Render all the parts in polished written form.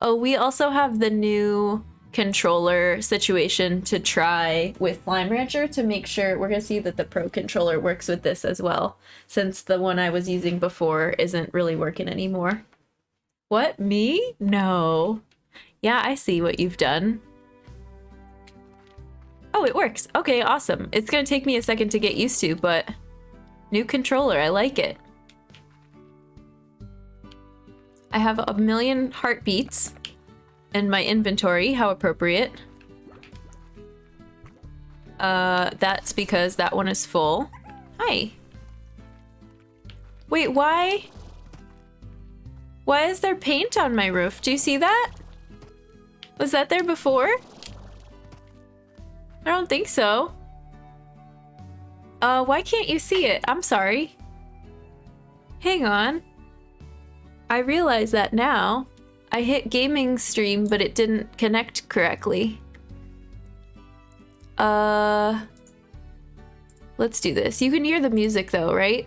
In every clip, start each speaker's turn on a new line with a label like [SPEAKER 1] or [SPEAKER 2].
[SPEAKER 1] Oh, we also have the new controller situation to try with slimerancher to make sure we're gonna see that the pro controller works with this as well, since the one I was using before isn't really working anymore. What, me? No. Yeah, I see what you've done. Oh, it works. Okay, awesome. It's gonna take me a second to get used to, but new controller, I like it. I have 1,000,000 heartbeats in my inventory, how appropriate. That's because that one is full. Hi. Wait, why? Why is there paint on my roof? Do you see that? Was that there before? I don't think so. Why can't you see it? I'm sorry. Hang on. I realize that now. I hit gaming stream, but it didn't connect correctly. Let's do this. You can hear the music though, right?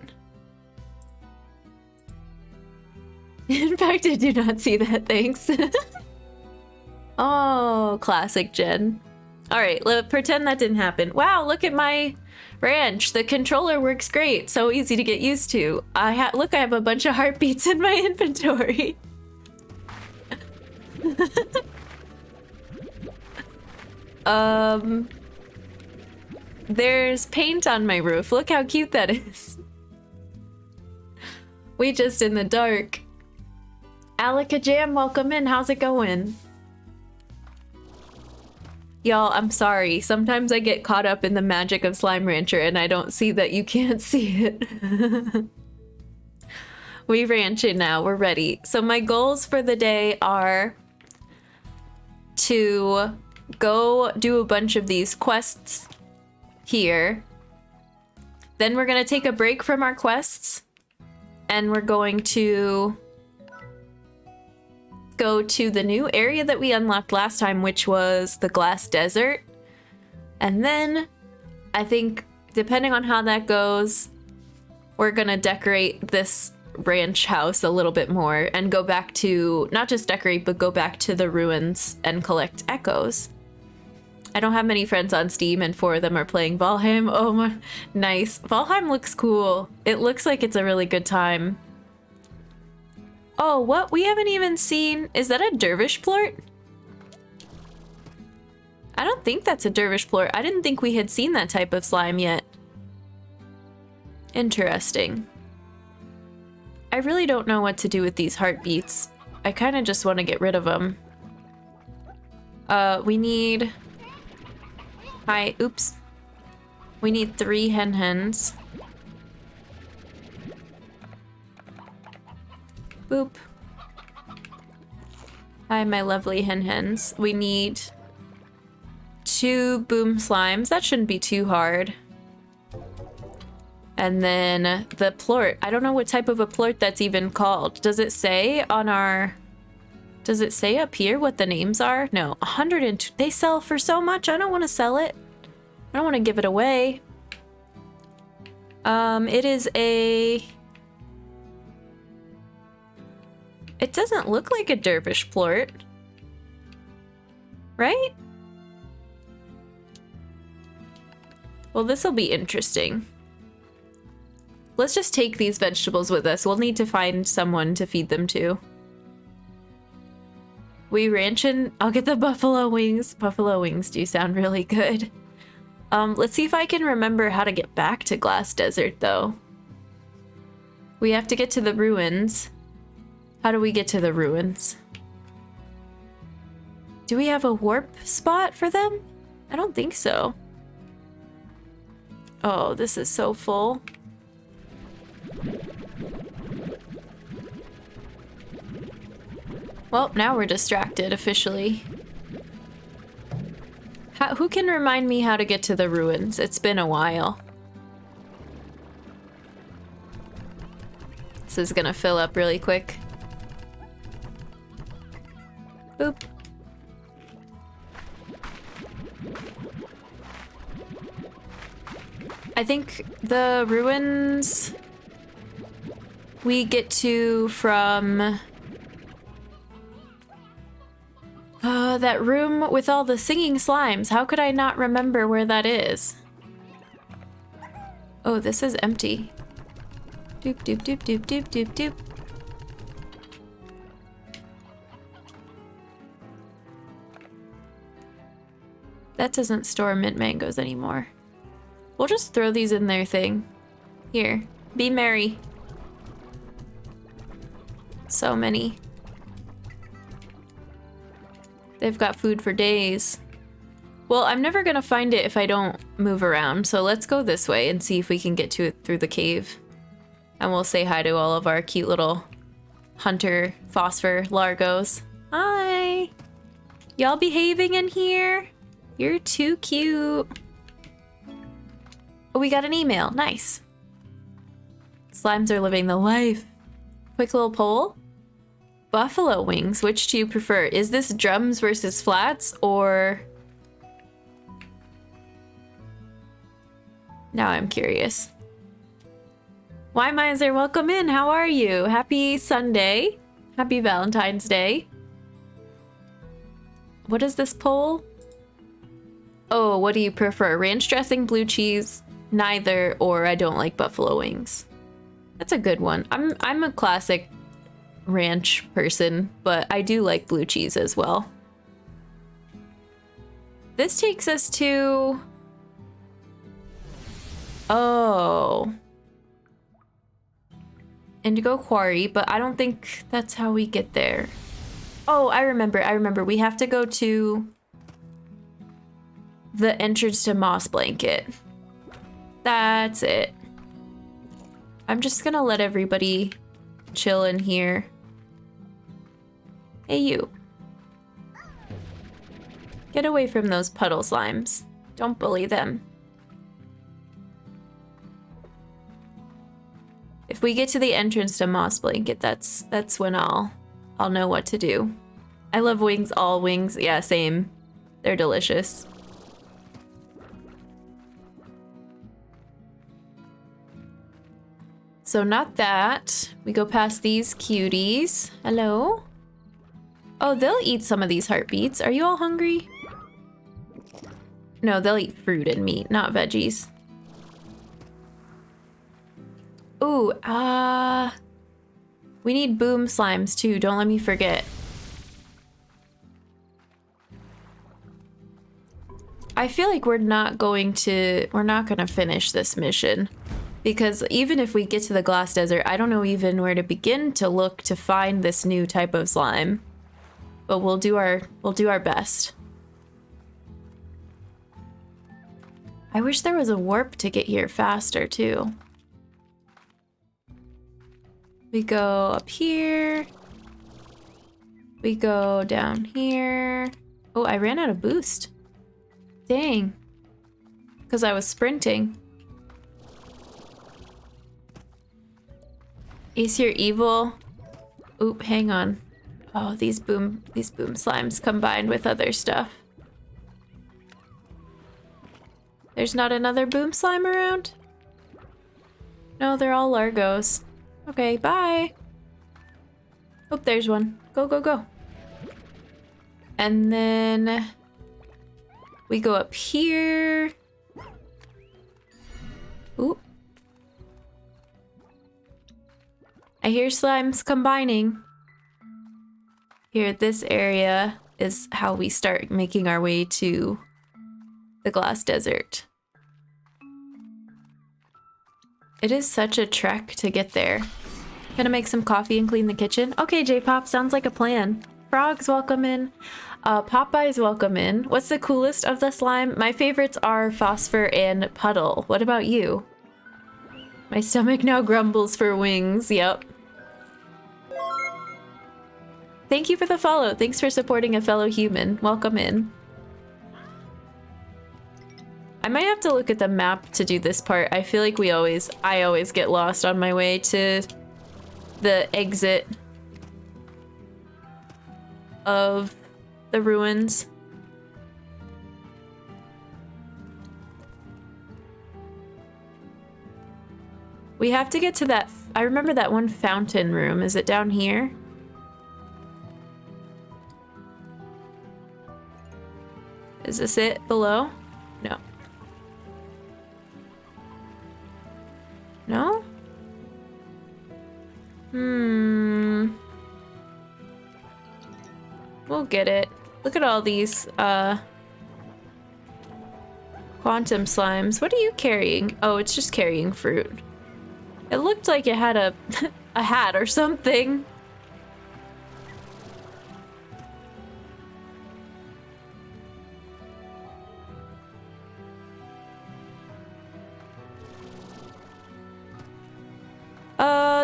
[SPEAKER 1] In fact, I do not see that, thanks. Oh, classic Jen. All right, let's pretend that didn't happen. Wow, look at my ranch. The controller works great. So easy to get used to. Look, I have a bunch of heartbeats in my inventory. There's paint on my roof. Look how cute that is. We just in the dark. Alaka Jam, welcome in. How's it going? Y'all, I'm sorry. Sometimes I get caught up in the magic of slimerancher and I don't see that you can't see it. We ranching now. We're ready. So my goals for the day are to go do a bunch of these quests here. Then we're going to take a break from our quests and we're going to go to the new area that we unlocked last time, which was the glass desert. And then I think, depending on how that goes, we're gonna decorate this ranch house a little bit more and go back to, not just decorate, but go back to the ruins and collect echoes. I don't have many friends on Steam and 4 of them are playing Valheim. Oh my, nice. Valheim looks cool. It looks like it's a really good time. Oh, what? We haven't even seen... Is that a dervish plort? I don't think that's a dervish plort. I didn't think we had seen that type of slime yet. Interesting. I really don't know what to do with these heartbeats. I kind of just want to get rid of them. We need... Hi, oops. We need 3 hens. Boop. Hi, my lovely hens. We need 2 boom slimes. That shouldn't be too hard. And then the plort. I don't know what type of a plort that's even called. Does it say on our... Does it say up here what the names are? No, 102. They sell for so much. I don't want to sell it. I don't want to give it away. It is a... It doesn't look like a dervish plort. Right? Well, this'll be interesting. Let's just take these vegetables with us. We'll need to find someone to feed them to. We ranchin'. I'll get the buffalo wings. Buffalo wings do sound really good. Let's see if I can remember how to get back to Glass Desert, though. We have to get to the ruins. How do we get to the ruins? Do we have a warp spot for them? I don't think so. Oh, this is so full. Well, now we're distracted officially. Who can remind me how to get to the ruins? It's been a while. This is gonna fill up really quick. Boop. I think the ruins we get to from Oh, that room with all the singing slimes. How could I not remember where that is? Oh, this is empty. Doop, doop, doop, doop, doop, doop, doop. That doesn't store mint mangoes anymore. We'll just throw these in their thing. Here, be merry. So many. They've got food for days. Well, I'm never gonna find it if I don't move around, so let's go this way and see if we can get to it through the cave. And we'll say hi to all of our cute little hunter phosphor largos. Hi! Y'all behaving in here? You're too cute. Oh, we got an email. Nice. Slimes are living the life. Quick little poll. Buffalo wings, which do you prefer? Is this drums versus flats, or... Now I'm curious. Why Miser, welcome in. How are you? Happy Sunday. Happy Valentine's Day. What is this poll? Oh, what do you prefer? Ranch dressing, blue cheese, neither, or I don't like buffalo wings. That's a good one. I'm a classic ranch person, but I do like blue cheese as well. This takes us to... Oh. Indigo Quarry, but I don't think that's how we get there. Oh, I remember. We have to go to the entrance to Moss Blanket. That's it. I'm just gonna let everybody chill in here. Hey, you. Get away from those puddle slimes. Don't bully them. If we get to the entrance to Moss Blanket, that's when I'll know what to do. I love wings, all wings. Yeah, same. They're delicious. So not that. We go past these cuties. Hello? Oh, they'll eat some of these heartbeats. Are you all hungry? No, they'll eat fruit and meat, not veggies. Ooh, we need boom slimes too. Don't let me forget. I feel like we're not gonna finish this mission. Because even if we get to the glass desert, I don't know even where to begin to look to find this new type of slime. But we'll do our best. I wish there was a warp to get here faster too. We go up here. We go down here. Oh, I ran out of boost. Dang. Because I was sprinting. Ace, you're evil. Oop, hang on. Oh, these boom slimes combined with other stuff. There's not another boom slime around? No, they're all largos. Okay, bye. Oh, there's one. Go, go, go. And then we go up here. Oop. I hear slimes combining. Here, this area is how we start making our way to the glass desert. It is such a trek to get there. Gonna make some coffee and clean the kitchen. Okay, J-Pop, sounds like a plan. Frogs, welcome in. Popeyes, welcome in. What's the coolest of the slime? My favorites are Phosphor and Puddle. What about you? My stomach now grumbles for wings. Yep. Thank you for the follow. Thanks for supporting a fellow human. Welcome in. I might have to look at the map to do this part. I feel like I always get lost on my way to the exit of the ruins. We have to get to that. I remember that one fountain room. Is it down here? Is this it below? No. No? We'll get it. Look at all these, quantum slimes. What are you carrying? Oh, it's just carrying fruit. It looked like it had a, a hat or something.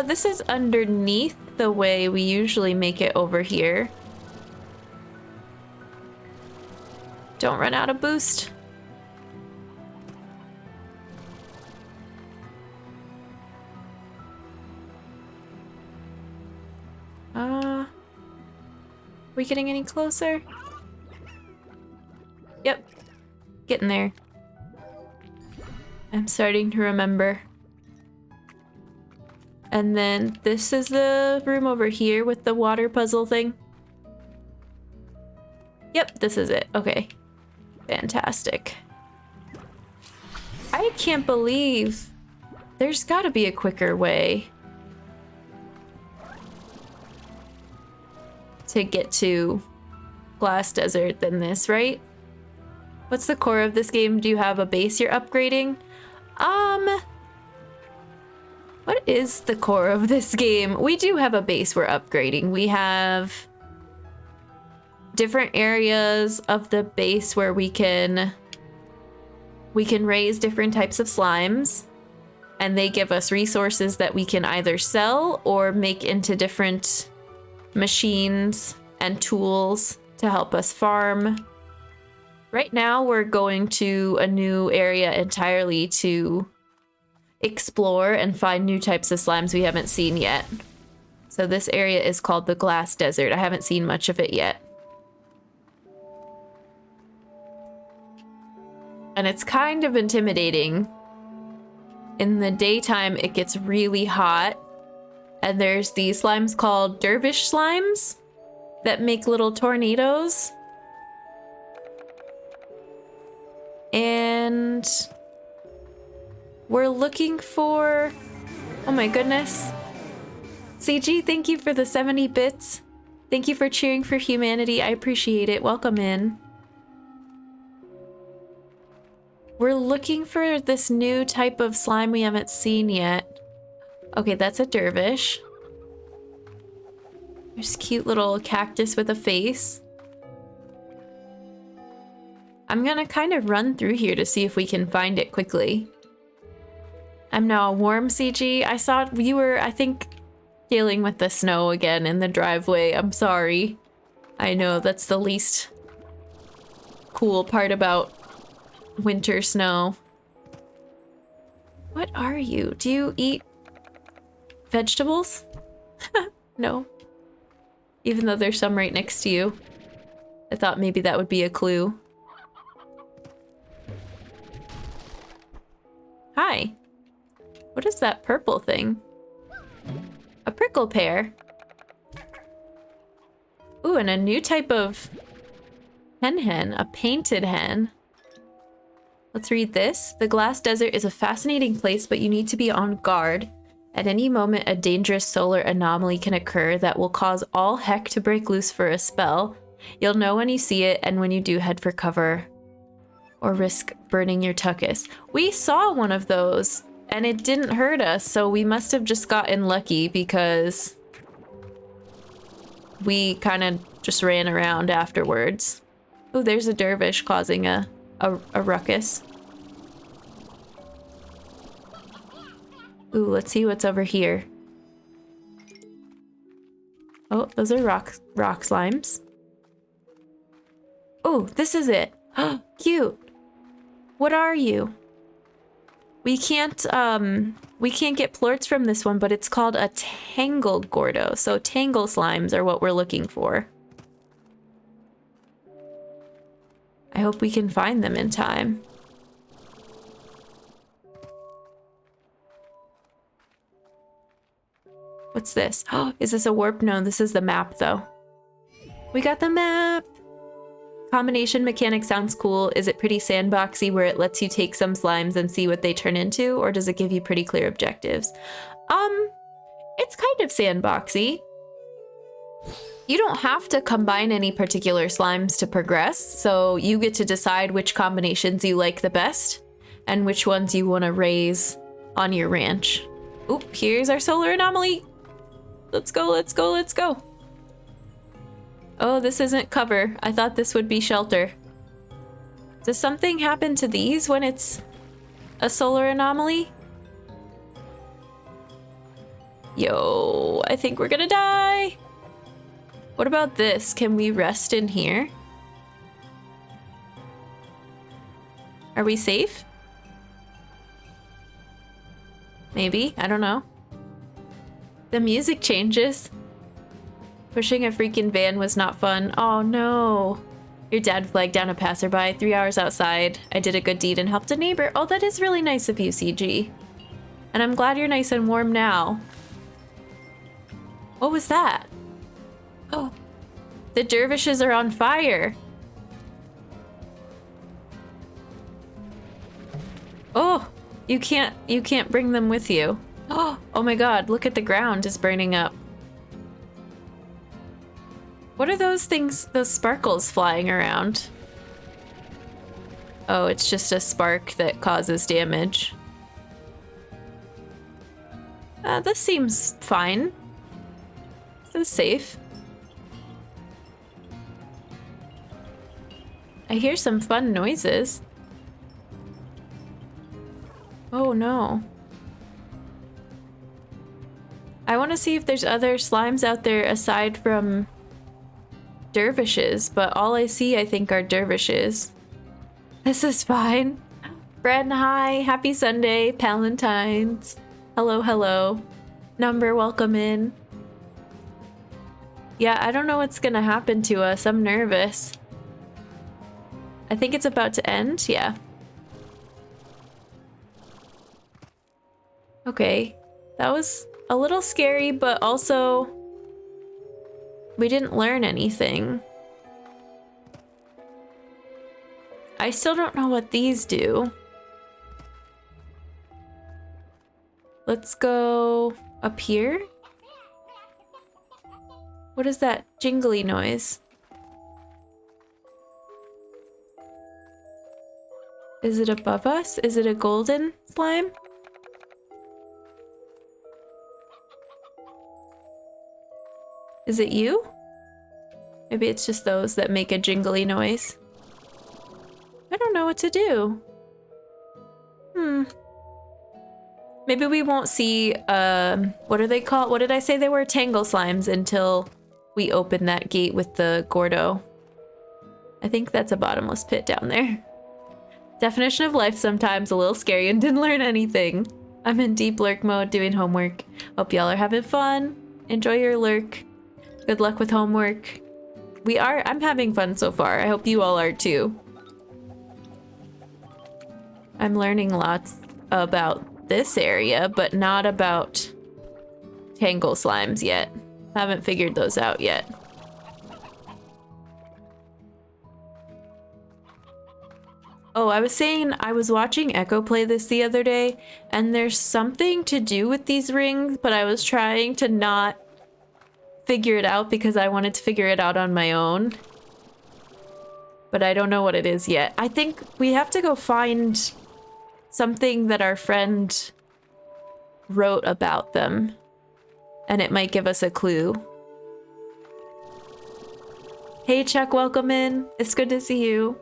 [SPEAKER 1] This is underneath the way we usually make it over here. Don't run out of boost. We getting any closer? Yep. Getting there. I'm starting to remember. And then this is the room over here with the water puzzle thing. Yep, this is it. Okay. Fantastic. I can't believe there's gotta be a quicker way to get to Glass Desert than this, right? What's the core of this game? Do you have a base you're upgrading? What is the core of this game? We do have a base we're upgrading. We have different areas of the base where we can raise different types of slimes, and they give us resources that we can either sell or make into different machines and tools to help us farm. Right now we're going to a new area entirely to explore and find new types of slimes we haven't seen yet. So this area is called the Glass Desert. I haven't seen much of it yet. And it's kind of intimidating. In the daytime, it gets really hot. And there's these slimes called dervish slimes that make little tornadoes. And we're looking for... Oh my goodness. CG, thank you for the 70 bits. Thank you for cheering for humanity. I appreciate it. Welcome in. We're looking for this new type of slime we haven't seen yet. Okay, that's a dervish. There's a cute little cactus with a face. I'm gonna kind of run through here to see if we can find it quickly. I'm now a warm CG. I saw you were, I think, dealing with the snow again in the driveway. I'm sorry. I know that's the least cool part about winter snow. What are you? Do you eat vegetables? No. Even though there's some right next to you. I thought maybe that would be a clue. Hi. What is that purple thing? A prickle pear. Ooh, and a new type of hen, a painted hen. Let's read this. The Glass Desert is a fascinating place, but you need to be on guard. At any moment, a dangerous solar anomaly can occur that will cause all heck to break loose for a spell. You'll know when you see it, and when you do, head for cover. Or risk burning your tuchus. We saw one of those, and it didn't hurt us, so we must have just gotten lucky because we kind of just ran around afterwards. Oh, there's a dervish causing a ruckus. Ooh, let's see what's over here. Oh, those are rock slimes. Oh, this is it. Cute. What are you? We can't get plorts from this one, but it's called a tangled gordo. So tangle slimes are what we're looking for. I hope we can find them in time. What's this? Oh, is this a warp? No, this is the map though. We got the map. combination mechanic sounds cool. Is it pretty sandboxy where it lets you take some slimes and see what they turn into, or does it give you pretty clear objectives? It's kind of sandboxy. You don't have to combine any particular slimes to progress, so you get to decide which combinations you like the best and which ones you want to raise on your ranch. Oop, here's our solar anomaly. Let's go, let's go, let's go. Oh, this isn't cover. I thought this would be shelter. Does something happen to these when it's a solar anomaly? Yo, I think we're gonna die. What about this? Can we rest in here? Are we safe? Maybe, I don't know. The music changes. Pushing a freaking van was not fun. Oh no. Your dad flagged down a passerby 3 hours outside. I did a good deed and helped a neighbor. Oh, that is really nice of you, CG. And I'm glad you're nice and warm now. What was that? Oh, the dervishes are on fire. Oh, you can't bring them with you. Oh my god, look at the ground is burning up. What are those things, those sparkles flying around? Oh, it's just a spark that causes damage. This seems fine. This is safe. I hear some fun noises. Oh no. I want to see if there's other slimes out there aside from dervishes, but all I see, I think, are dervishes. This is fine. Bren, hi. Happy Sunday. Palantines. Hello, hello. Number, welcome in. Yeah, I don't know what's gonna happen to us. I'm nervous. I think it's about to end. Yeah. Okay. That was a little scary, but also we didn't learn anything. I still don't know what these do. Let's go up here. What is that jingly noise? Is it above us? Is it a golden slime? Is it you? Maybe it's just those that make a jingly noise. I don't know what to do. Maybe we won't see, what are they called? What did I say they were? Tangle slimes until we open that gate with the Gordo. I think that's a bottomless pit down there. Definition of life sometimes a little scary and didn't learn anything. I'm in deep lurk mode doing homework. Hope y'all are having fun. Enjoy your lurk. Good luck with homework. I'm having fun so far. I hope you all are too. I'm learning lots about this area, but not about tangle slimes yet. Haven't figured those out yet. Oh, I was saying I was watching Echo play this the other day, and there's something to do with these rings, but I was trying to not figure it out because I wanted to figure it out on my own. But I don't know what it is yet. I think we have to go find something that our friend wrote about them, and it might give us a clue. Hey Chuck, welcome in. It's good to see you.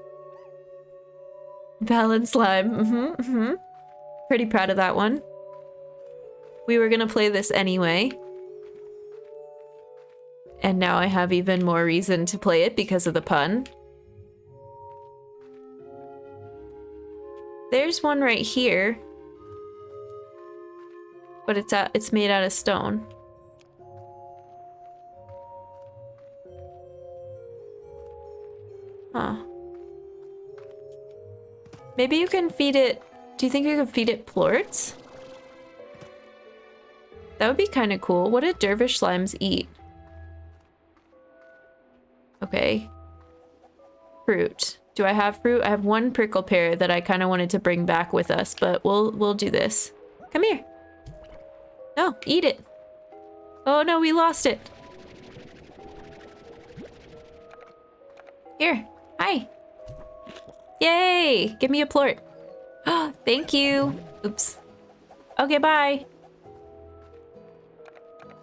[SPEAKER 1] Balance slime. Pretty proud of that one. We were gonna play this anyway. And now I have even more reason to play it because of the pun. There's one right here. But it's made out of stone. Huh. Maybe you can feed it... Do you think you can feed it plorts? That would be kind of cool. What did dervish slimes eat? Okay. fruit. Do I have fruit? I have one prickle pear that I kind of wanted to bring back with us, but we'll do this. Come here. No, eat it. Oh no, we lost it. Here. Hi. Yay! Give me a plort. Oh, thank you. Oops. Okay, bye.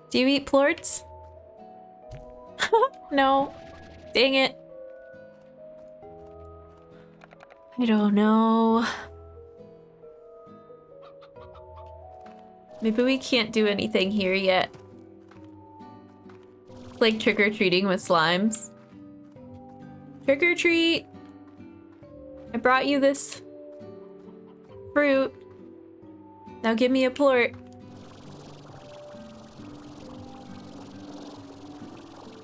[SPEAKER 1] Do you eat plorts? No. Dang it. I don't know. Maybe we can't do anything here yet. It's like trick-or-treating with slimes. Trick or treat. I brought you this fruit. Now give me a plort.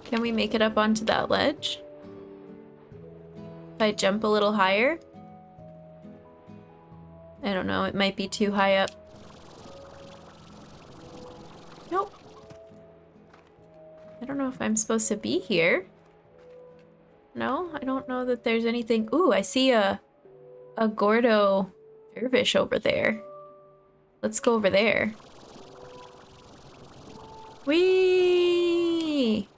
[SPEAKER 1] Can we make it up onto that ledge? If I jump a little higher? I don't know, it might be too high up. Nope. I don't know if I'm supposed to be here. No, I don't know that there's anything. Ooh, I see a Gordo dervish over there. Let's go over there. Whee!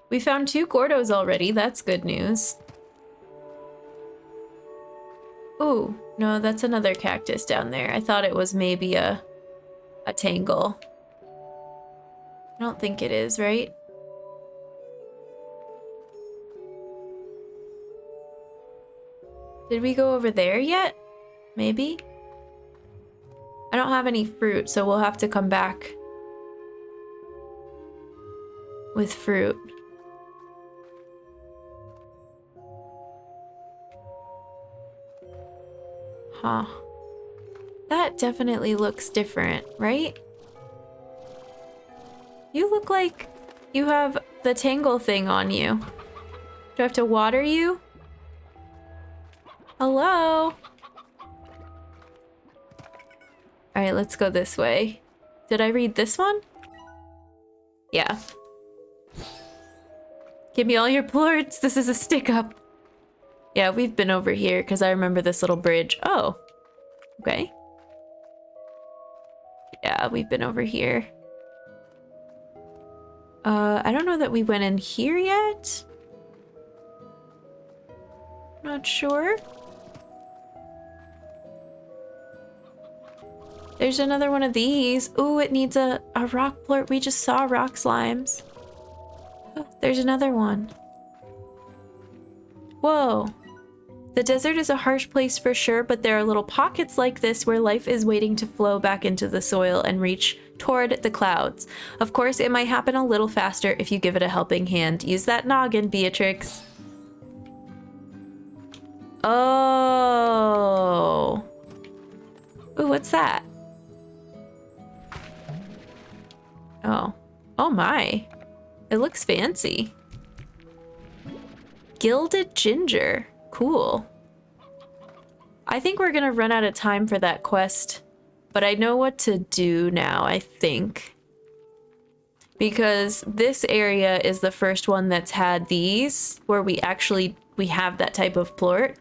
[SPEAKER 1] We found 2 Gordos already. That's good news. Ooh, no, that's another cactus down there. I thought it was maybe a tangle. I don't think it is, right? Did we go over there yet? Maybe? I don't have any fruit, so we'll have to come back with fruit. Huh. That definitely looks different, right? You look like you have the tangle thing on you. Do I have to water you? Hello? Alright, let's go this way. Did I read this one? Yeah. Give me all your plorts. This is a stick-up. Yeah, we've been over here because I remember this little bridge. Oh. Okay. Yeah, we've been over here. I don't know that we went in here yet. Not sure. There's another one of these. Ooh, it needs a rock plort. We just saw rock slimes. Oh, there's another one. Whoa. The desert is a harsh place for sure, but there are little pockets like this where life is waiting to flow back into the soil and reach toward the clouds. Of course, it might happen a little faster if you give it a helping hand. Use that noggin, Beatrix. Oh. Ooh, what's that? Oh. Oh my. It looks fancy. Gilded ginger. Cool. I think we're gonna run out of time for that quest, but I know what to do now, I think. Because this area is the first one that's had these, where we have that type of plort.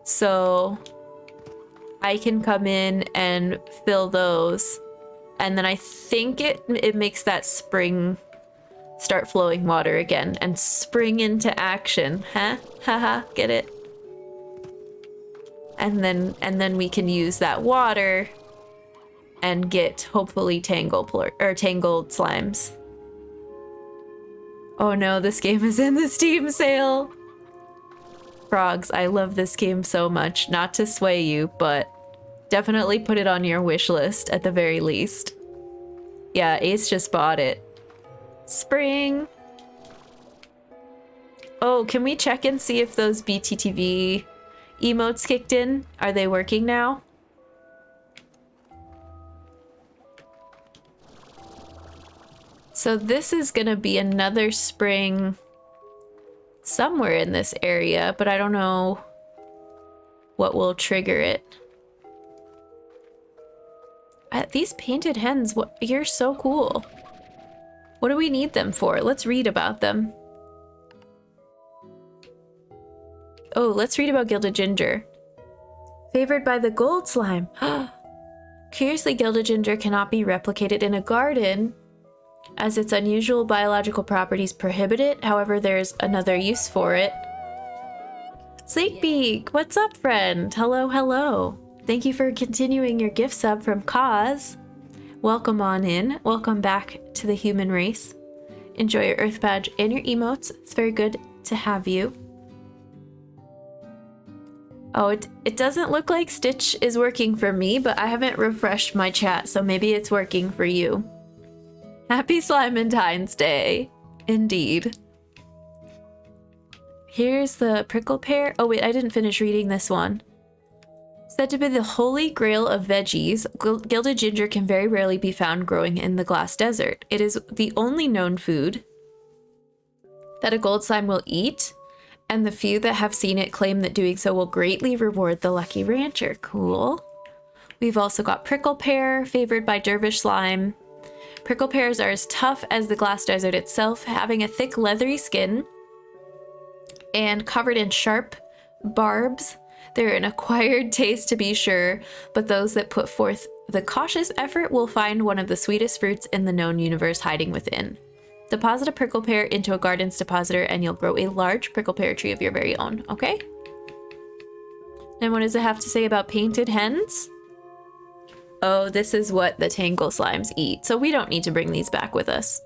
[SPEAKER 1] So I can come in and fill those, and then I think it makes that spring start flowing water again and spring into action. Huh? Haha, get it? And then we can use that water and get hopefully tangled slimes. Oh no, this game is in the Steam sale. Frogs, I love this game so much. Not to sway you, but definitely put it on your wish list at the very least. Yeah, Ace just bought it. Spring. Oh, can we check and see if those BTTV emotes kicked in? Are they working now? So this is gonna be another spring somewhere in this area, but I don't know what will trigger it. These painted hens, you're so cool. What do we need them for? Let's read about them. Oh, let's read about gilded ginger. Favored by the gold slime. Curiously, gilded ginger cannot be replicated in a garden as its unusual biological properties prohibit it. However, there's another use for it. Sleekbeak, what's up, friend? Hello, hello. Thank you for continuing your gift sub from Cause. Welcome on in. Welcome back to the human race. Enjoy your earth badge and your emotes. It's very good to have you. Oh, it doesn't look like Stitch is working for me, but I haven't refreshed my chat, so maybe it's working for you. Happy Slimeentine's Day. Indeed. Here's the prickle pear. Oh wait, I didn't finish reading this one. Said to be the holy grail of veggies, gilded ginger can very rarely be found growing in the glass desert. It is the only known food that a gold slime will eat, and the few that have seen it claim that doing so will greatly reward the lucky rancher. Cool. We've also got prickle pear, favored by dervish slime. Prickle pears are as tough as the glass desert itself, having a thick leathery skin and covered in sharp barbs. They're an acquired taste to be sure, but those that put forth the cautious effort will find one of the sweetest fruits in the known universe hiding within. Deposit a prickle pear into a garden's depositor and you'll grow a large prickle pear tree of your very own, okay? And what does it have to say about painted hens? Oh, this is what the Tangle slimes eat, so we don't need to bring these back with us.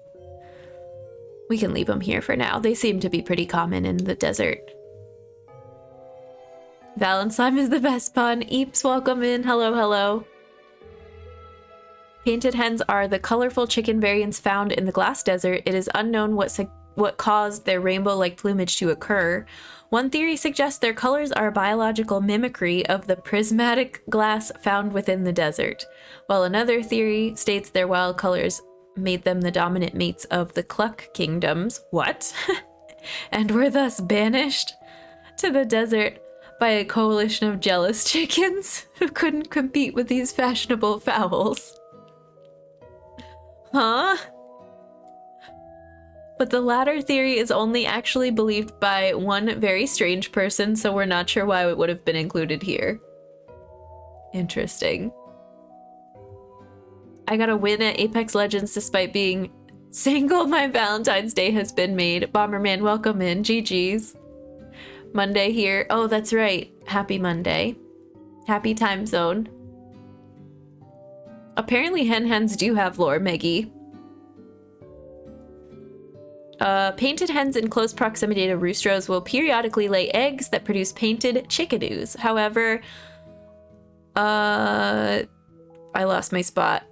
[SPEAKER 1] We can leave them here for now. They seem to be pretty common in the desert. Valen slime is the best pun. Eeps, welcome in. Hello, hello. Painted hens are the colorful chicken variants found in the glass desert. It is unknown what caused their rainbow-like plumage to occur. One theory suggests their colors are a biological mimicry of the prismatic glass found within the desert, while another theory states their wild colors made them the dominant mates of the Cluck kingdoms. What? And were thus banished to the desert by a coalition of jealous chickens who couldn't compete with these fashionable fowls. Huh? But the latter theory is only actually believed by one very strange person, so we're not sure why it would have been included here. Interesting. I got a win at Apex Legends despite being single. My Valentine's Day has been made. Bomberman, welcome in. GG's. Monday here. Oh, that's right. Happy Monday. Happy time zone. Apparently hens do have lore, Meggie. Painted hens in close proximity to roosters will periodically lay eggs that produce painted chickadoos. However, I lost my spot.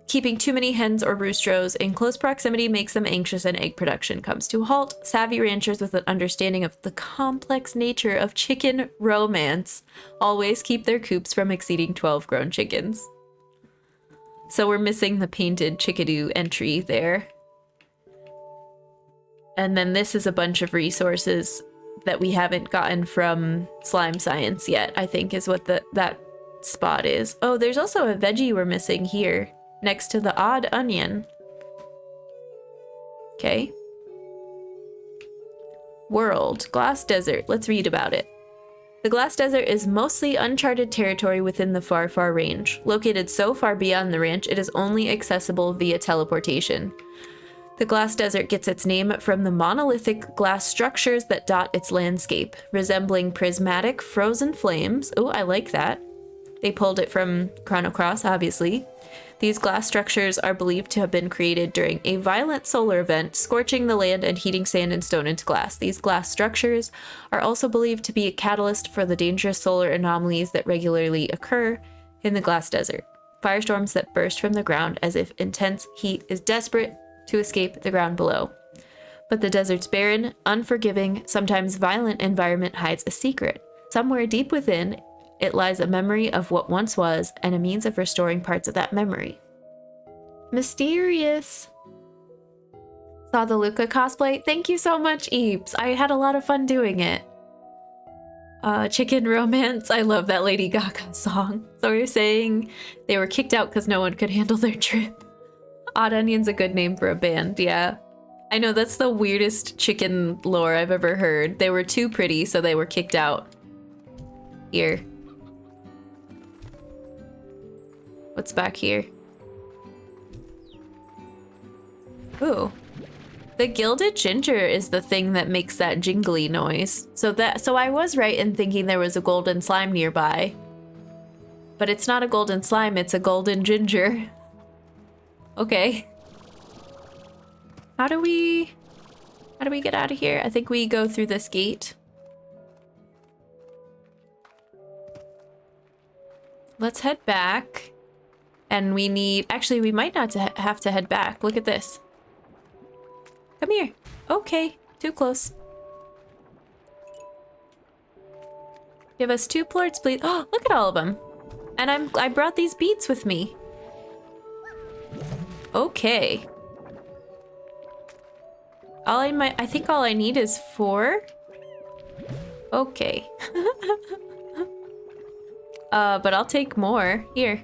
[SPEAKER 1] Keeping too many hens or roosters in close proximity makes them anxious and egg production comes to a halt. Savvy ranchers with an understanding of the complex nature of chicken romance always keep their coops from exceeding 12 grown chickens. So we're missing the painted chickadoo entry there. And then this is a bunch of resources that we haven't gotten from Slime Science yet, I think is what that spot is. Oh, there's also a veggie we're missing here next to the odd onion. Okay. World, Glass Desert. Let's read about it. The Glass Desert is mostly uncharted territory within the Far Far Range. Located so far beyond the ranch, it is only accessible via teleportation. The Glass Desert gets its name from the monolithic glass structures that dot its landscape, resembling prismatic frozen flames. Oh, I like that. They pulled it from Chrono Cross, obviously. These glass structures are believed to have been created during a violent solar event, scorching the land and heating sand and stone into glass. These glass structures are also believed to be a catalyst for the dangerous solar anomalies that regularly occur in the Glass Desert. Firestorms that burst from the ground as if intense heat is desperate to escape the ground below. But the desert's barren, unforgiving, sometimes violent environment hides a secret. Somewhere deep within, it lies a memory of what once was and a means of restoring parts of that memory. Mysterious. Saw the Luca cosplay? Thank you so much, Eeps. I had a lot of fun doing it. Chicken Romance. I love that Lady Gaga song. So you're saying they were kicked out because no one could handle their trip. Odd Onion's a good name for a band, yeah. I know, that's the weirdest chicken lore I've ever heard. They were too pretty, so they were kicked out. Here. What's back here? Ooh. The gilded ginger is the thing that makes that jingly noise. So I was right in thinking there was a golden slime nearby. But it's not a golden slime, it's a golden ginger. Okay. How do we get out of here? I think we go through this gate. Let's head back. And we need... Actually, we might not have to head back. Look at this. Come here. Okay. Too close. Give us 2 plorts, please. Oh, look at all of them. And I brought these beets with me. Okay. I think all I need is 4. Okay. But I'll take more. Here.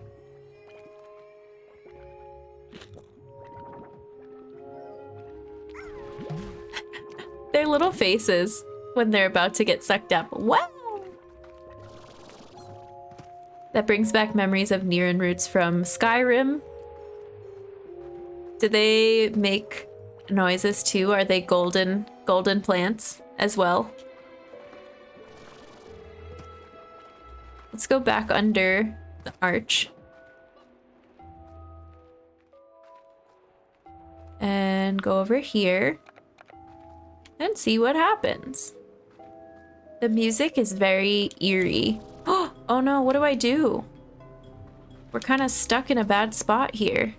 [SPEAKER 1] Their little faces when they're about to get sucked up. Wow! That brings back memories of Niran roots from Skyrim. Do they make noises too? Are they golden plants as well? Let's go back under the arch. And go over here. And see what happens. The music is very eerie. Oh no, what do I do? We're kind of stuck in a bad spot here.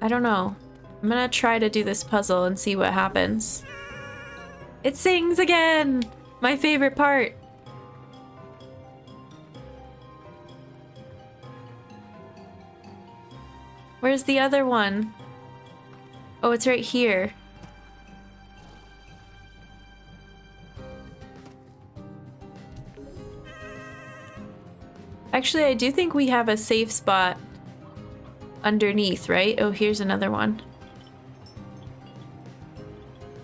[SPEAKER 1] I don't know. I'm gonna try to do this puzzle and see what happens. It sings again! My favorite part. Where's the other one? Oh, it's right here. Actually, I do think we have a safe spot underneath, right? Oh, here's another one.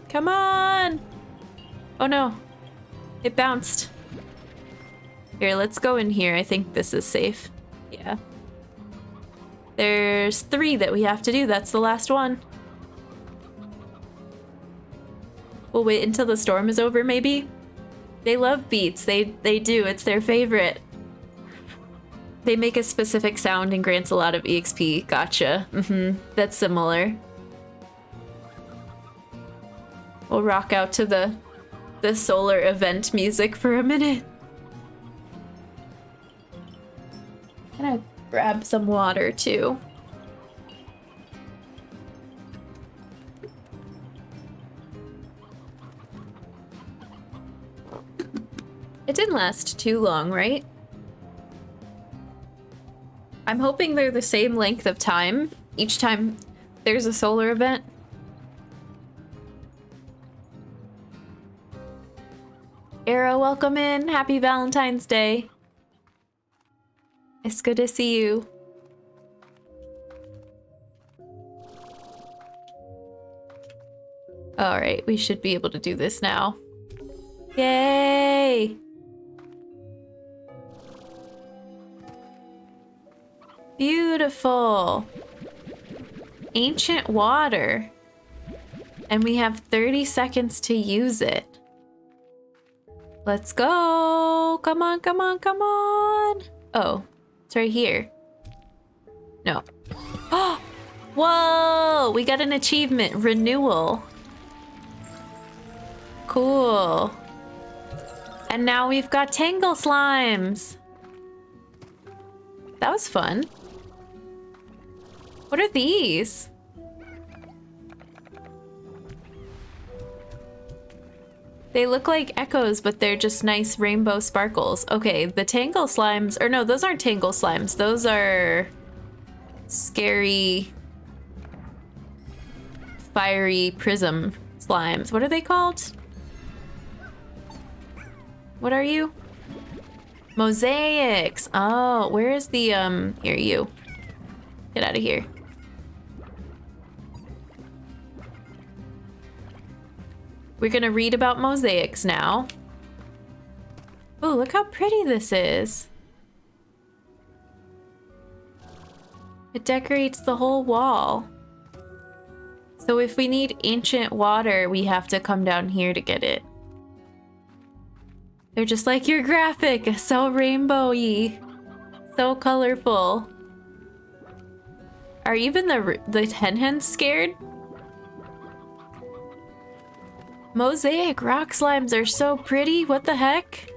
[SPEAKER 1] Come on! Oh no. It bounced. Here, let's go in here. I think this is safe. Yeah. There's 3 that we have to do. That's the last one. We'll wait until the storm is over, maybe? They love beats. They do. It's their favorite. They make a specific sound and grants a lot of EXP. Gotcha. That's similar. We'll rock out to the solar event music for a minute. I'm gonna grab some water too. It didn't last too long, right? I'm hoping they're the same length of time each time there's a solar event. Arrow, welcome in. Happy Valentine's Day. It's good to see you. All right, we should be able to do this now. Yay! Beautiful. Ancient water. And we have 30 seconds to use it. Let's go. Come on, come on, come on. Oh, it's right here. No. Oh, whoa, we got an achievement. Renewal. Cool. And now we've got Tangle Slimes. That was fun. What are these? They look like echoes, but they're just nice rainbow sparkles. Okay, the Tangle Slimes, or no, those aren't Tangle Slimes. Those are scary, fiery prism slimes. What are they called? What are you? Mosaics. Oh, where is the, here, you. Get out of here. We're gonna read about mosaics now. Oh, look how pretty this is. It decorates the whole wall. So if we need ancient water, we have to come down here to get it. They're just like your graphic, so rainbowy, so colorful. Are even the hen-hens scared? Mosaic rock slimes are so pretty, what the heck?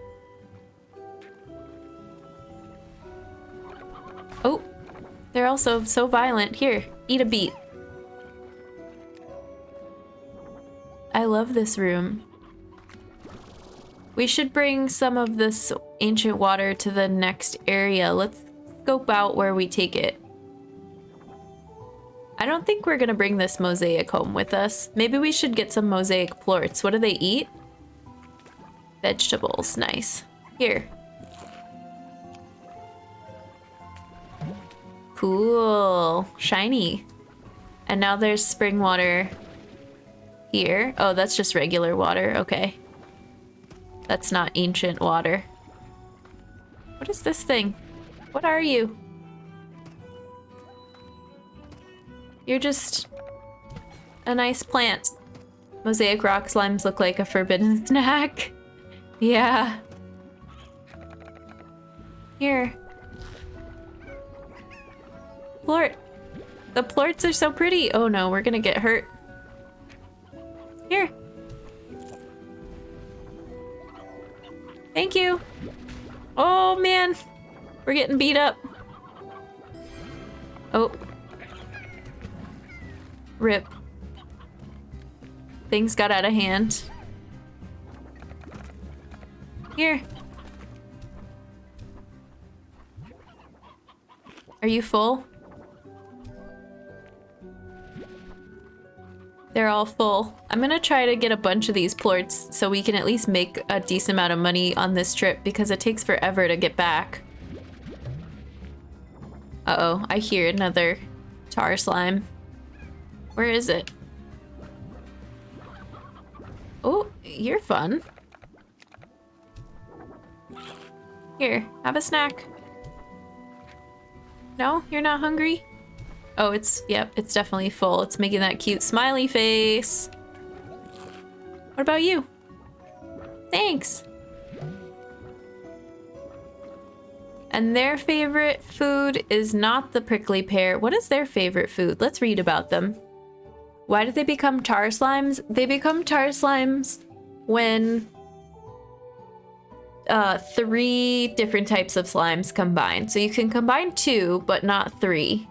[SPEAKER 1] Oh, they're also so violent. Here, eat a beet. I love this room. We should bring some of this ancient water to the next area. Let's scope out where we take it. I don't think we're gonna bring this mosaic home with us. Maybe we should get some mosaic plorts. What do they eat? Vegetables, nice. Here. Cool, shiny. And now there's spring water here. Oh, that's just regular water, okay. That's not ancient water. What is this thing? What are you? You're just a nice plant. Mosaic rock slimes look like a forbidden snack. Yeah. Here. Plort. The plorts are so pretty. Oh no, we're gonna get hurt. Here. Thank you. Oh man, we're getting beat up. Oh. Rip. Things got out of hand. Here. Are you full? They're all full. I'm gonna try to get a bunch of these plorts so we can at least make a decent amount of money on this trip because it takes forever to get back. Uh-oh, I hear another tar slime. Where is it? Oh, you're fun. Here, have a snack. No, you're not hungry? Oh, yep, it's definitely full. It's making that cute smiley face. What about you? Thanks. And their favorite food is not the prickly pear. What is their favorite food? Let's read about them. Why did they become tar slimes? They become tar slimes when 3 different types of slimes combine. So you can combine 2, but not 3.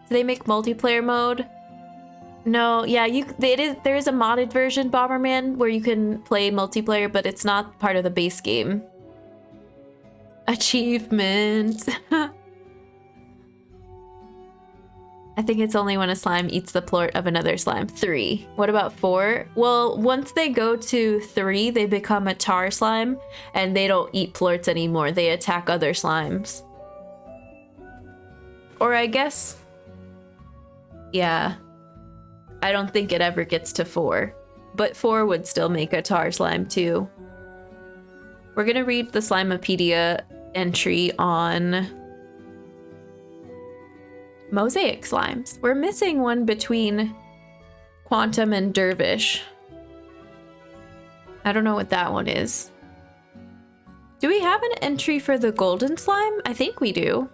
[SPEAKER 1] Do they make multiplayer mode? No, yeah, there is a modded version, Bomberman, where you can play multiplayer, but it's not part of the base game. Achievement. I think it's only when a slime eats the plort of another slime. 3. What about 4? Well, once they go to 3, they become a tar slime, and they don't eat plorts anymore. They attack other slimes. Or I guess... yeah. I don't think it ever gets to 4. But 4 would still make a tar slime too. We're gonna read the Slimepedia entry on mosaic slimes. We're missing one between Quantum and Dervish. I don't know what that one is. Do we have an entry for the golden slime? I think we do.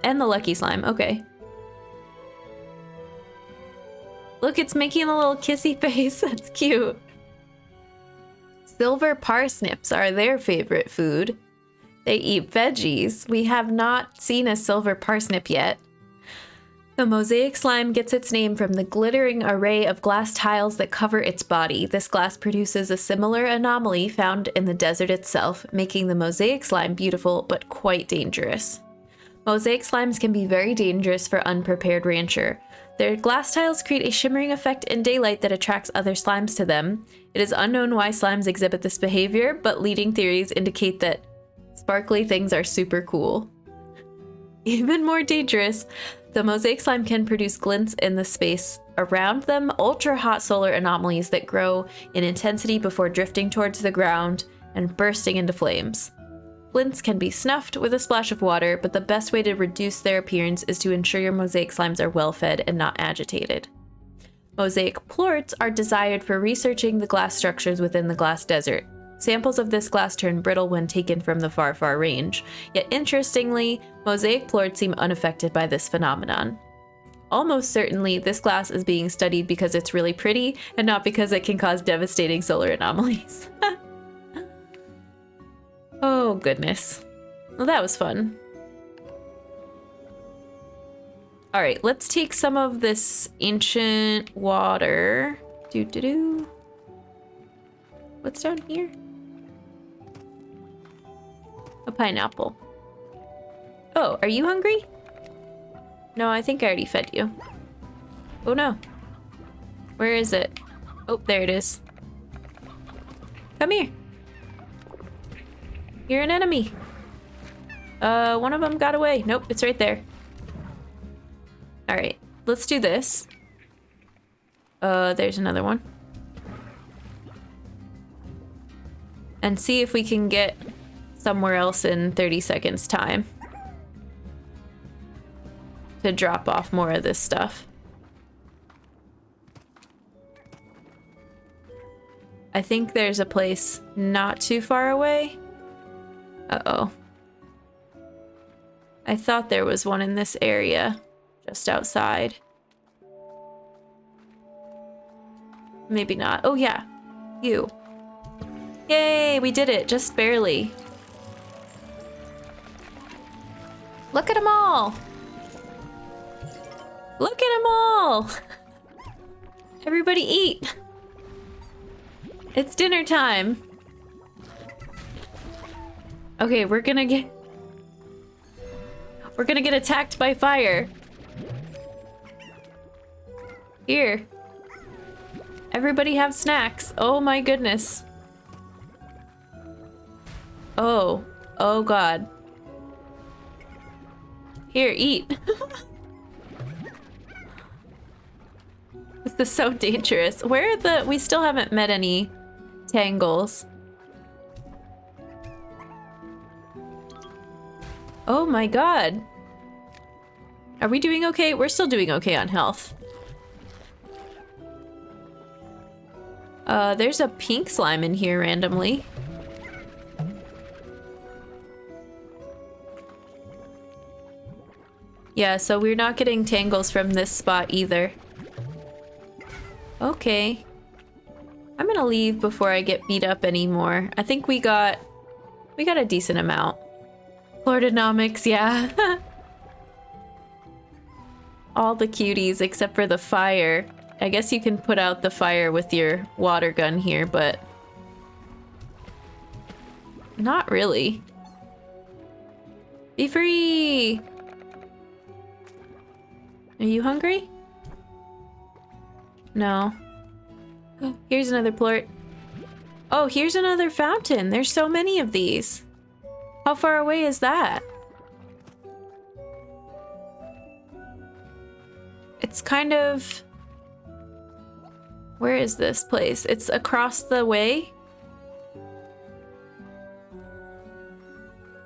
[SPEAKER 1] And the lucky slime, okay. Look, it's making a little kissy face. That's cute. Silver parsnips are their favorite food. They eat veggies. We have not seen a silver parsnip yet. The mosaic slime gets its name from the glittering array of glass tiles that cover its body. This glass produces a similar anomaly found in the desert itself, making the mosaic slime beautiful but quite dangerous. Mosaic slimes can be very dangerous for unprepared rancher. Their glass tiles create a shimmering effect in daylight that attracts other slimes to them. It is unknown why slimes exhibit this behavior, but leading theories indicate that sparkly things are super cool. Even more dangerous, The mosaic slime can produce glints in the space around them, ultra-hot solar anomalies that grow in intensity before drifting towards the ground and bursting into flames. Glints can be snuffed with a splash of water, but the best way to reduce their appearance is to ensure your mosaic slimes are well-fed and not agitated. Mosaic plorts are desired for researching the glass structures within the glass desert. Samples of this glass turn brittle when taken from the far, far range. Yet interestingly, mosaic plorts seem unaffected by this phenomenon. Almost certainly, this glass is being studied because it's really pretty and not because it can cause devastating solar anomalies. Oh, goodness. Well, that was fun. All right, let's take some of this ancient water. Doo-doo-doo. What's down here? A pineapple. Oh, are you hungry? No, I think I already fed you. Oh no. Where is it? Oh, there it is. Come here. You're an enemy. One of them got away. Nope, it's right there. All right, let's do this. There's another one. And see if we can get somewhere else in 30 seconds time to drop off more of this stuff. I think there's a place not too far away. Uh-oh. I thought there was one in this area, just outside. Maybe not. Oh yeah, you. Yay, we did it, just barely. Look at them all. Look at them all. Everybody eat. It's dinner time. Okay, we're gonna get attacked by fire. Here. Everybody have snacks. Oh my goodness. Oh. Oh god. Here, eat. This is so dangerous. Where are the... We still haven't met any tangles. Oh my god. Are we doing okay? We're still doing okay on health. There's a pink slime in here randomly. Yeah, so we're not getting tangles from this spot either. Okay. I'm gonna leave before I get beat up anymore. I think we got a decent amount. Lordonomics, yeah. All the cuties except for the fire. I guess you can put out the fire with your water gun here, but not really. Be free! Are you hungry? No. Oh, here's another plort. Oh, here's another fountain. There's so many of these. How far away is that? It's kind of... Where is this place? It's across the way?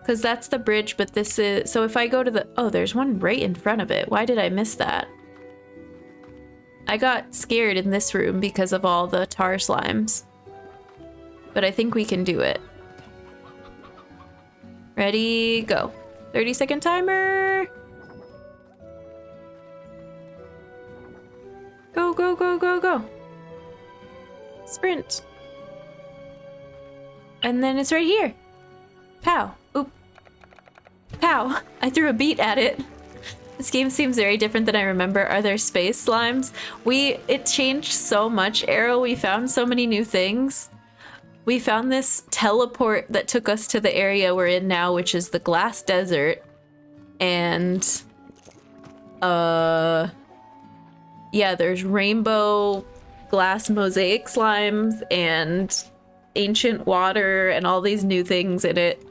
[SPEAKER 1] Because that's the bridge, but this is... So if I go to the... Oh, there's one right in front of it. Why did I miss that? I got scared in this room because of all the tar slimes. But I think we can do it. Ready, go. 30-second timer! Go, go, go, go, go. Sprint. And then it's right here. Pow. Oop. Pow. I threw a beat at it. This game seems very different than I remember. Are there space slimes? It changed so much, Arrow. We found so many new things. We found this teleport that took us to the area we're in now, which is the glass desert. And yeah, there's rainbow glass mosaic slimes and ancient water and all these new things in it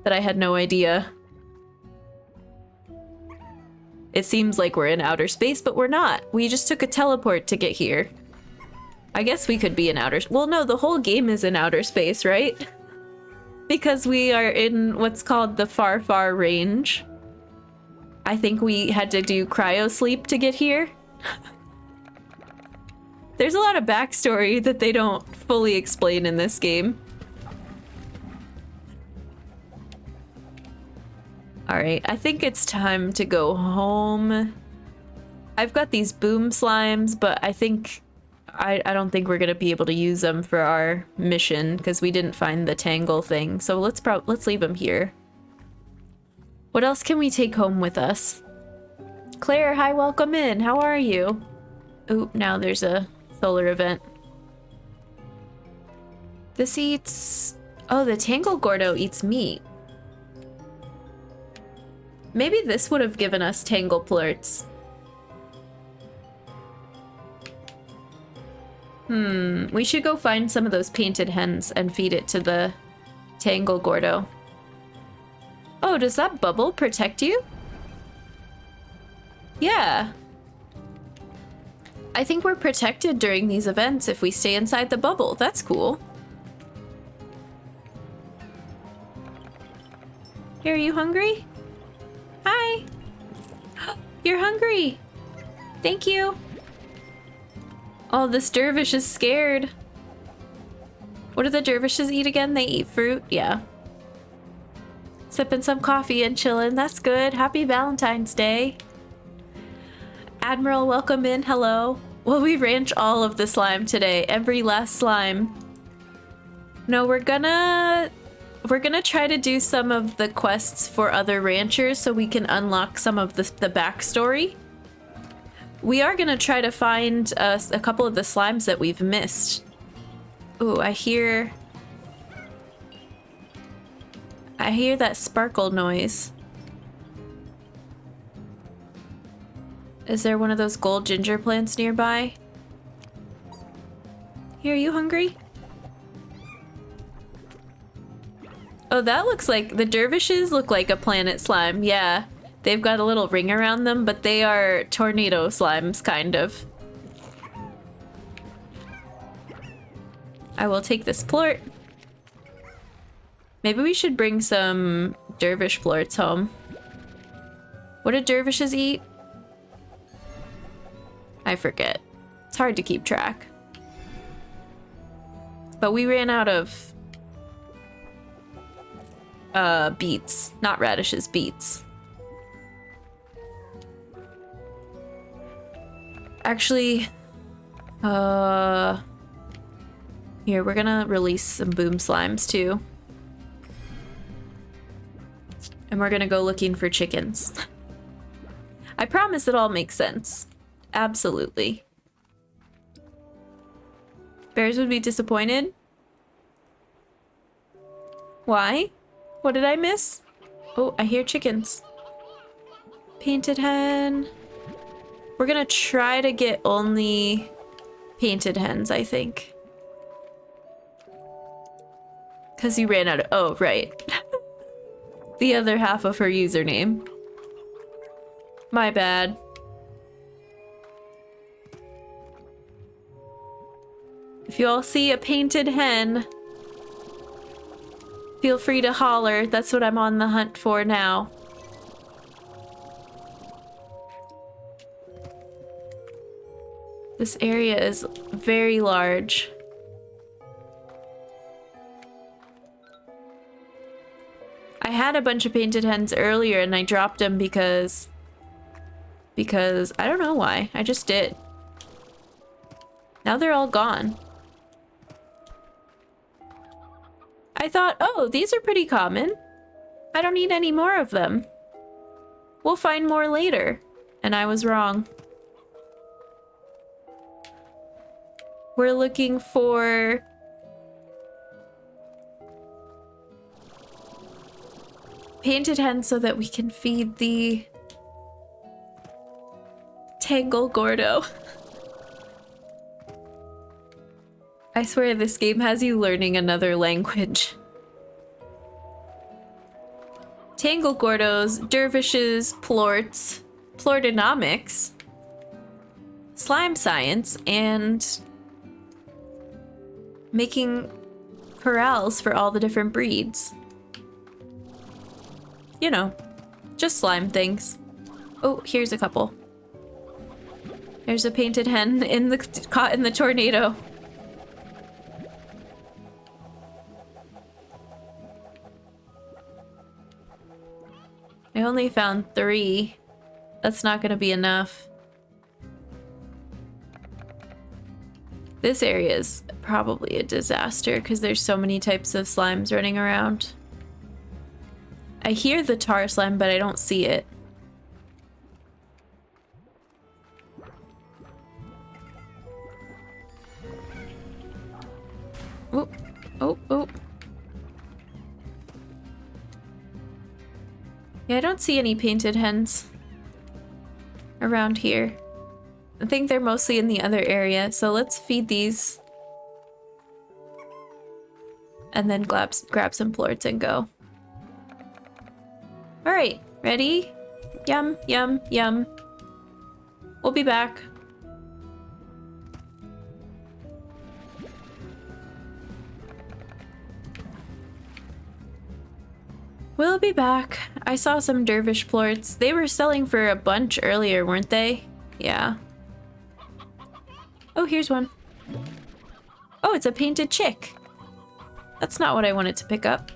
[SPEAKER 1] that I had no idea. It seems like we're in outer space, but we're not. We just took a teleport to get here. I guess we could be in outer... Well, no, the whole game is in outer space, right? Because we are in what's called the far, far range. I think we had to do cryo sleep to get here. There's a lot of backstory that they don't fully explain in this game. Alright, I think it's time to go home. I've got these boom slimes, but I think... I don't think we're gonna be able to use them for our mission because we didn't find the tangle thing. So let's leave them here. What else can we take home with us? Claire, hi, welcome in. How are you? Oh, now there's a solar event. This eats... Oh, the Tangle Gordo eats meat. Maybe this would have given us Tangle Plurts. We should go find some of those painted hens and feed it to the Tangle Gordo. Oh, does that bubble protect you? Yeah. I think we're protected during these events if we stay inside the bubble. That's cool. Here, are you hungry? Hi. You're hungry. Thank you. Oh, this dervish is scared. What do the dervishes eat again? They eat fruit? Yeah. Sipping some coffee and chilling. That's good. Happy Valentine's Day. Admiral, welcome in. Hello. Will we ranch all of the slime today? Every last slime. No, we're gonna try to do some of the quests for other ranchers so we can unlock some of the backstory. We are gonna try to find a couple of the slimes that we've missed. Ooh, I hear that sparkle noise. Is there one of those gold ginger plants nearby? Here, are you hungry? Oh, that looks like... The dervishes look like a planet slime, yeah. They've got a little ring around them, but they are tornado slimes, kind of. I will take this plort. Maybe we should bring some dervish plorts home. What do dervishes eat? I forget. It's hard to keep track. But we ran out of beets. Not radishes, beets. Actually, here, we're gonna release some boom slimes too. And we're gonna go looking for chickens. I promise it all makes sense. Absolutely. Bears would be disappointed? Why? What did I miss? Oh, I hear chickens. Painted hen. We're gonna try to get only painted hens, I think. Because you ran out of... Oh, right. The other half of her username. My bad. If you all see a painted hen, feel free to holler. That's what I'm on the hunt for now. This area is very large. I had a bunch of painted hens earlier and I dropped them because I don't know why. I just did. Now they're all gone. I thought, oh, these are pretty common. I don't need any more of them. We'll find more later. And I was wrong. We're looking for... painted hens so that we can feed the... Tangle Gordo. I swear this game has you learning another language. Tangle Gordos, dervishes, plorts. plortonomics, slime science, and making corrals for all the different breeds. You know, just slime things. Oh, here's a couple. There's a painted hen caught in the tornado. I only found 3. That's not gonna be enough. This area is probably a disaster because there's so many types of slimes running around. I hear the tar slime, but I don't see it. Oh, oh, oh. Yeah, I don't see any painted hens around here. I think they're mostly in the other area, so let's feed these. And then grab some plorts and go. Alright, ready? Yum, yum, yum. We'll be back. We'll be back. I saw some dervish plorts. They were selling for a bunch earlier, weren't they? Yeah. Oh, here's one. Oh, it's a painted chick. That's not what I wanted to pick up.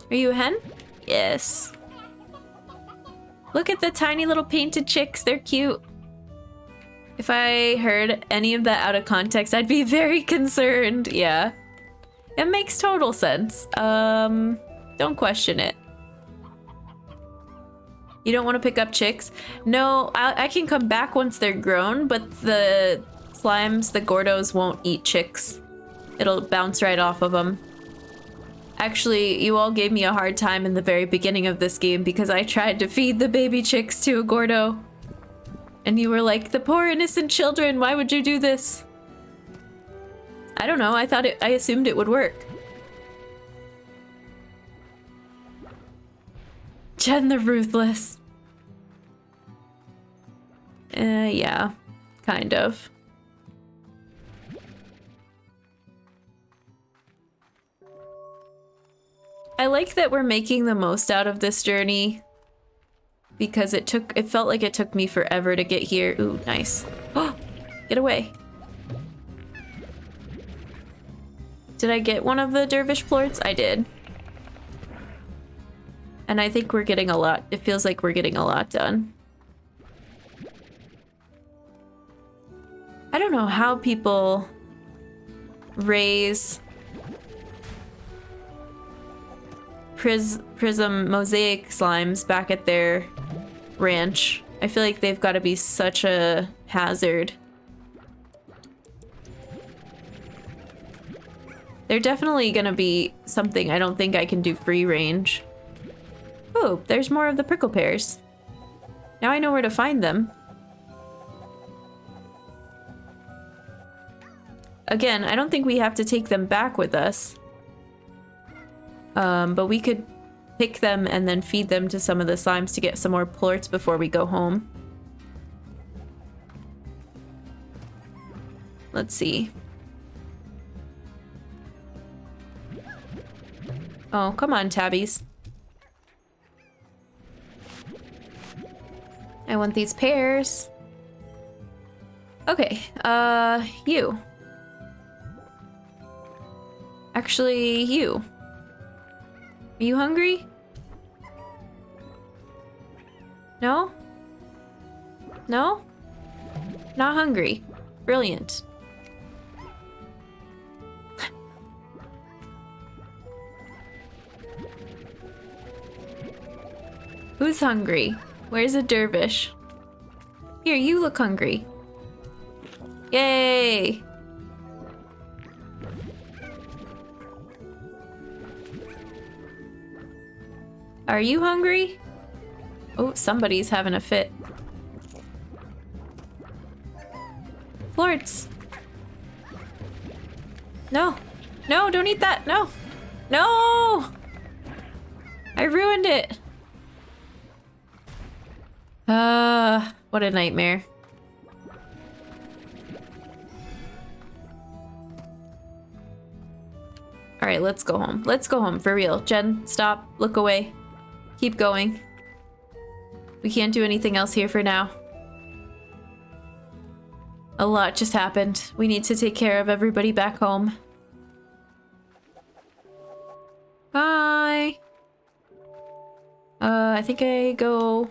[SPEAKER 1] Are you a hen? Yes. Look at the tiny little painted chicks. They're cute. If I heard any of that out of context, I'd be very concerned. Yeah. It makes total sense. Don't question it. You don't want to pick up chicks? No, I can come back once they're grown, but the slimes, the Gordos, won't eat chicks. It'll bounce right off of them. Actually, you all gave me a hard time in the very beginning of this game because I tried to feed the baby chicks to a Gordo. And you were like, the poor innocent children, why would you do this? I don't know, I assumed it would work. Jen the Ruthless. Yeah, kind of. I like that we're making the most out of this journey because it felt like it took me forever to get here. Ooh, nice. Oh, get away. Did I get one of the dervish plorts? I did. And I think we're getting a lot. It feels like we're getting a lot done. I don't know how people raise prism mosaic slimes back at their ranch. I feel like they've got to be such a hazard. They're definitely gonna be something I don't think I can do free range. Oh, there's more of the prickle pears. Now I know where to find them. Again, I don't think we have to take them back with us. But we could pick them and then feed them to some of the slimes to get some more plorts before we go home. Let's see. Oh, come on, tabbies. I want these pears. Okay, you. Actually, you. Are you hungry? No? No? Not hungry. Brilliant. Who's hungry? Where's a dervish? Here, you look hungry. Yay! Are you hungry? Oh, somebody's having a fit. Plorts. No. No, don't eat that. No. No! I ruined it. What a nightmare. All right, let's go home. Let's go home, for real. Jen, stop. Look away. Keep going. We can't do anything else here for now. A lot just happened. We need to take care of everybody back home. Bye. I think I go...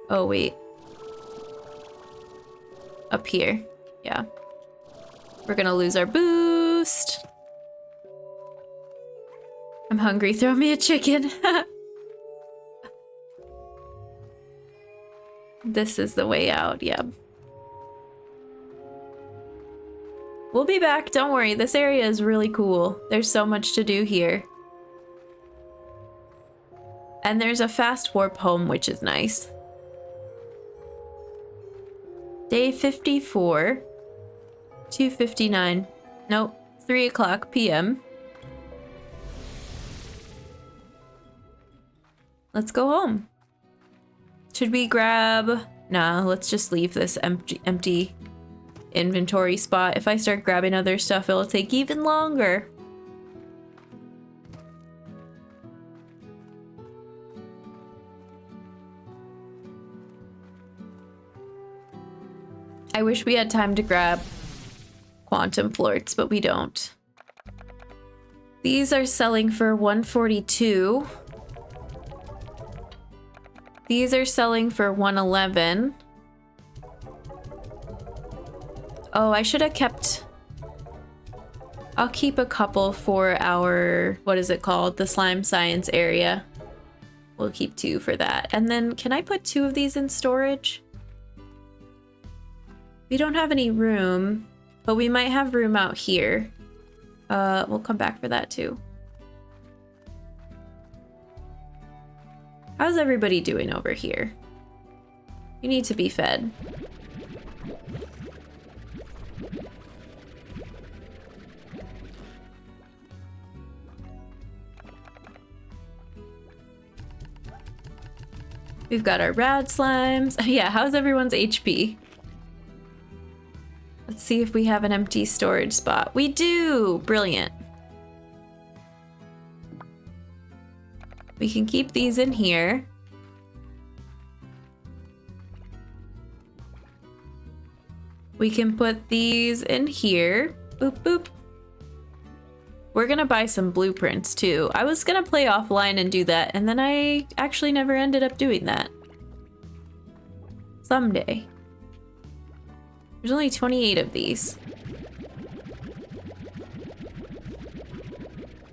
[SPEAKER 1] Oh, wait. Up here. Yeah. We're gonna lose our boost. I'm hungry. Throw me a chicken. This is the way out. Yeah. We'll be back. Don't worry. This area is really cool. There's so much to do here. And there's a fast warp home, which is nice. Day 54. 2:59. Nope. 3 o'clock p.m. Let's go home. Should we grab... Nah, let's just leave this empty inventory spot. If I start grabbing other stuff, it'll take even longer. I wish we had time to grab quantum florts, but we don't. These are selling for 142. These are selling for 111. Oh, I should have kept... I'll keep a couple for our... What is it called? The slime science area. We'll keep 2 for that. And then, can I put 2 of these in storage? We don't have any room, but we might have room out here. We'll come back for that too. How's everybody doing over here? You need to be fed. We've got our rad slimes. Yeah, how's everyone's HP? Let's see if we have an empty storage spot. We do! Brilliant. We can keep these in here. We can put these in here. Boop, boop. We're gonna buy some blueprints too. I was gonna play offline and do that, and then I actually never ended up doing that. Someday. There's only 28 of these.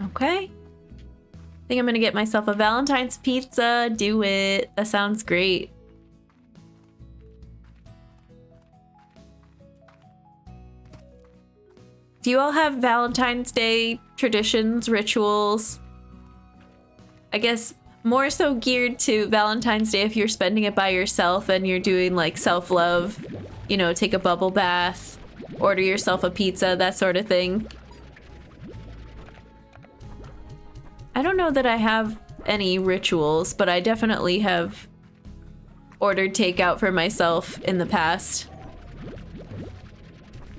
[SPEAKER 1] Okay. I think I'm gonna get myself a Valentine's pizza. Do it. That sounds great. Do you all have Valentine's Day traditions, rituals? I guess more so geared to Valentine's Day if you're spending it by yourself and you're doing like self-love. You know, take a bubble bath, order yourself a pizza, that sort of thing. I don't know that I have any rituals, but I definitely have ordered takeout for myself in the past.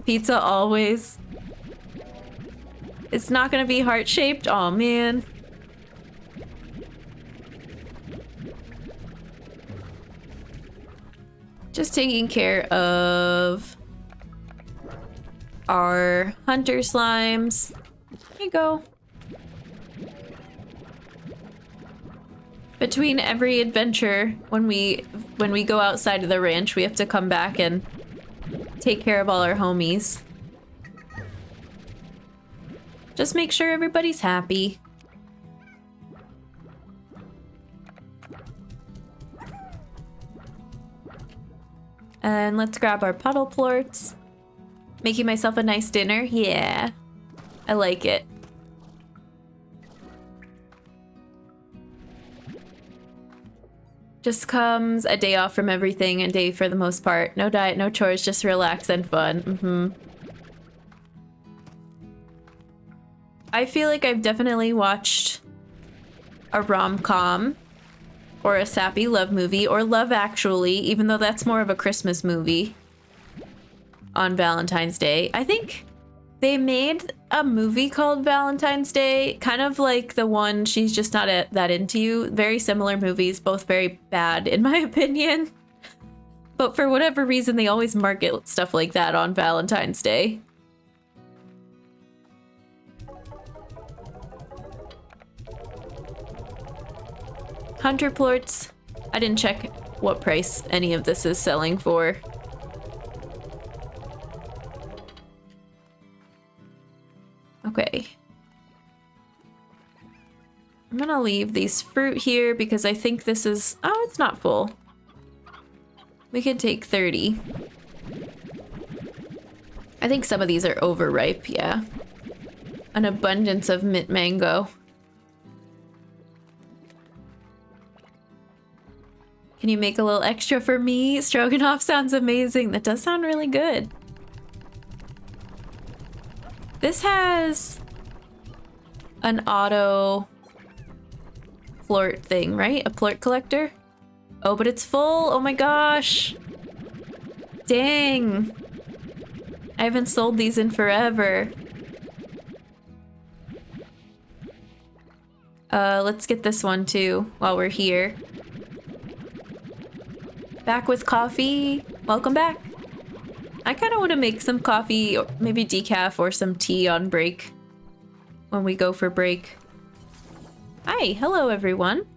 [SPEAKER 1] Pizza always. It's not gonna be heart-shaped? Aw, man. Just taking care of our hunter slimes. Here you go. Between every adventure, when we go outside of the ranch, we have to come back and take care of all our homies. Just make sure everybody's happy. And let's grab our puddle plorts. Making myself a nice dinner? Yeah. I like it. Just comes a day off from everything, a day for the most part. No diet, no chores, just relax and fun. I feel like I've definitely watched a rom-com or a sappy love movie, or Love Actually, even though that's more of a Christmas movie on Valentine's Day. I think they made a movie called Valentine's Day, kind of like the one She's Just Not That Into You. Very similar movies, both very bad in my opinion. But for whatever reason, they always market stuff like that on Valentine's Day. Hunter plorts. I didn't check what price any of this is selling for. Okay. I'm gonna leave these fruit here because I think this is... Oh, it's not full. We could take 30. I think some of these are overripe, yeah. An abundance of mint mango. Can you make a little extra for me? Stroganoff sounds amazing. That does sound really good. This has an auto plort thing, right? A plort collector? Oh, but it's full. Oh my gosh. Dang. I haven't sold these in forever. Let's get this one too while we're here. Back with coffee. Welcome back. I kind of want to make some coffee, or maybe decaf or some tea on break when we go for break. Hi, hello everyone.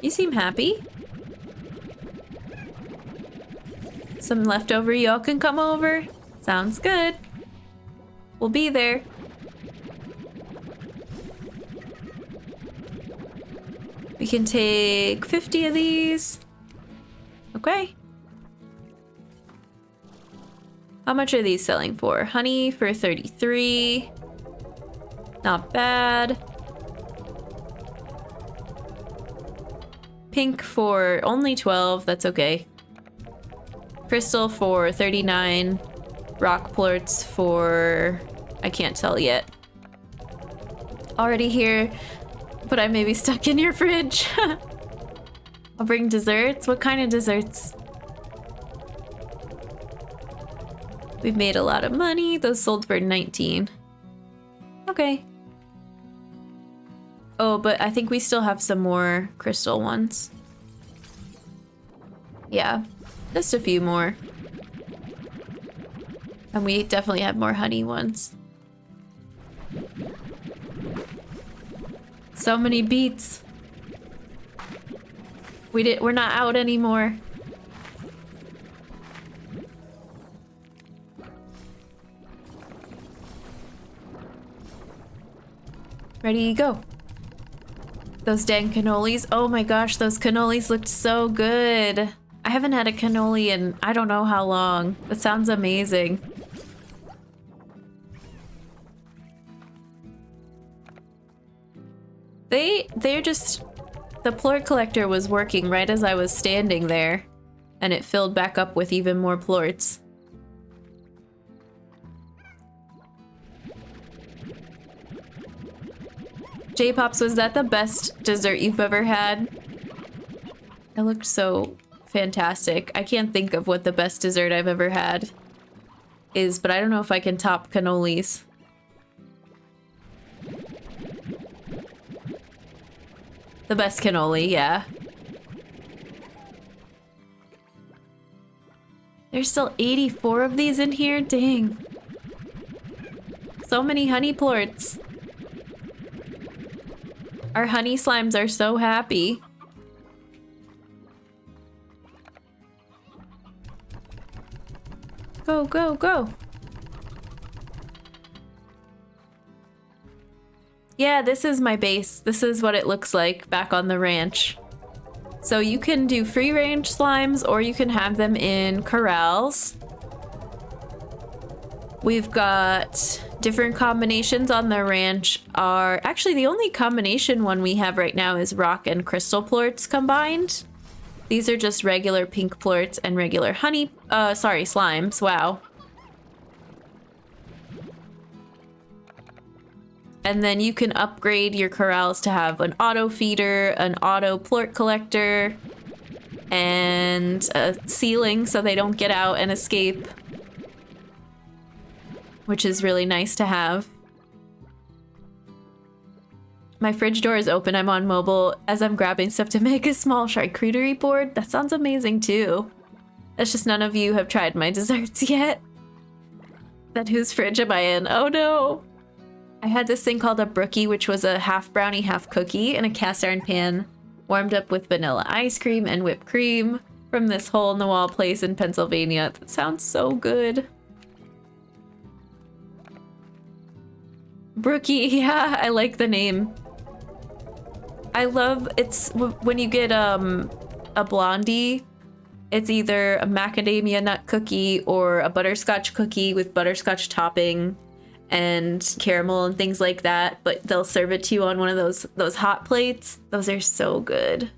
[SPEAKER 1] You seem happy. Some leftover, y'all can come over. Sounds good. We'll be there. We can take 50 of these. Okay. How much are these selling for? Honey for 33. Not bad. Pink for only 12. That's okay. Crystal for 39. Rock plorts for... I can't tell yet. Already here, but I may be stuck in your fridge. I'll bring desserts. What kind of desserts? We've made a lot of money. Those sold for 19. Okay. Oh, but I think we still have some more crystal ones. Yeah, just a few more. And we definitely have more honey ones. So many beets. We're not out anymore. Ready, go. Those dang cannolis. Oh my gosh, those cannolis looked so good. I haven't had a cannoli in I don't know how long. That sounds amazing. They're just... The plort collector was working right as I was standing there, and it filled back up with even more plorts. J-Pops, was that the best dessert you've ever had? It looked so fantastic. I can't think of what the best dessert I've ever had is, but I don't know if I can top cannolis. The best cannoli, yeah. There's still 84 of these in here? Dang. So many honey plorts. Our honey slimes are so happy. Go, go, go. Yeah, this is my base. This is what it looks like back on the ranch. So you can do free range slimes or you can have them in corrals. We've got different combinations on the ranch. Actually, the only combination one we have right now is rock and crystal plorts combined. These are just regular pink plorts and regular honey, slimes, wow. And then you can upgrade your corrals to have an auto feeder, an auto plort collector, and a ceiling so they don't get out and escape, which is really nice to have. My fridge door is open. I'm on mobile as I'm grabbing stuff to make a small charcuterie board. That sounds amazing too. It's just none of you have tried my desserts yet. Then whose fridge am I in? Oh no! I had this thing called a brookie, which was a half brownie, half cookie in a cast iron pan, warmed up with vanilla ice cream and whipped cream from this hole-in-the-wall place in Pennsylvania. That sounds so good. Brookie, yeah, I like the name. I love, it's when you get a blondie, it's either a macadamia nut cookie or a butterscotch cookie with butterscotch topping and caramel and things like that, but they'll serve it to you on one of those hot plates. Those are so good.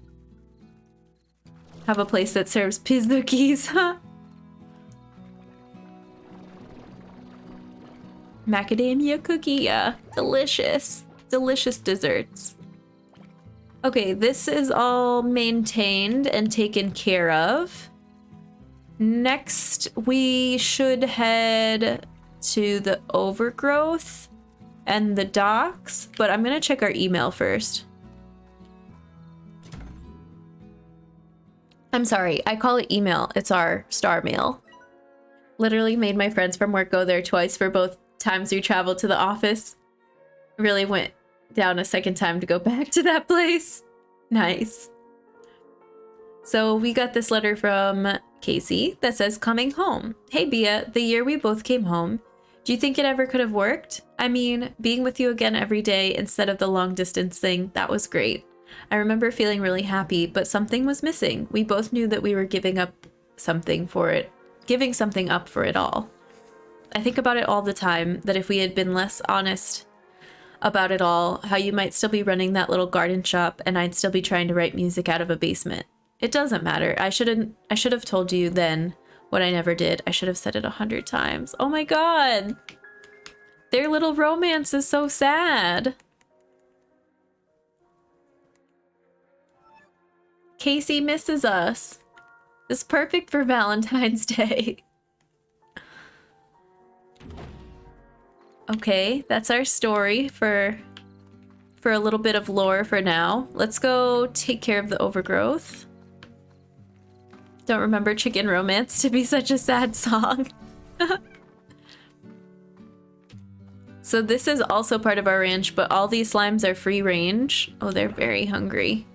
[SPEAKER 1] Have a place that serves pizookies, huh? Macadamia cookie, yeah. Delicious. Delicious desserts. Okay, this is all maintained and taken care of. Next, we should head to the overgrowth and the docks, but I'm gonna check our email first. I'm sorry, I call it email. It's our star mail. Literally made my friends from work go there twice for both times we traveled to the office. Really went down a second time to go back to that place. Nice. So we got this letter from Casey that says, coming home. Hey Bia, the year we both came home, do you think it ever could have worked? I mean, being with you again every day instead of the long distance thing, that was great. I remember feeling really happy, but something was missing. We both knew that we were giving something up for it all. I think about it all the time, that if we had been less honest about it all, how you might still be running that little garden shop and I'd still be trying to write music out of a basement. It doesn't matter. I should have told you then what I never did. I should have said it 100 times. Oh my god. Their little romance is so sad. Casey misses us. It's perfect for Valentine's Day. Okay, that's our story for a little bit of lore for now. Let's go take care of the overgrowth. Don't remember Chicken Romance to be such a sad song. So this is also part of our ranch, but all these slimes are free range. Oh, they're very hungry.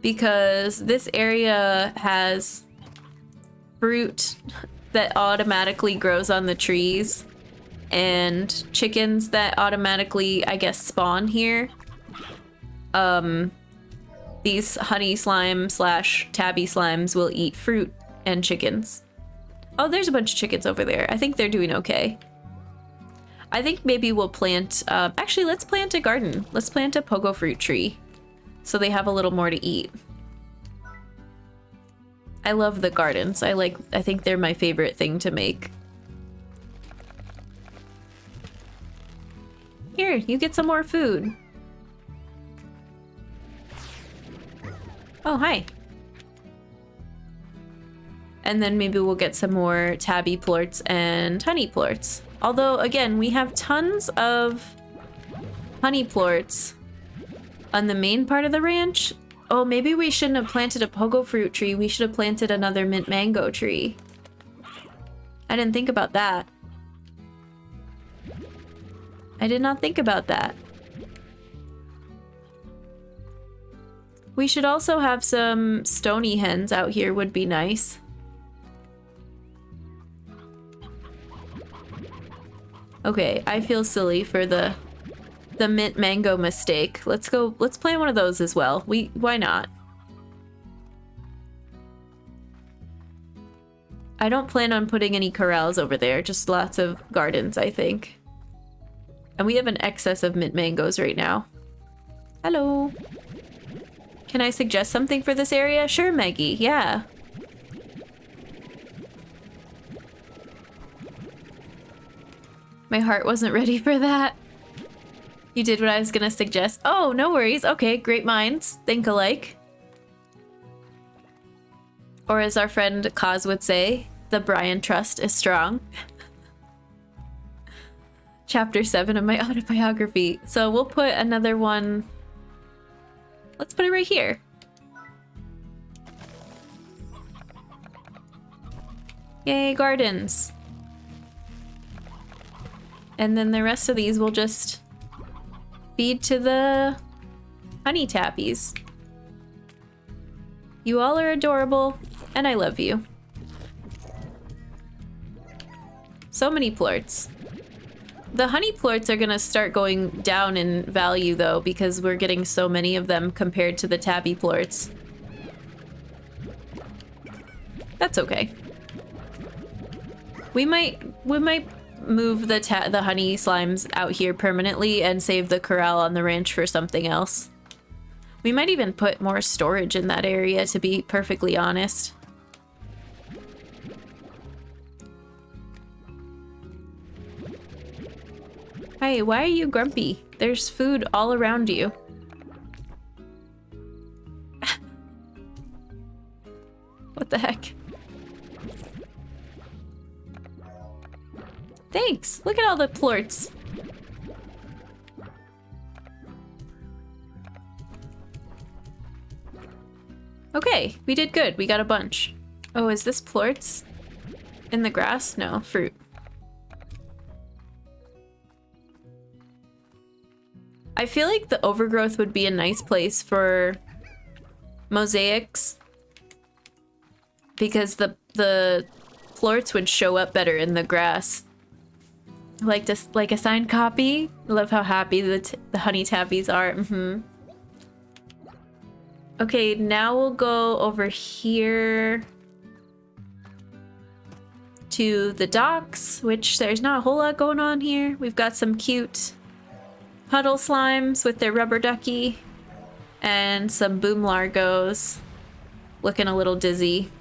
[SPEAKER 1] Because this area has fruit that automatically grows on the trees and chickens that automatically, I guess, spawn here. These honey slime / tabby slimes will eat fruit and chickens. Oh, there's a bunch of chickens over there. I think they're doing okay. I think maybe we'll plant, actually, let's plant a garden. Let's plant a pogo fruit tree so they have a little more to eat. I love the gardens. I think they're my favorite thing to make. Here, you get some more food. Oh, hi. And then maybe we'll get some more tabby plorts and honey plorts. Although, again, we have tons of honey plorts on the main part of the ranch. Oh, maybe we shouldn't have planted a pogo fruit tree. We should have planted another mint mango tree. I didn't think about that. I did not think about that. We should also have some stony hens out here, would be nice. Okay, I feel silly for the mint mango mistake. Let's plant one of those as well. Why not? I don't plan on putting any corrals over there, just lots of gardens, I think. And we have an excess of mint mangoes right now. Hello. Can I suggest something for this area? Sure, Maggie, yeah. My heart wasn't ready for that. You did what I was gonna suggest. Oh, no worries. Okay, great minds think alike. Or as our friend Cos would say, the Brian trust is strong. Chapter 7 of my autobiography. So we'll put another one. Let's put it right here. Yay, gardens. And then the rest of these will just feed to the honey tappies. You all are adorable, and I love you. So many plorts. The honey plorts are gonna start going down in value though, because we're getting so many of them compared to the tabby plorts. That's okay. We might move the honey slimes out here permanently and save the corral on the ranch for something else. We might even put more storage in that area, to be perfectly honest. Hey, why are you grumpy? There's food all around you. What the heck? Thanks! Look at all the plorts. Okay, we did good. We got a bunch. Oh, is this plorts? In the grass? No, fruit. I feel like the overgrowth would be a nice place for mosaics, because the plorts would show up better in the grass. Like a signed copy. I love how happy the honey tabbies are. Okay, now we'll go over here to the docks, which there's not a whole lot going on here. We've got some cute puddle slimes with their rubber ducky and some boom largos looking a little dizzy.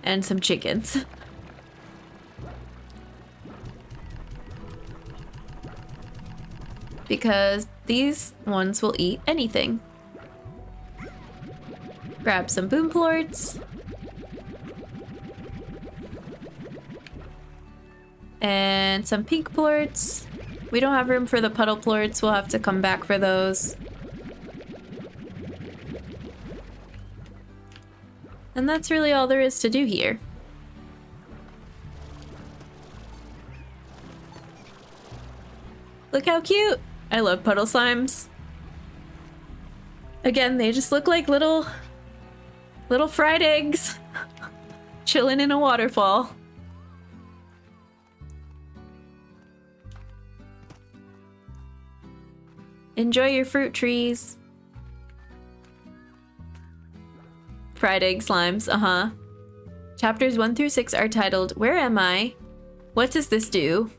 [SPEAKER 1] And some chickens. Because these ones will eat anything. Grab some boom plorts. And some pink plorts. We don't have room for the puddle plorts. We'll have to come back for those. And that's really all there is to do here. Look how cute! I love puddle slimes. Again, they just look like little fried eggs chilling in a waterfall. Enjoy your fruit trees. Fried egg slimes, Chapters 1 through 6 are titled, Where Am I? What Does This Do?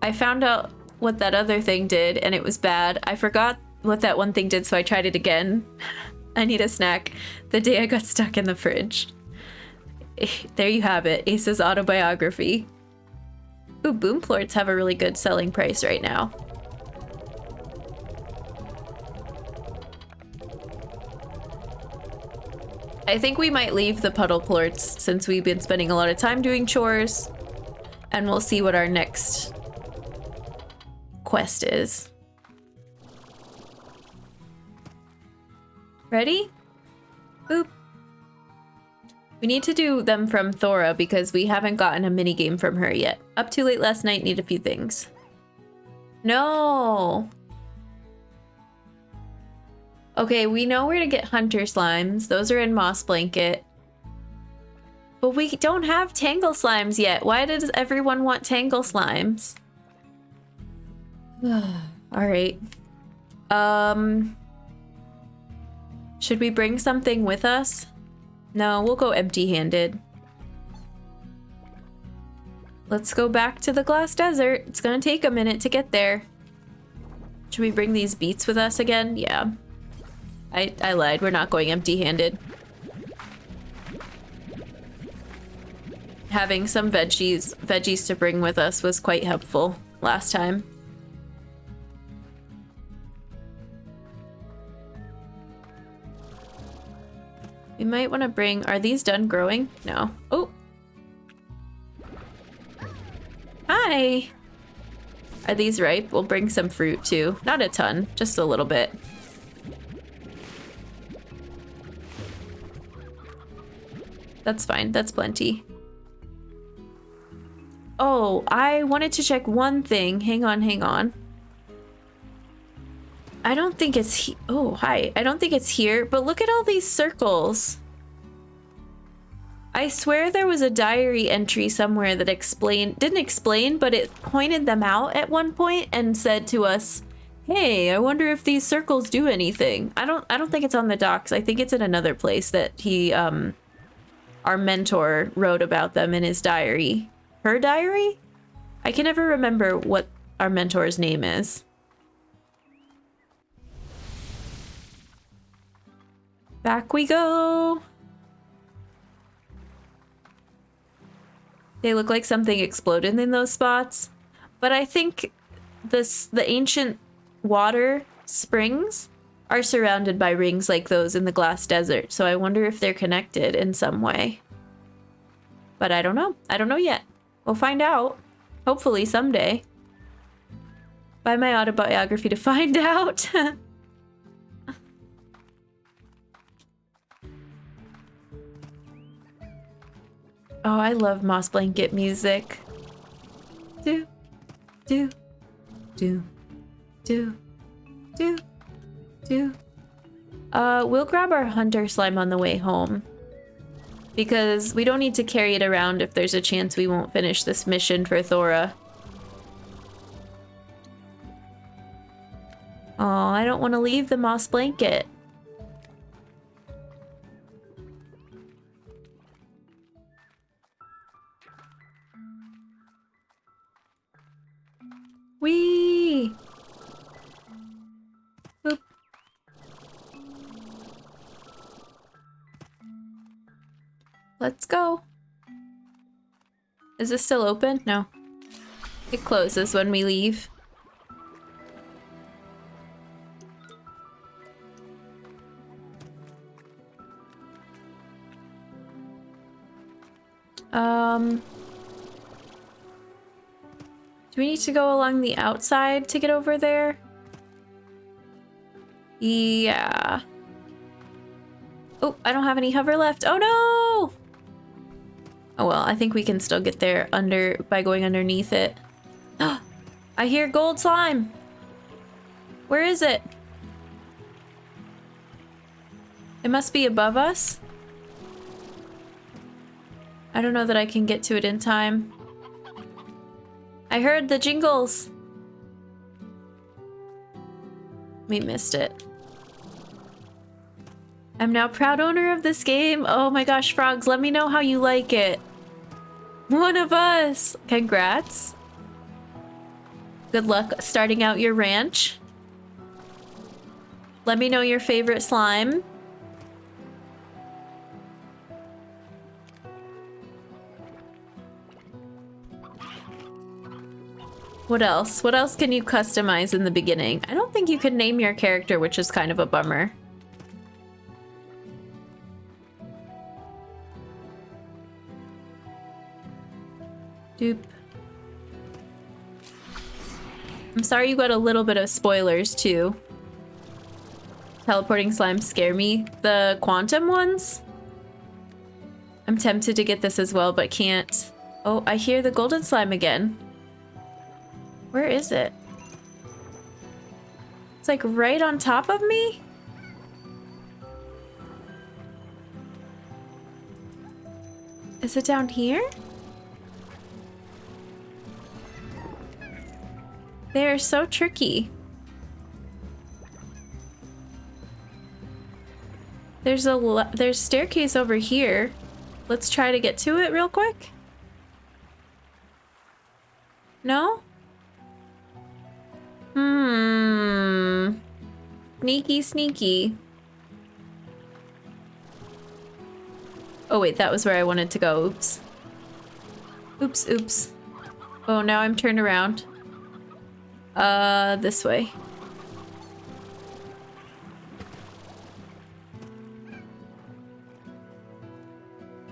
[SPEAKER 1] I found out what that other thing did, and it was bad. I forgot what that one thing did, so I tried it again. I need a snack. The day I got stuck in the fridge. There you have it, Ace's autobiography. Ooh, boom plorts have a really good selling price right now. I think we might leave the puddle plorts since we've been spending a lot of time doing chores, and we'll see what our next quest is. Ready? Boop. We need to do them from Thora because we haven't gotten a minigame from her yet. Up too late last night, need a few things. No! Okay, we know where to get hunter slimes. Those are in Moss Blanket. But we don't have tangle slimes yet. Why does everyone want tangle slimes? Alright. Should we bring something with us? No, we'll go empty-handed. Let's go back to the glass desert. It's gonna take a minute to get there. Should we bring these beets with us again? Yeah. I lied. We're not going empty-handed. having some veggies to bring with us was quite helpful last time. We might want to bring... Are these done growing? No. Oh! Hi! Are these ripe? We'll bring some fruit too. Not a ton, just a little bit. That's fine, that's plenty. Oh, I wanted to check one thing. Hang on, hang on. I don't think it's oh, hi. I don't think it's here, but look at all these circles. I swear there was a diary entry somewhere that didn't explain, but it pointed them out at one point and said to us, "Hey, I wonder if these circles do anything." I don't think it's on the docs. I think it's in another place that he our mentor wrote about them in his diary. Her diary? I can never remember what our mentor's name is. Back we go. They look like something exploded in those spots, but I think the ancient water springs are surrounded by rings like those in the glass desert, so I wonder if they're connected in some way. But I don't know. I don't know yet. We'll find out. Hopefully someday. Buy my autobiography to find out. Oh, I love moss blanket music. Do, do, do, do, do, do. We'll grab our hunter slime on the way home, because we don't need to carry it around if there's a chance we won't finish this mission for Thora. Oh, I don't want to leave the moss blanket. Whee! Boop. Let's go. Is this still open? No. It closes when we leave. Do we need to go along the outside to get over there? Yeah. Oh, I don't have any hover left. Oh no! Oh well, I think we can still get there by going underneath it. I hear gold slime. Where is it? It must be above us. I don't know that I can get to it in time. I heard the jingles. We missed it. I'm now proud owner of this game. Oh my gosh, frogs, let me know how you like it. One of us. Congrats. Good luck starting out your ranch. Let me know your favorite slime. What else? What else can you customize in the beginning? I don't think you can name your character, which is kind of a bummer. Doop. I'm sorry you got a little bit of spoilers too. Teleporting slimes scare me. The quantum ones? I'm tempted to get this as well, but can't. Oh, I hear the golden slime again. Where is it? It's like right on top of me? Is it down here? They're so tricky. There's staircase over here. Let's try to get to it real quick. No? Sneaky, sneaky. Oh wait, that was where I wanted to go. Oops. Oops, oops. Oh, now I'm turned around. This way.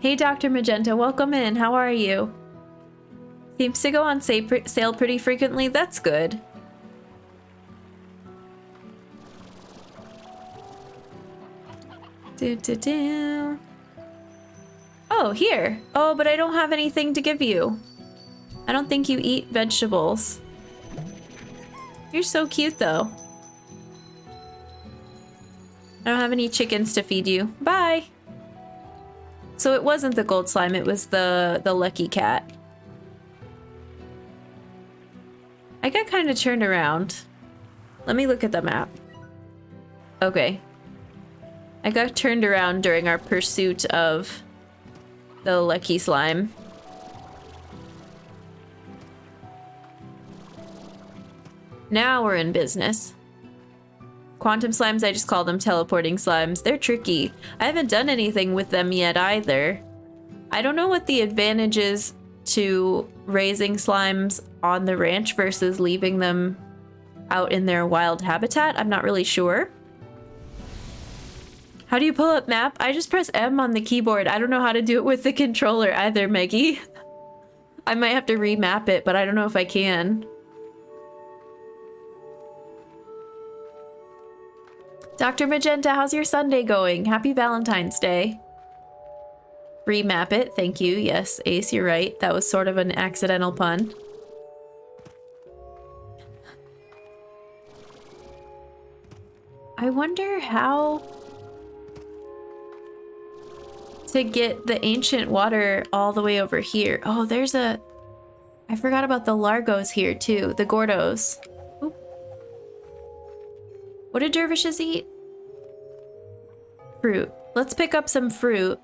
[SPEAKER 1] Hey, Dr. Magenta, welcome in. How are you? Seems to go on sale pretty frequently. That's good. Do. Oh, here. Oh, but I don't have anything to give you. I don't think you eat vegetables. You're so cute, though. I don't have any chickens to feed you. Bye. So it wasn't the gold slime, it was the lucky cat. I got kind of turned around. Let me look at the map. Okay. I got turned around during our pursuit of the lucky slime. Now we're in business. Quantum slimes, I just call them teleporting slimes. They're tricky. I haven't done anything with them yet either. I don't know what the advantage is to raising slimes on the ranch versus leaving them out in their wild habitat. I'm not really sure. How do you pull up map? I just press M on the keyboard. I don't know how to do it with the controller either, Meggie. I might have to remap it, but I don't know if I can. Dr. Magenta, how's your Sunday going? Happy Valentine's Day. Remap it, thank you. Yes, Ace, you're right. That was sort of an accidental pun. I wonder how to get the ancient water all the way over here. Oh, there's a... I forgot about the Largos here too, the Gordos. Oop. What do dervishes eat? Fruit. Let's pick up some fruit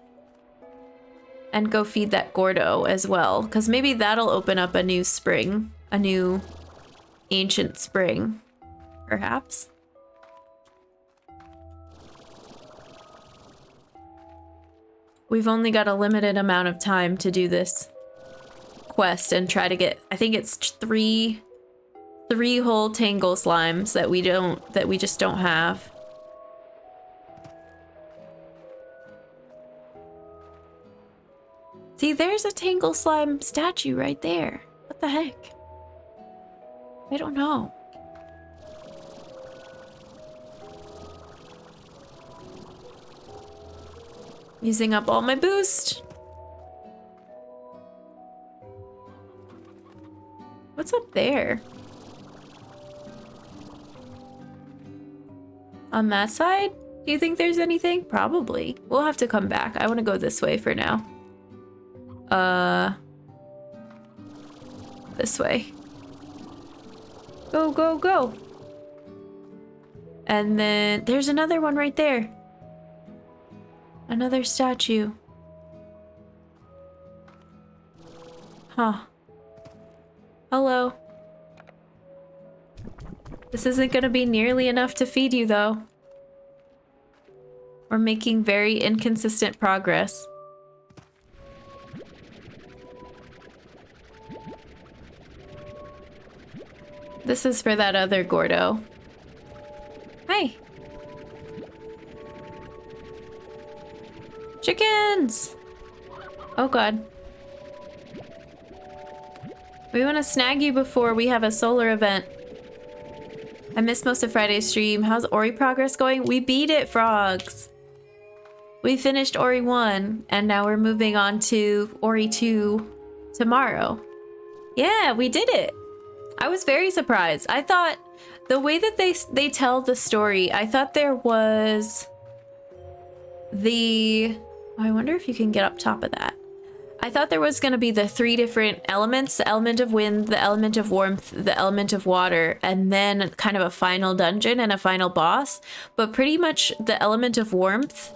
[SPEAKER 1] and go feed that Gordo as well, because maybe that'll open up a new spring, a new ancient spring, perhaps. We've only got a limited amount of time to do this quest and try to get, I think it's three whole tangle slimes that we just don't have. See, there's a tangle slime statue right there. What the heck? I don't know. Using up all my boost. What's up there? On that side? Do you think there's anything? Probably. We'll have to come back. I want to go this way for now. This way. Go, go, go. And then there's another one right there. Another statue. Huh. Hello. This isn't gonna be nearly enough to feed you, though. We're making very inconsistent progress. This is for that other Gordo. Hi. Chickens! Oh god. We want to snag you before we have a solar event. I missed most of Friday's stream. How's Ori progress going? We beat it, frogs. We finished Ori 1, and now we're moving on to Ori 2 tomorrow. Yeah, we did it. I was very surprised. I thought the way that they tell the story, I thought there was the... Oh, I wonder if you can get up top of that. I thought there was going to be the 3 different elements, the element of wind, the element of warmth, the element of water, and then kind of a final dungeon and a final boss. But pretty much the element of warmth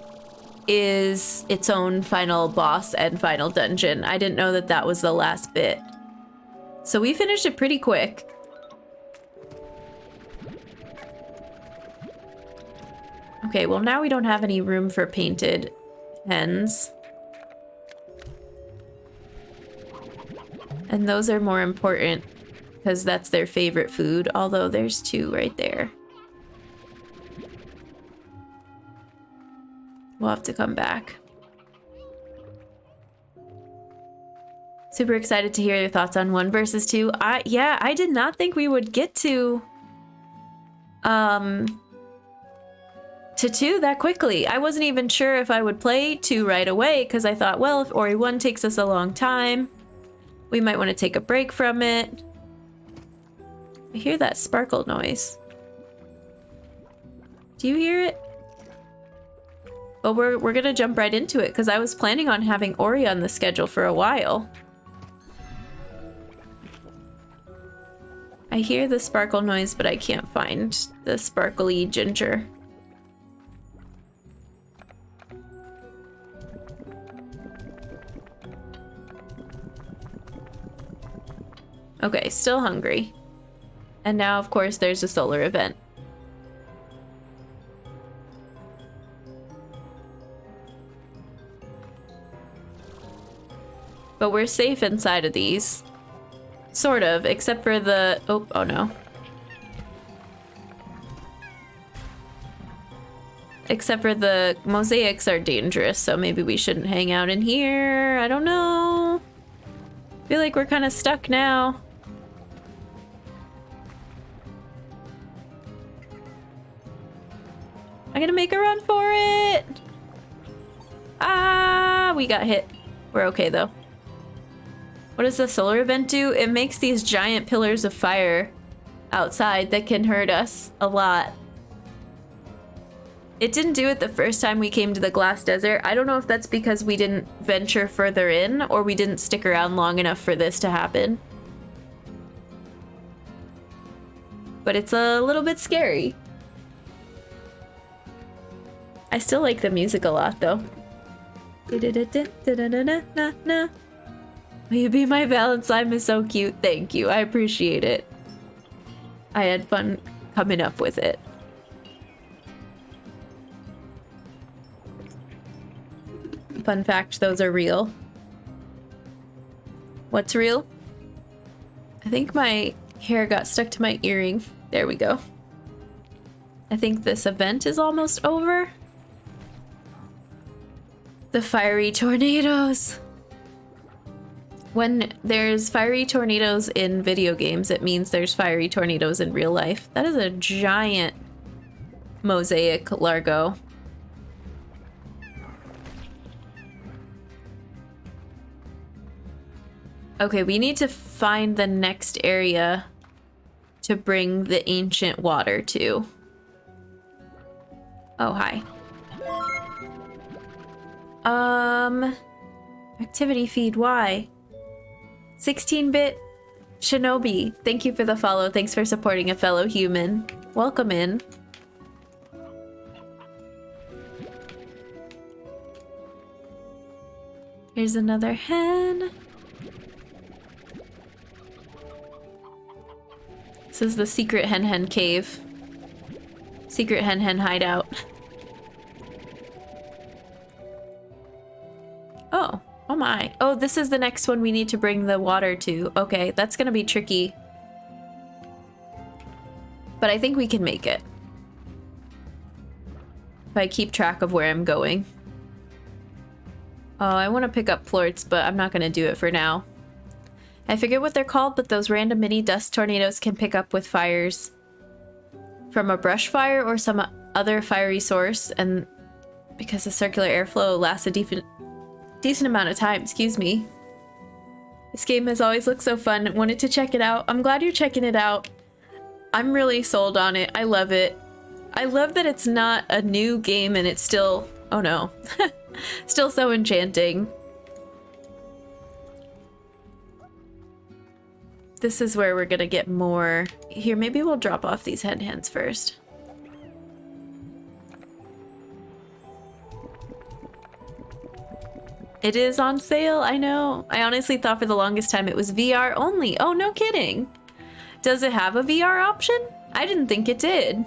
[SPEAKER 1] is its own final boss and final dungeon. I didn't know that that was the last bit. So we finished it pretty quick. Okay, well now we don't have any room for painted hens. And those are more important because that's their favorite food, although there's 2 right there. We'll have to come back. Super excited to hear your thoughts on 1 versus 2. Yeah, I did not think we would get to 2 that quickly. I wasn't even sure if I would play 2 right away because I thought, well, if Ori 1 takes us a long time, we might want to take a break from it. I hear that sparkle noise. Do you hear it? Well, we're gonna jump right into it because I was planning on having Ori on the schedule for a while. I hear the sparkle noise, but I can't find the sparkly ginger. Okay, still hungry. And now, of course, there's a solar event. But we're safe inside of these. Sort of, except for the... Oh no. Except for the mosaics are dangerous, so maybe we shouldn't hang out in here. I don't know. I feel like we're kind of stuck now. I'm gonna make a run for it. Ah, we got hit. We're okay though. What does the solar event do? It makes these giant pillars of fire outside that can hurt us a lot. It didn't do it the first time we came to the glass desert. I don't know if that's because we didn't venture further in or we didn't stick around long enough for this to happen. But it's a little bit scary. I still like the music a lot though. Will you be my Valentine is so cute. Thank you. I appreciate it. I had fun coming up with it. Fun fact, those are real. What's real? I think my hair got stuck to my earring. There we go. I think this event is almost over. The fiery tornadoes. When there's fiery tornadoes in video games, it means there's fiery tornadoes in real life. That is a giant mosaic largo. Okay, we need to find the next area to bring the ancient water to. Oh, hi. Activity feed, why? 16-bit Shinobi, thank you for the follow. Thanks for supporting a fellow human. Welcome in. Here's another hen. This is the secret hen cave. Secret hen hideout. Oh my. Oh, this is the next one we need to bring the water to. Okay, that's gonna be tricky. But I think we can make it. If I keep track of where I'm going. Oh, I want to pick up plorts, but I'm not gonna do it for now. I forget what they're called, but those random mini dust tornadoes can pick up with fires from a brush fire or some other fiery source, and because the circular airflow lasts a decent amount of time, excuse me. This game has always looked so fun. Wanted to check it out. I'm glad you're checking it out. I'm really sold on it. I love it. I love that it's not a new game and it's still, oh no, still so enchanting. This is where we're gonna get more. Here, maybe we'll drop off these hens first. It is on sale, I know. I honestly thought for the longest time it was VR only. Oh, no kidding. Does it have a VR option? I didn't think it did.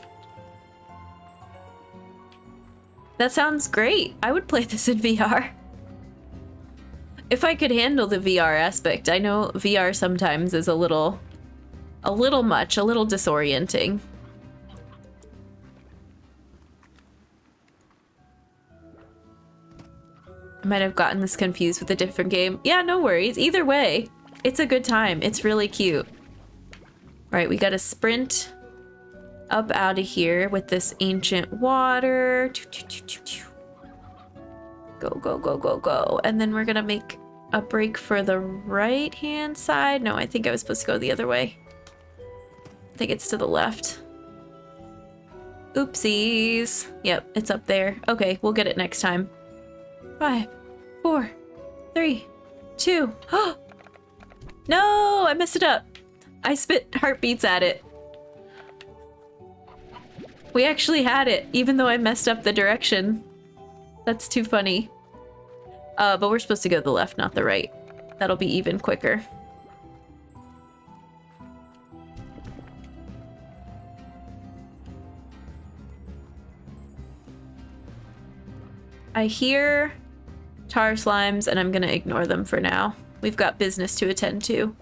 [SPEAKER 1] That sounds great. I would play this in VR. If I could handle the VR aspect. I know VR sometimes is a little much, a little disorienting. I might have gotten this confused with a different game. Yeah, no worries. Either way, it's a good time. It's really cute. Right, we gotta sprint up out of here with this ancient water. Go, go, go, go, go. And then we're gonna make a break for the right-hand side. No, I think I was supposed to go the other way. I think it's to the left. Oopsies. Yep, it's up there. Okay, we'll get it next time. 5, 4, 3, 2. No, I messed it up. I spit heartbeats at it. We actually had it, even though I messed up the direction. That's too funny. But we're supposed to go to the left, not the right. That'll be even quicker. I hear tar slimes, and I'm gonna ignore them for now. We've got business to attend to.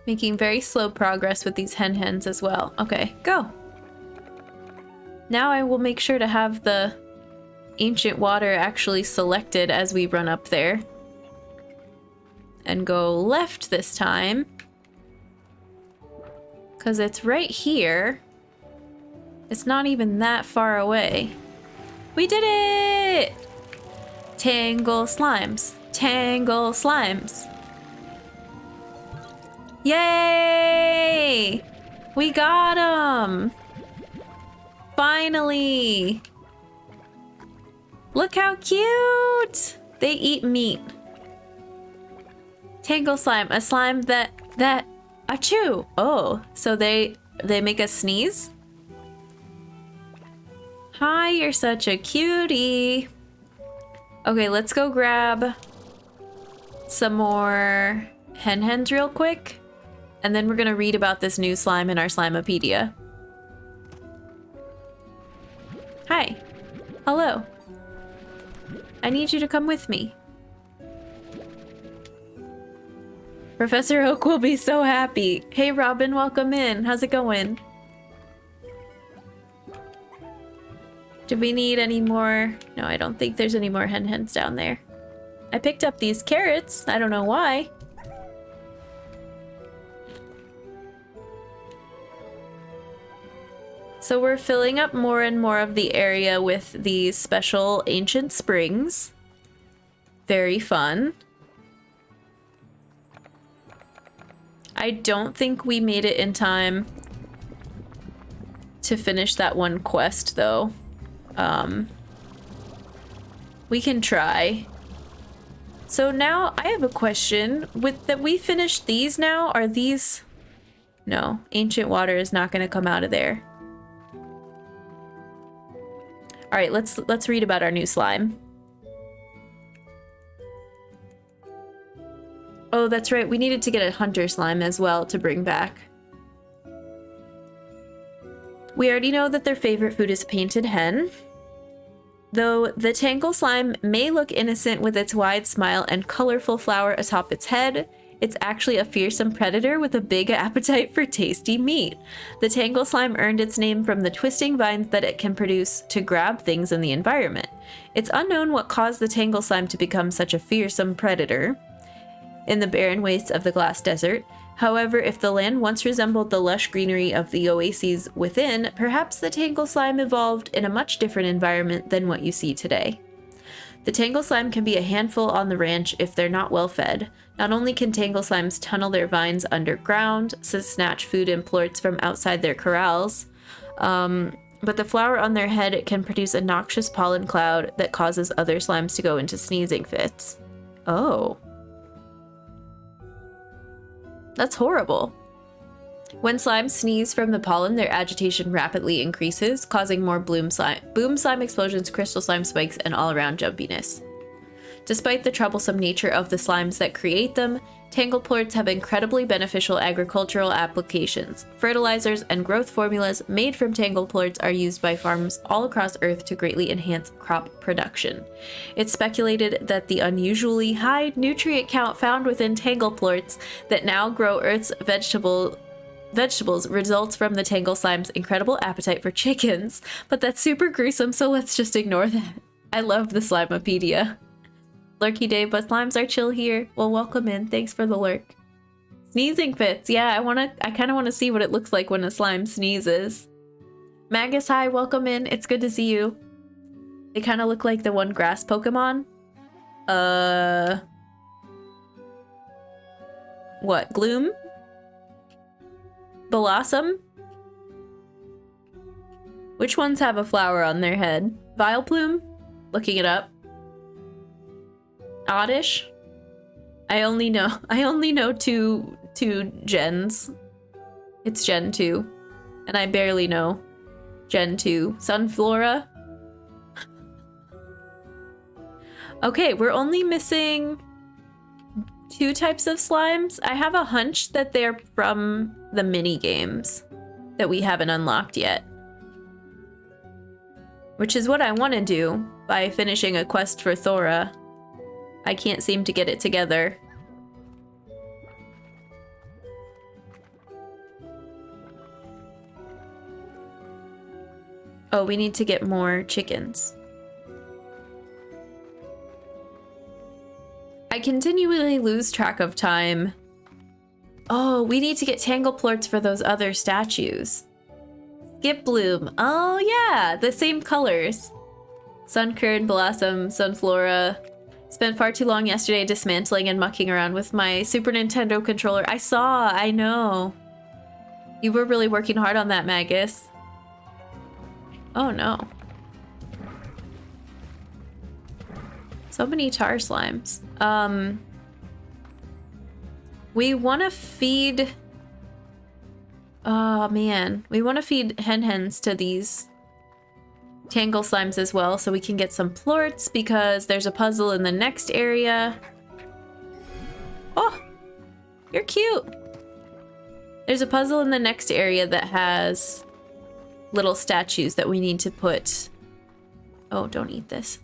[SPEAKER 1] Making very slow progress with these hens as well. Okay, go. Now I will make sure to have the ancient water actually selected as we run up there. And go left this time. Because it's right here. It's not even that far away. We did it! Tangle slimes. Tangle slimes. Yay! We got them! Finally! Look how cute! They eat meat. Tangle slime, a slime that achoo! Oh, so they make us sneeze? Hi, you're such a cutie. Okay, let's go grab some more hens real quick. And then we're gonna read about this new slime in our Slimepedia. Hi. Hello. I need you to come with me. Professor Oak will be so happy. Hey Robin, welcome in. How's it going? Do we need any more? No, I don't think there's any more hens down there. I picked up these carrots. I don't know why. So we're filling up more and more of the area with these special ancient springs. Very fun. I don't think we made it in time to finish that one quest, though. We can try. So now I have a question. With that we finished these now, are these... No, ancient water is not going to come out of there. All right, let's read about our new slime. Oh, that's right. We needed to get a hunter slime as well to bring back. We already know that their favorite food is painted hen. Though the Tangle slime may look innocent with its wide smile and colorful flower atop its head, it's actually a fearsome predator with a big appetite for tasty meat. The Tangle slime earned its name from the twisting vines that it can produce to grab things in the environment. It's unknown what caused the Tangle slime to become such a fearsome predator in the barren wastes of the glass desert. However, if the land once resembled the lush greenery of the oases within, perhaps the Tangle slime evolved in a much different environment than what you see today. The Tangle slime can be a handful on the ranch if they're not well fed. Not only can Tangle slimes tunnel their vines underground to snatch food and plorts from outside their corrals, but the flower on their head can produce a noxious pollen cloud that causes other slimes to go into sneezing fits. Oh. That's horrible. When slimes sneeze from the pollen, their agitation rapidly increases, causing more boom slime explosions, crystal slime spikes, and all-around jumpiness. Despite the troublesome nature of the slimes that create them, Tangleplorts have incredibly beneficial agricultural applications. Fertilizers and growth formulas made from tangleplorts are used by farms all across Earth to greatly enhance crop production. It's speculated that the unusually high nutrient count found within tangleplorts that now grow Earth's vegetables results from the tangle slime's incredible appetite for chickens, but that's super gruesome, so let's just ignore that. I love the Slimepedia. Lurky day, but slimes are chill here. Well, welcome in. Thanks for the lurk. Sneezing fits. Yeah, I kind of want to see what it looks like when a slime sneezes. Magus, hi, welcome in. It's good to see you. They kind of look like the one grass Pokemon. What? Gloom? Blossom? Which ones have a flower on their head? Vileplume? Looking it up. Oddish? I only know two gens. It's Gen 2. And I barely know Gen 2. Sunflora? Okay, we're only missing 2 types of slimes. I have a hunch that they're from the mini games that we haven't unlocked yet. Which is what I want to do by finishing a quest for Thora. I can't seem to get it together. Oh, we need to get more chickens. I continually lose track of time. Oh, we need to get tangleplorts for those other statues. Skip Bloom. Oh yeah, the same colors. Sunkern, Blossom, Sunflora. Spent far too long yesterday dismantling and mucking around with my Super Nintendo controller. I know. You were really working hard on that, Magus. Oh no. So many tar slimes. We want to feed... Oh man. We want to feed hen-hens to these tangle slimes as well, so we can get some plorts because there's a puzzle in the next area. Oh, you're cute. There's a puzzle in the next area that has little statues that we need to put... Oh, don't eat this.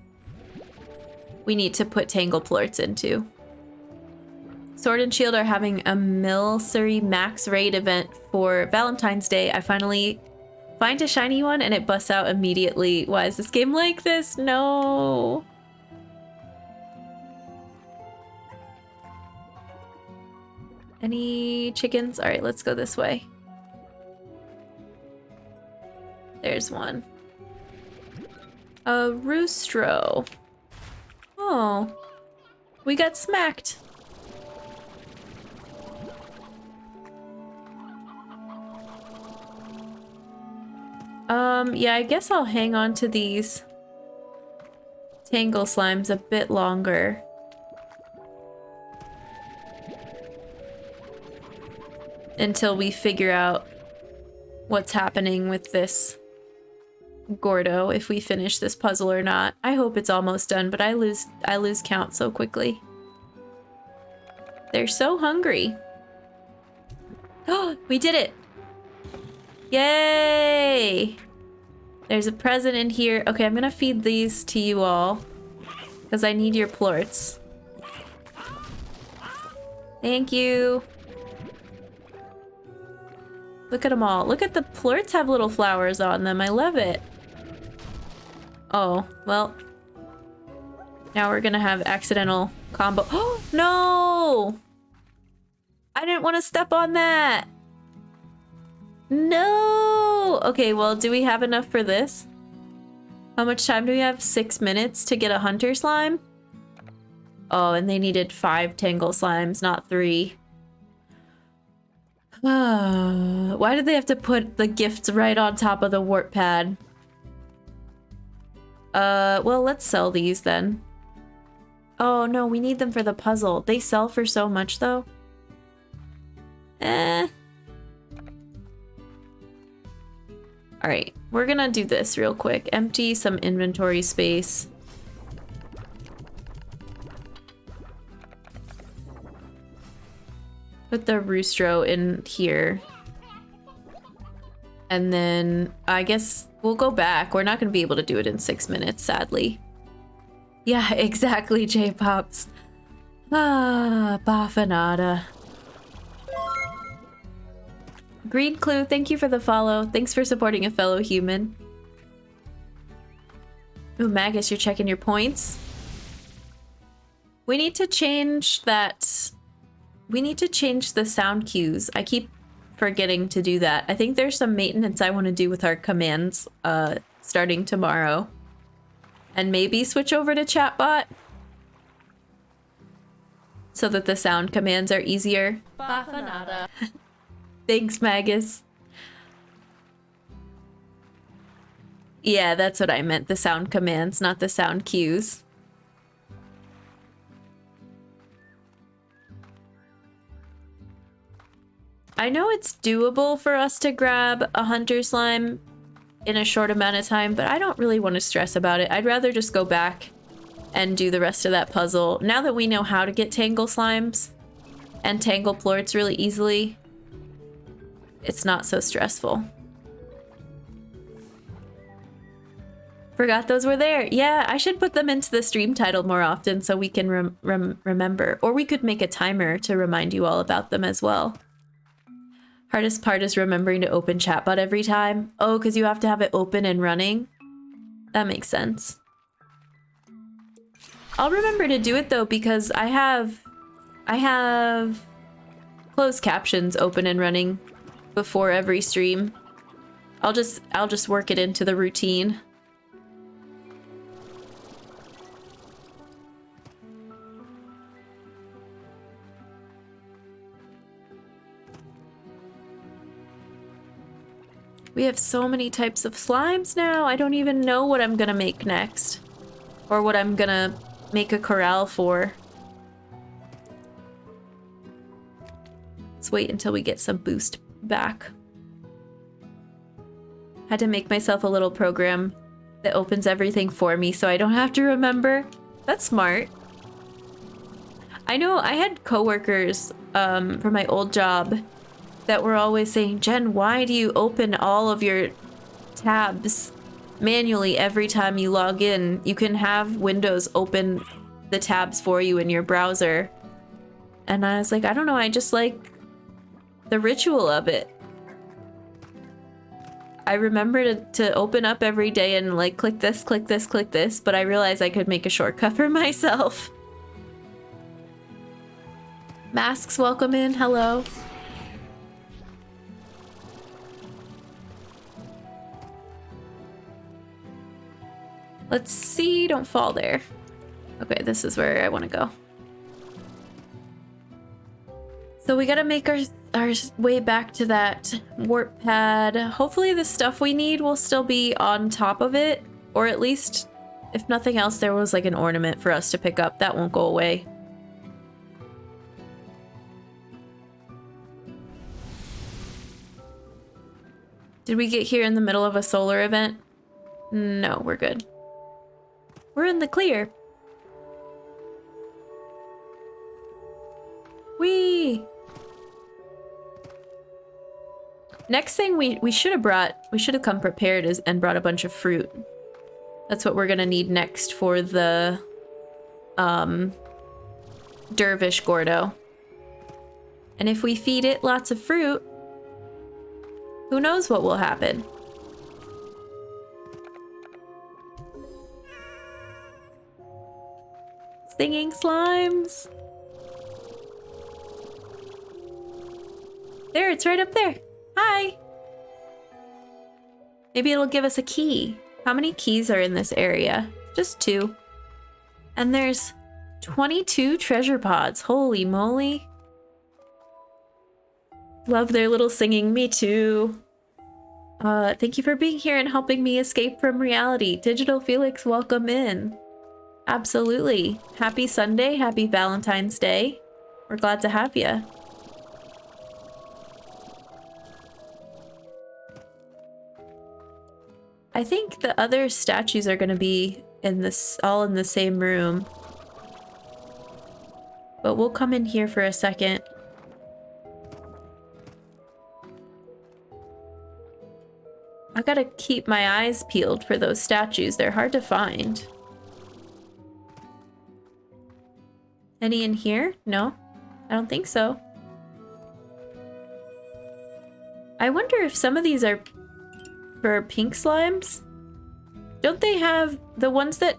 [SPEAKER 1] We need to put tangleplorts into. Sword and Shield are having a Milcery Max Raid event for Valentine's Day. I finally find a shiny one and it busts out immediately. Why is this game like this? No. Any chickens? All right, let's go this way. There's one. A roostro. Oh, we got smacked. Yeah, I guess I'll hang on to these tangle slimes a bit longer. Until we figure out what's happening with this Gordo, if we finish this puzzle or not. I hope it's almost done, but I lose count so quickly. They're so hungry. Oh, we did it! Yay! There's a present in here. Okay, I'm gonna feed these to you all because I need your plorts. Thank you. Look at them all. Look at the plorts have little flowers on them. I love it. Oh, well. Now we're gonna have accidental combo. Oh, no! I didn't want to step on that. No! Okay, well, do we have enough for this? How much time do we have? 6 minutes to get a hunter slime? Oh, and they needed 5 tangle slimes, not 3. Why did they have to put the gifts right on top of the warp pad? Well, let's sell these then. Oh no, we need them for the puzzle. They sell for so much though. Alright, we're gonna do this real quick. Empty some inventory space. Put the roostro in here. And then I guess we'll go back. We're not going to be able to do it in 6 minutes, sadly. Yeah, exactly, J-Pops. Ah, Bafanada. Green Clue, thank you for the follow. Thanks for supporting a fellow human. Ooh, Magus, you're checking your points. We need to change that. We need to change the sound cues. I keep forgetting to do that. I think there's some maintenance I want to do with our commands starting tomorrow. And maybe switch over to chatbot so that the sound commands are easier.
[SPEAKER 2] Bafanada.
[SPEAKER 1] Thanks, Magus. Yeah, that's what I meant. The sound commands, not the sound cues. I know it's doable for us to grab a hunter slime in a short amount of time, but I don't really want to stress about it. I'd rather just go back and do the rest of that puzzle. Now that we know how to get tangle slimes and tangle plorts really easily, it's not so stressful. Forgot those were there. Yeah, I should put them into the stream title more often so we can remember. Or we could make a timer to remind you all about them as well. Hardest part is remembering to open chatbot every time. Oh, because you have to have it open and running. That makes sense. I'll remember to do it though because I have closed captions open and running before every stream. I'll just work it into the routine. We have so many types of slimes now. I don't even know what I'm gonna make next. Or what I'm gonna make a corral for. Let's wait until we get some boost back. Had to make myself a little program that opens everything for me so I don't have to remember. That's smart. I know I had coworkers from my old job that were always saying, Jen, why do you open all of your tabs manually every time you log in? You can have Windows open the tabs for you in your browser. And I was like, I don't know, I just like the ritual of it. I remember to open up every day and like click this, click this, click this, but I realized I could make a shortcut for myself. Masks, welcome in, hello. Let's see, don't fall there. Okay, this is where I want to go. So we gotta make our way back to that warp pad. Hopefully the stuff we need will still be on top of it, or at least, if nothing else, there was like an ornament for us to pick up. That won't go away. Did we get here in the middle of a solar event? No, we're good. We're in the clear. Whee! Next thing we should have come prepared and brought a bunch of fruit. That's what we're gonna need next for the Dervish Gordo. And if we feed it lots of fruit, who knows what will happen? Singing slimes. There, it's right up there. Hi. Maybe it'll give us a key. How many keys are in this area? Just 2. And there's 22 treasure pods. Holy moly. Love their little singing. Me too. Thank you for being here and helping me escape from reality. Digital Felix, welcome in. Absolutely. Happy Sunday. Happy Valentine's Day. We're glad to have you. I think the other statues are going to be in this, all in the same room. But we'll come in here for a second. I gotta keep my eyes peeled for those statues. They're hard to find. Any in here? No, I don't think so. I wonder if some of these are for pink slimes. Don't they have the ones that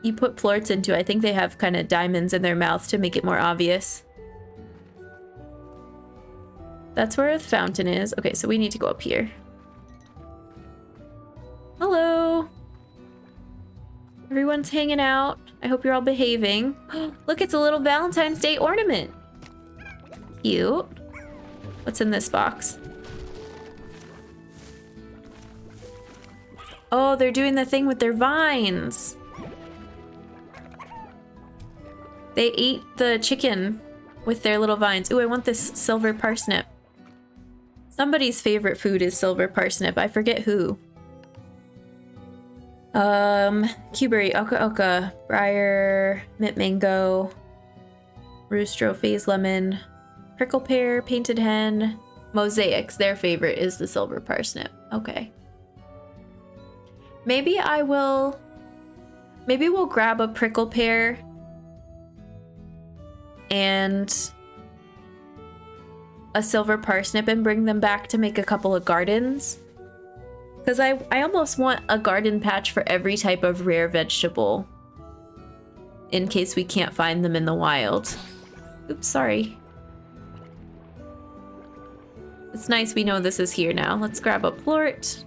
[SPEAKER 1] you put plorts into? I think they have kind of diamonds in their mouths to make it more obvious. That's where the fountain is. Okay, so we need to go up here. Hello. Everyone's hanging out. I hope you're all behaving. Look, it's a little Valentine's Day ornament. Cute. What's in this box? Oh, they're doing the thing with their vines. They ate the chicken with their little vines. Ooh, I want this silver parsnip. Somebody's favorite food is silver parsnip. I forget who. Cuberry, oka oka, briar, mint mango, roostro, phase lemon, prickle pear, painted hen, mosaics. Their favorite is the silver parsnip. Okay. Maybe we'll grab a prickle pear and a silver parsnip and bring them back to make a couple of gardens. Because I almost want a garden patch for every type of rare vegetable in case we can't find them in the wild. Oops, sorry. It's nice we know this is here now. Let's grab a plort.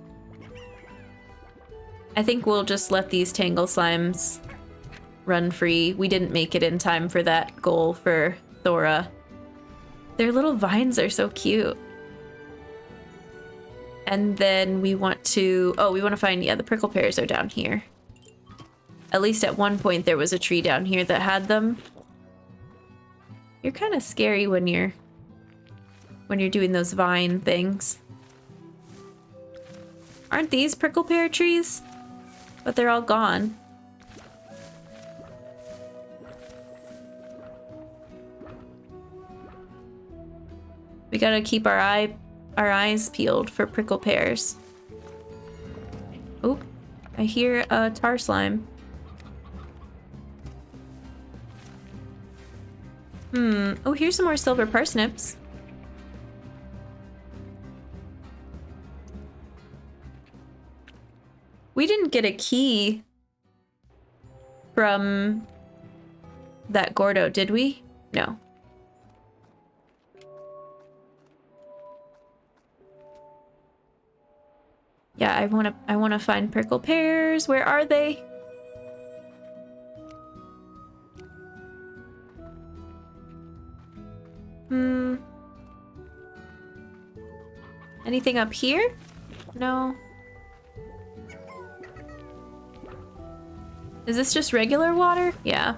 [SPEAKER 1] I think we'll just let these tangle slimes run free. We didn't make it in time for that goal for Thora. Their little vines are so cute. And then we want to... Oh, we want to find... Yeah, the prickle pears are down here. At least at one point there was a tree down here that had them. You're kind of scary when you're doing those vine things. Aren't these prickle pear trees? But they're all gone. We gotta keep our eyes peeled for prickle pears. Oh, I hear a tar slime. Oh, here's some more silver parsnips. We didn't get a key from that Gordo, did we? No. Yeah, I wanna find prickle pears. Where are they? Anything up here? No. Is this just regular water? Yeah.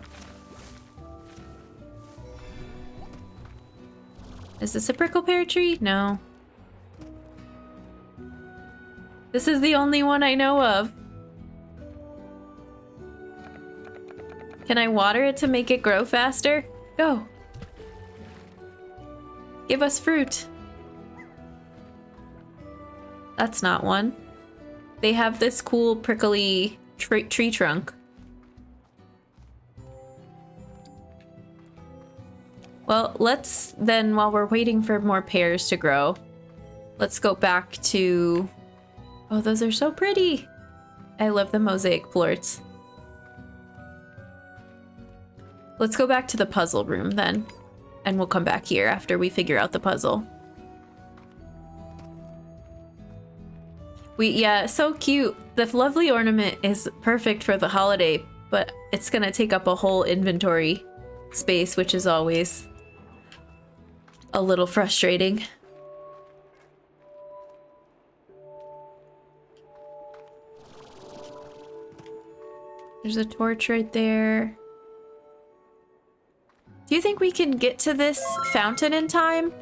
[SPEAKER 1] Is this a prickle pear tree? No. This is the only one I know of. Can I water it to make it grow faster? Go. Give us fruit. That's not one. They have this cool prickly tree trunk. Well, let's then, while we're waiting for more pears to grow, let's go back to... Oh, those are so pretty. I love the mosaic plorts. Let's go back to the puzzle room then, and we'll come back here after we figure out the puzzle. Yeah, so cute. The lovely ornament is perfect for the holiday, but it's gonna take up a whole inventory space, which is always a little frustrating. There's a torch right there. Do you think we can get to this fountain in time?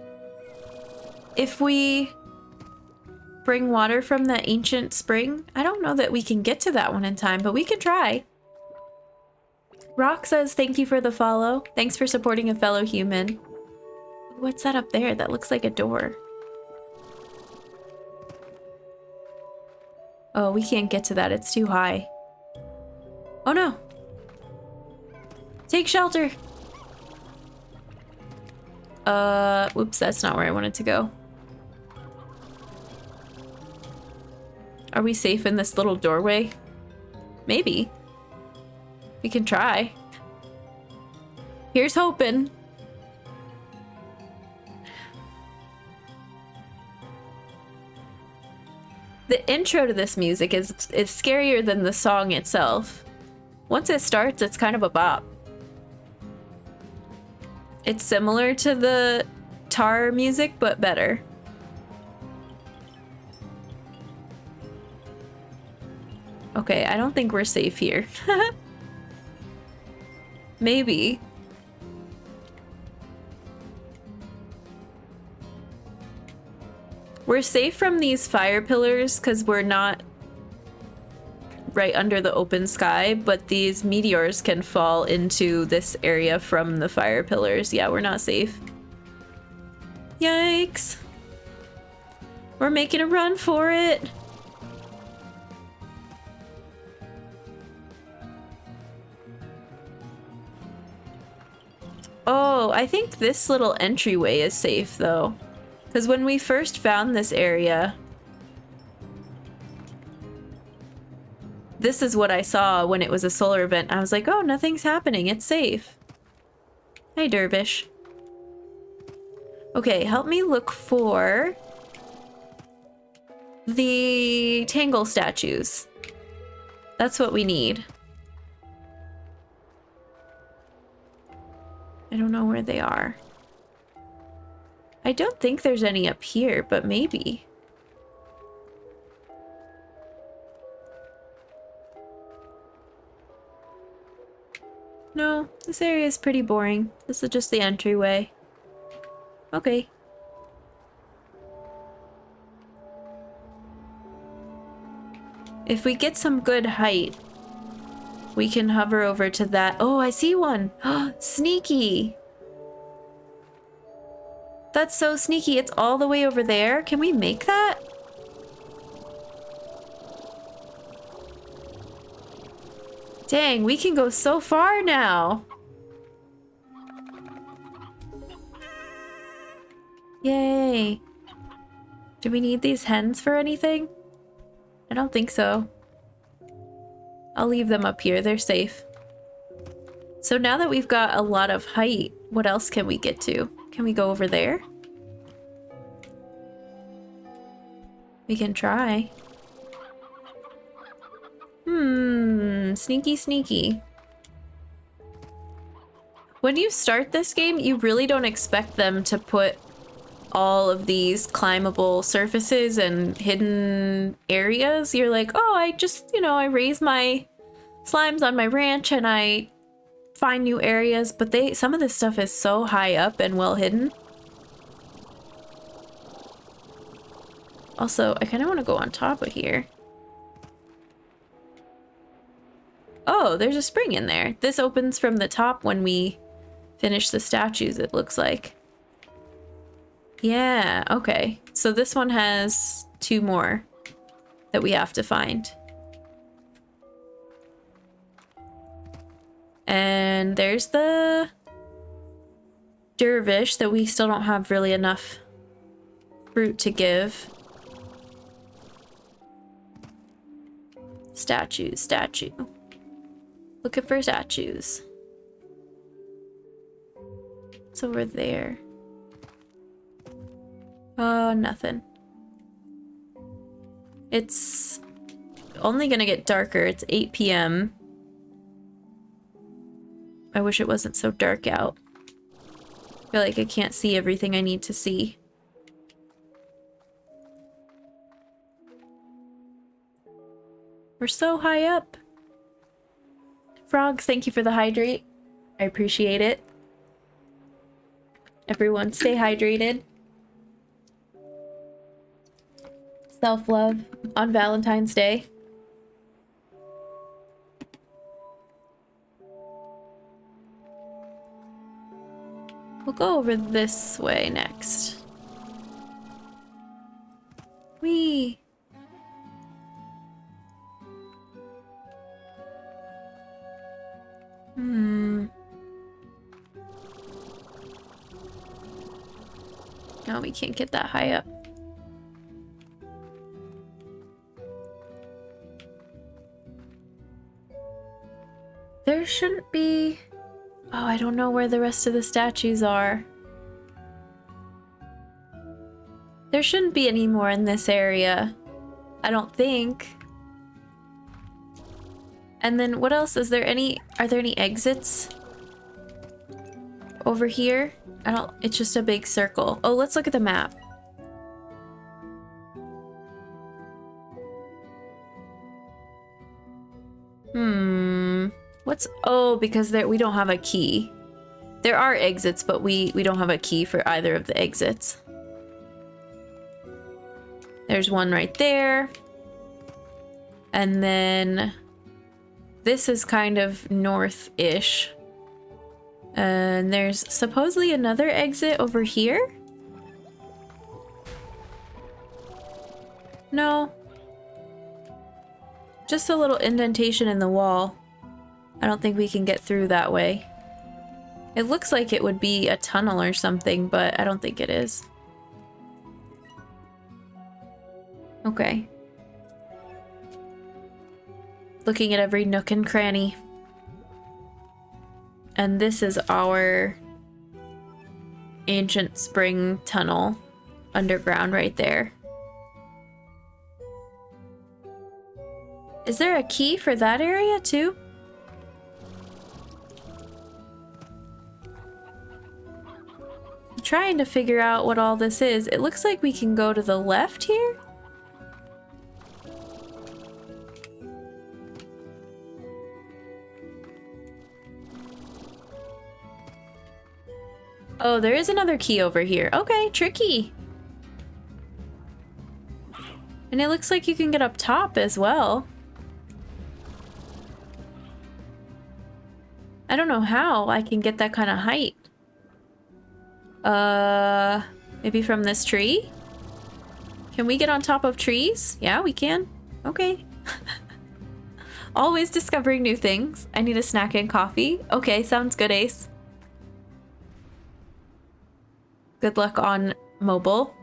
[SPEAKER 1] If we bring water from the ancient spring? I don't know that we can get to that one in time, but we can try. Rock says, thank you for the follow. Thanks for supporting a fellow human. What's that up there? That looks like a door. Oh, we can't get to that. It's too high. Oh no! Take shelter! Whoops, that's not where I wanted to go. Are we safe in this little doorway? Maybe. We can try. Here's hoping. The intro to this music is scarier than the song itself. Once it starts, it's kind of a bop. It's similar to the Tar music, but better. Okay, I don't think we're safe here. Maybe. We're safe from these fire pillars because we're not right under the open sky, but these meteors can fall into this area from the fire pillars. Yeah, we're not safe. Yikes. We're making a run for it. Oh, I think this little entryway is safe though. Because when we first found this area, this is what I saw when it was a solar event. I was like, oh, nothing's happening. It's safe. Hey, Dervish. Okay, help me look for the Tangle statues. That's what we need. I don't know where they are. I don't think there's any up here, but maybe. No, this area is pretty boring. This is just the entryway. Okay. If we get some good height, we can hover over to that. Oh, I see one. Sneaky. That's so sneaky. It's all the way over there. Can we make that? Dang, we can go so far now. Yay. Do we need these hens for anything? I don't think so. I'll leave them up here. They're safe. So now that we've got a lot of height, what else can we get to? Can we go over there? We can try. Sneaky, sneaky. When you start this game, you really don't expect them to put all of these climbable surfaces and hidden areas. You're like, oh, I just, you know, I raise my slimes on my ranch and I find new areas, but some of this stuff is so high up and well hidden. Also, I kind of want to go on top of here. Oh, there's a spring in there. This opens from the top when we finish the statues, it looks like. Yeah, okay. So this one has 2 more that we have to find. And there's the dervish that we still don't have really enough fruit to give. Statue. Looking for statues. It's over there. Oh, nothing. It's only gonna get darker. It's 8 p.m. I wish it wasn't so dark out. I feel like I can't see everything I need to see. We're so high up. Frogs, thank you for the hydrate. I appreciate it. Everyone stay hydrated. Self-love on Valentine's Day. We'll go over this way next. Whee! No, we can't get that high up. There shouldn't be... Oh, I don't know where the rest of the statues are. There shouldn't be any more in this area. I don't think. And then what else? Is there any... Are there any exits? Over here? I don't... It's just a big circle. Oh, let's look at the map. What's... Oh, because there we don't have a key. There are exits, but we don't have a key for either of the exits. There's one right there. And then... This is kind of north-ish. And there's supposedly another exit over here? No. Just a little indentation in the wall. I don't think we can get through that way. It looks like it would be a tunnel or something, but I don't think it is. Okay. Looking at every nook and cranny. And this is our ancient spring tunnel underground right there. Is there a key for that area too? I'm trying to figure out what all this is. It looks like we can go to the left here. Oh, there is another key over here. Okay, tricky. And it looks like you can get up top as well. I don't know how I can get that kind of height. Maybe from this tree? Can we get on top of trees? Yeah, we can. Okay. Always discovering new things. I need a snack and coffee. Okay, sounds good, Ace. Good luck on mobile.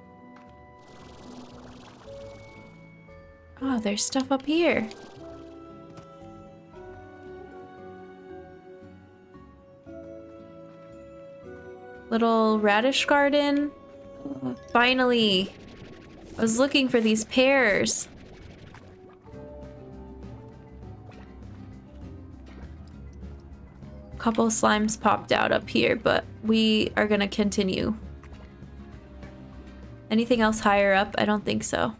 [SPEAKER 1] Oh, there's stuff up here. Little radish garden. Finally. I was looking for these pears. A couple slimes popped out up here, but we are gonna continue. Anything else higher up? I don't think so.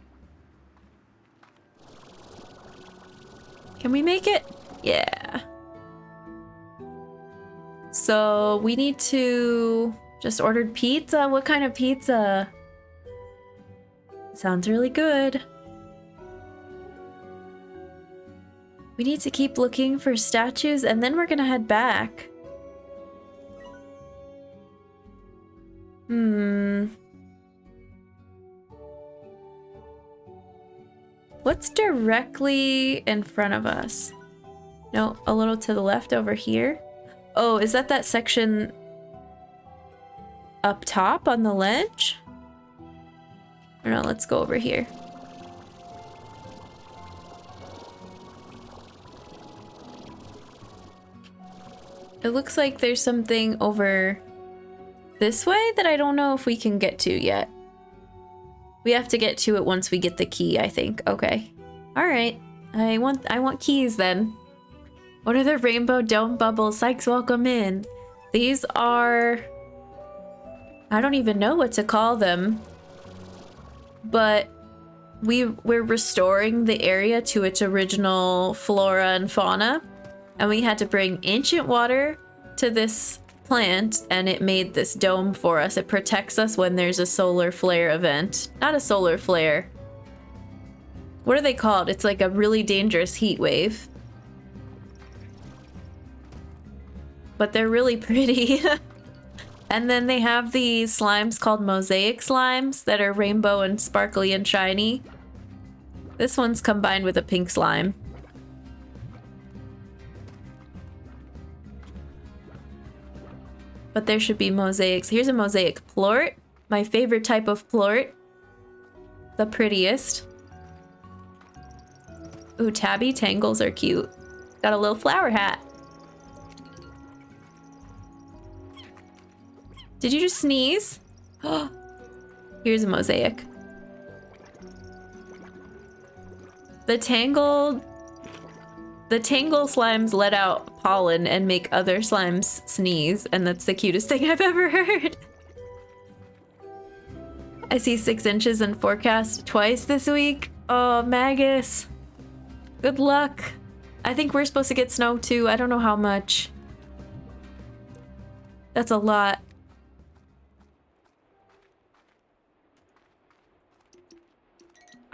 [SPEAKER 1] Can we make it? Yeah. So we need to... Just ordered pizza? What kind of pizza? Sounds really good. We need to keep looking for statues and then we're gonna head back. What's directly in front of us? No, a little to the left over here. Oh, is that section up top on the ledge? Or no, let's go over here. It looks like there's something over this way that I don't know if we can get to yet. We have to get to it once we get the key, I think. Okay. All right. I want keys then. What are the rainbow dome bubbles? Sykes, welcome in. These are... I don't even know what to call them. But we're restoring the area to its original flora and fauna. And we had to bring ancient water to this plant and it made this dome for us. It protects us when there's a solar flare event. Not a solar flare. What are they called? It's like a really dangerous heat wave. But they're really pretty. And then they have these slimes called mosaic slimes that are rainbow and sparkly and shiny. This one's combined with a pink slime. But there should be mosaics. Here's a mosaic plort, my favorite type of plort. The prettiest. Ooh, tabby tangles are cute. Got a little flower hat. Did you just sneeze? Here's a mosaic. The tangle slimes let out pollen and make other slimes sneeze, and that's the cutest thing I've ever heard. I see 6 inches in forecast twice this week. Oh, Magus. Good luck. I think we're supposed to get snow too. I don't know how much. That's a lot.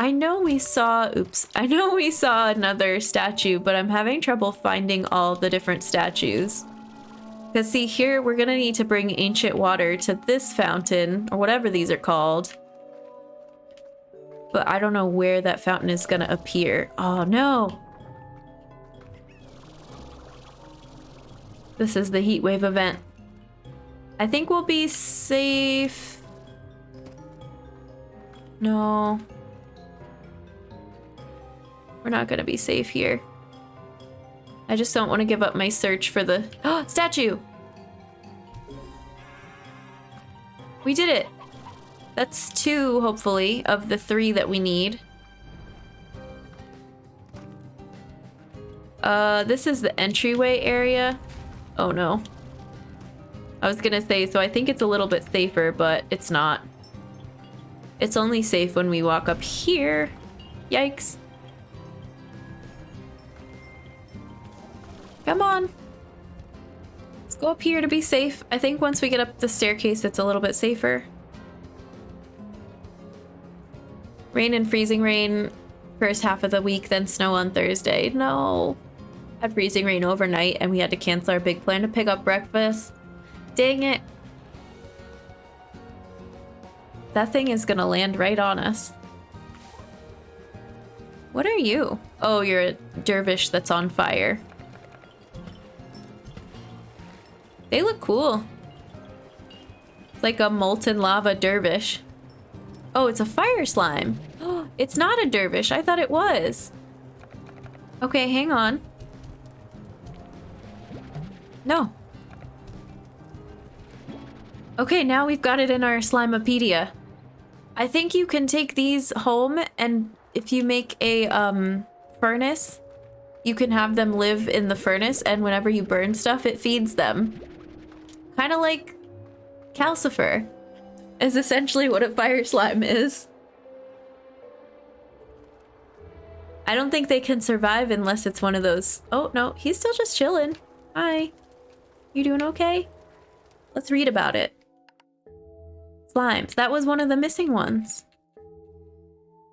[SPEAKER 1] I know we saw another statue, but I'm having trouble finding all the different statues. Because see, here we're gonna need to bring ancient water to this fountain, or whatever these are called. But I don't know where that fountain is gonna appear. Oh no! This is the heat wave event. I think we'll be safe. No. We're not gonna be safe here. I just don't want to give up my search for the statue. We did it. That's 2, hopefully, of the 3 that we need. This is the entryway area. Oh no. I was gonna say, so I think it's a little bit safer, but it's not. It's only safe when we walk up here. Yikes. Come on. Let's go up here to be safe. I think once we get up the staircase, it's a little bit safer. Rain and freezing rain first half of the week, then snow on Thursday. No. Had freezing rain overnight and we had to cancel our big plan to pick up breakfast. Dang it. That thing is gonna land right on us. What are you? Oh, you're a dervish that's on fire. They look cool. It's like a molten lava dervish. Oh, it's a fire slime. Oh, it's not a dervish. I thought it was. Okay, hang on. No. Okay, now we've got it in our Slimepedia. I think you can take these home, and if you make a furnace, you can have them live in the furnace, and whenever you burn stuff, it feeds them. Kind of like calcifer is essentially what a fire slime is. I don't think they can survive unless it's one of those. Oh no, he's still just chilling. Hi. You doing okay? Let's read about it. Slimes. That was one of the missing ones.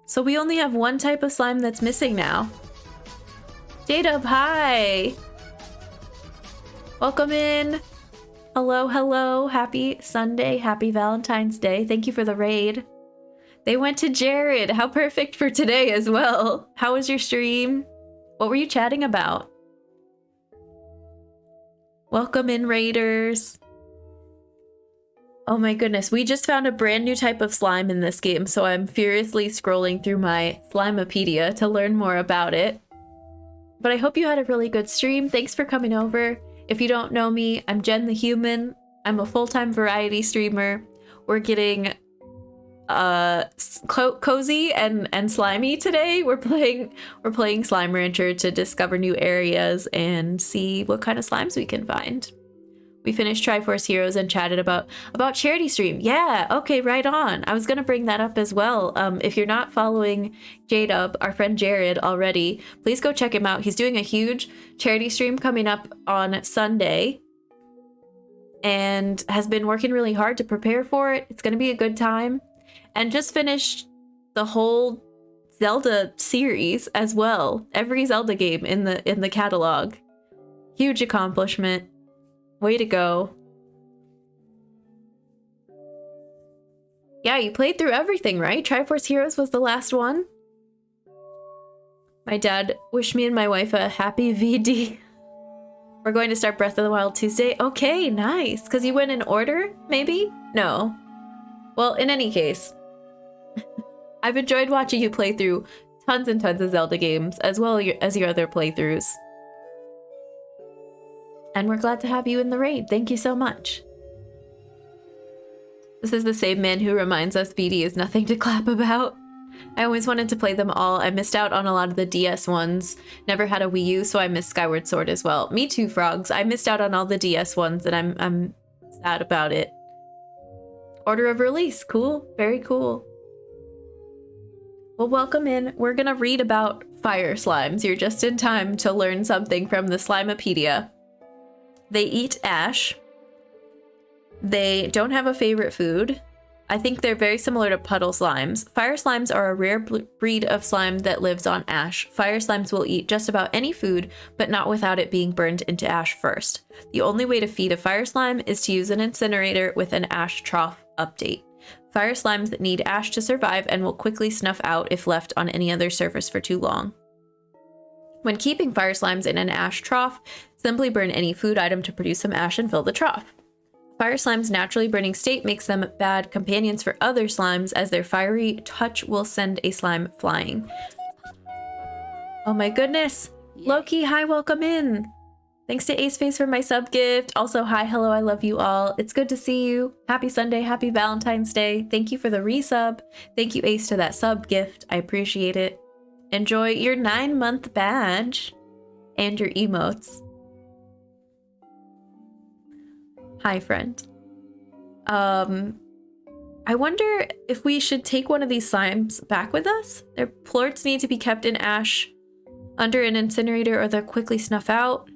[SPEAKER 1] So we only have one type of slime that's missing now. J-Dub, hi! Welcome in. Hello, hello. Happy Sunday. Happy Valentine's Day. Thank you for the raid. They went to Jared. How perfect for today as well. How was your stream? What were you chatting about? Welcome in, raiders. Oh my goodness. We just found a brand new type of slime in this game, so I'm furiously scrolling through my Slimepedia to learn more about it. But I hope you had a really good stream. Thanks for coming over. If you don't know me, I'm Jen the Human. I'm a full-time variety streamer. We're getting cozy and slimy today. We're playing slimerancher to discover new areas and see what kind of slimes we can find. We finished Triforce Heroes and chatted about charity stream. Yeah, okay, right on. I was gonna bring that up as well. If you're not following J-Dub, our friend Jared, already, please go check him out. He's doing a huge charity stream coming up on Sunday and has been working really hard to prepare for it. It's gonna be a good time. And just finished the whole Zelda series as well. Every Zelda game in the catalog. Huge accomplishment. Way to go. Yeah, you played through everything, right? Triforce Heroes was the last one. My dad wished me and my wife a happy VD. We're going to start Breath of the Wild Tuesday. Okay, nice. Because you went in order, maybe? No. Well, in any case, I've enjoyed watching you play through tons and tons of Zelda games, as well as your other playthroughs. And we're glad to have you in the raid. Thank you so much. This is the same man who reminds us BD is nothing to clap about. I always wanted to play them all. I missed out on a lot of the DS ones. Never had a Wii U, so I missed Skyward Sword as well. Me too, Frogs. I missed out on all the DS ones, and I'm sad about it. Order of release. Cool. Very cool. Well, welcome in. We're gonna read about fire slimes. You're just in time to learn something from the Slimepedia. They eat ash. They don't have a favorite food. I think they're very similar to puddle slimes. Fire slimes are a rare breed of slime that lives on ash. Fire slimes will eat just about any food, but not without it being burned into ash first. The only way to feed a fire slime is to use an incinerator with an ash trough update. Fire slimes need ash to survive and will quickly snuff out if left on any other surface for too long. When keeping fire slimes in an ash trough, simply burn any food item to produce some ash and fill the trough. Fire slime's naturally burning state makes them bad companions for other slimes, as their fiery touch will send a slime flying. Oh my goodness! Loki, hi, welcome in! Thanks to Aceface for my sub gift. Also, hi, hello, I love you all. It's good to see you. Happy Sunday, happy Valentine's Day. Thank you for the resub. Thank you, Ace, to that sub gift. I appreciate it. Enjoy your 9-month badge and your emotes. Hi, friend. I wonder if we should take one of these slimes back with us. Their plorts need to be kept in ash under an incinerator or they'll quickly snuff out.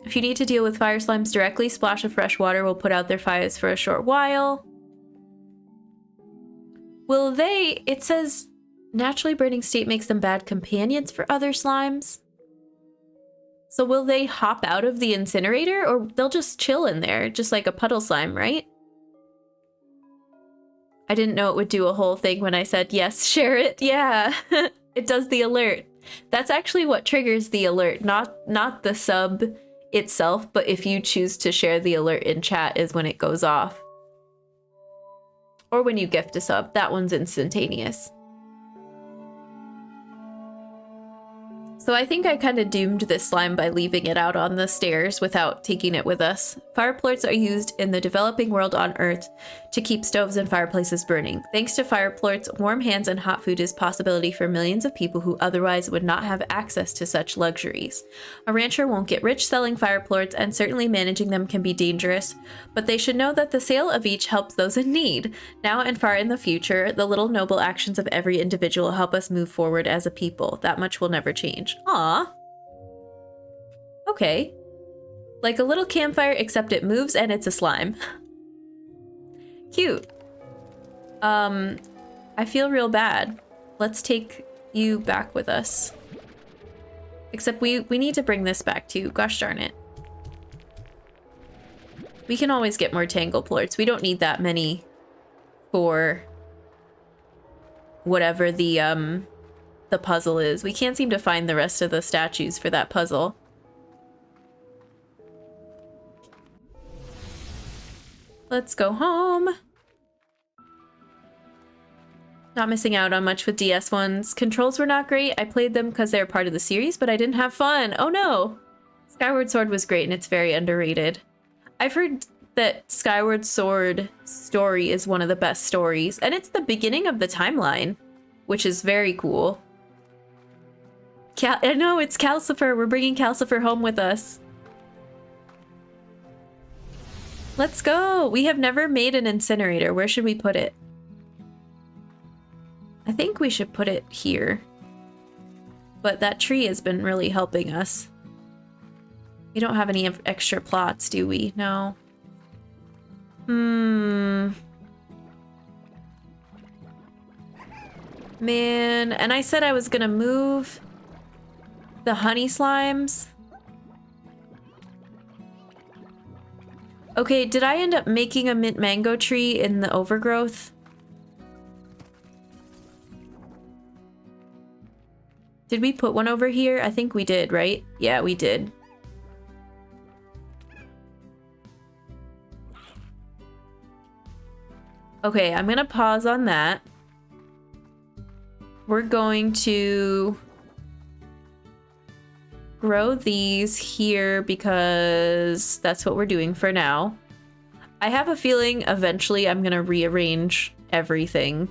[SPEAKER 1] If you need to deal with fire slimes directly, splash of fresh water will put out their fires for a short while. Will they? It says naturally burning state makes them bad companions for other slimes. So will they hop out of the incinerator or they'll just chill in there, just like a puddle slime, right? I didn't know it would do a whole thing when I said, yes, share it. Yeah, it does the alert. That's actually what triggers the alert, not the sub itself, but if you choose to share the alert in chat is when it goes off. Or when you gift a sub, that one's instantaneous. So I think I kind of doomed this slime by leaving it out on the stairs without taking it with us. Fire plorts are used in the developing world on Earth to keep stoves and fireplaces burning. Thanks to fire plorts, warm hands and hot food is a possibility for millions of people who otherwise would not have access to such luxuries. A rancher won't get rich selling fire plorts, and certainly managing them can be dangerous, but they should know that the sale of each helps those in need. Now and far in the future, the little noble actions of every individual help us move forward as a people. That much will never change. Aw. Okay. Like a little campfire, except it moves and it's a slime. Cute. I feel real bad. Let's take you back with us. Except we need to bring this back too. Gosh darn it. We can always get more tangle plorts. We don't need that many for whatever the puzzle is. We can't seem to find the rest of the statues for that puzzle. Let's go home. Not missing out on much with DS ones. Controls were not great. I played them because they're part of the series, but I didn't have fun. Oh no! Skyward Sword was great and it's very underrated. I've heard that Skyward Sword story is one of the best stories, and it's the beginning of the timeline, which is very cool. I know, it's Calcifer. We're bringing Calcifer home with us. Let's go. We have never made an incinerator. Where should we put it? I think we should put it here. But that tree has been really helping us. We don't have any extra plots, do we? No. Man, and I said I was gonna move the honey slimes. Okay, did I end up making a mint mango tree in the overgrowth? Did we put one over here? I think we did, right? Yeah, we did. Okay, I'm gonna pause on that. We're going to grow these here because that's what we're doing for now. I have a feeling eventually I'm gonna rearrange everything.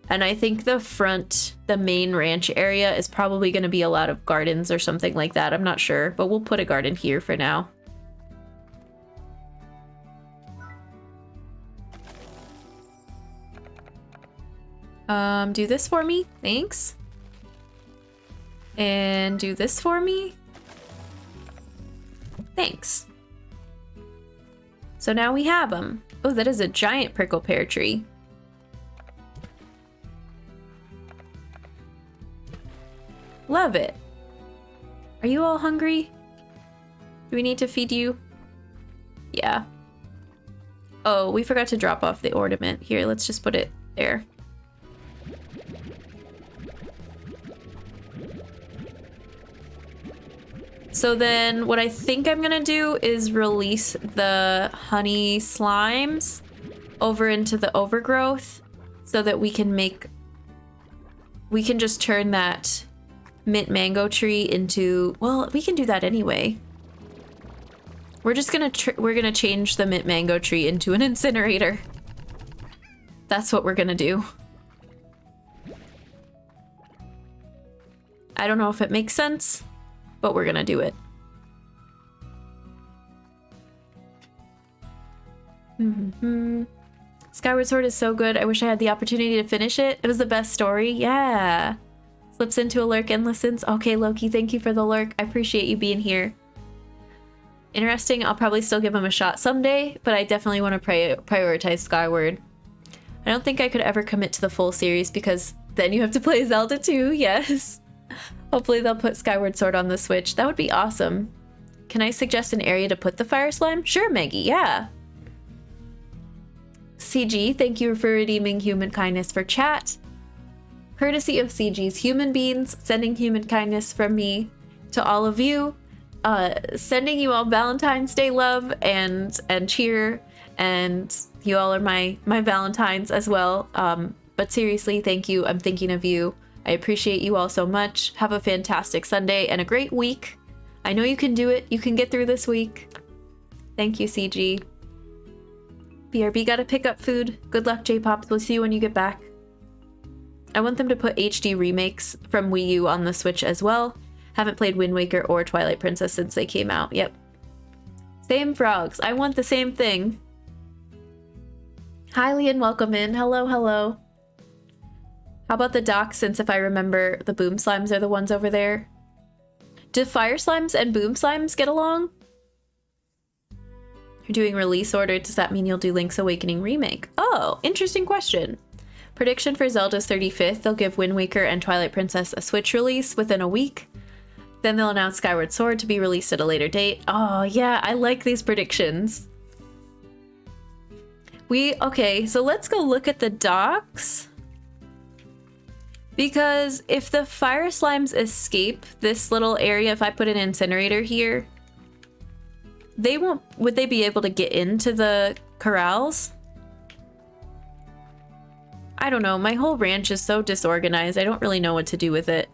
[SPEAKER 1] And I think the main ranch area is probably gonna be a lot of gardens or something like that. I'm not sure, but we'll put a garden here for now. Do this for me, thanks. And do this for me. Thanks. So now we have them. Oh, that is a giant prickle pear tree. Love it. Are you all hungry? Do we need to feed you? Yeah. Oh, we forgot to drop off the ornament. Here, let's just put it there. So then what I think I'm gonna do is release the honey slimes over into the overgrowth so that we can just turn that mint mango tree into, well, we can do that anyway. We're just gonna change the mint mango tree into an incinerator. That's what we're gonna do. I don't know if it makes sense, but we're gonna do it. Skyward Sword is so good. I wish I had the opportunity to finish it. It was the best story. Yeah. Slips into a lurk and listens. Okay, Loki, thank you for the lurk. I appreciate you being here. Interesting. I'll probably still give him a shot someday, but I definitely want to prioritize Skyward. I don't think I could ever commit to the full series because then you have to play Zelda too. Yes. Hopefully they'll put Skyward Sword on the Switch. That would be awesome. Can I suggest an area to put the fire slime? Sure, Maggie. Yeah. CG, thank you for redeeming human kindness for chat. Courtesy of CG's human beings, sending human kindness from me to all of you. Sending you all Valentine's Day love and cheer, and you all are my Valentines as well. But seriously, thank you. I'm thinking of you. I appreciate you all so much. Have a fantastic Sunday and a great week. I know you can do it. You can get through this week. Thank you, CG. BRB gotta pick up food. Good luck, J-Pops. We'll see you when you get back. I want them to put HD remakes from Wii U on the Switch as well. Haven't played Wind Waker or Twilight Princess since they came out. Yep. Same frogs. I want the same thing. Hi, Lee, and welcome in. Hello, hello. How about the docks, since if I remember, the boom slimes are the ones over there? Do fire slimes and boom slimes get along? You're doing release order. Does that mean you'll do Link's Awakening remake? Oh, interesting question. Prediction for Zelda's 35th. They'll give Wind Waker and Twilight Princess a Switch release within a week. Then they'll announce Skyward Sword to be released at a later date. Oh, yeah, I like these predictions. Okay, so let's go look at the docks. Because if the fire slimes escape this little area, if I put an incinerator here, would they be able to get into the corrals? I don't know, my whole ranch is so disorganized, I don't really know what to do with it.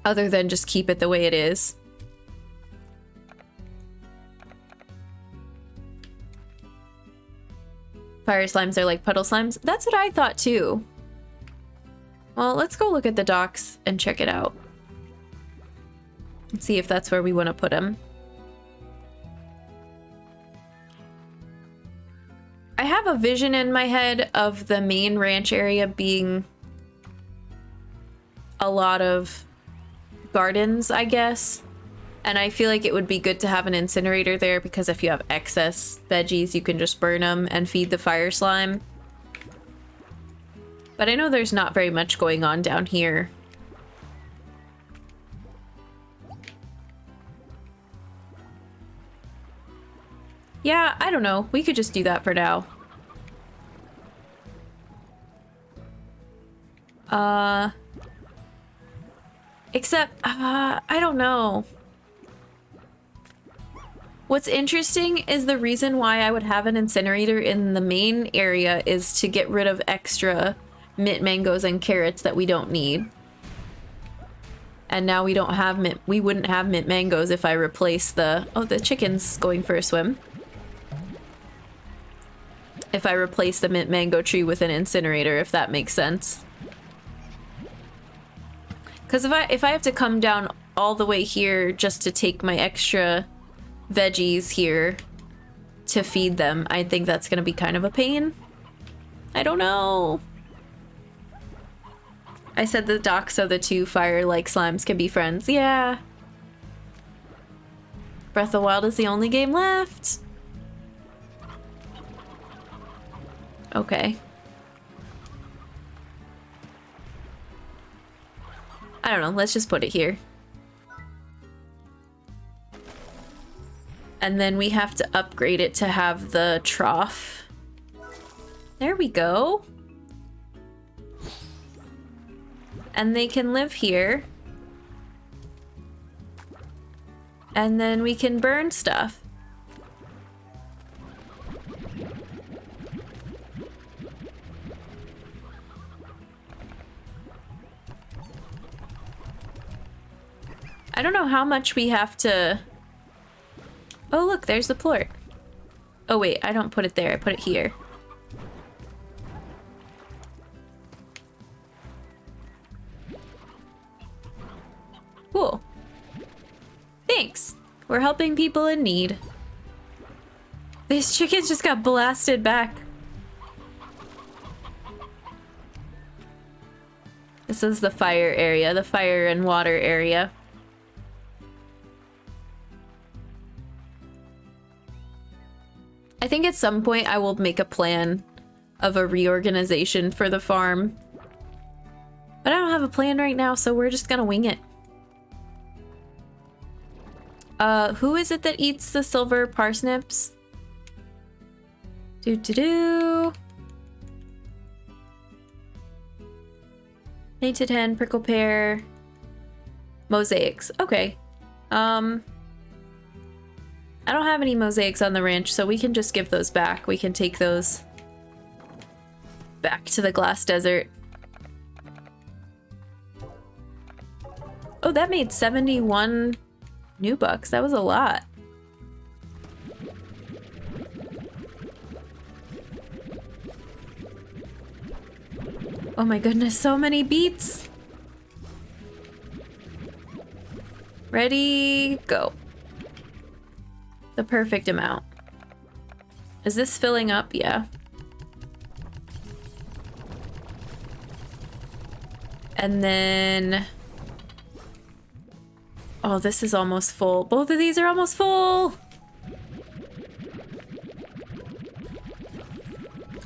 [SPEAKER 1] Other than just keep it the way it is. Fire slimes are like puddle slimes? That's what I thought too. Well, let's go look at the docks and check it out. Let's see if that's where we want to put them. I have a vision in my head of the main ranch area being a lot of gardens, I guess. And I feel like it would be good to have an incinerator there because if you have excess veggies, you can just burn them and feed the fire slime. But I know there's not very much going on down here. Yeah, I don't know. We could just do that for now. Except, I don't know. What's interesting is the reason why I would have an incinerator in the main area is to get rid of extra mint mangoes and carrots that we don't need. And now we don't have we wouldn't have mint mangoes if I replace the... Oh, the chicken's going for a swim. If I replace the mint mango tree with an incinerator, if that makes sense. Because if I have to come down all the way here just to take my extra veggies here to feed them, I think that's gonna be kind of a pain. I don't know. I said the doc so the two fire-like slimes can be friends. Yeah. Breath of the Wild is the only game left. Okay. I don't know, let's just put it here. And then we have to upgrade it to have the trough. There we go. And they can live here. And then we can burn stuff. I don't know how much we have to... Oh, look, there's the plort. Oh, wait, I don't put it there. I put it here. Cool. Thanks. We're helping people in need. These chickens just got blasted back. This is the fire area, the fire and water area. I think at some point I will make a plan of a reorganization for the farm. But I don't have a plan right now, so we're just gonna wing it. Who is it that eats the silver parsnips? Do-do-do. Painted hen, prickle pear, mosaics. Okay. I don't have any mosaics on the ranch, so we can just give those back. We can take those back to the glass desert. Oh, that made 71 new bucks. That was a lot. Oh my goodness, so many beets. Ready, go. The perfect amount. Is this filling up? Yeah. And then... Oh, this is almost full. Both of these are almost full!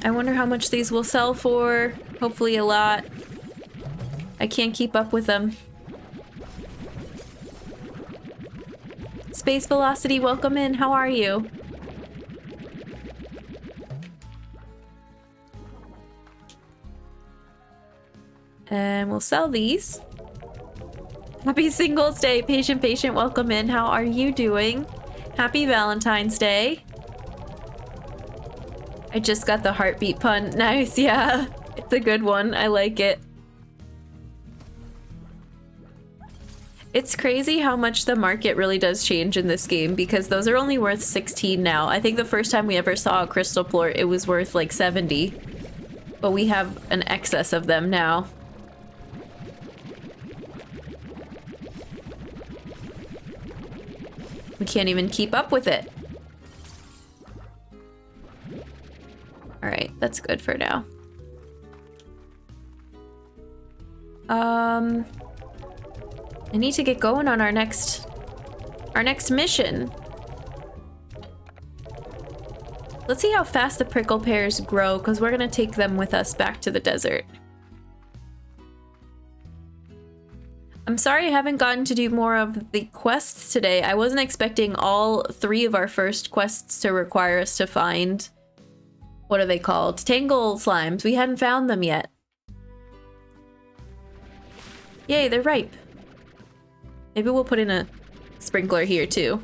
[SPEAKER 1] I wonder how much these will sell for. Hopefully a lot. I can't keep up with them. Space Velocity, welcome in. How are you? And we'll sell these. Happy Singles Day. Patient, welcome in. How are you doing? Happy Valentine's Day. I just got the heartbeat pun. Nice, yeah. It's a good one. I like it. It's crazy how much the market really does change in this game because those are only worth 16 now. I think the first time we ever saw a crystal plort, it was worth like 70. But we have an excess of them now. We can't even keep up with it. Alright, that's good for now. I need to get going on our next mission. Let's see how fast the prickle pears grow, because we're gonna take them with us back to the desert. I'm sorry I haven't gotten to do more of the quests today. I wasn't expecting all 3 of our first quests to require us to find... What are they called? Tangle slimes. We hadn't found them yet. Yay, they're ripe. Maybe we'll put in a sprinkler here too.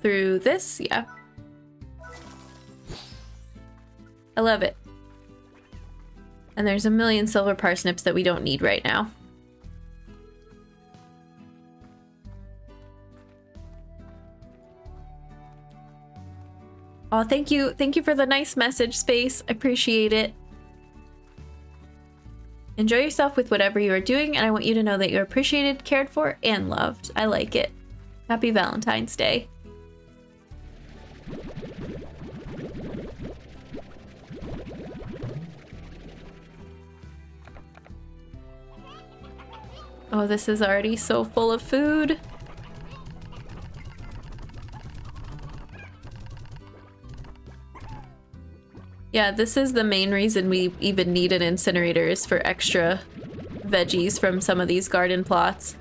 [SPEAKER 1] through this, yeah. I love it. And there's a million silver parsnips that we don't need right now. Oh, thank you. Thank you for the nice message, Space. I appreciate it. Enjoy yourself with whatever you are doing, and I want you to know that you're appreciated, cared for, and loved. I like it. Happy Valentine's Day. Oh, this is already so full of food. Yeah, this is the main reason we even need an incinerator, is for extra veggies from some of these garden plots.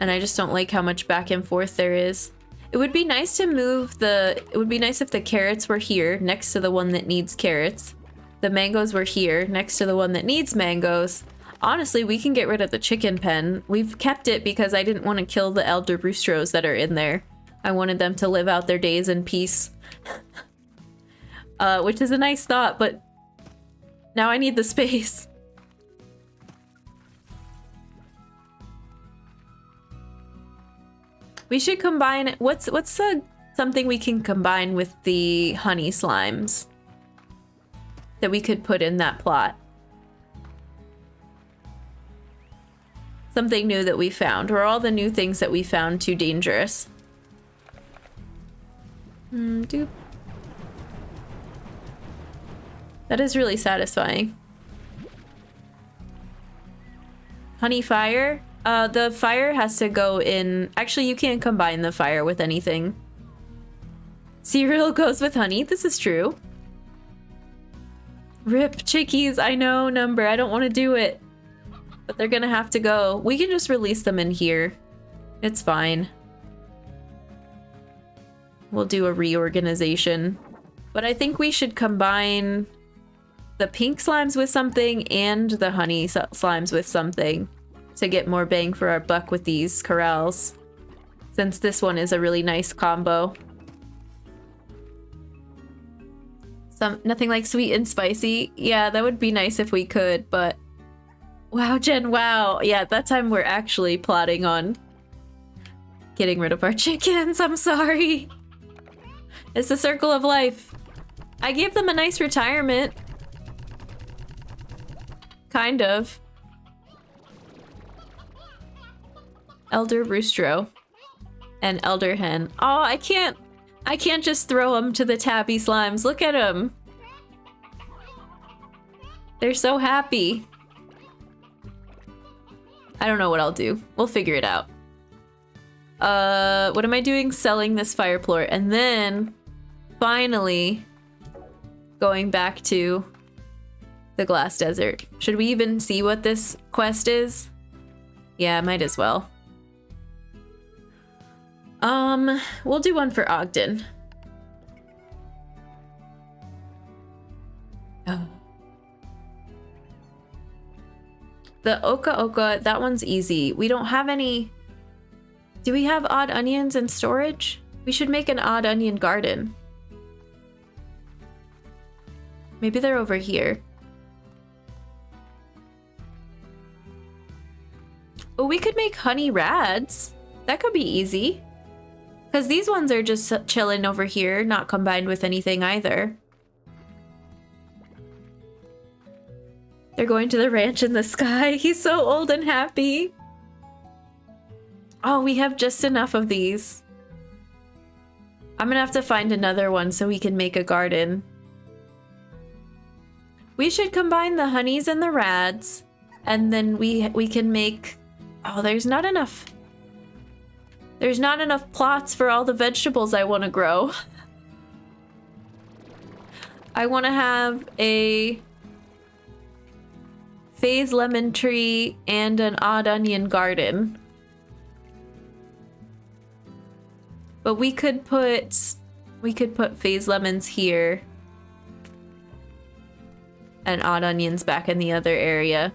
[SPEAKER 1] And I just don't like how much back and forth there is. It would be nice to move the... It would be nice if the carrots were here, next to the one that needs carrots. The mangoes were here, next to the one that needs mangoes. Honestly, we can get rid of the chicken pen. We've kept it because I didn't want to kill the elder roostros that are in there. I wanted them to live out their days in peace. Which is a nice thought, but now I need the space. We should combine... What's something we can combine with the honey slimes that we could put in that plot? Something new that we found. Or all the new things that we found too dangerous? Doop. That is really satisfying. Honey fire? The fire has to go in... Actually, you can't combine the fire with anything. Cereal goes with honey. This is true. Rip chickies. I know, Number. I don't want to do it. But they're gonna have to go. We can just release them in here. It's fine. We'll do a reorganization. But I think we should combine the pink slimes with something and the honey slimes with something to get more bang for our buck with these corrals. Since this one is a really nice combo. Nothing like sweet and spicy. Yeah, that would be nice if we could, but... Wow, Jen, wow. Yeah, at that time we're actually plotting on getting rid of our chickens. I'm sorry. It's the circle of life. I gave them a nice retirement. Kind of. Elder Roostro. And Elder Hen. Oh, I can't just throw them to the tabby slimes. Look at them. They're so happy. I don't know what I'll do. We'll figure it out. What am I doing? Selling this fire floor. And then, finally, going back to the glass desert. Should we even see what this quest is? Yeah, might as well. We'll do one for Ogden. Oh. The Oka Oka, that one's easy. We don't have any... Do we have odd onions in storage? We should make an odd onion garden. Maybe they're over here. Oh, we could make honey rads. That could be easy. Because these ones are just chilling over here, not combined with anything either. They're going to the ranch in the sky. He's so old and happy. Oh, we have just enough of these. I'm gonna have to find another one so we can make a garden. We should combine the honeys and the rads, and then we can make... Oh, there's not enough. There's not enough plots for all the vegetables I want to grow. I want to have a phase lemon tree and an odd onion garden. But we could put phase lemons here and odd onions back in the other area.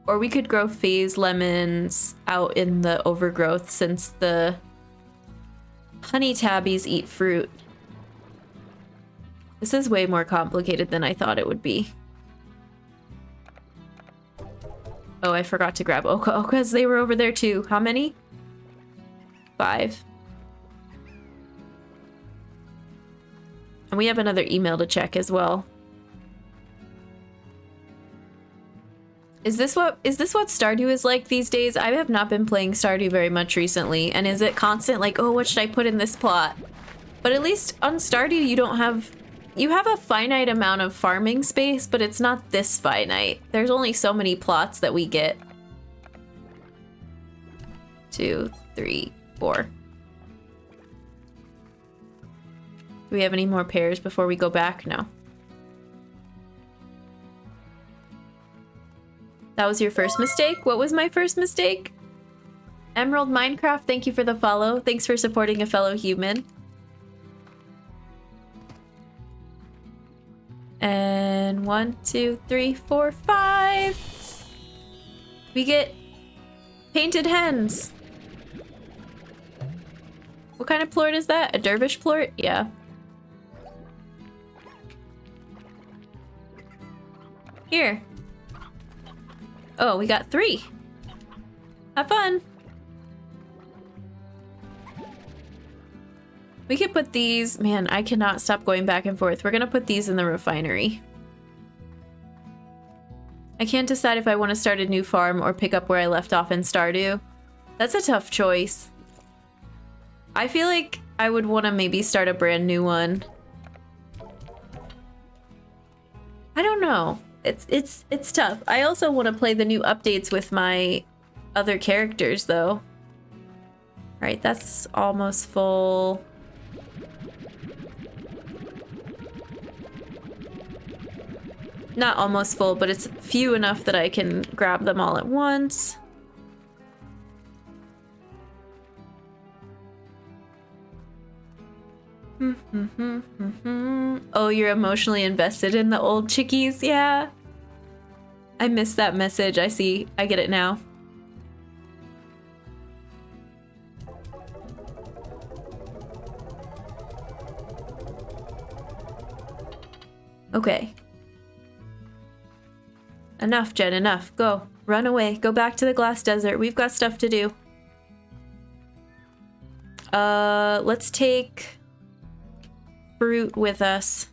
[SPEAKER 1] Or we could grow phase lemons out in the overgrowth since the honey tabbies eat fruit. This is way more complicated than I thought it would be. Oh, I forgot to grab Okas. They were over there too. How many? 5. And we have another email to check as well. Is this what Stardew is like these days? I have not been playing Stardew very much recently. And is it constant like, oh, what should I put in this plot? But at least on Stardew you have a finite amount of farming space, but it's not this finite. There's only so many plots that we get. 2, 3, 4. Do we have any more pears before we go back? No. That was your first mistake? What was my first mistake? Emerald Minecraft, thank you for the follow. Thanks for supporting a fellow human. And 1, 2, 3, 4, 5. We get painted hens. What kind of plort is that? A dervish plort? Yeah. Here. Oh, we got 3. Have fun. We could put these... Man, I cannot stop going back and forth. We're gonna put these in the refinery. I can't decide if I want to start a new farm or pick up where I left off in Stardew. That's a tough choice. I feel like I would want to maybe start a brand new one. I don't know. It's tough. I also want to play the new updates with my other characters, though. Right, that's almost full. Not almost full, but it's few enough that I can grab them all at once. Oh, you're emotionally invested in the old chickies? Yeah. I missed that message. I see. I get it now. Okay. Enough, Jen, enough. Go. Run away. Go back to the glass desert. We've got stuff to do. Let's take fruit with us.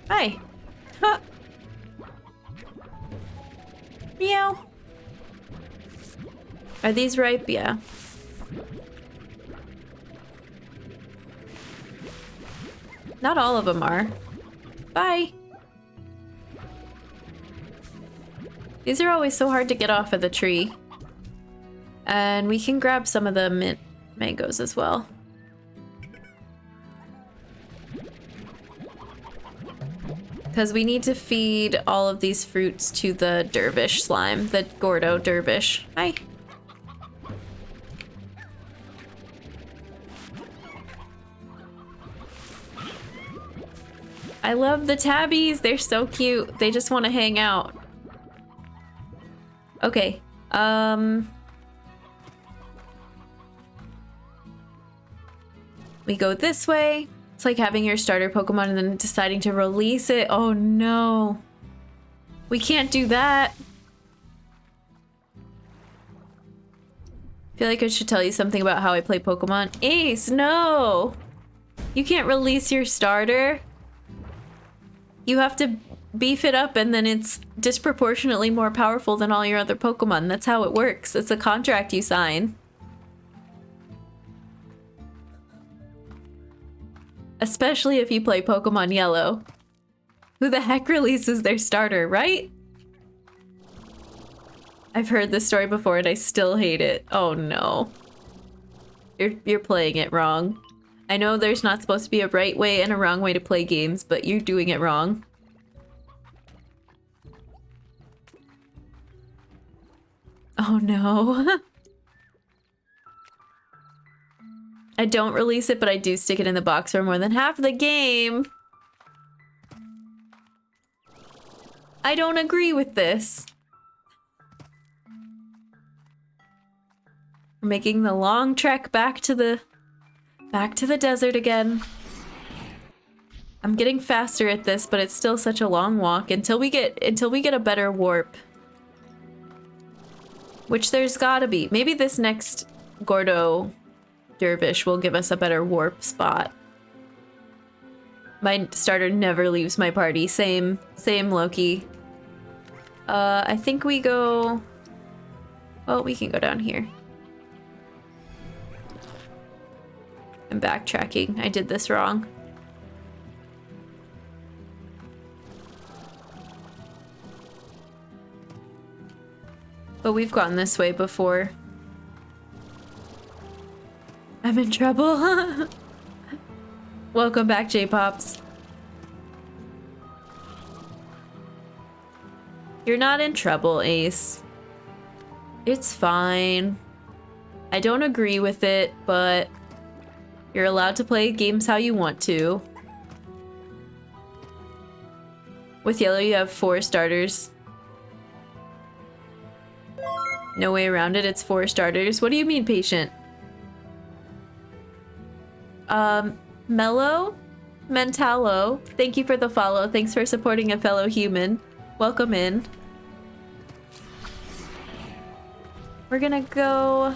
[SPEAKER 1] Hi. Huh. Meow. Are these ripe? Yeah. Not all of them are. Bye. These are always so hard to get off of the tree. And we can grab some of the mint mangoes as well. Because we need to feed all of these fruits to the dervish slime, the Gordo dervish. Hi. I love the tabbies. They're so cute. They just want to hang out. Okay. We go this way. It's like having your starter Pokemon and then deciding to release it. Oh no. We can't do that. I feel like I should tell you something about how I play Pokemon. Ace, no! You can't release your starter. You have to beef it up and then it's disproportionately more powerful than all your other Pokemon. That's how it works. It's a contract you sign. Especially if you play Pokemon Yellow. Who the heck releases their starter, right? I've heard this story before and I still hate it. Oh no. You're playing it wrong. I know there's not supposed to be a right way and a wrong way to play games, but you're doing it wrong. Oh no. I don't release it, but I do stick it in the box for more than half of the game. I don't agree with this. We're making the long trek back to the desert again. I'm getting faster at this, but it's still such a long walk until we get a better warp. Which there's gotta be. Maybe this next Gordo Dervish will give us a better warp spot. My starter never leaves my party. Same Loki. I think we go... Oh, we can go down here. I'm backtracking. I did this wrong. But we've gone this way before. I'm in trouble. Welcome back, J-Pops. You're not in trouble, Ace. It's fine. I don't agree with it, but you're allowed to play games how you want to. With yellow, you have 4 starters. No way around it, it's 4 starters. What do you mean, patient? Mellow? Mentalo, thank you for the follow. Thanks for supporting a fellow human. Welcome in. We're gonna go...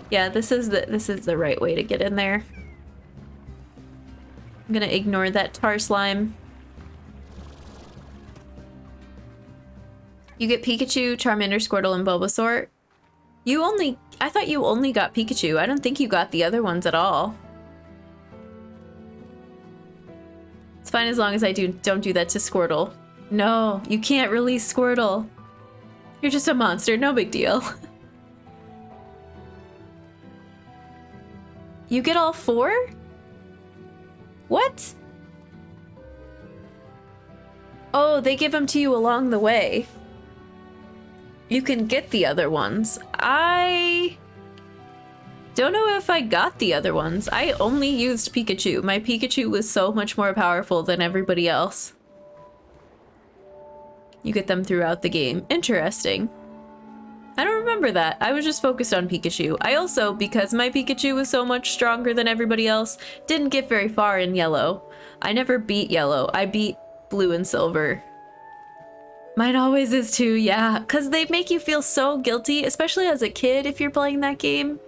[SPEAKER 1] Yeah, this is the right way to get in there. I'm gonna ignore that tar slime. You get Pikachu, Charmander, Squirtle, and Bulbasaur. I thought you only got Pikachu. I don't think you got the other ones at all. It's fine as long as I don't do that to Squirtle. No, you can't release Squirtle. You're just a monster, no big deal. You get all 4? What? Oh, they give them to you along the way. You can get the other ones. I don't know if I got the other ones. I only used Pikachu. My Pikachu was so much more powerful than everybody else. You get them throughout the game. Interesting. I don't remember that. I was just focused on Pikachu. I also, because my Pikachu was so much stronger than everybody else, didn't get very far in yellow. I never beat yellow. I beat blue and silver. Mine always is too, yeah. Because they make you feel so guilty, especially as a kid if you're playing that game,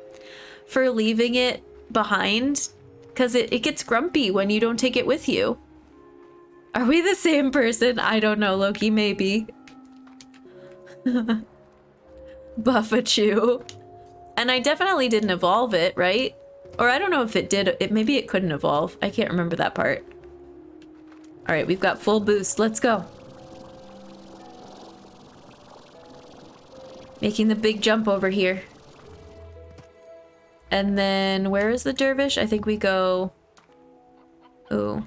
[SPEAKER 1] for leaving it behind. Because it gets grumpy when you don't take it with you. Are we the same person? I don't know, Loki, maybe. Buffachu. And I definitely didn't evolve it, right? Or I don't know if it did. Maybe it couldn't evolve. I can't remember that part. All right, we've got full boost. Let's go. Making the big jump over here. And then where is the dervish? I think we go... Ooh.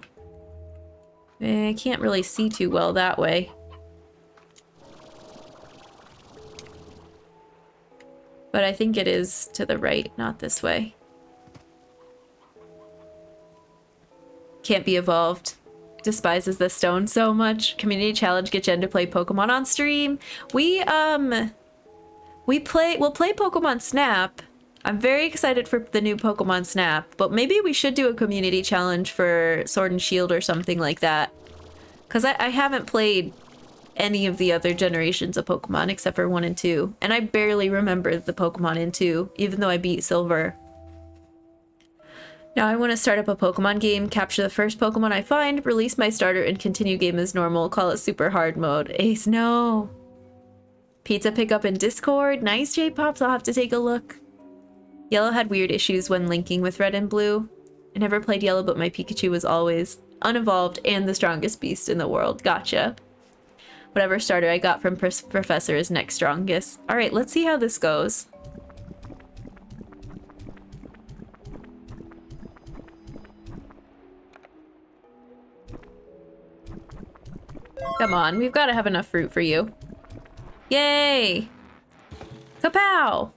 [SPEAKER 1] I can't really see too well that way. But I think it is to the right, not this way. Can't be evolved. Despises the stone so much. Community challenge, get Jen to play Pokemon on stream. We'll play Pokemon Snap. I'm very excited for the new Pokemon Snap, but maybe we should do a community challenge for Sword and Shield or something like that. Because I haven't played any of the other generations of Pokemon except for 1 and 2. And I barely remember the Pokemon in 2, even though I beat Silver. Now I want to start up a Pokemon game, capture the first Pokemon I find, release my starter, and continue game as normal. Call it super hard mode. Ace, no. Pizza pickup in Discord. Nice, J-Pops. I'll have to take a look. Yellow had weird issues when linking with Red and Blue. I never played Yellow, but my Pikachu was always unevolved and the strongest beast in the world. Gotcha. Whatever starter I got from Professor is next strongest. All right, let's see how this goes. Come on, we've got to have enough fruit for you. Yay! Kapow!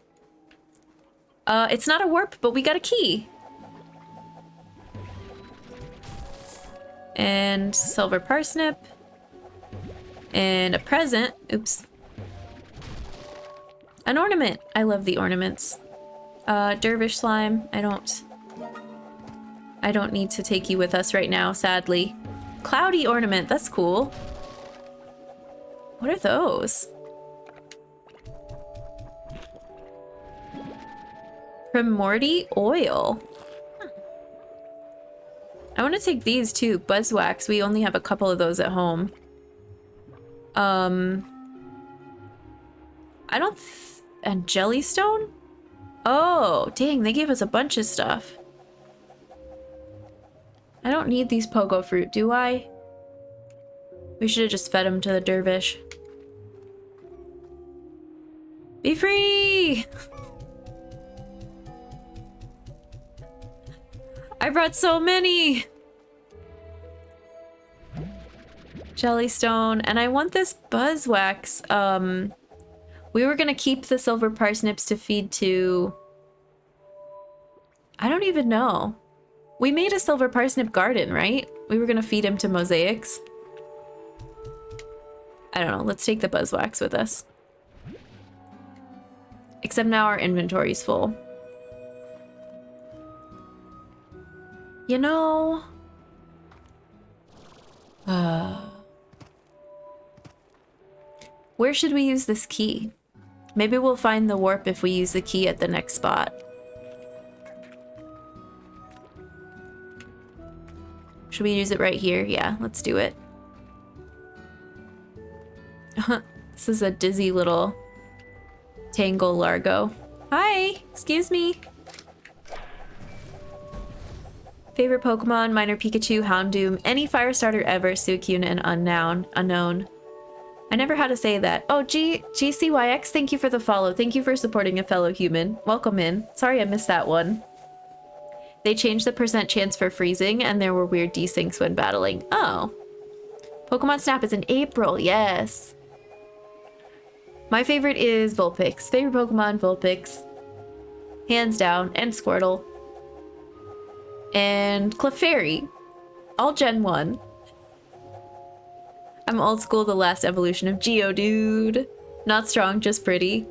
[SPEAKER 1] It's not a warp, but we got a key. And silver parsnip. And a present. Oops. An ornament. I love the ornaments. Dervish slime. I don't need to take you with us right now, sadly. Cloudy ornament. That's cool. What are those? Primordi oil. I want to take these too. Buzzwax. We only have a couple of those at home. I don't... And Jellystone? Oh, dang. They gave us a bunch of stuff. I don't need these pogo fruit, do I? We should have just fed them to the dervish. Be free! I brought so many! Jellystone, and I want this buzzwax. We were gonna keep the silver parsnips to feed to... I don't even know. We made a silver parsnip garden, right? We were gonna feed him to mosaics. I don't know, let's take the buzzwax with us. Except now our inventory's full. You know... Where should we use this key? Maybe we'll find the warp if we use the key at the next spot. Should we use it right here? Yeah, let's do it. This is a dizzy little Tangle Largo. Hi! Excuse me! Favorite Pokemon, Minor Pikachu, Houndoom, any fire starter ever, Suicune, and Unknown. I never had to say that. Oh, GCYX, thank you for the follow. Thank you for supporting a fellow human. Welcome in. Sorry I missed that one. They changed the percent chance for freezing, and there were weird desyncs when battling. Oh. Pokemon Snap is in April, yes. My favorite is Vulpix. Favorite Pokemon, Vulpix. Hands down. And Squirtle. And Clefairy. All Gen 1. I'm old school, the last evolution of Geodude. Not strong, just pretty.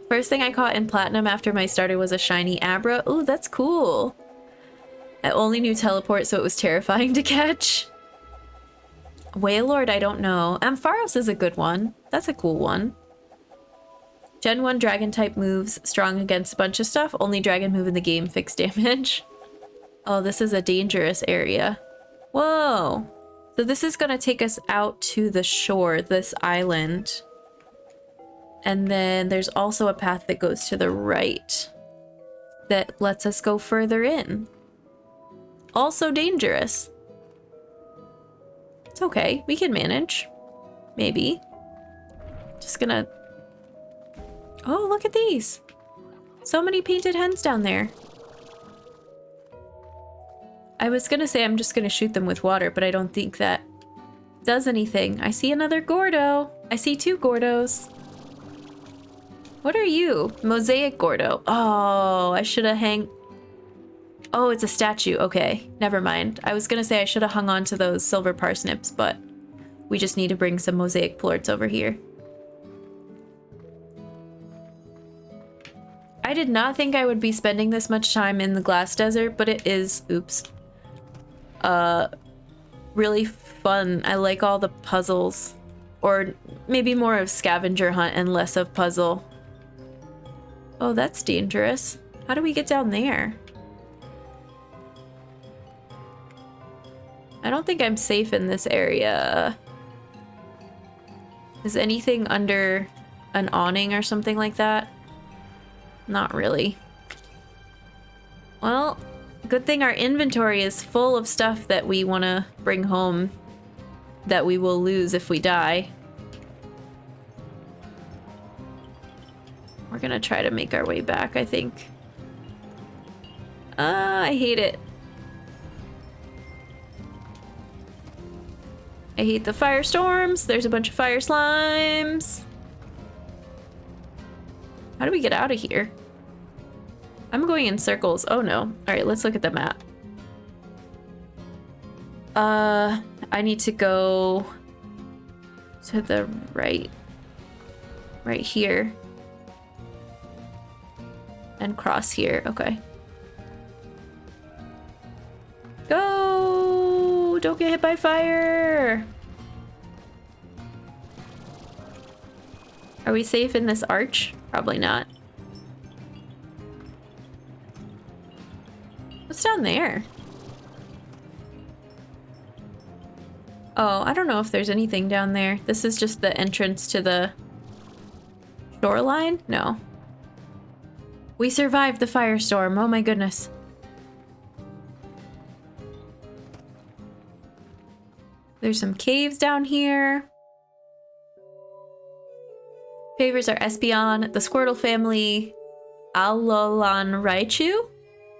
[SPEAKER 1] First thing I caught in Platinum after my starter was a shiny Abra. Ooh, that's cool. I only knew Teleport, so it was terrifying to catch. Wailord, I don't know. Ampharos is a good one. That's a cool one. Gen 1 Dragon type moves, strong against a bunch of stuff. Only Dragon move in the game, fixed damage. Oh, this is a dangerous area. Whoa. So this is gonna take us out to the shore, this island. And then there's also a path that goes to the right that lets us go further in. Also dangerous. It's okay, we can manage. Maybe. Just gonna... Oh, look at these. So many painted hens down there. I was gonna say I'm just gonna shoot them with water, but I don't think that does anything. I see another Gordo. I see two Gordos. What are you? Mosaic Gordo. Oh, I should have hang... Oh, it's a statue. Okay, never mind. I was gonna say I should have hung on to those silver parsnips, but we just need to bring some mosaic plorts over here. I did not think I would be spending this much time in the glass desert, but it is... Oops. Really fun. I like all the puzzles. Or maybe more of scavenger hunt and less of puzzle. Oh, that's dangerous. How do we get down there? I don't think I'm safe in this area. Is anything under an awning or something like that? Not really. Well, good thing our inventory is full of stuff that we want to bring home that we will lose if we die. We're gonna try to make our way back, I think. I hate it. I hate the firestorms. There's a bunch of fire slimes. How do we get out of here? I'm going in circles. Oh no. Alright, let's look at the map. I need to go to the right. Right here. And cross here. Okay. Go! Don't get hit by fire! Are we safe in this arch? Probably not. What's down there? Oh, I don't know if there's anything down there. This is just the entrance to the shoreline? No. We survived the firestorm. Oh my goodness. There's some caves down here. Favors are Espeon, the Squirtle family, Alolan Raichu,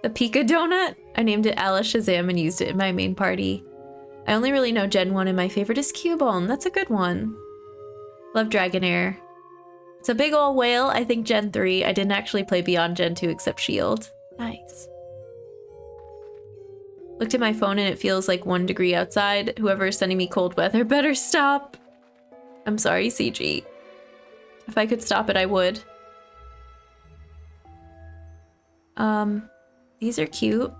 [SPEAKER 1] the Pika Donut. I named it Alice Shazam and used it in my main party. I only really know Gen 1 and my favorite is Cubone. That's a good one. Love Dragonair. It's a big ol' whale. I think Gen 3. I didn't actually play beyond Gen 2 except Shield. Nice. Looked at my phone and it feels like 1 degree outside. Whoever is sending me cold weather better stop. I'm sorry, CG. If I could stop it, I would. These are cute.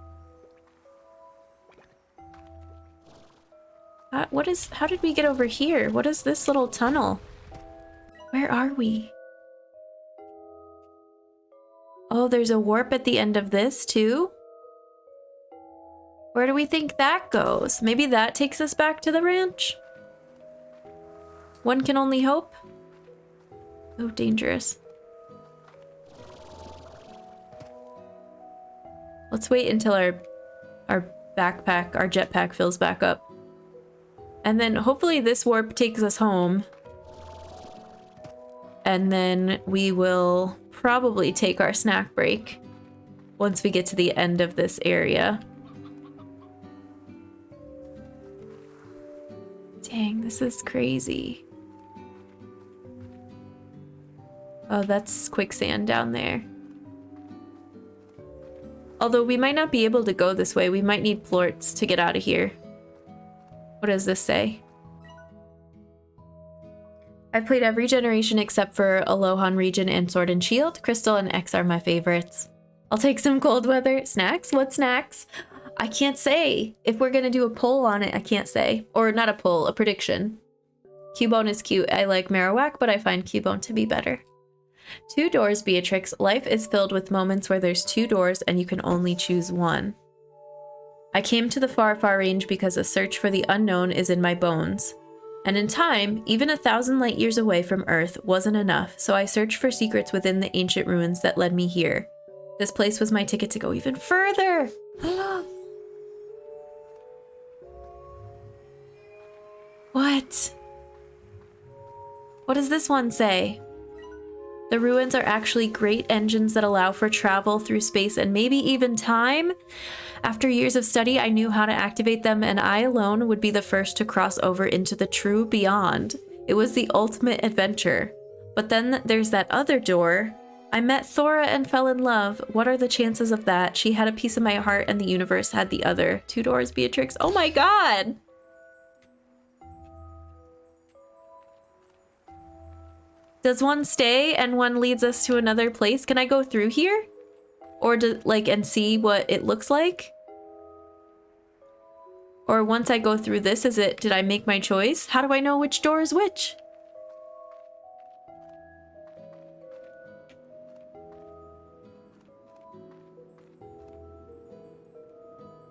[SPEAKER 1] How did we get over here? What is this little tunnel? Where are we? Oh, there's a warp at the end of this too? Where do we think that goes? Maybe that takes us back to the ranch? One can only hope. Oh, dangerous. Let's wait until our jetpack fills back up. And then hopefully this warp takes us home. And then we will probably take our snack break once we get to the end of this area. Dang, this is crazy. Oh, that's quicksand down there. Although we might not be able to go this way. We might need plorts to get out of here. What does this say? I've played every generation except for Alohan region and Sword and Shield. Crystal and X are my favorites. I'll take some cold weather. Snacks? What snacks? I can't say. If we're gonna do a poll on it, I can't say. Or not a poll, a prediction. Cubone is cute. I like Marowak, but I find Cubone to be better. 2 doors, Beatrix. Life is filled with moments where there's 2 doors and you can only choose one. I came to the far, far range because a search for the unknown is in my bones. And in time, even 1,000 light years away from Earth wasn't enough, so I searched for secrets within the ancient ruins that led me here. This place was my ticket to go even further! What? What does this one say? The ruins are actually great engines that allow for travel through space and maybe even time. After years of study, I knew how to activate them, and I alone would be the first to cross over into the true beyond. It was the ultimate adventure. But then there's that other door. I met Thora and fell in love. What are the chances of that? She had a piece of my heart and the universe had the other. 2 doors, Beatrix. Oh my god! Does one stay and one leads us to another place? Can I go through here? Or and see what it looks like? Or once I go through this, did I make my choice? How do I know which door is which?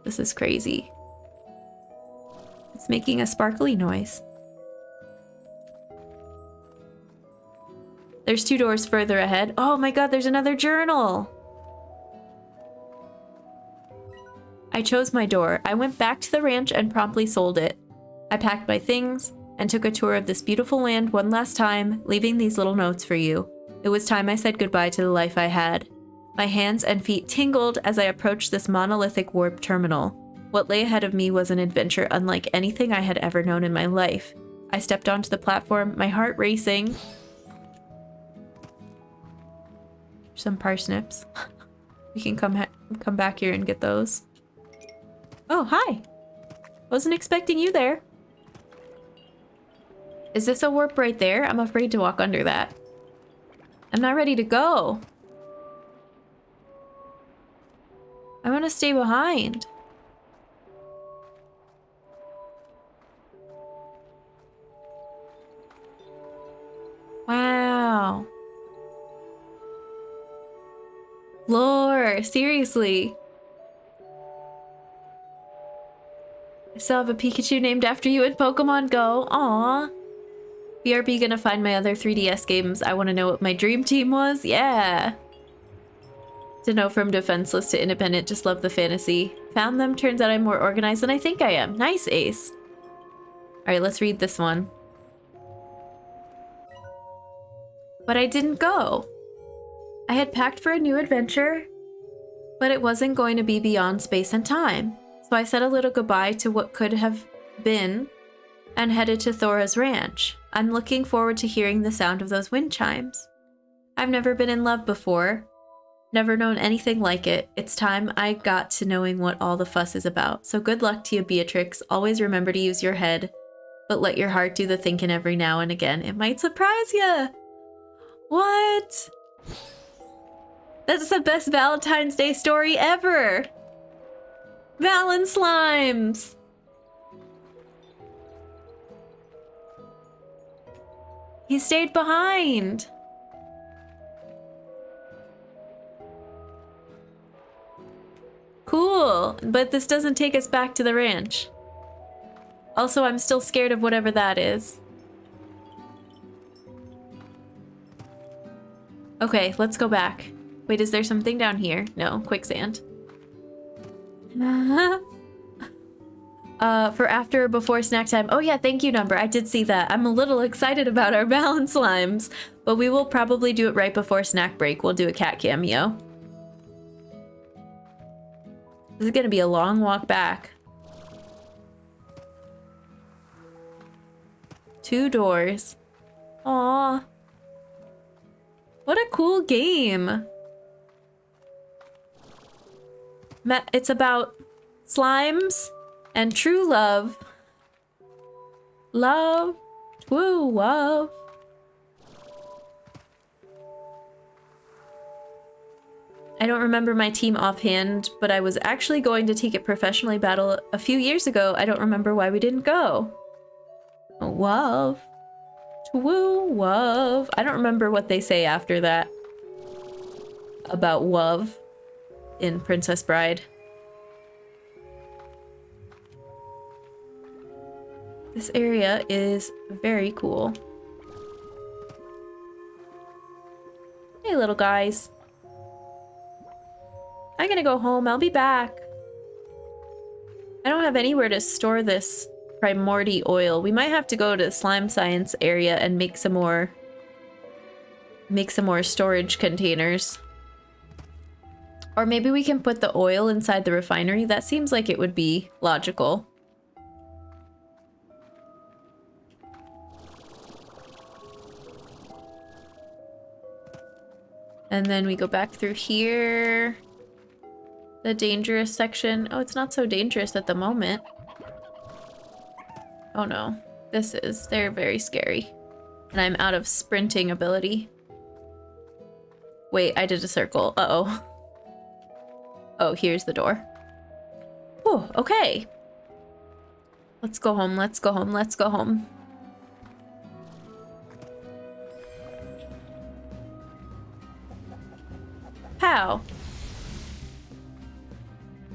[SPEAKER 1] This is crazy. It's making a sparkly noise. There's 2 doors further ahead. Oh my god, there's another journal! I chose my door. I went back to the ranch and promptly sold it. I packed my things and took a tour of this beautiful land one last time, leaving these little notes for you. It was time I said goodbye to the life I had. My hands and feet tingled as I approached this monolithic warp terminal. What lay ahead of me was an adventure unlike anything I had ever known in my life. I stepped onto the platform, my heart racing. Some parsnips. We can come back here and get those. Oh, hi. Wasn't expecting you there. Is this a warp right there? I'm afraid to walk under that. I'm not ready to go. I want to stay behind. Wow. Lore, seriously. I still have a Pikachu named after you in Pokemon Go. Aww. BRB gonna find my other 3DS games. I want to know what my dream team was. Yeah. To know from defenseless to independent, just love the fantasy. Found them, turns out I'm more organized than I think I am. Nice, Ace. Alright, let's read this one. But I didn't go. I had packed for a new adventure, but it wasn't going to be beyond space and time. So I said a little goodbye to what could have been and headed to Thora's ranch. I'm looking forward to hearing the sound of those wind chimes. I've never been in love before, never known anything like it. It's time I got to knowing what all the fuss is about. So good luck to you, Beatrix. Always remember to use your head, but let your heart do the thinking every now and again. It might surprise you. What? That's the best Valentine's Day story ever. Valen Slimes. He stayed behind. Cool, but this doesn't take us back to the ranch. Also, I'm still scared of whatever that is. Okay, let's go back. Wait, is there something down here? No, quicksand. For after or before snack time. Oh yeah, thank you, Number. I did see that. I'm a little excited about our balance slimes, but we will probably do it right before snack break. We'll do a cat cameo. This is gonna be a long walk back. 2 doors. Aww. What a cool game. It's about slimes and true love. Love. True love. I don't remember my team offhand, but I was actually going to take it professionally battle a few years ago. I don't remember why we didn't go. Love. Woo, love. I don't remember what they say after that about love in Princess Bride. This area is very cool. Hey, little guys. I'm gonna go home. I'll be back. I don't have anywhere to store this Primordi oil. We might have to go to the slime science area and make some more storage containers. Or maybe we can put the oil inside the refinery. That seems like it would be logical. And then we go back through here. The dangerous section. Oh, it's not so dangerous at the moment. Oh no, they're very scary. And I'm out of sprinting ability. Wait, I did a circle. Uh-oh. Oh, here's the door. Oh, okay. Let's go home, let's go home, let's go home. Pow.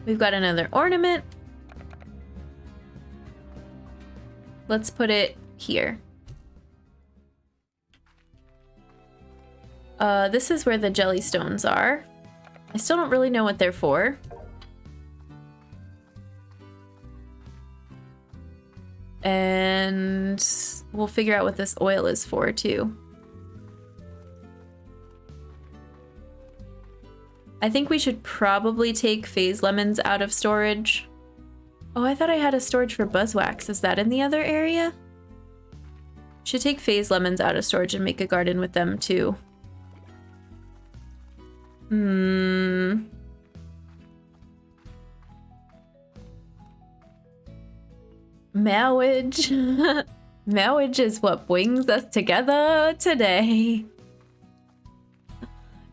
[SPEAKER 1] We've got another ornament. Let's put it here. This is where the jelly stones are. I still don't really know what they're for. And we'll figure out what this oil is for too. I think we should probably take phase lemons out of storage. Oh, I thought I had a storage for buzzwax. Is that in the other area? Should take phase lemons out of storage and make a garden with them too. Marriage. Marriage is what brings us together today.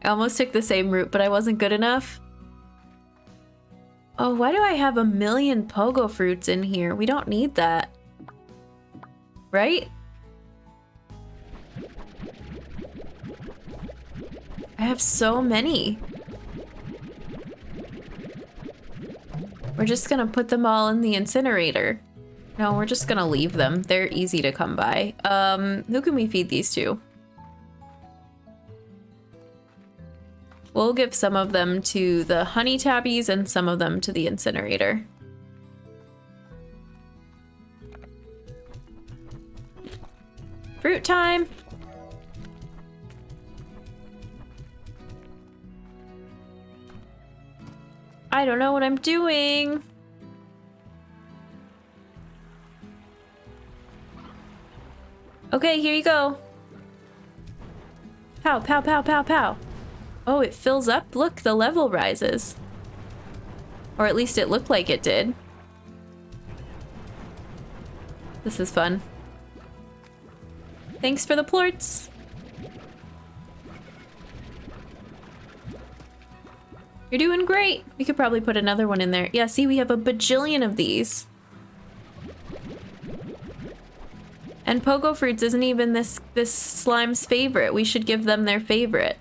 [SPEAKER 1] I almost took the same route, but I wasn't good enough. Oh, why do I have 1,000,000 pogo fruits in here? We don't need that. Right? I have so many. We're just gonna put them all in the incinerator. No, we're just gonna leave them. They're easy to come by. Who can we feed these to? We'll give some of them to the honey tabbies and some of them to the incinerator. Fruit time! I don't know what I'm doing. Okay, here you go. Pow, pow, pow, pow, pow. Oh, it fills up. Look, the level rises. Or at least it looked like it did. This is fun. Thanks for the plorts. You're doing great. We could probably put another one in there. Yeah, see, we have a bajillion of these. And pogo fruits isn't even this slime's favorite. We should give them their favorite.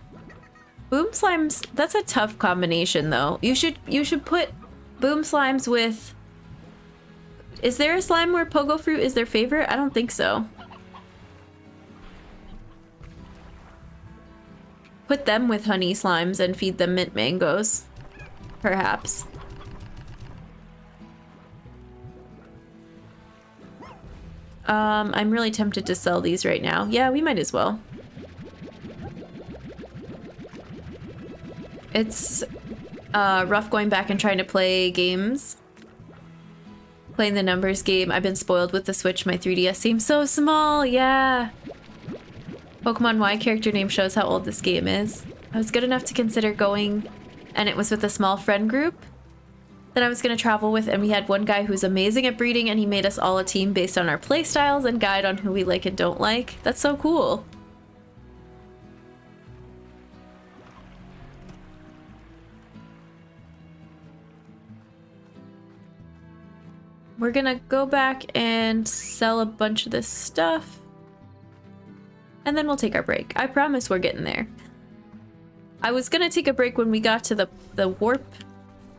[SPEAKER 1] Boom slimes, that's a tough combination though. You should put boom slimes with... Is there a slime where pogo fruit is their favorite? I don't think so. Put them with honey slimes and feed them mint mangoes. Perhaps. I'm really tempted to sell these right now. Yeah, we might as well. It's rough going back and trying to play games. Playing the numbers game. I've been spoiled with the Switch. My 3DS seems so small. Yeah. Pokemon Y character name shows how old this game is. I was good enough to consider going, and it was with a small friend group that I was going to travel with, and we had one guy who's amazing at breeding, and he made us all a team based on our play styles and guide on who we like and don't like. That's so cool. We're gonna go back and sell a bunch of this stuff. And then we'll take our break. I promise we're getting there. I was gonna take a break when we got to the warp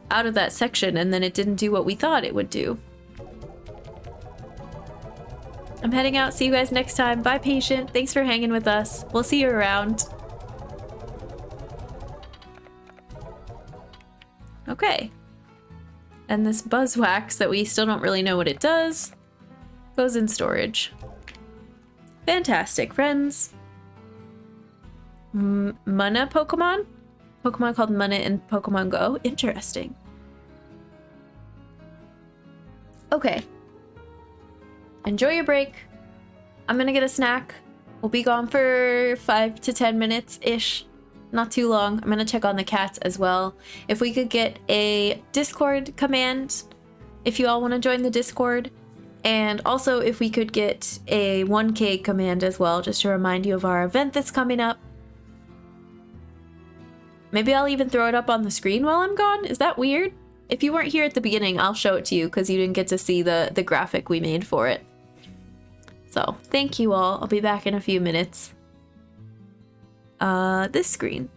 [SPEAKER 1] out of that section, and then it didn't do what we thought it would do. I'm heading out. See you guys next time. Bye, Patient. Thanks for hanging with us. We'll see you around. Okay. And this buzzwax that we still don't really know what it does goes in storage. Fantastic, friends. Mana Pokemon? Pokemon called Mana in Pokemon Go? Interesting. Okay. Enjoy your break. I'm gonna get a snack. We'll be gone for 5 to 10 minutes-ish. Not too long. I'm gonna check on the cats as well. If we could get a Discord command, if you all want to join the Discord. And also if we could get a 1K command as well, just to remind you of our event that's coming up. Maybe I'll even throw it up on the screen while I'm gone. Is that weird? If you weren't here at the beginning, I'll show it to you because you didn't get to see the graphic we made for it. So thank you all. I'll be back in a few minutes. This screen.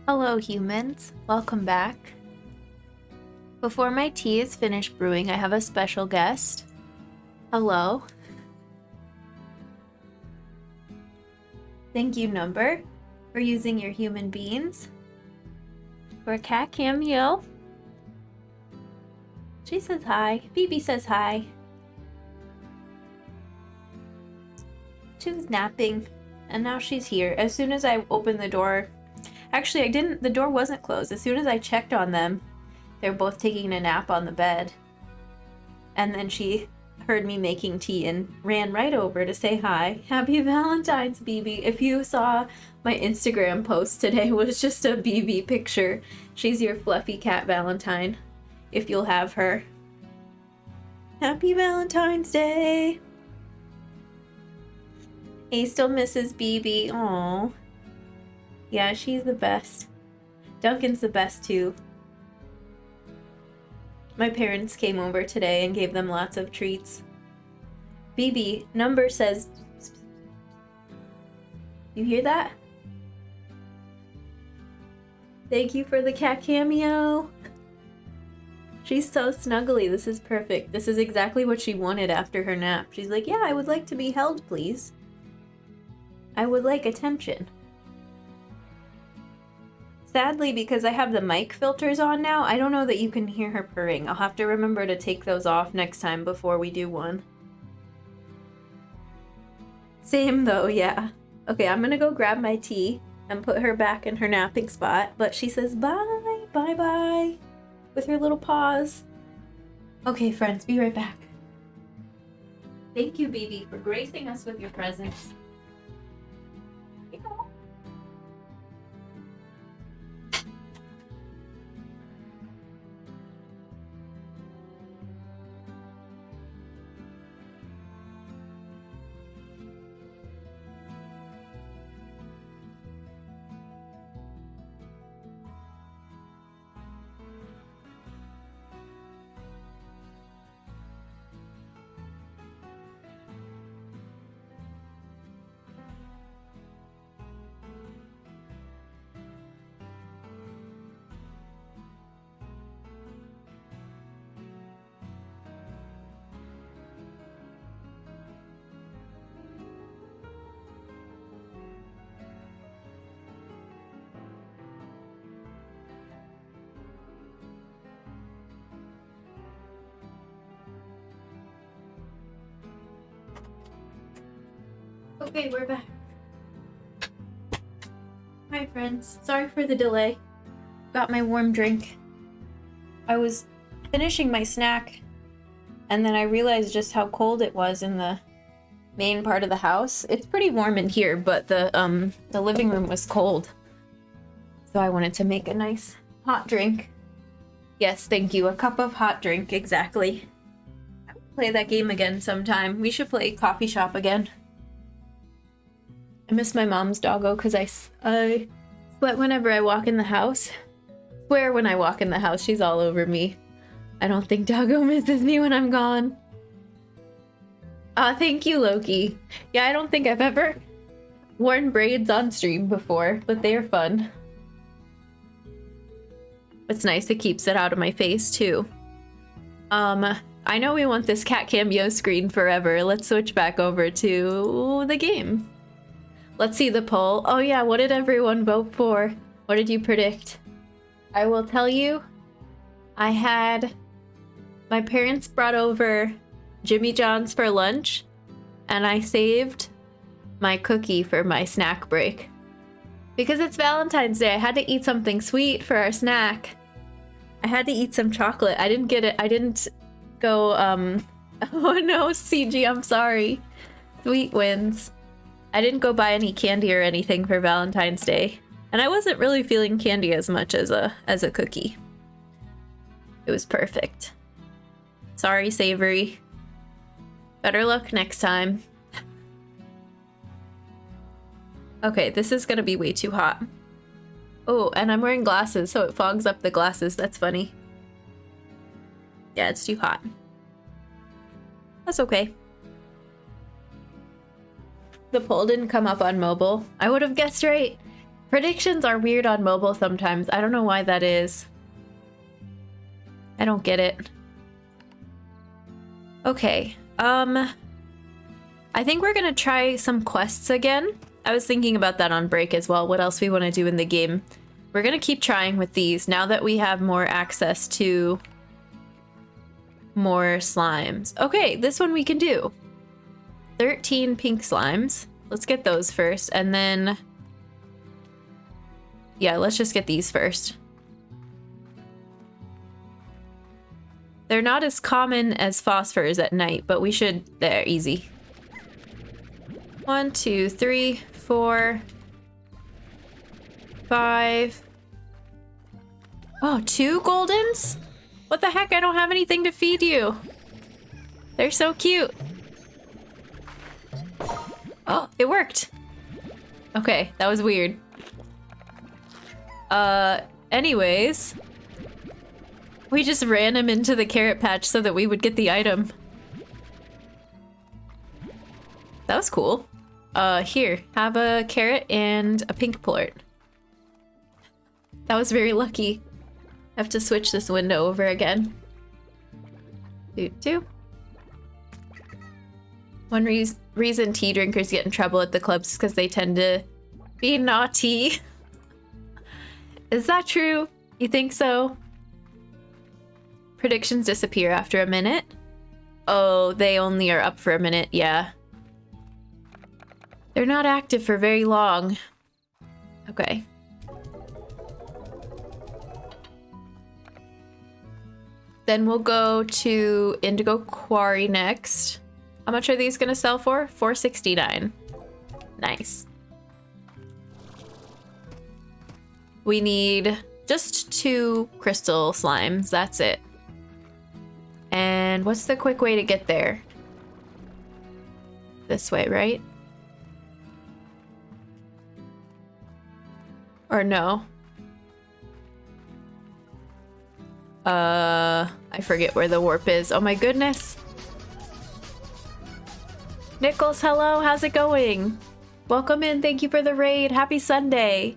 [SPEAKER 1] Hello humans, welcome back. Before my tea is finished brewing, I have a special guest. Hello. Thank you, Number, for using your human beans for cat cameo. She says hi. BB says hi. She was napping, and now she's here. As soon as I opened the door... Actually, I didn't... The door wasn't closed. As soon as I checked on them, they were both taking a nap on the bed. And then she heard me making tea and ran right over to say hi. Happy Valentine's, BB. If you saw my Instagram post today, it was just a BB picture. She's your fluffy cat Valentine, if you'll have her. Happy Valentine's Day. He still misses BB. Aww. Yeah, she's the best. Duncan's the best too. My parents came over today and gave them lots of treats. BB, number says... You hear that? Thank you for the cat cameo. She's so snuggly. This is perfect. This is exactly what she wanted after her nap. She's like, yeah, I would like to be held, please. I would like attention. Sadly, because I have the mic filters on now, I don't know that you can hear her purring. I'll have to remember to take those off next time before we do one. Same though, yeah. Okay, I'm gonna go grab my tea and put her back in her napping spot, but she says bye, bye-bye, with her little paws. Okay, friends, be right back. Thank you, BB, for gracing us with your presence. Okay, we're back. Hi, friends. Sorry for the delay. Got my warm drink. I was finishing my snack, and then I realized just how cold it was in the main part of the house. It's pretty warm in here, but the living room was cold. So I wanted to make a nice hot drink. Yes, thank you. A cup of hot drink, exactly. I would play that game again sometime. We should play Coffee Shop again. I miss my mom's doggo because I sweat whenever I walk in the house. Swear when I walk in the house, she's all over me. I don't think doggo misses me when I'm gone. Thank you, Loki. Yeah, I don't think I've ever worn braids on stream before, but they are fun. It's nice, it keeps it out of my face too. I know we want this cat cameo screen forever. Let's switch back over to the game. Let's see the poll. Oh yeah, what did everyone vote for? What did you predict? I will tell you, I had... My parents brought over Jimmy John's for lunch, and I saved my cookie for my snack break. Because it's Valentine's Day, I had to eat something sweet for our snack. I had to eat some chocolate. I didn't get it. I didn't go, Oh no, CG, I'm sorry. Sweet wins. I didn't go buy any candy or anything for Valentine's Day. And I wasn't really feeling candy as much as a cookie. It was perfect. Sorry, Savory. Better luck next time. Okay, this is gonna be way too hot. Oh, and I'm wearing glasses, so it fogs up the glasses. That's funny. Yeah, it's too hot. That's okay. The poll didn't come up on mobile. I would have guessed right. Predictions are weird on mobile sometimes. I don't know why that is. I don't get it. Okay. I think we're gonna try some quests again. I was thinking about that on break as well. What else we want to do in the game. We're gonna keep trying with these now that we have more access to more slimes. Okay, this one we can do. 13 pink slimes. Let's get those first, and then... yeah, let's just get these first. They're not as common as phosphors at night, but we should... there, easy. 1, 2, 3, 4, 5. Oh, 2 goldens? What the heck? I don't have anything to feed you. They're so cute. Oh, it worked. Okay, that was weird. Anyways. We just ran him into the carrot patch so that we would get the item. That was cool. Here, have a carrot and a pink plort. That was very lucky. I have to switch this window over again. One reason tea drinkers get in trouble at the clubs is because they tend to be naughty. Is that true? You think so? Predictions disappear after a minute. Oh, they only are up for a minute, yeah. They're not active for very long. Okay. Then we'll go to Indigo Quarry next. How much are these gonna sell for? $4.69. Nice. We need just 2 crystal slimes, that's it. And what's the quick way to get there? This way, right? Or no? I forget where the warp is. Oh my goodness. Nichols, hello, how's it going? Welcome in, thank you for the raid. Happy Sunday.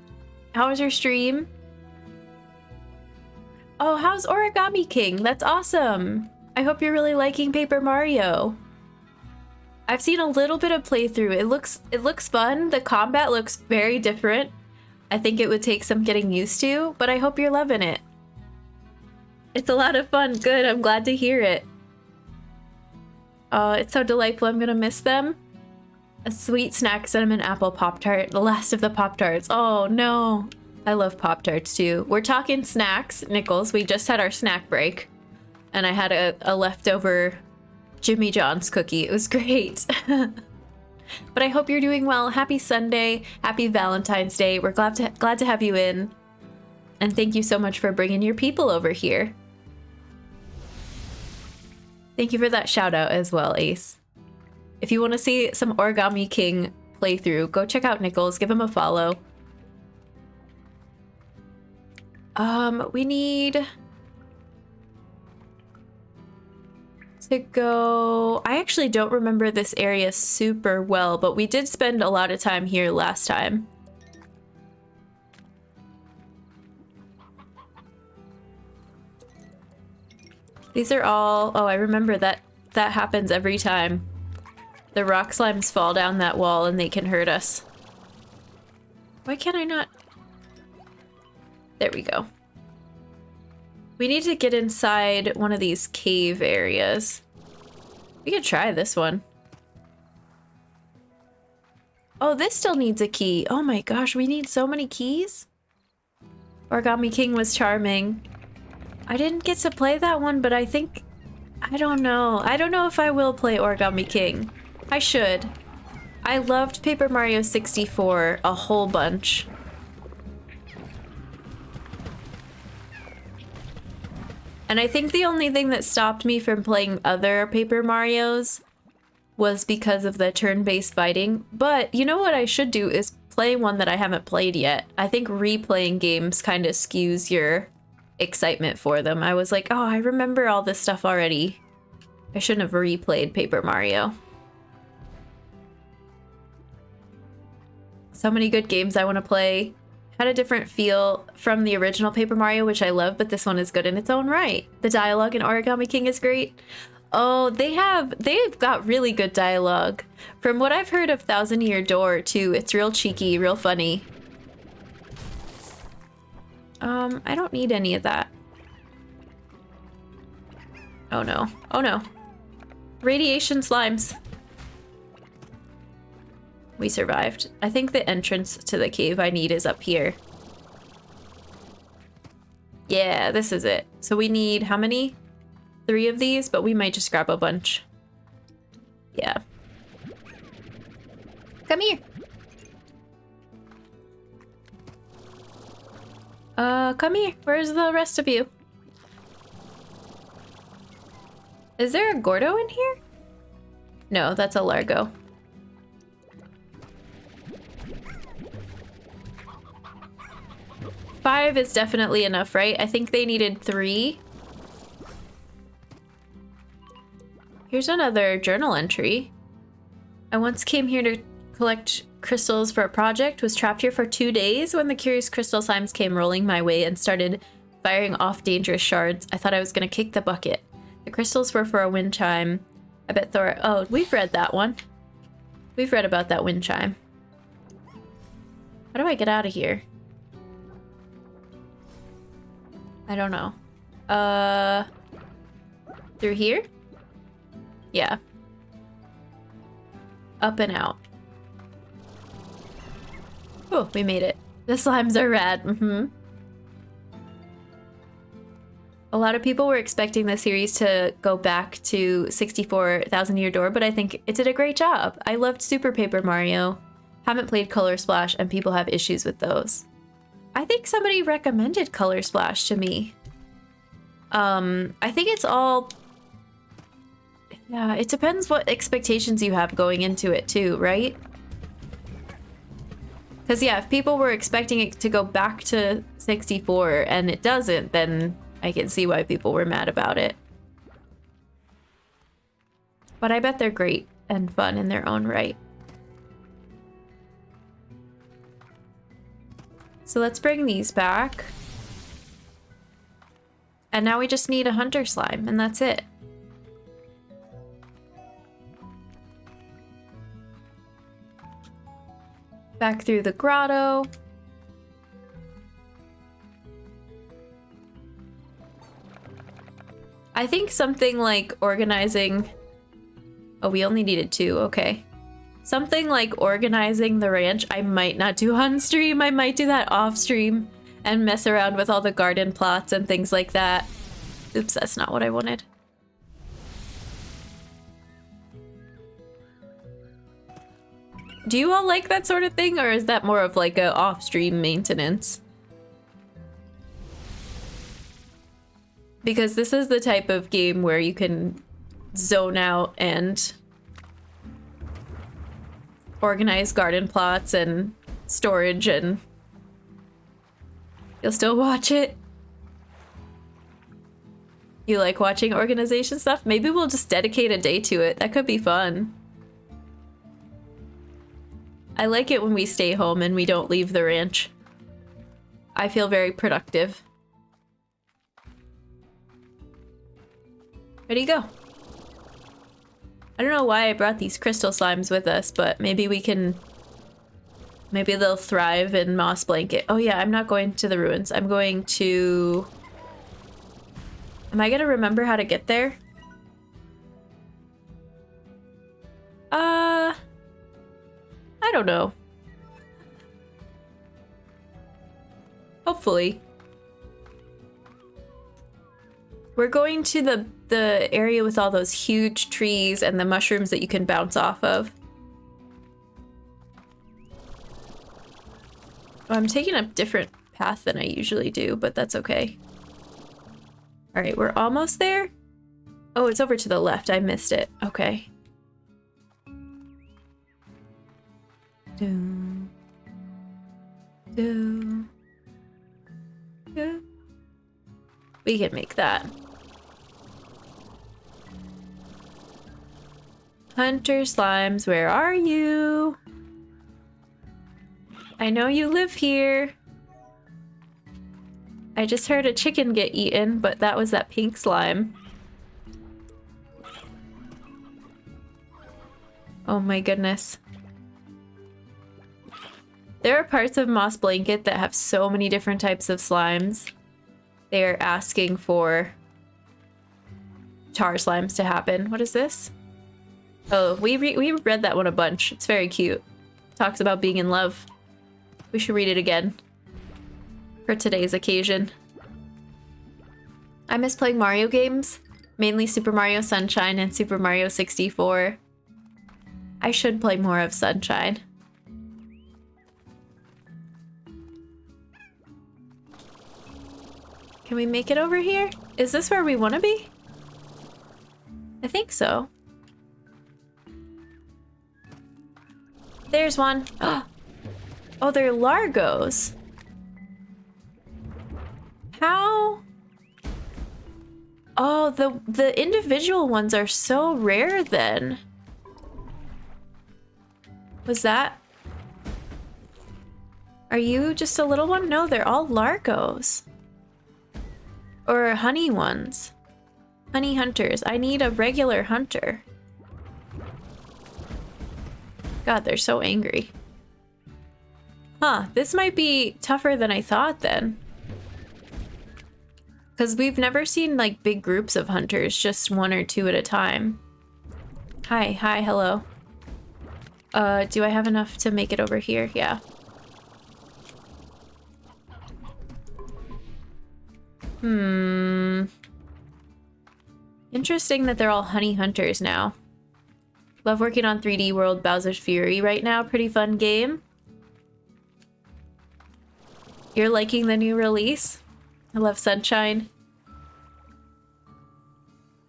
[SPEAKER 1] How was your stream? Oh, how's Origami King? That's awesome. I hope you're really liking Paper Mario. I've seen a little bit of playthrough. It looks fun. The combat looks very different. I think it would take some getting used to, but I hope you're loving it. It's a lot of fun. Good, I'm glad to hear it. It's so delightful. I'm gonna miss them. A sweet snack cinnamon apple Pop-Tart. The last of the Pop-Tarts. Oh no. I love Pop-Tarts too. We're talking snacks, Nichols. We just had our snack break. And I had a leftover Jimmy John's cookie. It was great. But I hope you're doing well. Happy Sunday. Happy Valentine's Day. We're glad to have you in. And thank you so much for bringing your people over here. Thank you for that shout out as well, Ace. If you want to see some Origami King playthrough, go check out Nichols. Give him a follow. We need to go... I actually don't remember this area super well, but we did spend a lot of time here last time. These are all... oh, I remember that happens every time. The rock slimes fall down that wall and they can hurt us. Why can't I not... there we go. We need to get inside one of these cave areas. We could try this one. Oh, this still needs a key. Oh my gosh, we need so many keys? Origami King was charming. I didn't get to play that one, but I think... I don't know. I don't know if I will play Origami King. I should. I loved Paper Mario 64 a whole bunch. And I think the only thing that stopped me from playing other Paper Marios was because of the turn-based fighting. But you know what I should do is play one that I haven't played yet. I think replaying games kind of skews your excitement for them. I was like, oh, I remember all this stuff already. I shouldn't have replayed Paper Mario. So many good games I want to play. Had a different feel from the original Paper Mario, which I love, but this one is good in its own right. The dialogue in Origami King is great. Oh, they've got really good dialogue. From what I've heard of Thousand Year Door too, it's real cheeky, real funny. I don't need any of that. Oh no. Oh no. Radiation slimes. We survived. I think the entrance to the cave I need is up here. Yeah, this is it. So we need how many? 3 of these, but we might just grab a bunch. Yeah. Come here. Come here. Where's the rest of you? Is there a Gordo in here? No, that's a Largo. Five is definitely enough, right? I think they needed 3. Here's another journal entry. I once came here to collect crystals for a project, was trapped here for 2 days. When the curious crystal slimes came rolling my way and started firing off dangerous shards, I thought I was gonna kick the bucket. The crystals were for a wind chime. I bet Thor... Oh, we've read that one. We've read about that wind chime. How do I get out of here? I don't know. Through here? Yeah. Up and out. Oh, we made it. The slimes are rad. A lot of people were expecting the series to go back to 64,000 Year Door, but I think it did a great job. I loved Super Paper Mario. Haven't played Color Splash, and people have issues with those. I think somebody recommended Color Splash to me. I think it's all... Yeah, it depends what expectations you have going into it too, right? Because yeah, if people were expecting it to go back to 64 and it doesn't, then I can see why people were mad about it. But I bet they're great and fun in their own right. So let's bring these back. And now we just need a hunter slime, and that's it. Back through the grotto. I think something like organizing... Oh, we only needed 2, okay. Something like organizing the ranch, I might not do on stream. I might do that off stream and mess around with all the garden plots and things like that. Oops, that's not what I wanted. Do you all like that sort of thing, or is that more of like a off-stream maintenance? Because this is the type of game where you can zone out and organize garden plots and storage, and you'll still watch it. You like watching organization stuff? Maybe we'll just dedicate a day to it. That could be fun. I like it when we stay home and we don't leave the ranch. I feel very productive. Ready to go. I don't know why I brought these crystal slimes with us, but maybe we can... Maybe they'll thrive in Moss Blanket. Oh yeah, I'm not going to the ruins. I'm going to... Am I gonna remember how to get there? I don't know. Hopefully. We're going to the area with all those huge trees and the mushrooms that you can bounce off of. Oh, I'm taking a different path than I usually do, but that's okay. All right, we're almost there. Oh, it's over to the left. I missed it. Okay. Do, do, do. We can make that. Hunter slimes, where are you? I know you live here. I just heard a chicken get eaten, but that was that pink slime. Oh my goodness. There are parts of Moss Blanket that have so many different types of slimes. They are asking for tar slimes to happen. What is this? Oh, we read that one a bunch. It's very cute. Talks about being in love. We should read it again for today's occasion. I miss playing Mario games, mainly Super Mario Sunshine and Super Mario 64. I should play more of Sunshine. Can we make it over here? Is this where we want to be? I think so. There's one. Oh, they're Largos. How? Oh, the individual ones are so rare then. Was that? Are you just a little one? No, they're all Largos. Or honey ones. Honey hunters. I need a regular hunter. God, they're so angry. Huh, this might be tougher than I thought then. Because we've never seen like big groups of hunters, just one or two at a time. Hi, hello. Do I have enough to make it over here? Yeah. Interesting that they're all honey hunters now. Love working on 3D World Bowser's Fury right now. Pretty fun game. You're liking the new release? I love Sunshine.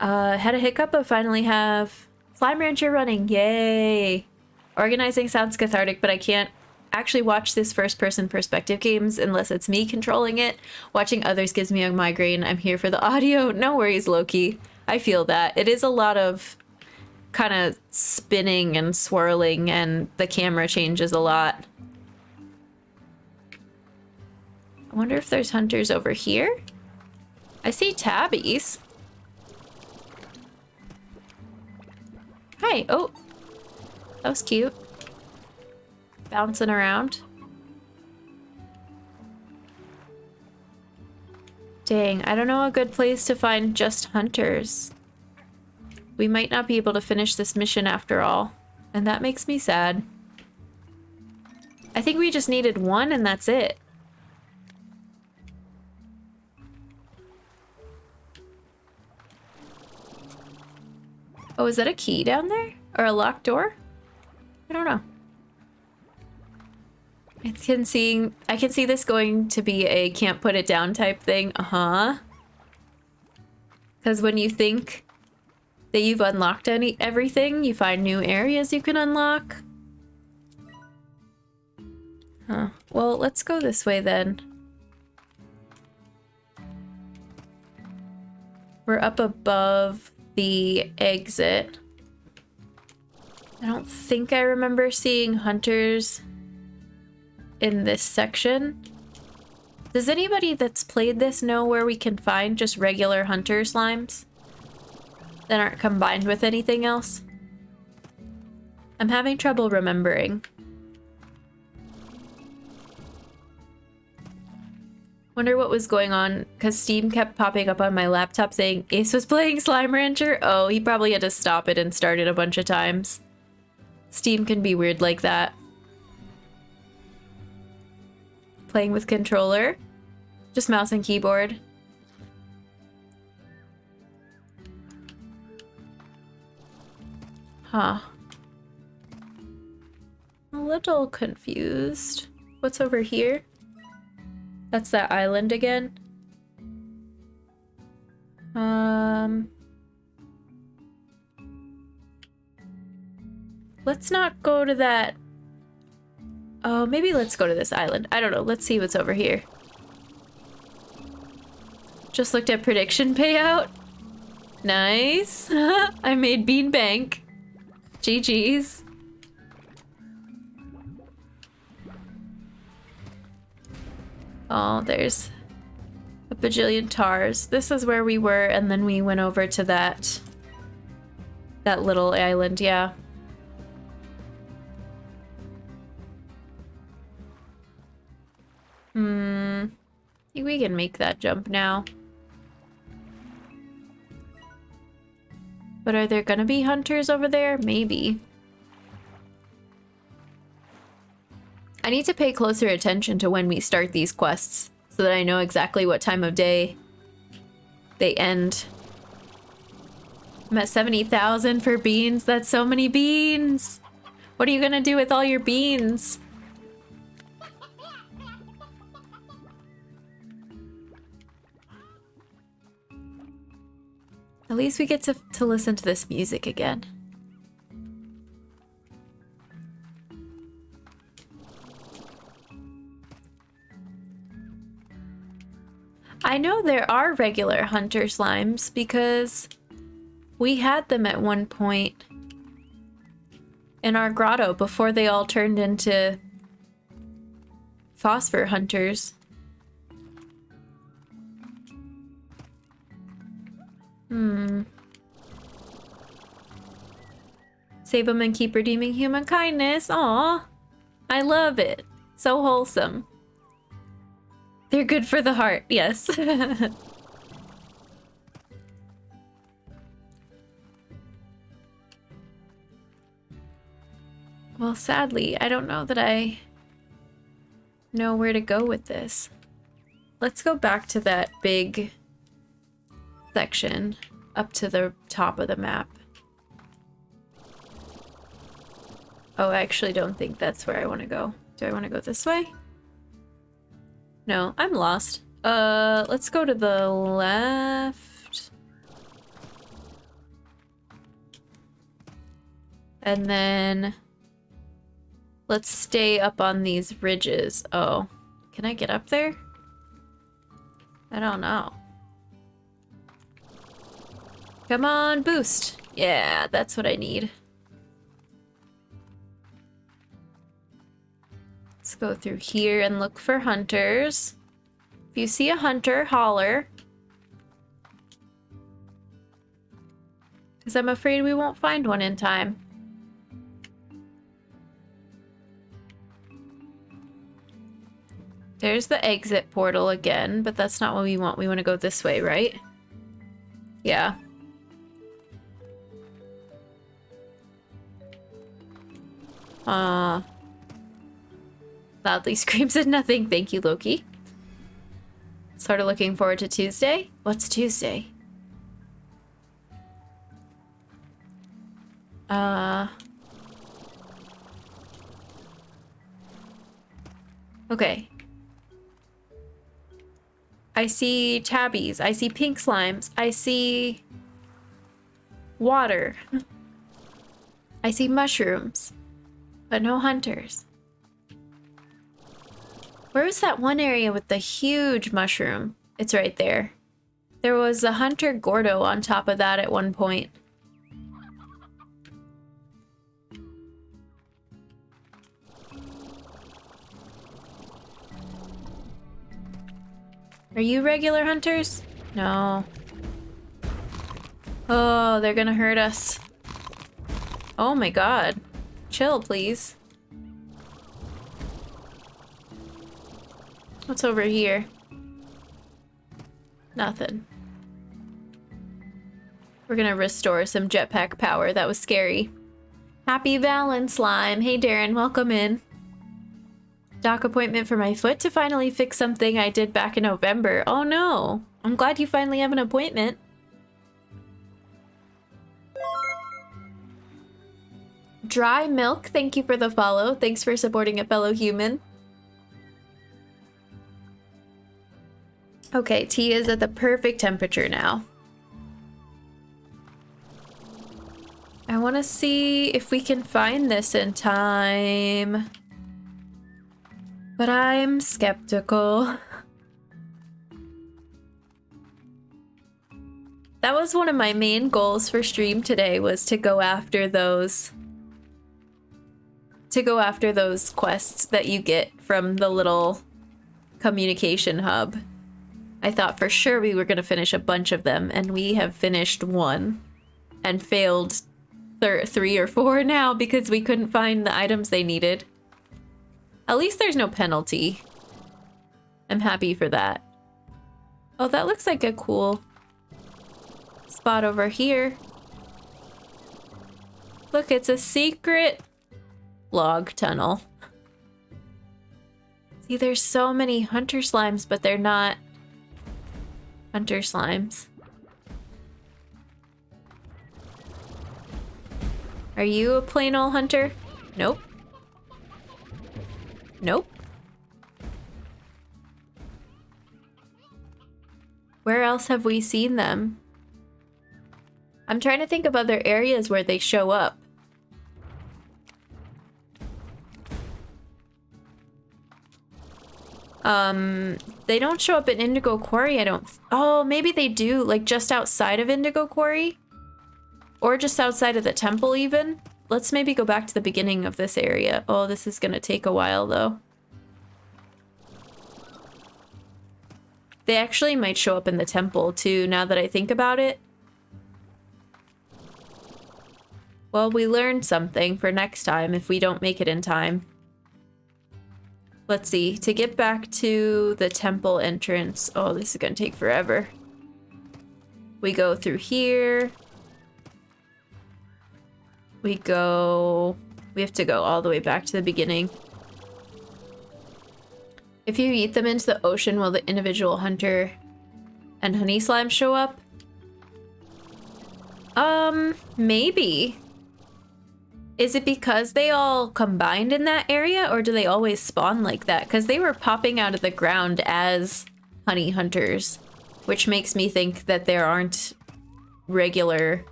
[SPEAKER 1] Had a hiccup, but finally have slimerancher running. Yay! Organizing sounds cathartic, but I can't actually watch this first-person perspective games unless it's me controlling it. Watching others gives me a migraine. I'm here for the audio. No worries, Loki. I feel that. It is a lot of kind of spinning and swirling, and the camera changes a lot. I wonder if there's hunters over here? I see tabbies. Hi. Oh, that was cute. Bouncing around. Dang, I don't know a good place to find just hunters. We might not be able to finish this mission after all, and that makes me sad. I think we just needed one and that's it. Oh, is that a key down there? Or a locked door? I don't know. I can see this going to be a can't put it down type thing. Because when you think that you've unlocked everything, you find new areas you can unlock. Huh. Well, let's go this way then. We're up above the exit. I don't think I remember seeing hunters in this section. Does anybody that's played this know where we can find just regular hunter slimes that aren't combined with anything else? I'm having trouble remembering. Wonder what was going on, because Steam kept popping up on my laptop saying Ace was playing Slimerancher. Oh, he probably had to stop it and start it a bunch of times. Steam can be weird like that. Playing with controller. Just mouse and keyboard. Huh. I'm a little confused. What's over here? That's that island again. Let's not go to that. Oh, maybe let's go to this island. I don't know. Let's see what's over here. Just looked at prediction payout. Nice. I made Bean Bank. GG's. Oh, there's a bajillion tars. This is where we were, and then we went over to that little island, yeah. I think we can make that jump now. But are there gonna be hunters over there? Maybe. I need to pay closer attention to when we start these quests so that I know exactly what time of day they end. I'm at 70,000 for beans. That's so many beans. What are you gonna do with all your beans? At least we get to listen to this music again. I know there are regular hunter slimes because we had them at one point in our grotto before they all turned into phosphor hunters. Save them and keep redeeming human kindness. Aw, I love it. So wholesome. They're good for the heart, yes. Well, sadly, I don't know that I know where to go with this. Let's go back to that big section up to the top of the map. Oh, I actually don't think that's where I want to go. Do I want to go this way? No, I'm lost. Let's go to the left. And then let's stay up on these ridges. Oh, can I get up there? I don't know. Come on, boost. Yeah, that's what I need. Let's go through here and look for hunters. If you see a hunter, holler. Because I'm afraid we won't find one in time. There's the exit portal again, but that's not what we want. We want to go this way, right? Yeah. Loudly screams at nothing. Thank you, Loki. Sort of looking forward to Tuesday. What's Tuesday? Okay. I see tabbies. I see pink slimes. I see water. I see mushrooms, but no hunters. Where was that one area with the huge mushroom? It's right there. There was a hunter Gordo on top of that at one point. Are you regular hunters? No. Oh, they're gonna hurt us. Oh my god. Chill, please. What's over here? Nothing. We're gonna restore some jetpack power. That was scary. Happy Valen Slime. Hey Darren, welcome in. Doc appointment for my foot to finally fix something I did back in November. Oh no. I'm glad you finally have an appointment. Dry Milk, thank you for the follow. Thanks for supporting a fellow human. Okay, tea is at the perfect temperature now. I want to see if we can find this in time. But I'm skeptical. That was one of my main goals for stream today, was to go after those quests that you get from the little communication hub. I thought for sure we were going to finish a bunch of them, and we have finished one and failed 3 or 4 now because we couldn't find the items they needed. At least there's no penalty. I'm happy for that. Oh, that looks like a cool spot over here. Look, it's a secret log tunnel. See, there's so many hunter slimes, but they're not hunter slimes. Are you a plain old hunter? Nope. Nope. Where else have we seen them? I'm trying to think of other areas where they show up. They don't show up in Indigo Quarry, I don't... Oh, maybe they do, like just outside of Indigo Quarry? Or just outside of the temple even? Let's maybe go back to the beginning of this area. Oh, this is gonna take a while though. They actually might show up in the temple too, now that I think about it. Well, we learned something for next time if we don't make it in time. Let's see, to get back to the temple entrance. Oh, this is gonna take forever. We go through here. We have to go all the way back to the beginning. If you eat them into the ocean, will the individual hunter and honey slime show up? Maybe. Is it because they all combined in that area, or do they always spawn like that? Because they were popping out of the ground as honey hunters, which makes me think that there aren't regular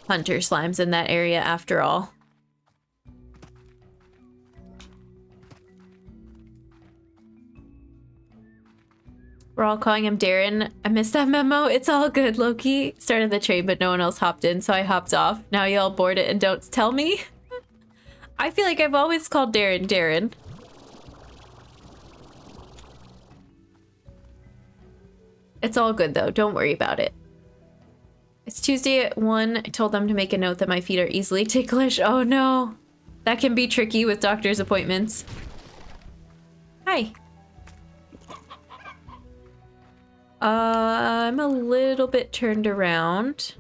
[SPEAKER 1] hunter slimes in that area after all. We're all calling him Darren. I missed that memo. It's all good, Loki. Started the train, but no one else hopped in, so I hopped off. Now y'all board it and don't tell me. I feel like I've always called Darren Darren. It's all good, though. Don't worry about it. It's Tuesday at 1. I told them to make a note that my feet are easily ticklish. Oh, no. That can be tricky with doctor's appointments. Hi. I'm a little bit turned around.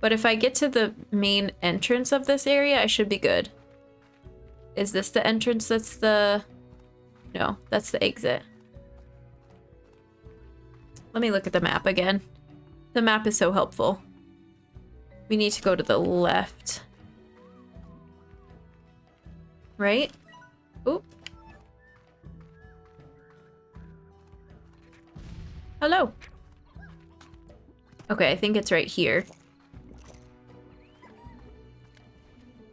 [SPEAKER 1] But if I get to the main entrance of this area, I should be good. Is this the entrance that's the... No, that's the exit. Let me look at the map again. The map is so helpful. We need to go to the left. Right? Oop. Hello. Okay, I think it's right here.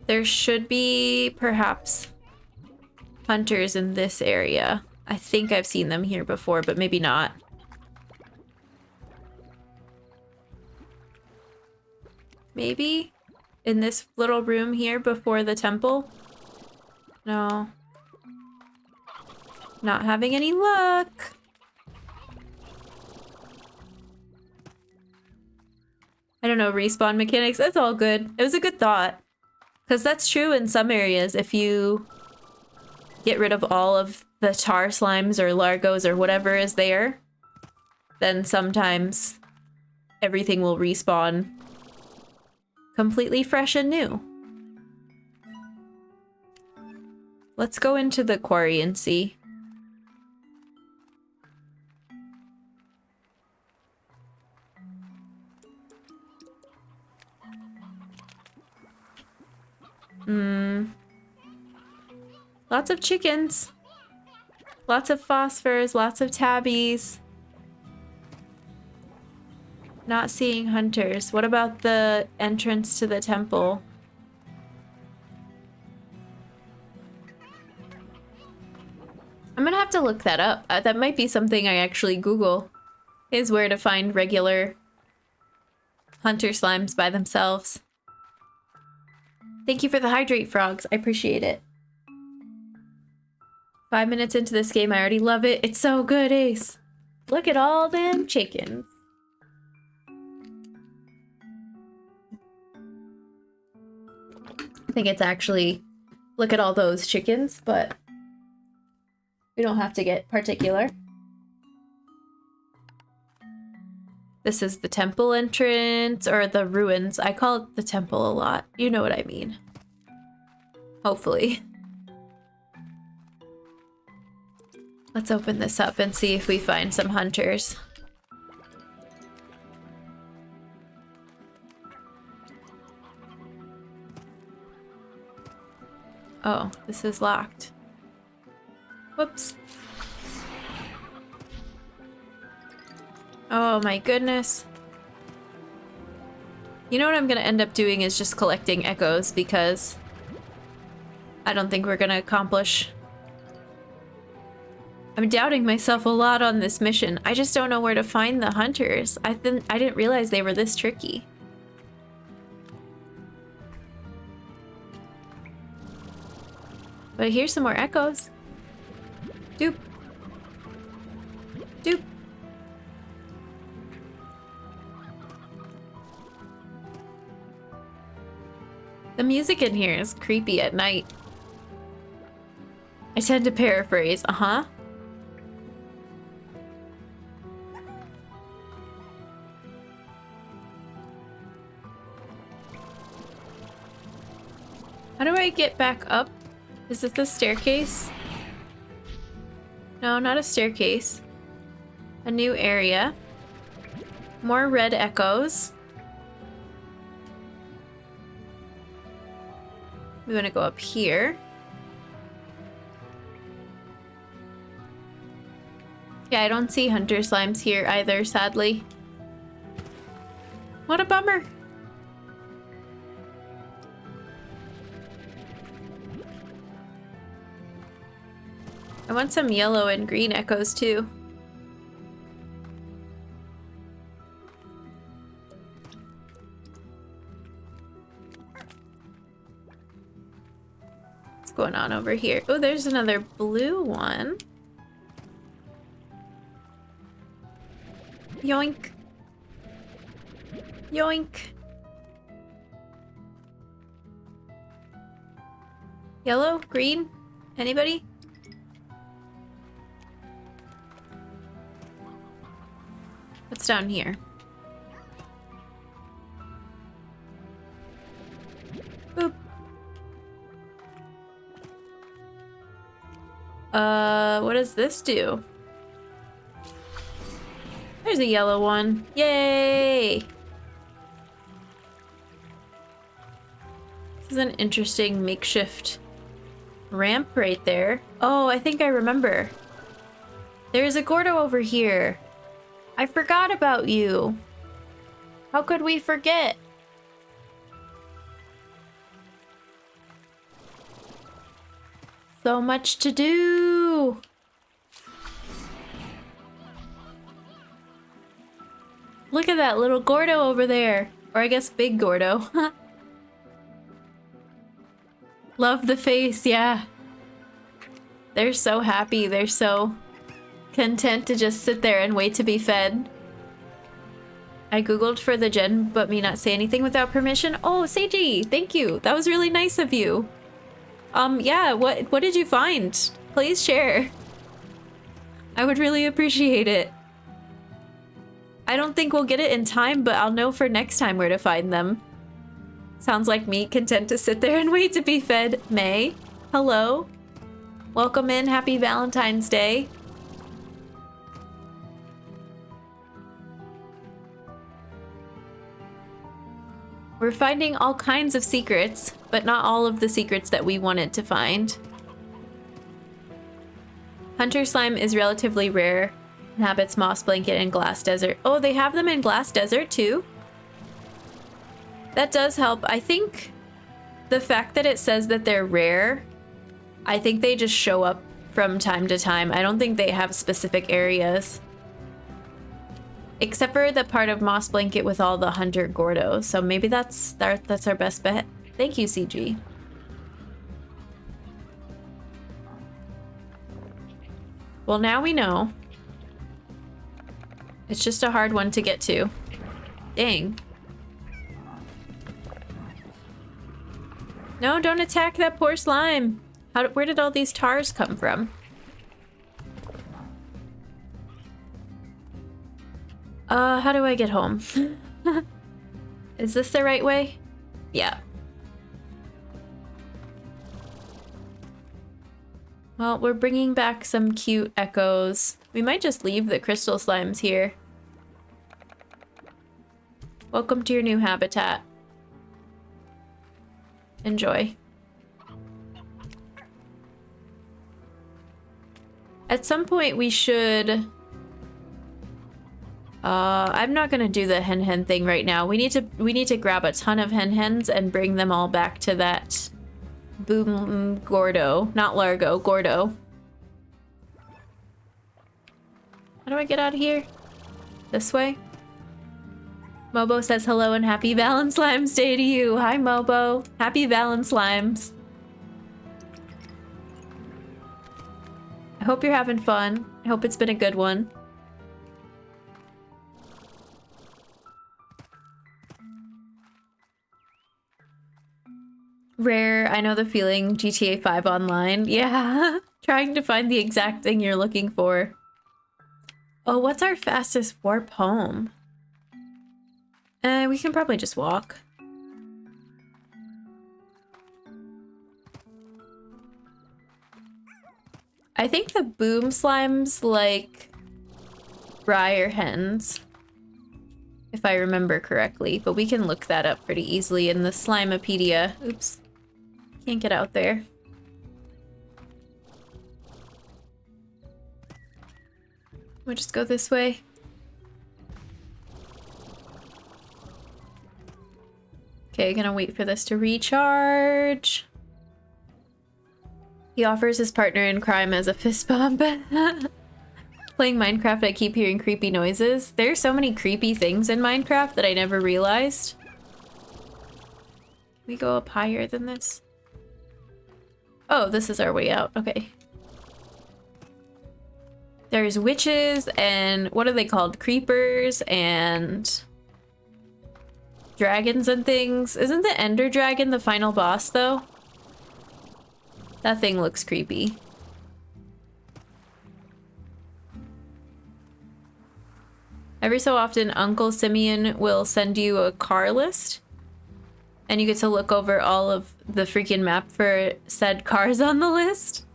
[SPEAKER 1] There should be, perhaps, hunters in this area. I think I've seen them here before, but maybe not. Maybe? In this little room here before the temple? No. Not having any luck. I don't know, respawn mechanics, that's all good. It was a good thought. Because that's true in some areas. If you get rid of all of the tar slimes or largos or whatever is there, then sometimes everything will respawn completely fresh and new. Let's go into the quarry and see. Lots of chickens. Lots of phosphors, lots of tabbies. Not seeing hunters. What about the entrance to the temple? I'm gonna have to look that up. That might be something I actually Google, is where to find regular hunter slimes by themselves. Thank you for the hydrate, frogs. I appreciate it. 5 minutes into this game, I already love it. It's so good, Ace. Look at all them chickens. I think it's actually, look at all those chickens, but we don't have to get particular. This is the temple entrance, or the ruins. I call it the temple a lot. You know what I mean. Hopefully. Let's open this up and see if we find some hunters. Oh, this is locked. Whoops. Oh my goodness. You know what I'm gonna end up doing is just collecting echoes because I don't think we're gonna accomplish. I'm doubting myself a lot on this mission. I just don't know where to find the hunters. I didn't realize they were this tricky. But here's some more echoes. Doop. Doop. The music in here is creepy at night. I tend to paraphrase, uh-huh. How do I get back up? Is it the staircase? No, not a staircase. A new area. More red echoes. We want to go up here. Yeah, I don't see hunter slimes here either, sadly. What a bummer. I want some yellow and green echoes too. What's going on over here? Oh, there's another blue one. Yoink. Yoink. Yellow? Green? Anybody? What's down here? Boop. What does this do? There's a yellow one. Yay! This is an interesting makeshift ramp right there. Oh, I think I remember. There's a Gordo over here. I forgot about you. How could we forget? So much to do. Look at that little Gordo over there. Or I guess big Gordo. Love the face, yeah. They're so happy. They're so content to just sit there and wait to be fed. I googled for the gen, but me not say anything without permission. Oh, Seiji, thank you. That was really nice of you. Yeah, what did you find? Please share. I would really appreciate it. I don't think we'll get it in time, but I'll know for next time where to find them. Sounds like me, content to sit there and wait to be fed. May, hello. Welcome in, happy Valentine's Day. We're finding all kinds of secrets, but not all of the secrets that we wanted to find. Hunter slime is relatively rare. Inhabits moss blanket and glass desert. Oh, they have them in glass desert too? That does help. I think the fact that it says that they're rare, I think they just show up from time to time. I don't think they have specific areas. Except for the part of moss blanket with all the hunter Gordo. So maybe that's our best bet. Thank you, CG. Well, now we know. It's just a hard one to get to. Dang. No, don't attack that poor slime. Where did all these tars come from? How do I get home? Is this the right way? Yeah. Well, we're bringing back some cute echoes. We might just leave the crystal slimes here. Welcome to your new habitat. Enjoy. At some point we should... I'm not gonna do the hen thing right now. We need to grab a ton of hens and bring them all back to that boom Gordo. Not Largo, Gordo. How do I get out of here? This way? Mobo says hello and happy Valentine's Day to you. Hi, Mobo. Happy Valentine's. I hope you're having fun. I hope it's been a good one. Rare, I know the feeling. GTA 5 online. Yeah. Trying to find the exact thing you're looking for. Oh, what's our fastest warp home? We can probably just walk. I think the boom slimes like briar hens, if I remember correctly, but we can look that up pretty easily in the Slimepedia. Oops. Can't get out there. We'll just go this way. Okay, gonna wait for this to recharge. He offers his partner in crime as a fist bump. Playing Minecraft, I keep hearing creepy noises. There's so many creepy things in Minecraft that I never realized. Can we go up higher than this? Oh, this is our way out. Okay. There's witches and what are they called? Creepers and dragons and things. Isn't the Ender Dragon the final boss though? That thing looks creepy. Every so often, Uncle Simeon will send you a car list, and you get to look over all of the freaking map for said cars on the list.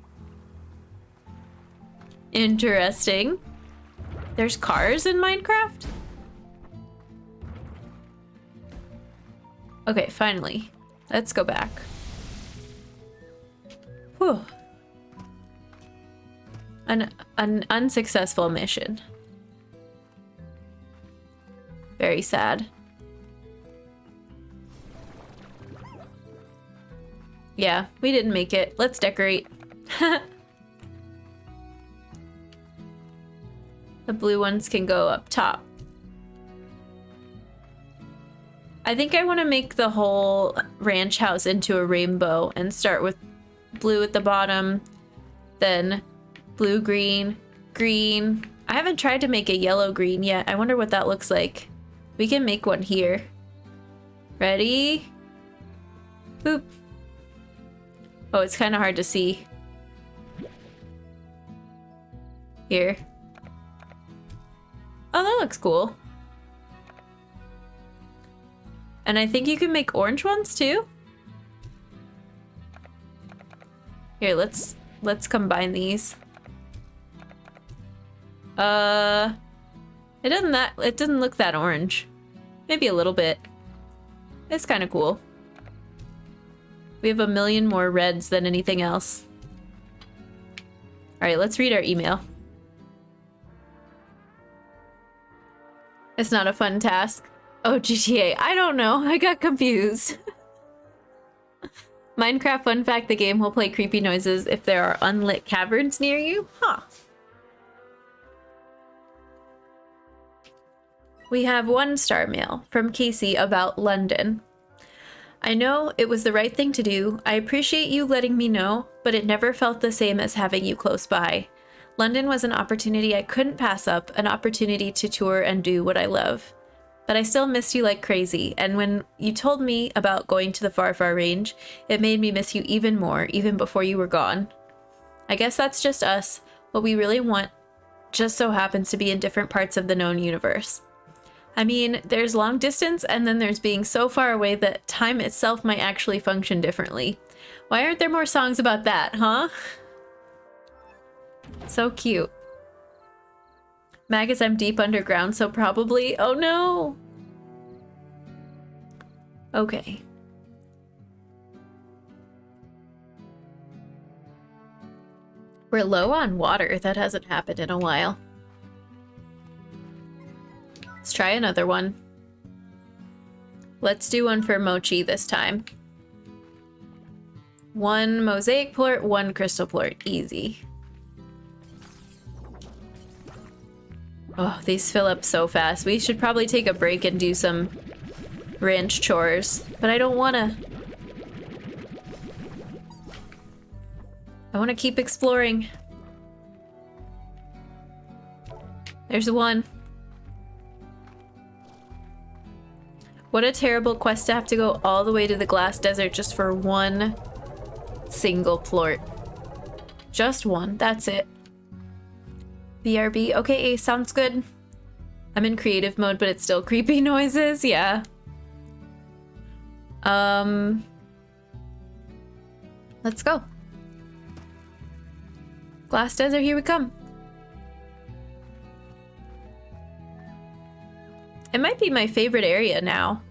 [SPEAKER 1] Interesting. There's cars in Minecraft? Okay, finally. Let's go back. Whew. An unsuccessful mission. Very sad. Yeah, we didn't make it. Let's decorate. The blue ones can go up top. I think I want to make the whole ranch house into a rainbow and start with blue at the bottom, then blue, green, green. I haven't tried to make a yellow green yet. I wonder what that looks like. We can make one here. Ready? Boop. Oh, it's kind of hard to see. Here. Oh, that looks cool. And I think you can make orange ones too. Here, let's combine these. It doesn't look that orange. Maybe a little bit. It's kind of cool. We have a million more reds than anything else. All right, let's read our email. It's not a fun task. Oh, GTA. I don't know. I got confused. Minecraft fun fact, the game will play creepy noises if there are unlit caverns near you. Huh. We have 1-star mail from Casey about London. I know it was the right thing to do. I appreciate you letting me know, but it never felt the same as having you close by. London was an opportunity I couldn't pass up, an opportunity to tour and do what I love. But I still missed you like crazy, and when you told me about going to the Far Far Range, it made me miss you even more, even before you were gone. I guess that's just us. What we really want just so happens to be in different parts of the known universe. I mean, there's long distance and then there's being so far away that time itself might actually function differently. Why aren't there more songs about that, huh? So cute. Mag, I'm deep underground, so probably... Oh no! Okay. We're low on water. That hasn't happened in a while. Let's try another one. Let's do one for Mochi this time. 1 mosaic plort, 1 crystal plort. Easy. Oh, these fill up so fast. We should probably take a break and do some ranch chores. But I don't want to. I want to keep exploring. There's one. What a terrible quest to have to go all the way to the glass desert just for 1 single plort. Just 1, that's it. BRB, okay, Ace, sounds good. I'm in creative mode, but it's still creepy noises, yeah. Let's go. Glass desert, here we come. It might be my favorite area now.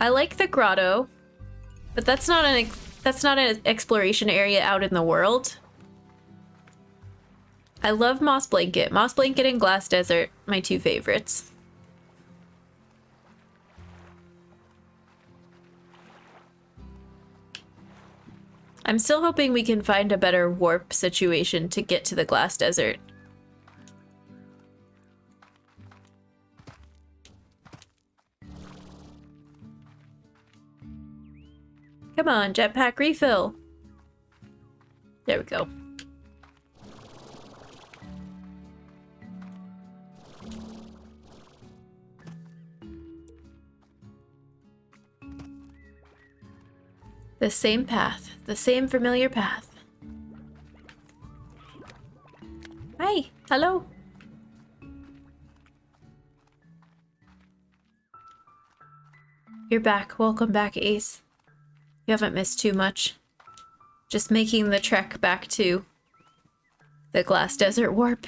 [SPEAKER 1] I like the grotto, but that's not an exploration area out in the world. I love Moss Blanket. Moss Blanket and Glass Desert, my 2 favorites. I'm still hoping we can find a better warp situation to get to the Glass Desert. Come on, jetpack refill. There we go. The same path, the same familiar path. Hi, hello. You're back. Welcome back, Ace. You haven't missed too much. Just making the trek back to the Glass Desert warp.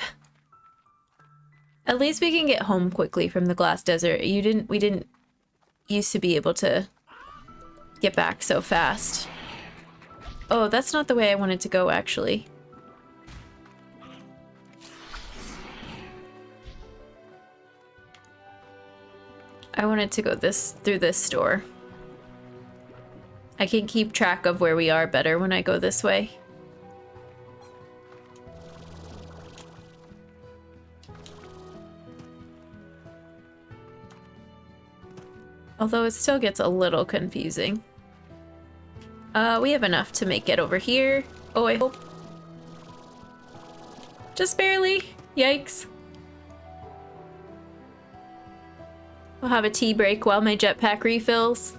[SPEAKER 1] At least we can get home quickly from the Glass Desert. We didn't used to be able to get back so fast. Oh, that's not the way I wanted to go, actually. I wanted to go through this door. I can keep track of where we are better when I go this way. Although it still gets a little confusing. We have enough to make it over here. Oh, I hope. Just barely. Yikes. I'll have a tea break while my jetpack refills.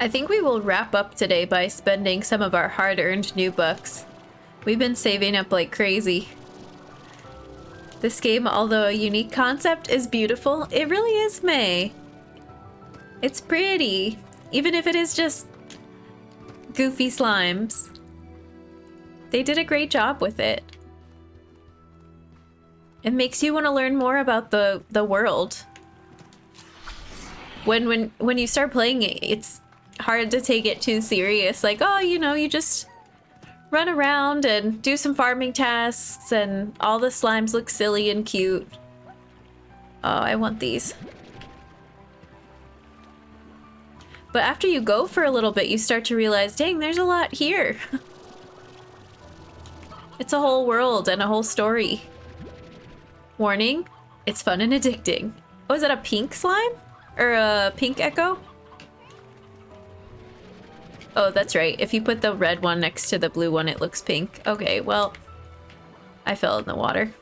[SPEAKER 1] I think we will wrap up today by spending some of our hard-earned new bucks. We've been saving up like crazy. This game, although a unique concept, is beautiful. It really is, May. It's pretty, even if it is just goofy slimes. They did a great job with it. It makes you want to learn more about the world. When you start playing it, it's hard to take it too serious. Like, oh, you know, you just run around and do some farming tasks and all the slimes look silly and cute. Oh, I want these. But after you go for a little bit, you start to realize, dang, there's a lot here. It's a whole world and a whole story. Warning, it's fun and addicting. Oh, is that a pink slime? Or a pink echo? Oh, that's right. If you put the red one next to the blue one, it looks pink. Okay, well, I fell in the water.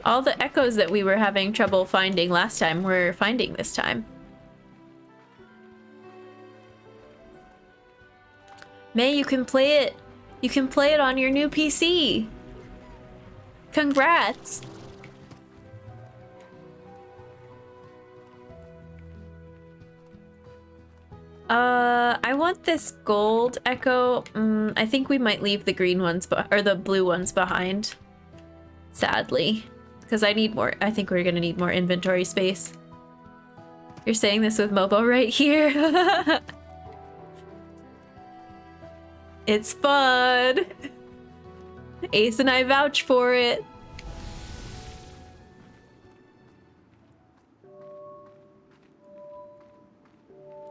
[SPEAKER 1] All the echoes that we were having trouble finding last time, we're finding this time. May, you can play it. You can play it on your new PC. Congrats. I want this gold echo. I think we might leave the green ones, or the blue ones behind. Sadly, because I need more. I think we're gonna need more inventory space. You're saying this with Mobo right here. It's fun. Ace and I vouch for it.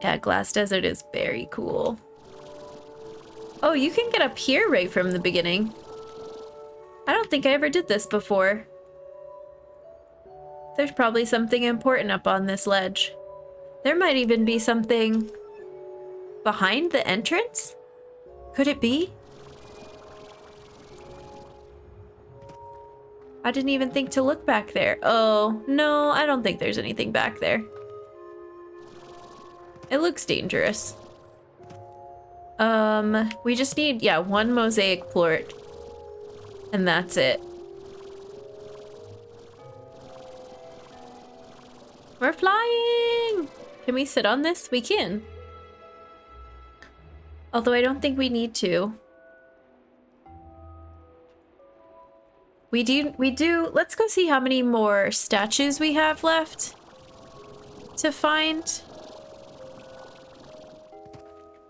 [SPEAKER 1] Yeah, Glass Desert is very cool. Oh, you can get up here right from the beginning. I don't think I ever did this before. There's probably something important up on this ledge. There might even be something behind the entrance? Could it be? I didn't even think to look back there. Oh, no, I don't think there's anything back there. It looks dangerous. We just need, yeah, one mosaic plort. And that's it. We're flying! Can we sit on this? We can. Although I don't think we need to. We do, let's go see how many more statues we have left to find.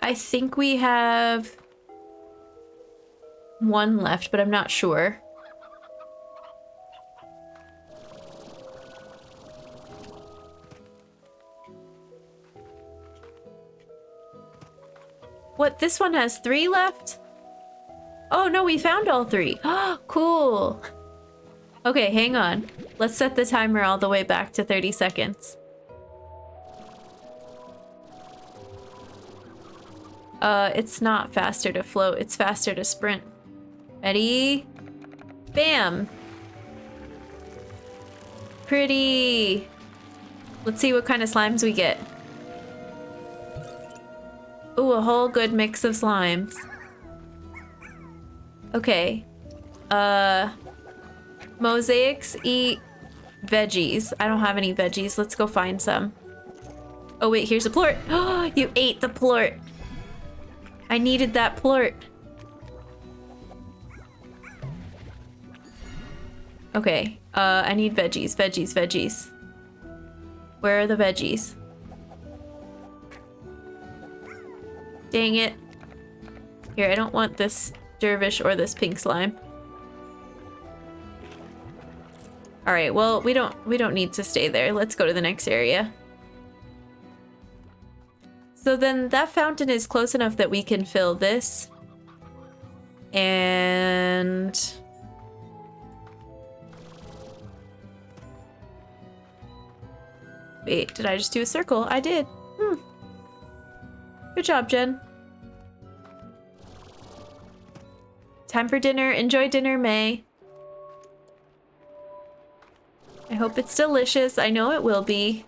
[SPEAKER 1] I think we have one left, but I'm not sure. What, this one has 3 left? Oh no, we found all 3. Oh, cool. Okay, hang on. Let's set the timer all the way back to 30 seconds. It's not faster to float, it's faster to sprint. Ready? Bam! Pretty! Let's see what kind of slimes we get. Ooh, a whole good mix of slimes. Okay. Mosaics eat veggies. I don't have any veggies. Let's go find some. Oh wait, here's a plort. Oh, you ate the plort. I needed that plort. Okay, I need veggies, veggies. Where are the veggies? Dang it. Here, I don't want this dervish or this pink slime. All right, well, we don't need to stay there. Let's go to the next area. So then that fountain is close enough that we can fill this. And wait, did I just do a circle? I did. Good job, Jen. Time for dinner. Enjoy dinner, May. I hope it's delicious. I know it will be.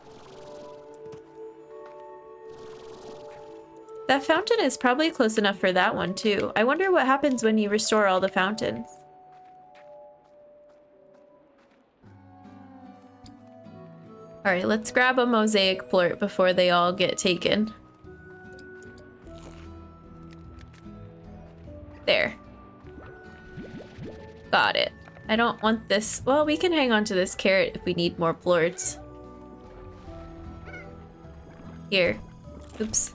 [SPEAKER 1] That fountain is probably close enough for that one, too. I wonder what happens when you restore all the fountains. Alright, let's grab a mosaic plort before they all get taken. There. Got it. I don't want this. Well, we can hang on to this carrot if we need more plorts. Here. Oops.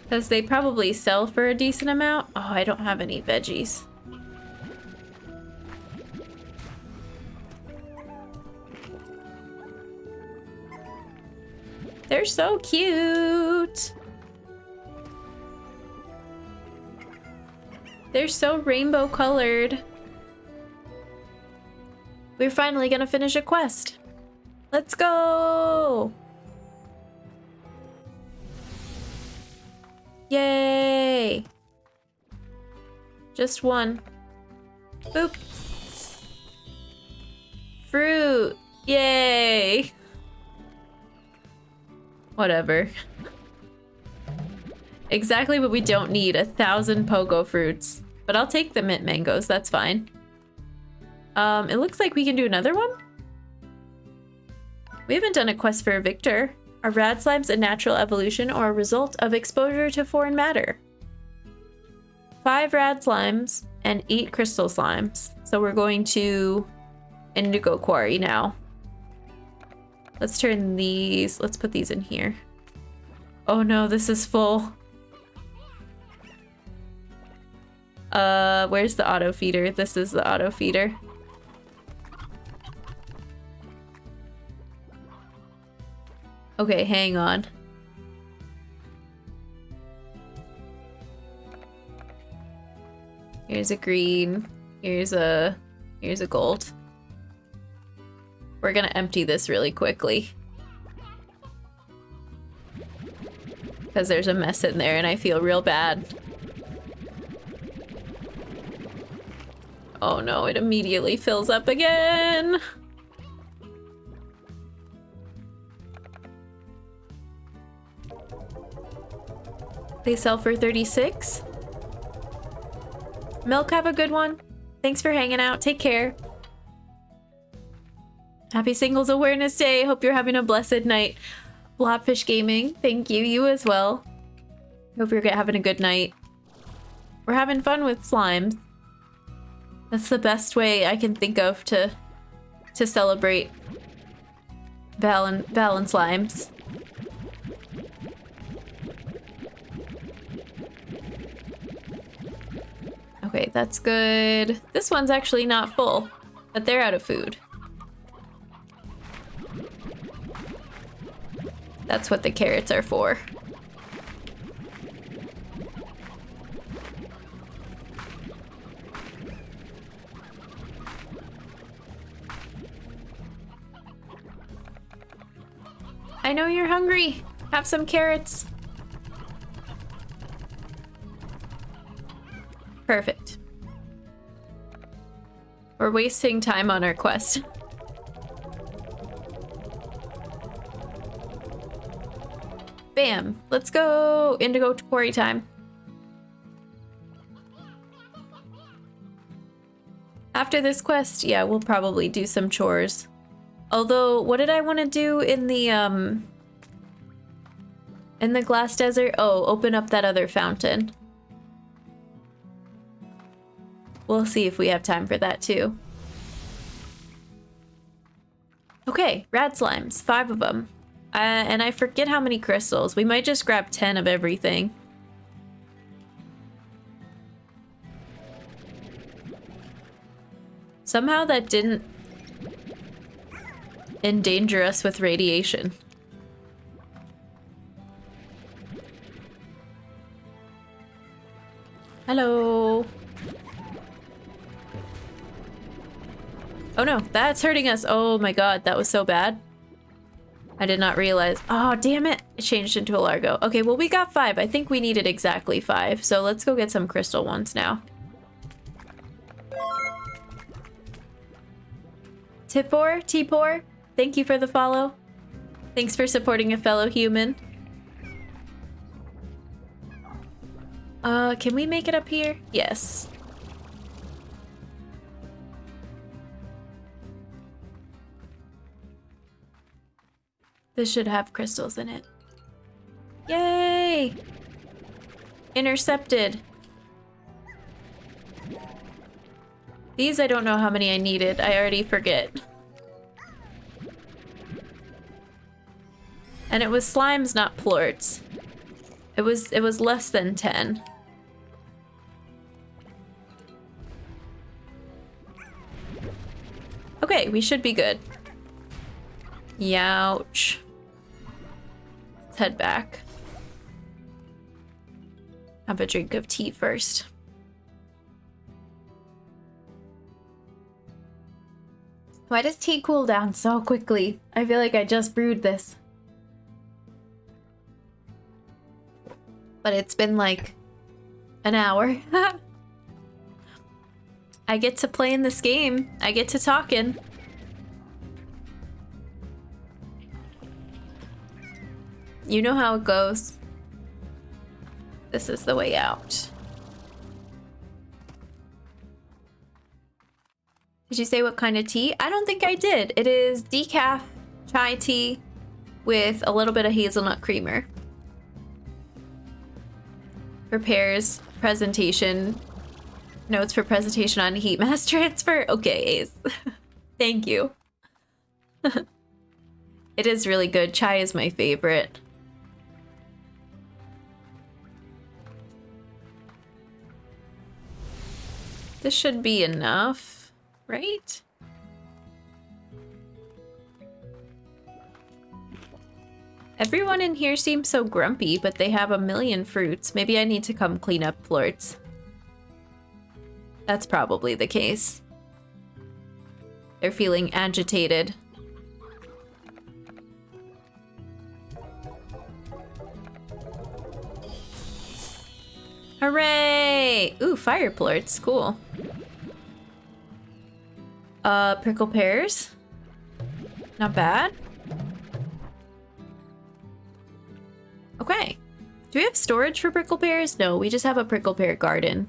[SPEAKER 1] Because they probably sell for a decent amount. Oh, I don't have any veggies. They're so cute. They're so rainbow colored. We're finally gonna finish a quest. Let's go! Yay! Just one. Boop. Fruit. Yay. Whatever. Exactly what we don't need, 1,000 pogo fruits. But I'll take the mint mangoes, that's fine. It looks like we can do another one? We haven't done a quest for a victor. Are rad slimes a natural evolution or a result of exposure to foreign matter? 5 rad slimes and 8 crystal slimes. So we're going to Indigo Quarry now. Let's turn these, let's put these in here. Oh no, this is full. Where's the auto feeder? This is the auto feeder. Okay, hang on. Here's a green. Here's a gold. We're gonna empty this really quickly. Because there's a mess in there and I feel real bad. Oh no, it immediately fills up again. They sell for 36. Milk, have a good one. Thanks for hanging out. Take care. Happy Singles Awareness Day. Hope you're having a blessed night. Blobfish Gaming, thank you. You as well. Hope you're having a good night. We're having fun with slimes. That's the best way I can think of to celebrate Val and slimes. Okay, that's good. This one's actually not full, but they're out of food. That's what the carrots are for. I know you're hungry. Have some carrots. Perfect. We're wasting time on our quest. Bam. Let's go Indigo Quarry time. After this quest, yeah, we'll probably do some chores. Although, what did I want to do in the glass desert? Oh, open up that other fountain. We'll see if we have time for that too. Okay, rad slimes, 5 of them. And I forget how many crystals. We might just grab 10 of everything. Somehow that didn't endanger us with radiation. Hello. Oh no, that's hurting us. Oh my god, that was so bad. I did not realize. Oh, damn it. It changed into a Largo. Okay, well, we got 5. I think we needed exactly 5. So let's go get some crystal ones now. Tipor, thank you for the follow. Thanks for supporting a fellow human. Can we make it up here? Yes. This should have crystals in it. Yay! Intercepted. These, I don't know how many I needed. I already forget. And it was slimes, not plorts. It was less than 10. Okay, we should be good. Youch. Let's head back. Have a drink of tea first. Why does tea cool down so quickly? I feel like I just brewed this. But it's been like an hour. I get to play in this game. I get to talking. You know how it goes. This is the way out. Did you say what kind of tea? I don't think I did. It is decaf chai tea with a little bit of hazelnut creamer. Prepares presentation. Notes for presentation on heat mass transfer. Okay, Ace. Thank you. It is really good. Chai is my favorite. This should be enough, right? Everyone in here seems so grumpy, but they have a million fruits. Maybe I need to come clean up floors. That's probably the case. They're feeling agitated. Hooray! Ooh, fire plorts, cool. Prickle pears. Not bad. Okay. Do we have storage for prickle pears? No, we just have a prickle pear garden.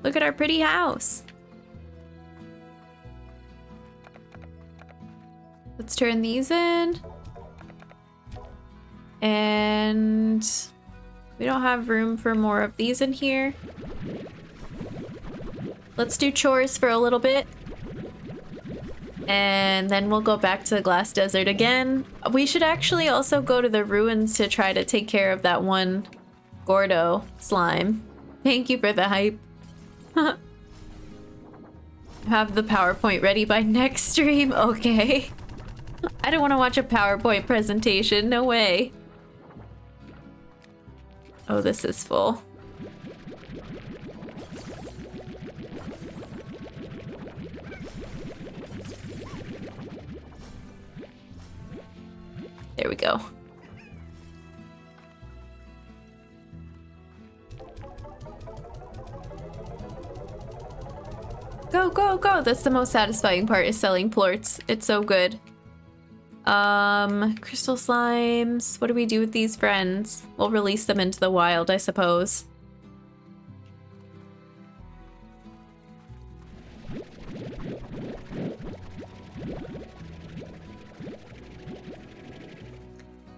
[SPEAKER 1] Look at our pretty house. Let's turn these in. And we don't have room for more of these in here. Let's do chores for a little bit. And then we'll go back to the glass desert again. We should actually also go to the ruins to try to take care of that one Gordo slime. Thank you for the hype. Have the PowerPoint ready by next stream? Okay. I don't want to watch a PowerPoint presentation. No way. Oh, this is full. There we go. Go, go, go! That's the most satisfying part, is selling plorts. It's so good. Crystal slimes. What do we do with these friends? We'll release them into the wild, I suppose.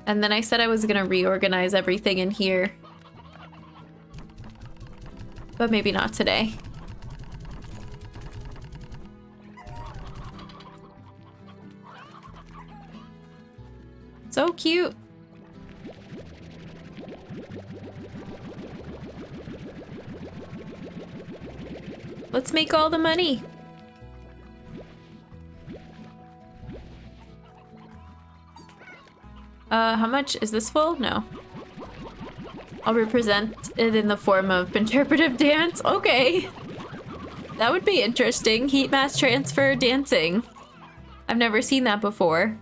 [SPEAKER 1] And then I said I was gonna reorganize everything in here. But maybe not today. So cute. Let's make all the money. How much is this full? No. I'll represent it in the form of interpretive dance. Okay. That would be interesting. Heat mass transfer dancing. I've never seen that before.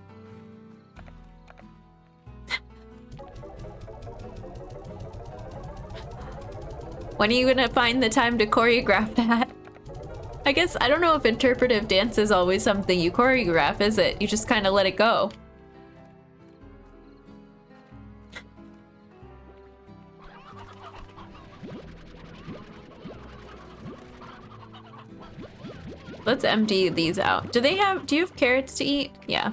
[SPEAKER 1] When are you gonna find the time to choreograph that? I guess, I don't know if interpretive dance is always something you choreograph, is it? You just kind of let it go. Let's empty these out. Do you have carrots to eat? Yeah.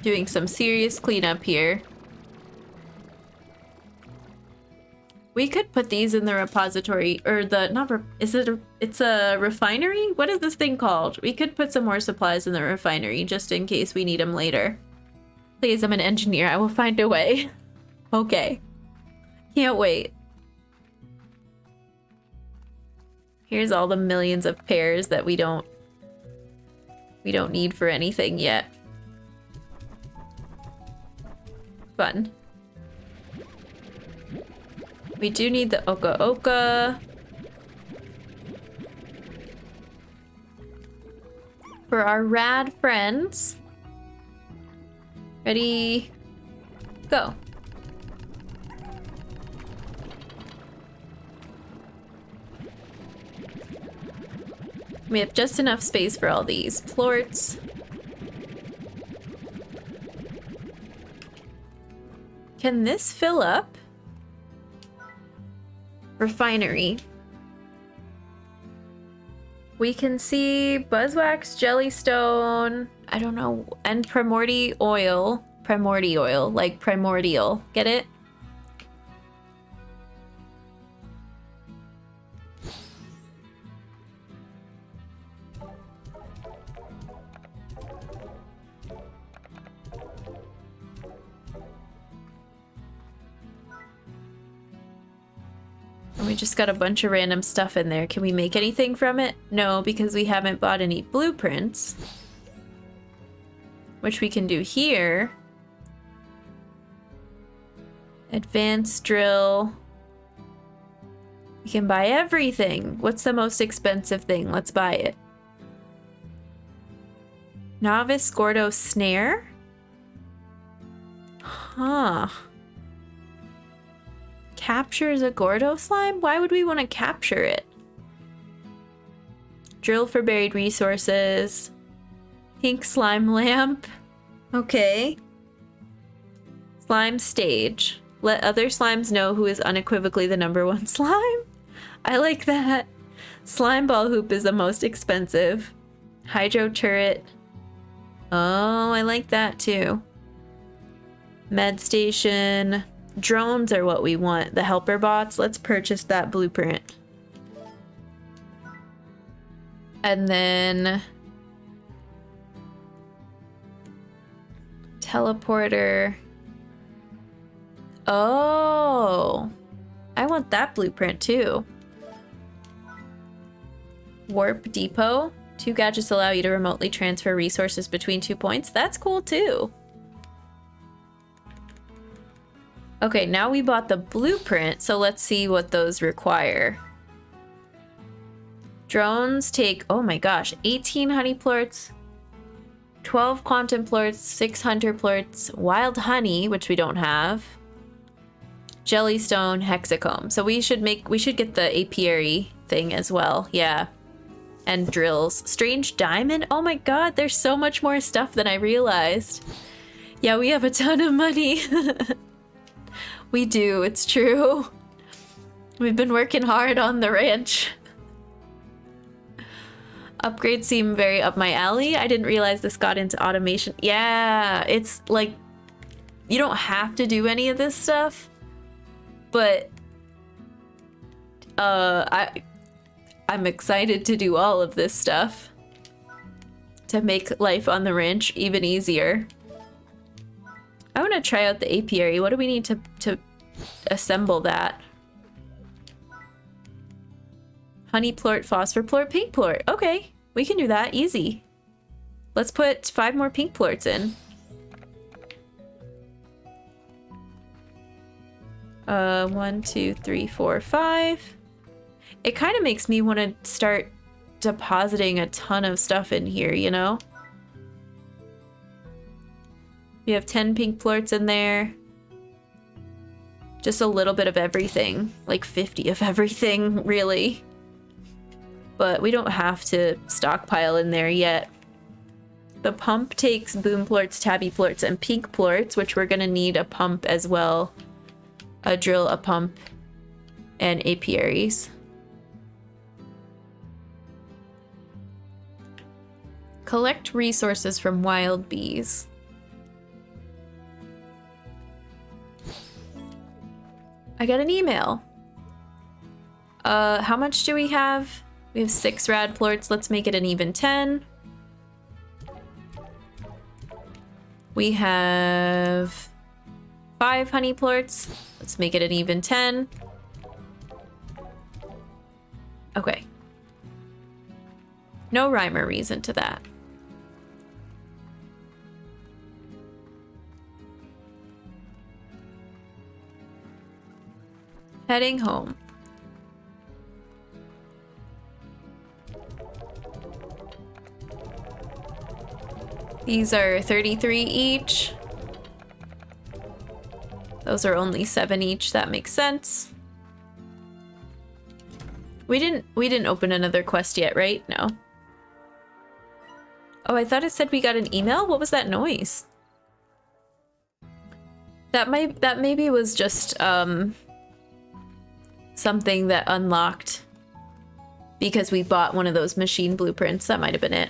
[SPEAKER 1] Doing some serious cleanup here. We could put these in the repository, or the, it's a refinery? What is this thing called? We could put some more supplies in the refinery just in case we need them later. Please, I'm an engineer. I will find a way. Okay. Can't wait. Here's all the millions of pears that we don't need for anything yet. Fun. We do need the Oka Oka. For our rad friends. Ready? Go. We have just enough space for all these plorts. Can this fill up? Refinery. We can see buzzwax, jellystone, I don't know, and primordial oil. Primordial oil, like primordial. Get it? And we just got a bunch of random stuff in there. Can we make anything from it? No, because we haven't bought any blueprints. Which we can do here. Advanced drill. We can buy everything. What's the most expensive thing? Let's buy it. Novice Gordo snare? Huh. Captures a Gordo slime? Why would we want to capture it? Drill for buried resources. Pink slime lamp. Okay. Slime stage. Let other slimes know who is unequivocally the #1 slime. I like that. Slime ball hoop is the most expensive. Hydro turret. Oh, I like that too. Med station. Drones are what we want. The helper bots. Let's purchase that blueprint. And then teleporter. Oh, I want that blueprint too. Warp depot. 2 gadgets allow you to remotely transfer resources between 2 points. That's cool too. Okay, now we bought the blueprint, so let's see what those require. Drones take, oh my gosh, 18 honey plorts, 12 quantum plorts, 6 hunter plorts, wild honey, which we don't have, jellystone, hexacomb. So we should get the apiary thing as well, yeah. And drills. Strange diamond, oh my god, there's so much more stuff than I realized. Yeah, we have a ton of money. We do, it's true. We've been working hard on the ranch. Upgrades seem very up my alley. I didn't realize this got into automation. Yeah, it's like, you don't have to do any of this stuff, but I'm excited to do all of this stuff to make life on the ranch even easier. I want to try out the apiary. What do we need to assemble that? Honey plort, phosphor plort, pink plort. Okay, we can do that. Easy. Let's put 5 more pink plorts in. 1, 2, 3, 4, 5. It kind of makes me want to start depositing a ton of stuff in here, you know? We have 10 pink plorts in there. Just a little bit of everything. Like 50 of everything, really. But we don't have to stockpile in there yet. The pump takes boom plorts, tabby plorts, and pink plorts, which we're gonna need a pump as well. A drill, a pump, and apiaries. Collect resources from wild bees. I got an email. How much do we have? We have 6 rad plorts. Let's make it an even 10. We have 5 honey plorts. Let's make it an even 10. Okay. No rhyme or reason to that. Heading home. These are 33 each. Those are only 7 each. That makes sense. We didn't open another quest yet, right? No. Oh, I thought it said we got an email. What was that noise? That maybe was just something that unlocked because we bought one of those machine blueprints. That might have been it.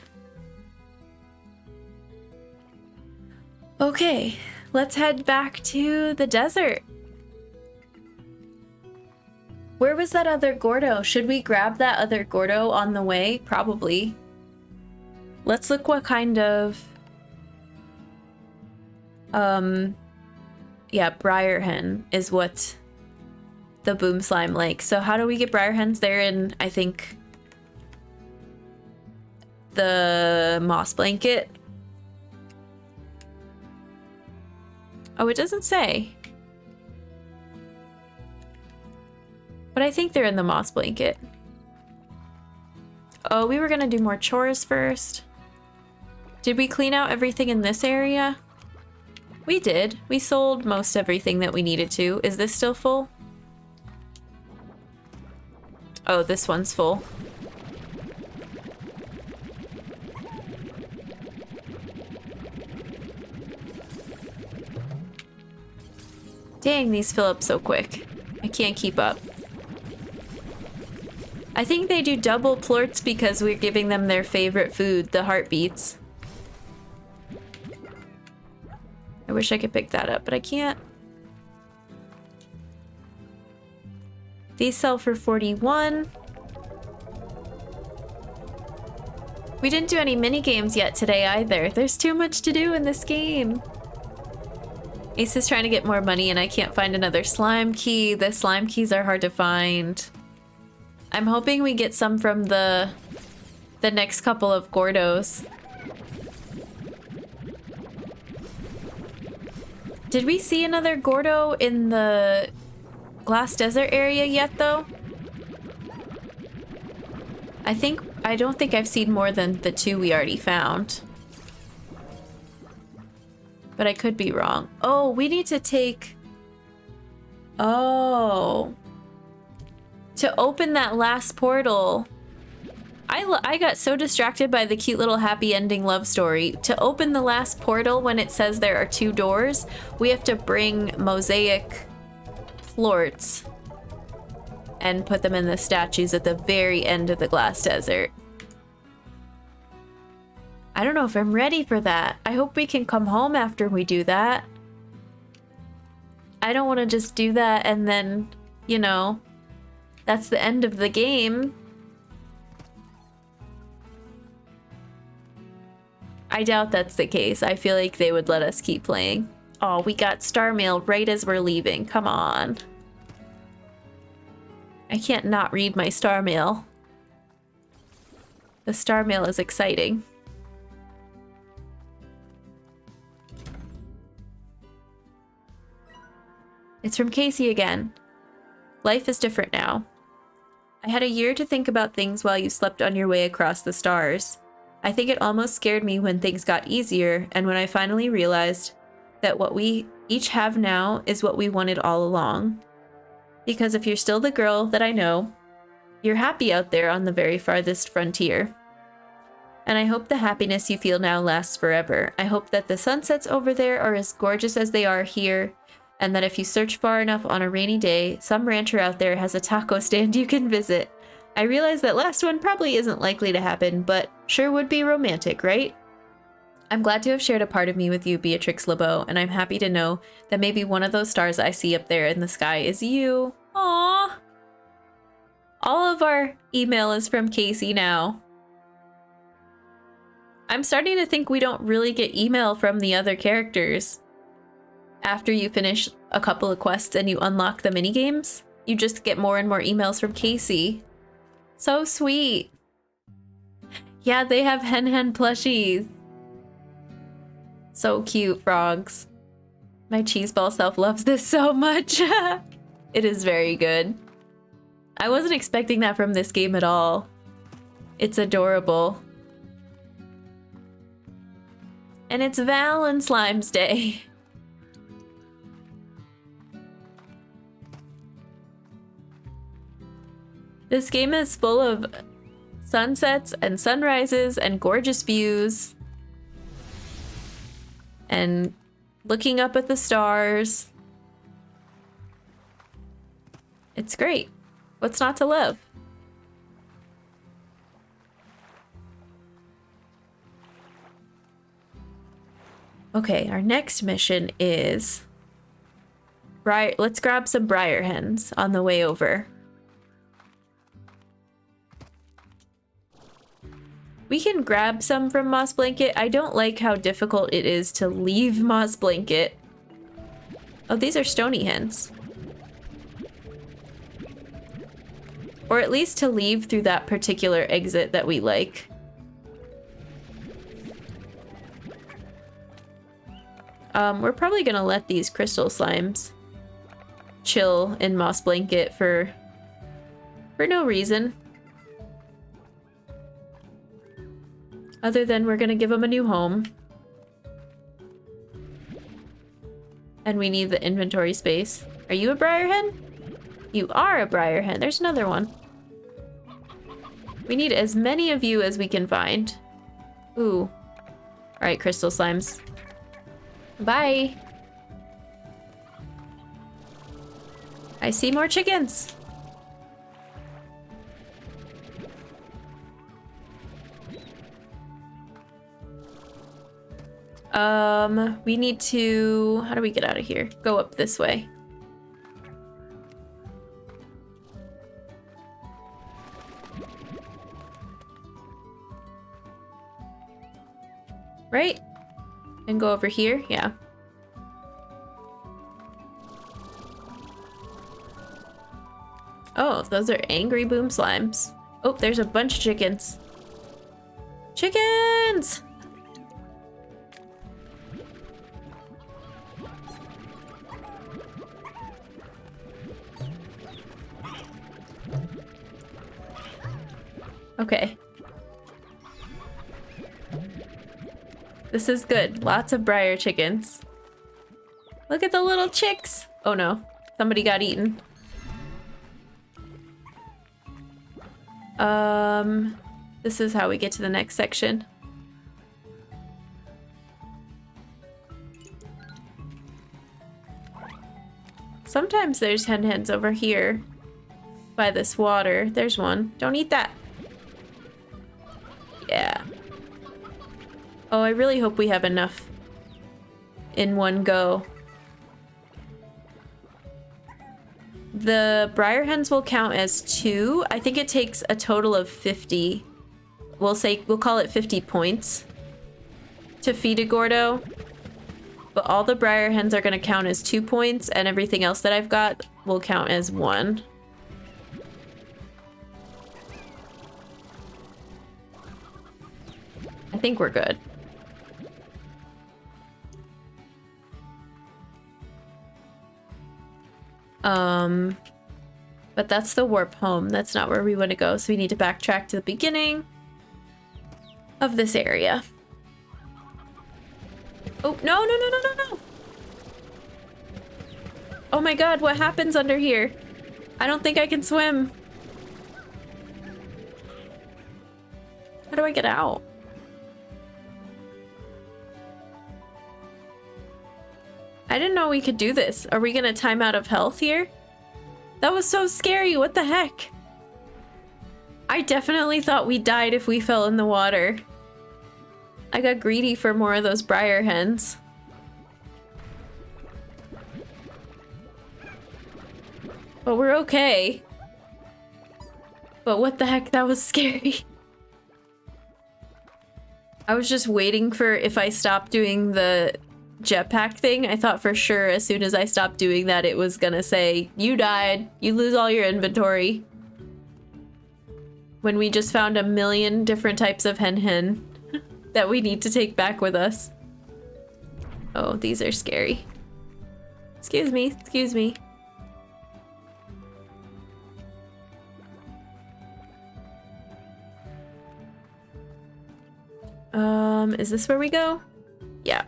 [SPEAKER 1] Okay, let's head back to the desert. Where was that other Gordo? Should we grab that other Gordo on the way? Probably. Let's look what kind of... Yeah, Briarhen is what the boom slime like. So how do we get Briarhens? They're in, I think, the moss blanket. Oh, it doesn't say. But I think they're in the moss blanket. Oh, we were gonna do more chores first. Did we clean out everything in this area? We did. We sold most everything that we needed to. Is this still full? Oh, this one's full. Dang, these fill up so quick. I can't keep up. I think they do double plorts because we're giving them their favorite food, the heartbeats. I wish I could pick that up, but I can't. These sell for 41. We didn't do any mini games yet today either. There's too much to do in this game. Ace is trying to get more money and I can't find another slime key. The slime keys are hard to find. I'm hoping we get some from the next couple of Gordos. Did we see another Gordo in the Glass Desert area yet, though? I don't think I've seen more than the 2 we already found. But I could be wrong. Oh, we need to take... Oh. To open that last portal... I got so distracted by the cute little happy ending love story. To open the last portal when it says there are 2 doors, we have to bring mosaic plorts and put them in the statues at the very end of the Glass Desert. I don't know if I'm ready for that. I hope we can come home after we do that. I don't want to just do that and then, you know, that's the end of the game. I doubt that's the case. I feel like they would let us keep playing. Oh, we got star mail right as we're leaving. Come on. I can't not read my star mail. The star mail is exciting. It's from Casey again. Life is different now. I had a year to think about things while you slept on your way across the stars. I think it almost scared me when things got easier and when I finally realized that what we each have now is what we wanted all along. Because if you're still the girl that I know, you're happy out there on the very farthest frontier. And I hope the happiness you feel now lasts forever. I hope that the sunsets over there are as gorgeous as they are here, and that if you search far enough on a rainy day, some rancher out there has a taco stand you can visit. I realize that last one probably isn't likely to happen, but sure would be romantic, right? I'm glad to have shared a part of me with you, Beatrix LeBeau, and I'm happy to know that maybe one of those stars I see up there in the sky is you. Aww. All of our email is from Casey now. I'm starting to think we don't really get email from the other characters. After you finish a couple of quests and you unlock the minigames, you just get more and more emails from Casey. So sweet. Yeah, they have hen plushies. So cute, frogs. My cheeseball self loves this so much. It is very good. I wasn't expecting that from this game at all. It's adorable. And it's Val and Slime's Day. This game is full of sunsets and sunrises and gorgeous views. And looking up at the stars. It's great. What's not to love? Okay, our next mission is... let's grab some briar hens on the way over. We can grab some from Moss Blanket. I don't like how difficult it is to leave Moss Blanket. Oh, these are stony hens. Or at least to leave through that particular exit that we like. We're probably gonna let these crystal slimes chill in Moss Blanket for no reason. Other than we're gonna give them a new home. And we need the inventory space. Are you a briar hen? You are a briar hen. There's another one. We need as many of you as we can find. Ooh. Alright, crystal slimes. Bye. I see more chickens. We need to... How do we get out of here? Go up this way. Right? And go over here? Yeah. Oh, those are angry boom slimes. Oh, there's a bunch of chickens. Chickens! Okay. This is good. Lots of briar chickens. Look at the little chicks. Oh no, somebody got eaten. This is how we get to the next section. Sometimes there's hens over here by this water. There's one. Don't eat that. Yeah. Oh, I really hope we have enough in one go. The briar hens will count as 2. I think it takes a total of 50. We'll call it 50 points to feed a Gordo. But all the briar hens are going to count as 2 points, and everything else that I've got will count as 1. I think we're good. But that's the warp home. That's not where we want to go, so we need to backtrack to the beginning of this area. Oh, no, no, no, no, no, no! Oh my god, what happens under here? I don't think I can swim. How do I get out? I didn't know we could do this. Are we gonna time out of health here? That was so scary, what the heck? I definitely thought we died if we fell in the water. I got greedy for more of those briar hens. But we're okay. But what the heck, that was scary. I was just waiting for if I stopped doing the jetpack thing. I thought for sure as soon as I stopped doing that it was gonna say, you died, you lose all your inventory. When we just found a million different types of hen that we need to take back with us. Oh, these are scary. Excuse me, excuse me. Is this where we go? Yeah.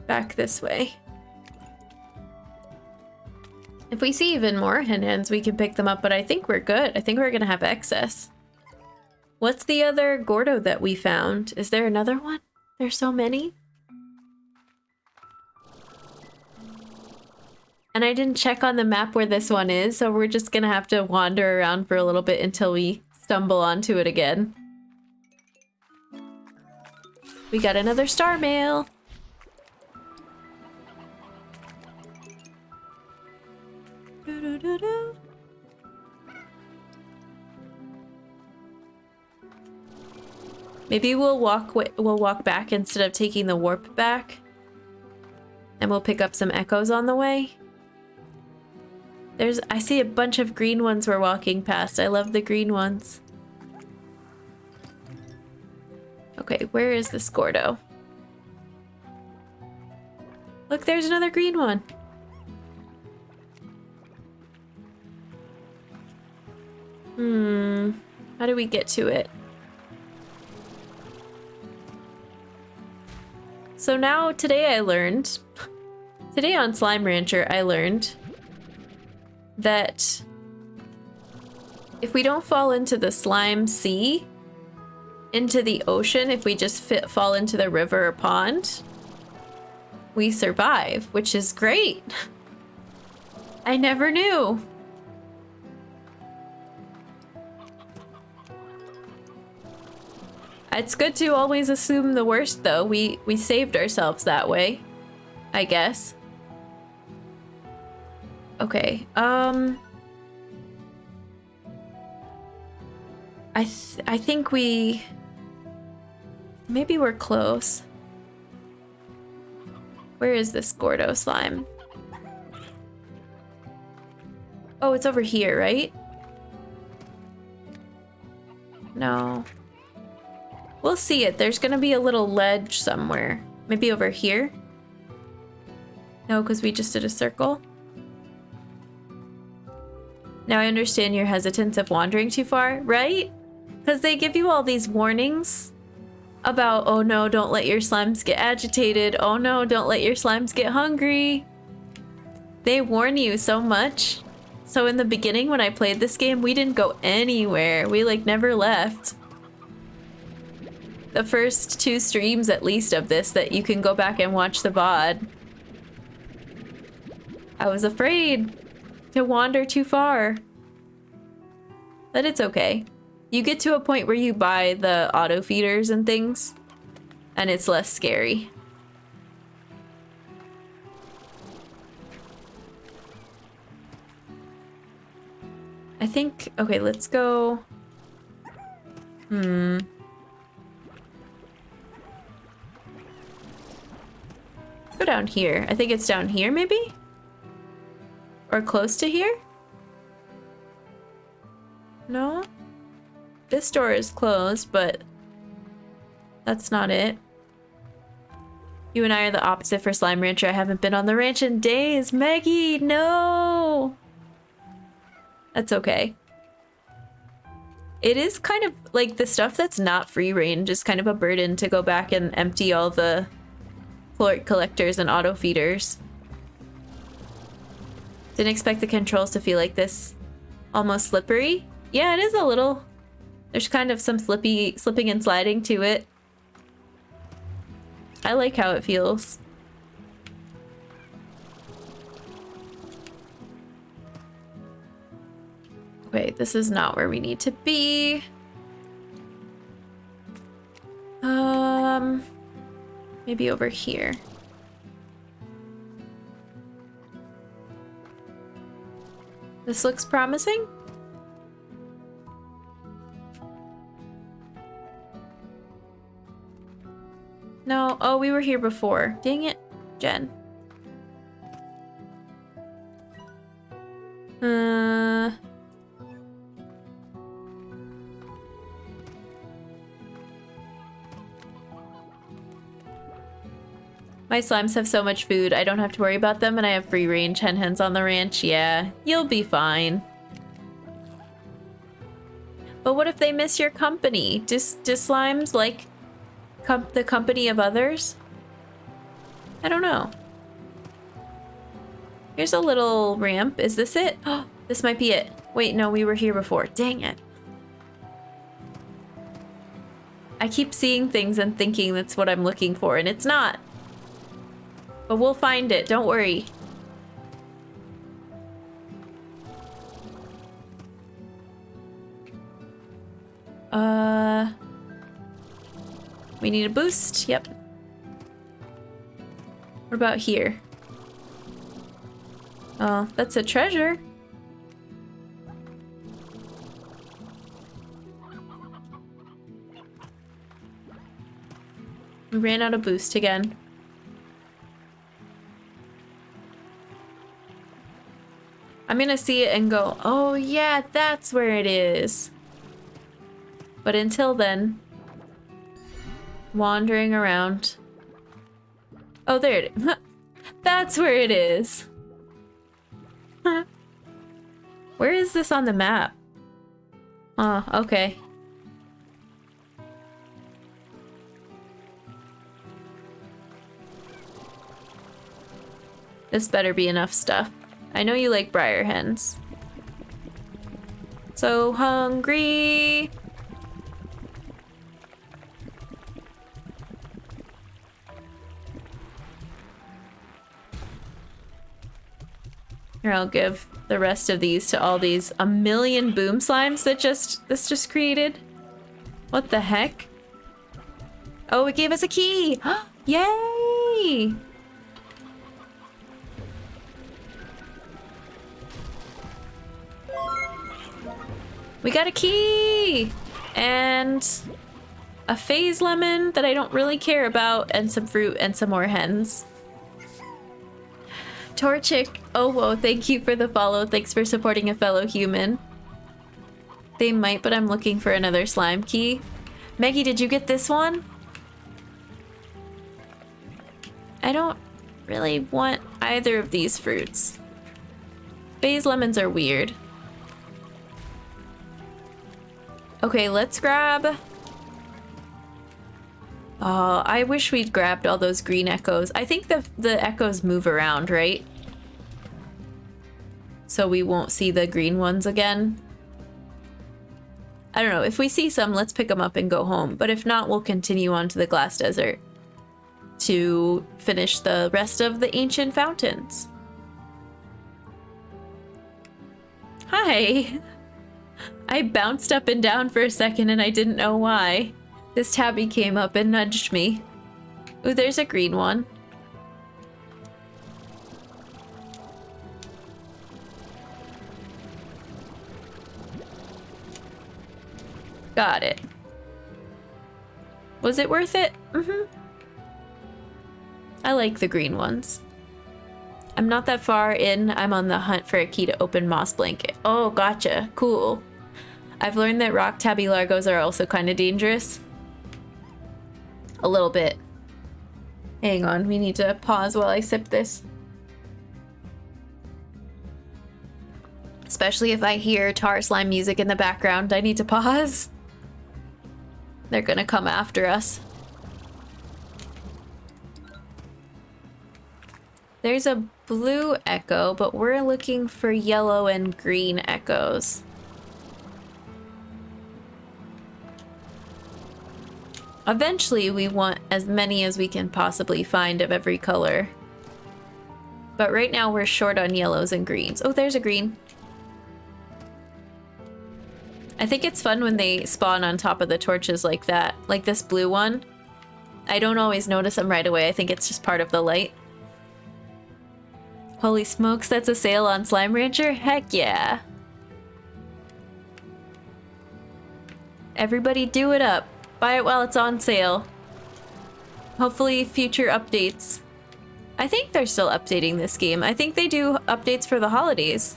[SPEAKER 1] back this way. If we see even more hen hens, we can pick them up, but I think we're good. I think we're gonna have excess. What's the other Gordo that we found? Is there another one? There's so many. And I didn't check on the map where this one is, so we're just gonna have to wander around for a little bit until we stumble onto it again. We got another star mail. Doo-doo-doo-doo. Maybe we'll walk back instead of taking the warp back. And we'll pick up some echoes on the way. I see a bunch of green ones we're walking past. I love the green ones. Okay, where is this Gordo? Look, there's another green one. How do we get to it? So now, today on Slime Rancher, I learned that if we don't fall into the slime sea, into the ocean, if we just fall into the river or pond, we survive, which is great. I never knew. It's good to always assume the worst, though. We saved ourselves that way, I guess. Okay, I think maybe we're close. Where is this Gordo slime? Oh, it's over here, right? No. We'll see it. There's gonna be a little ledge somewhere. Maybe over here? No, because we just did a circle. Now I understand your hesitance of wandering too far, right? Because they give you all these warnings about, oh no, don't let your slimes get agitated. Oh no, don't let your slimes get hungry. They warn you so much. So in the beginning when I played this game, we didn't go anywhere. We like never left. The first 2 streams at least of this that you can go back and watch the VOD. I was afraid to wander too far. But it's okay. You get to a point where you buy the auto feeders and things, and it's less scary. I think, okay, let's go. Let's go down here. I think it's down here, maybe? Or close to here? No? This door is closed, but that's not it. You and I are the opposite for Slime Rancher. I haven't been on the ranch in days. Maggie, no! That's okay. It is kind of like the stuff that's not free range is kind of a burden to go back and empty all the floor collectors and auto feeders. Didn't expect the controls to feel like this. Almost slippery. Yeah, it is a little. There's kind of some slipping and sliding to it. I like how it feels. Wait, this is not where we need to be. Maybe over here. This looks promising. No, oh, we were here before. Dang it, Jen. My slimes have so much food, I don't have to worry about them, and I have free range hen hens on the ranch. Yeah, you'll be fine. But what if they miss your company? Do slimes like the company of others? I don't know. Here's a little ramp. Is this it? Oh, this might be it. Wait, no, we were here before. Dang it. I keep seeing things and thinking that's what I'm looking for, and it's not. But we'll find it, don't worry. We need a boost, yep. What about here? Oh, that's a treasure. We ran out of boost again. I'm gonna see it and go, oh yeah, that's where it is. But until then, wandering around. Oh, there it is. That's where it is. Where is this on the map? Oh, okay. This better be enough stuff. I know you like briar hens. So hungry. Here, I'll give the rest of these to all these a million boom slimes that this just created. What the heck? Oh, it gave us a key! Yay! We got a key! And a phase lemon that I don't really care about, and some fruit and some more hens. Torchic, oh whoa, thank you for the follow. Thanks for supporting a fellow human. They might, but I'm looking for another slime key. Maggie, did you get this one? I don't really want either of these fruits. Phase lemons are weird. Okay, let's grab... Oh, I wish we'd grabbed all those green echoes. I think the echoes move around, right? So we won't see the green ones again. I don't know. If we see some, let's pick them up and go home. But if not, we'll continue on to the glass desert to finish the rest of the ancient fountains. Hi! I bounced up and down for a second and I didn't know why. This tabby came up and nudged me. Ooh, there's a green one. Got it. Was it worth it? Mm-hmm. I like the green ones. I'm not that far in. I'm on the hunt for a key to open moss blanket. Oh, gotcha. Cool. I've learned that rock tabby largos are also kind of dangerous. A little bit. Hang on, we need to pause while I sip this. Especially if I hear tar slime music in the background, I need to pause. They're gonna come after us. There's a blue echo, but we're looking for yellow and green echoes. Eventually, we want as many as we can possibly find of every color. But right now, we're short on yellows and greens. Oh, there's a green. I think it's fun when they spawn on top of the torches like that. Like this blue one. I don't always notice them right away. I think it's just part of the light. Holy smokes, that's a sale on Slime Rancher? Heck yeah. Everybody do it up. Buy it while it's on sale. Hopefully future updates. I think they're still updating this game. I think they do updates for the holidays.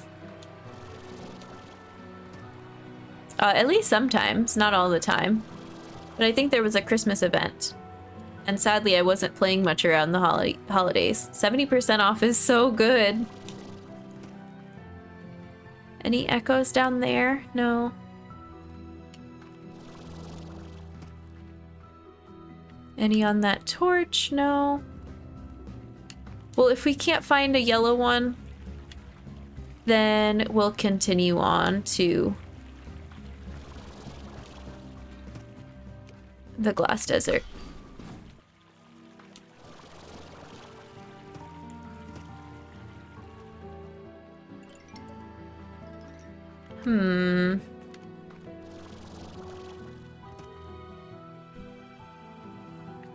[SPEAKER 1] At least sometimes, not all the time. But I think there was a Christmas event. And sadly, I wasn't playing much around the holidays. 70% off is so good. Any echoes down there? No. Any on that torch? No. Well, if we can't find a yellow one, then we'll continue on to the glass desert.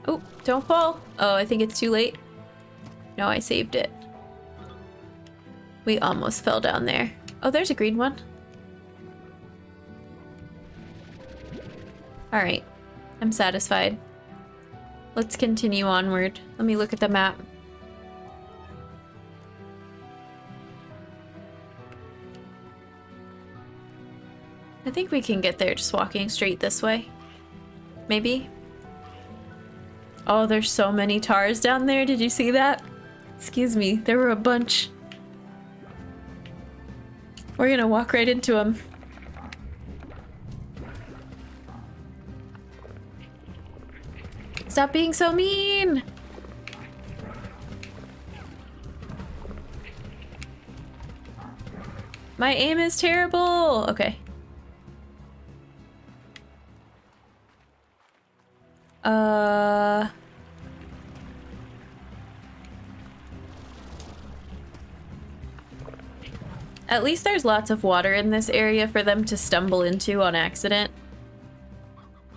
[SPEAKER 1] Oh, don't fall. Oh, I think it's too late. No, I saved it. We almost fell down there. Oh, there's a green one. All right, I'm satisfied. Let's continue onward. Let me look at the map. I think we can get there just walking straight this way. Maybe. Oh, there's so many tars down there. Did you see that? Excuse me, there were a bunch. We're gonna walk right into them. Stop being so mean! My aim is terrible! Okay. At least there's lots of water in this area for them to stumble into on accident.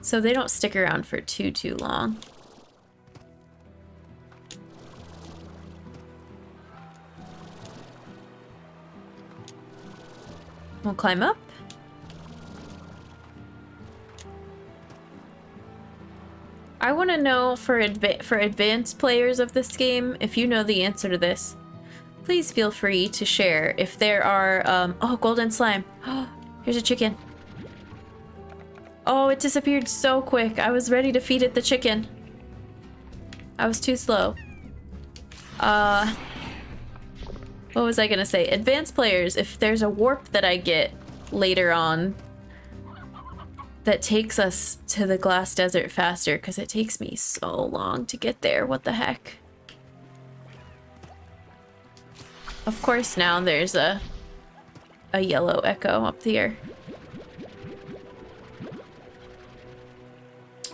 [SPEAKER 1] So they don't stick around for too long. We'll climb up. I want to know for advanced players of this game, if you know the answer to this, please feel free to share if there are, oh, golden slime. Here's a chicken. Oh, it disappeared so quick. I was ready to feed it the chicken. I was too slow. What was I gonna say? Advanced players, if there's a warp that I get later on that takes us to the glass desert faster, because it takes me so long to get there. What the heck? Of course now there's a yellow echo up here.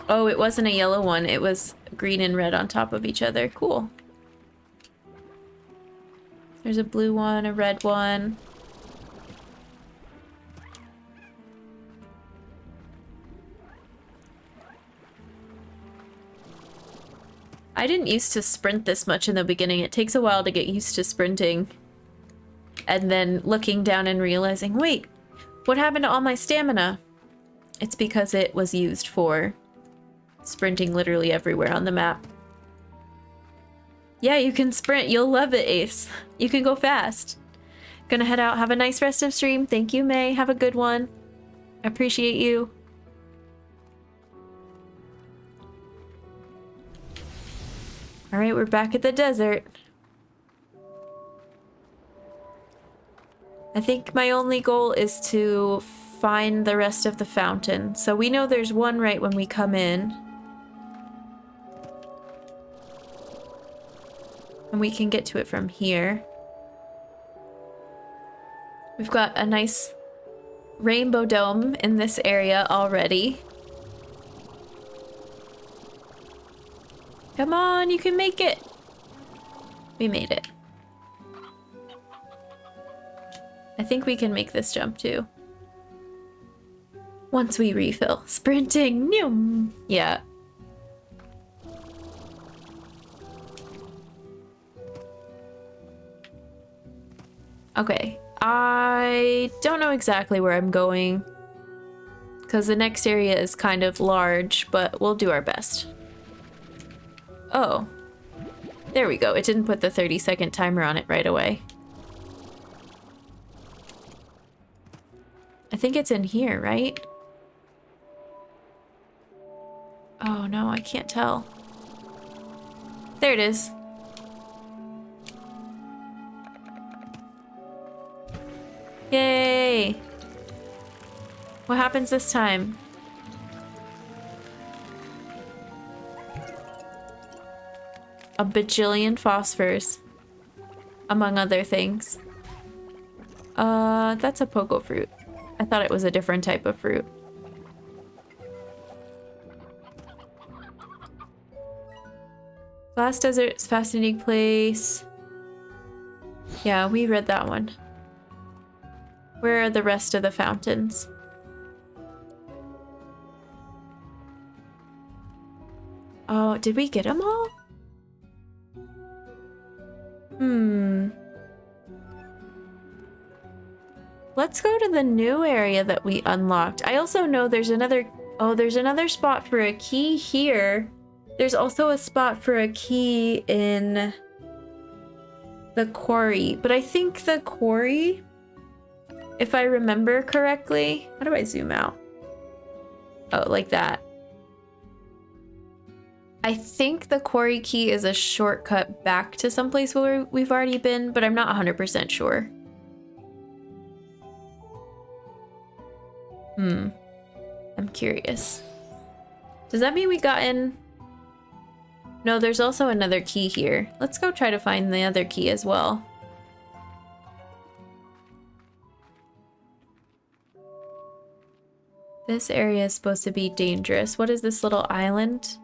[SPEAKER 1] Oh, it wasn't a yellow one. It was green and red on top of each other. Cool. There's a blue one, a red one. I didn't used to sprint this much in the beginning. It takes a while to get used to sprinting. And then looking down and realizing, wait, what happened to all my stamina? It's because it was used for sprinting literally everywhere on the map. Yeah, you can sprint. You'll love it, Ace. You can go fast. Gonna head out. Have a nice rest of stream. Thank you, May. Have a good one. Appreciate you. All right, we're back at the desert. I think my only goal is to find the rest of the fountain. So we know there's one right when we come in. And we can get to it from here. We've got a nice rainbow dome in this area already. Come on, you can make it. We made it. I think we can make this jump too. Once we refill. Sprinting. Noom. Yeah. Okay. I don't know exactly where I'm going, because the next area is kind of large, but we'll do our best. Oh. There we go. It didn't put the 30-second timer on it right away. I think it's in here, right? Oh no, I can't tell. There it is. Yay! What happens this time? A bajillion phosphors. among other things. That's a pogo fruit. I thought it was a different type of fruit. Glass Desert's fascinating place. Yeah, we read that one. Where are the rest of the fountains? Oh, did we get them all? Let's go to the new area that we unlocked. I also know there's another... Oh, there's another spot for a key here. There's also a spot for a key in the quarry. But I think the quarry, if I remember correctly... How do I zoom out? Oh, like that. I think the quarry key is a shortcut back to someplace where we've already been, but I'm not 100% sure. I'm curious. Does that mean we got in? No, there's also another key here. Let's go try to find the other key as well. This area is supposed to be dangerous. What is this little island?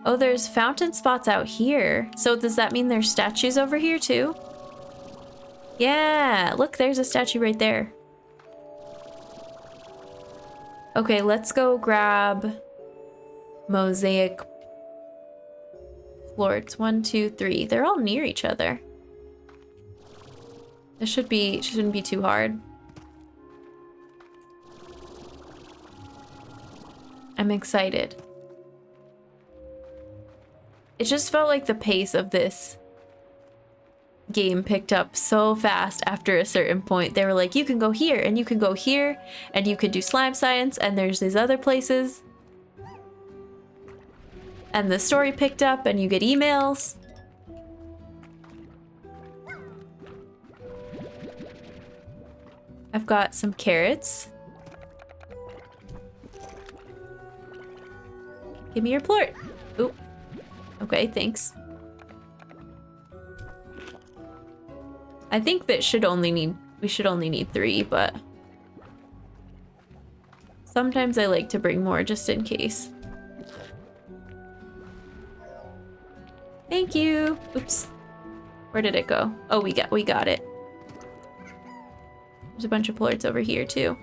[SPEAKER 1] Oh, there's fountain spots out here. So does that mean there's statues over here too? Yeah, look, there's a statue right there. Okay, let's go grab mosaic floors. 1, 2, 3. They're all near each other. This shouldn't be too hard. I'm excited. It just felt like the pace of this game picked up so fast after a certain point. They were like, you can go here, and you can go here, and you can do slime science, and there's these other places. And the story picked up, and you get emails. I've got some carrots. Give me your plort. Oop. Okay, thanks. I think that we should only need 3, but sometimes I like to bring more just in case. Thank you. Oops. Where did it go? Oh, we got it. There's a bunch of plorts over here too.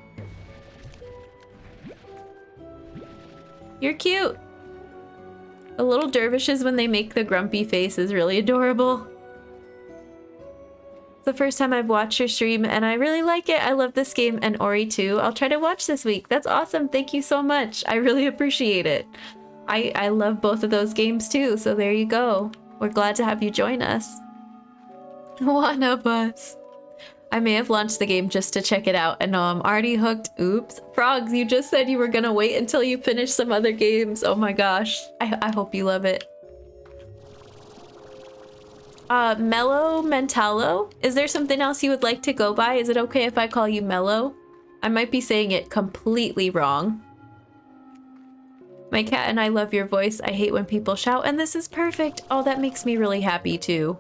[SPEAKER 1] You're cute. The little dervishes when they make the grumpy face is really adorable. It's the first time I've watched your stream and I really like it. I love this game and Ori too. I'll try to watch this week. That's awesome. Thank you so much. I really appreciate it. I love both of those games too, so there you go. We're glad to have you join us. One of us. I may have launched the game just to check it out, and now I'm already hooked. Oops. Frogs, you just said you were gonna wait until you finish some other games. Oh my gosh. I hope you love it. Mellow Mentalo? Is there something else you would like to go by? Is it okay if I call you Mellow? I might be saying it completely wrong. My cat and I love your voice. I hate when people shout, and this is perfect. Oh, that makes me really happy too.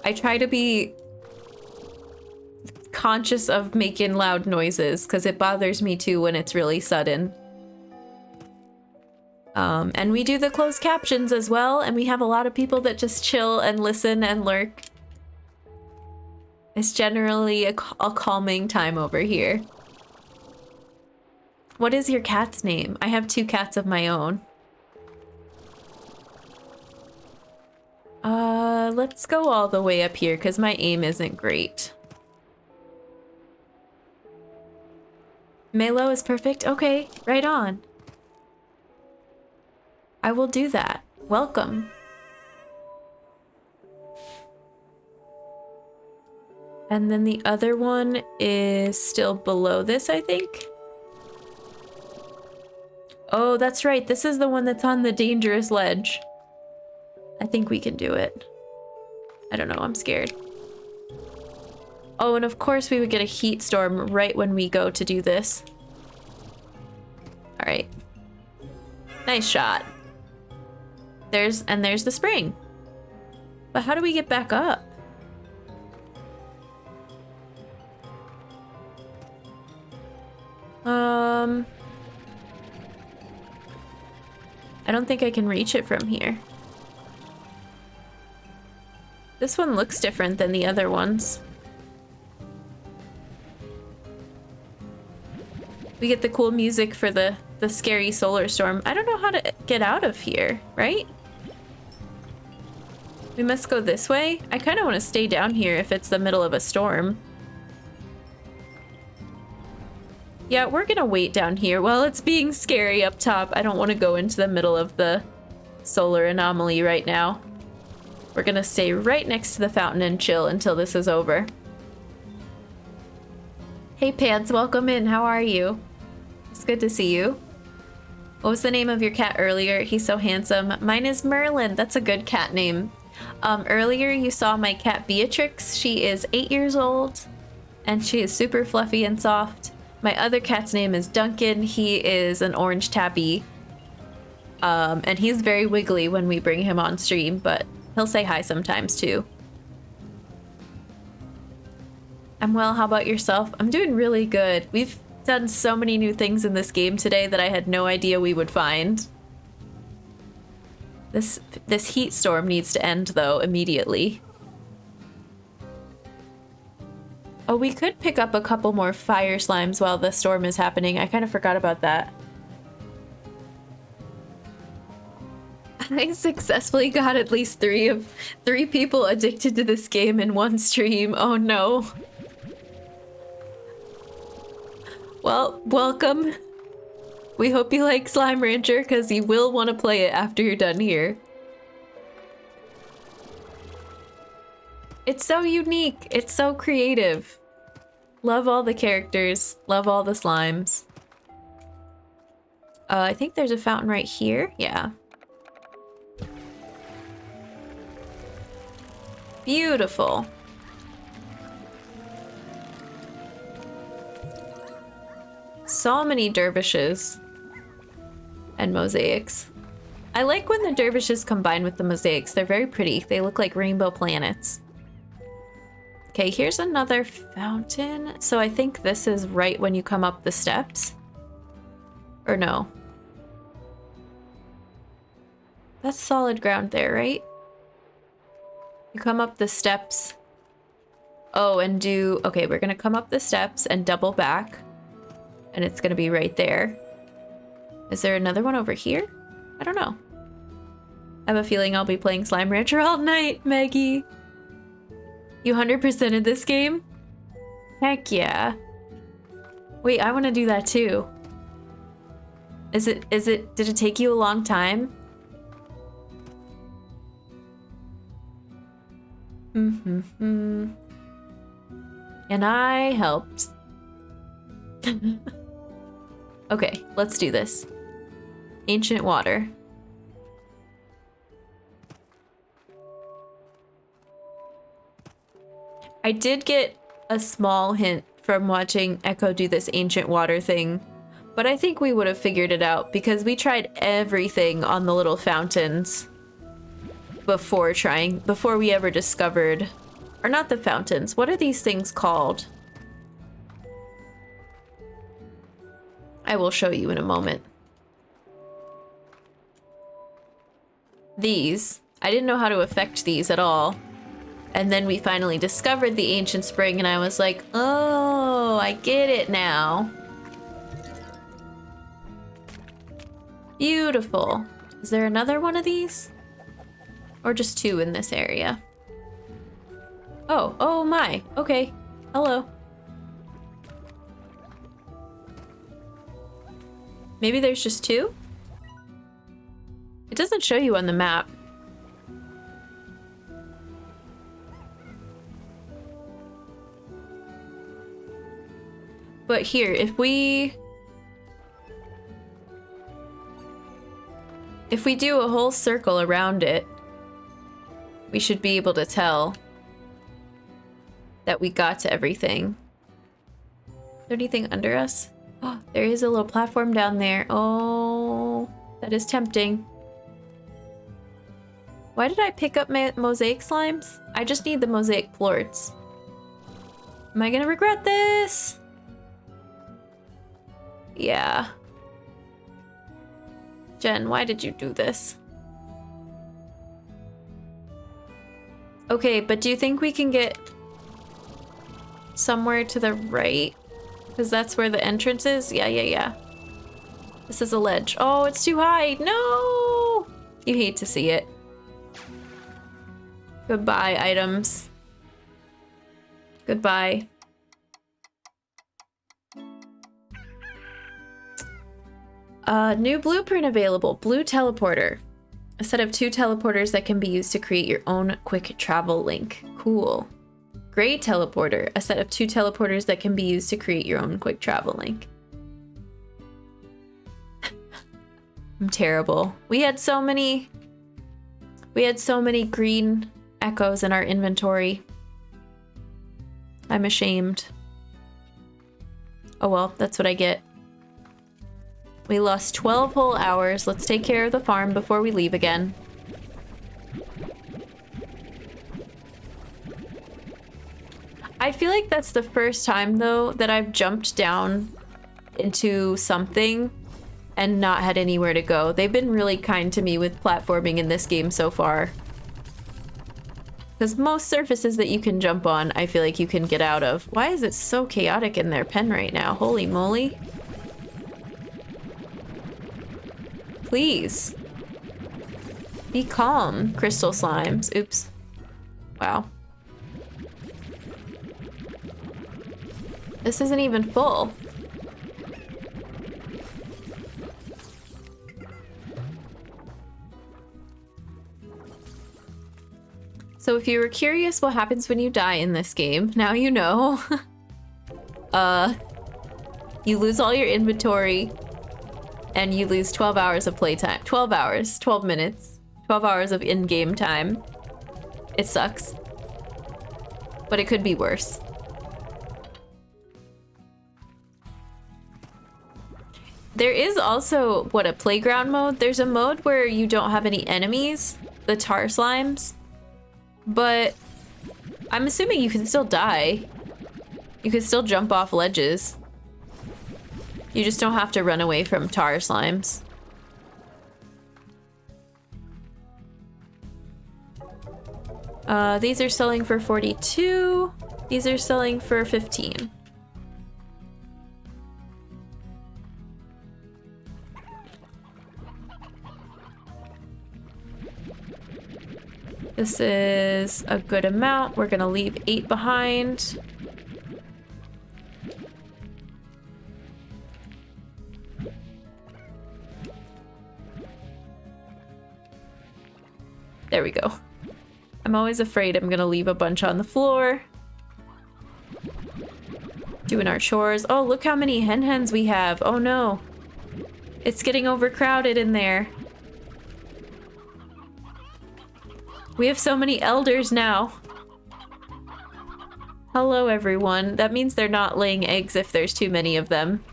[SPEAKER 1] I try to be conscious of making loud noises because it bothers me too when it's really sudden. And we do the closed captions as well, and we have a lot of people that just chill and listen and lurk. It's generally a calming time over here. What is your cat's name? I have 2 cats of my own. Let's go all the way up here because my aim isn't great. Melo is perfect? Okay, right on. I will do that. Welcome. And then the other one is still below this, I think. Oh, that's right. This is the one that's on the dangerous ledge. I think we can do it. I don't know. I'm scared. Oh, and of course we would get a heat storm right when we go to do this. All right. Nice shot. There's the spring. But how do we get back up? I don't think I can reach it from here. This one looks different than the other ones. We get the cool music for the scary solar storm. I don't know how to get out of here, right? We must go this way? I kind of want to stay down here if it's the middle of a storm. Yeah, we're gonna wait down here while it's being scary up top. I don't want to go into the middle of the solar anomaly right now. We're gonna stay right next to the fountain and chill until this is over. Hey Pants, welcome in. How are you? It's good to see you. What was the name of your cat earlier? He's so handsome. Mine is Merlin. That's a good cat name. Earlier you saw my cat Beatrix. She is 8 years old and she is super fluffy and soft. My other cat's name is Duncan. He is an orange tabby. And he's very wiggly when we bring him on stream, but he'll say hi sometimes too. I'm well, how about yourself? I'm doing really good. We've done so many new things in this game today that I had no idea we would find. This heat storm needs to end though, immediately. Oh, we could pick up a couple more fire slimes while the storm is happening. I kind of forgot about that. I successfully got at least three people addicted to this game in one stream. Oh no. Well, welcome. We hope you like Slime Rancher because you will want to play it after you're done here. It's so unique. It's so creative. Love all the characters. Love all the slimes. I think there's a fountain right here. Yeah. Beautiful. So many dervishes and mosaics. I like when the dervishes combine with the mosaics. They're very pretty. They look like rainbow planets. Okay, here's another fountain. So I think this is right when you come up the steps. Or no? That's solid ground there, right? You come up the steps. Oh, and do... Okay, we're gonna come up the steps and double back. And it's gonna be right there. Is there another one over here? I don't know. I have a feeling I'll be playing Slime Rancher all night, Maggie. You 100%ed this game? Heck yeah. Wait, I want to do that too. Did it take you a long time? And I helped. Okay, let's do this. Ancient water. I did get a small hint from watching Echo do this ancient water thing, but I think we would have figured it out because we tried everything on the little fountains before we ever discovered, or not the fountains. What are these things called? I will show you in a moment. These, I didn't know how to affect these at all. And then we finally discovered the ancient spring and I was like, oh, I get it now. Beautiful. Is there another one of these? Or just two in this area? Oh my. Okay. Hello. Maybe there's just two? It doesn't show you on the map. But here, if we do a whole circle around it, we should be able to tell that we got to everything. Is there anything under us? Oh, there is a little platform down there. Oh, that is tempting. Why did I pick up mosaic slimes? I just need the mosaic plorts. Am I gonna regret this? Yeah. Jen, why did you do this? Okay, but do you think we can get somewhere to the right? Because that's where the entrance is? Yeah. This is a ledge. Oh, it's too high. No! You hate to see it. Goodbye, items. Goodbye. New blueprint available. Blue teleporter. A set of 2 teleporters that can be used to create your own quick travel link. Cool. Gray teleporter. A set of 2 teleporters that can be used to create your own quick travel link. I'm terrible. We had so many green echoes in our inventory. I'm ashamed. Oh well, that's what I get. We lost 12 whole hours. Let's take care of the farm before we leave again. I feel like that's the first time, though, that I've jumped down into something and not had anywhere to go. They've been really kind to me with platforming in this game so far. Because most surfaces that you can jump on, I feel like you can get out of. Why is it so chaotic in their pen right now? Holy moly. Please. Be calm, crystal slimes. Oops. Wow. This isn't even full. So if you were curious what happens when you die in this game, now you know. You lose all your inventory and you lose 12 hours of playtime. 12 hours, 12 minutes, 12 hours of in-game time. It sucks. But it could be worse. There is also, what, a playground mode? There's a mode where you don't have any enemies, the tar slimes. But I'm assuming you can still die. You can still jump off ledges. You just don't have to run away from tar slimes. These are selling for 42. These are selling for 15. This is a good amount. We're gonna leave 8 behind. There we go. I'm always afraid I'm gonna leave a bunch on the floor. Doing our chores. Oh, look how many hen-hens we have. Oh no. It's getting overcrowded in there. We have so many elders now. Hello, everyone. That means they're not laying eggs if there's too many of them.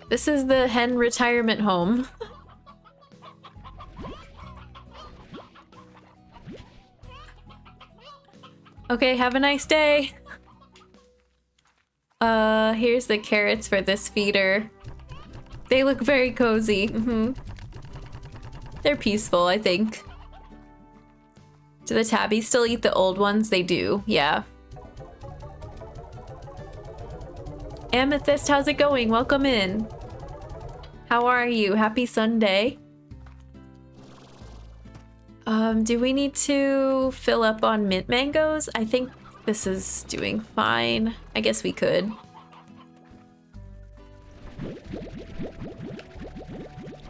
[SPEAKER 1] This is the hen retirement home. Okay, have a nice day. Here's the carrots for this feeder. They look very cozy. They're peaceful, I think. Do the tabbies still eat the old ones? They do, yeah. Amethyst, how's it going? Welcome in. How are you? Happy Sunday. Do we need to fill up on mint mangoes? I think this is doing fine. I guess we could.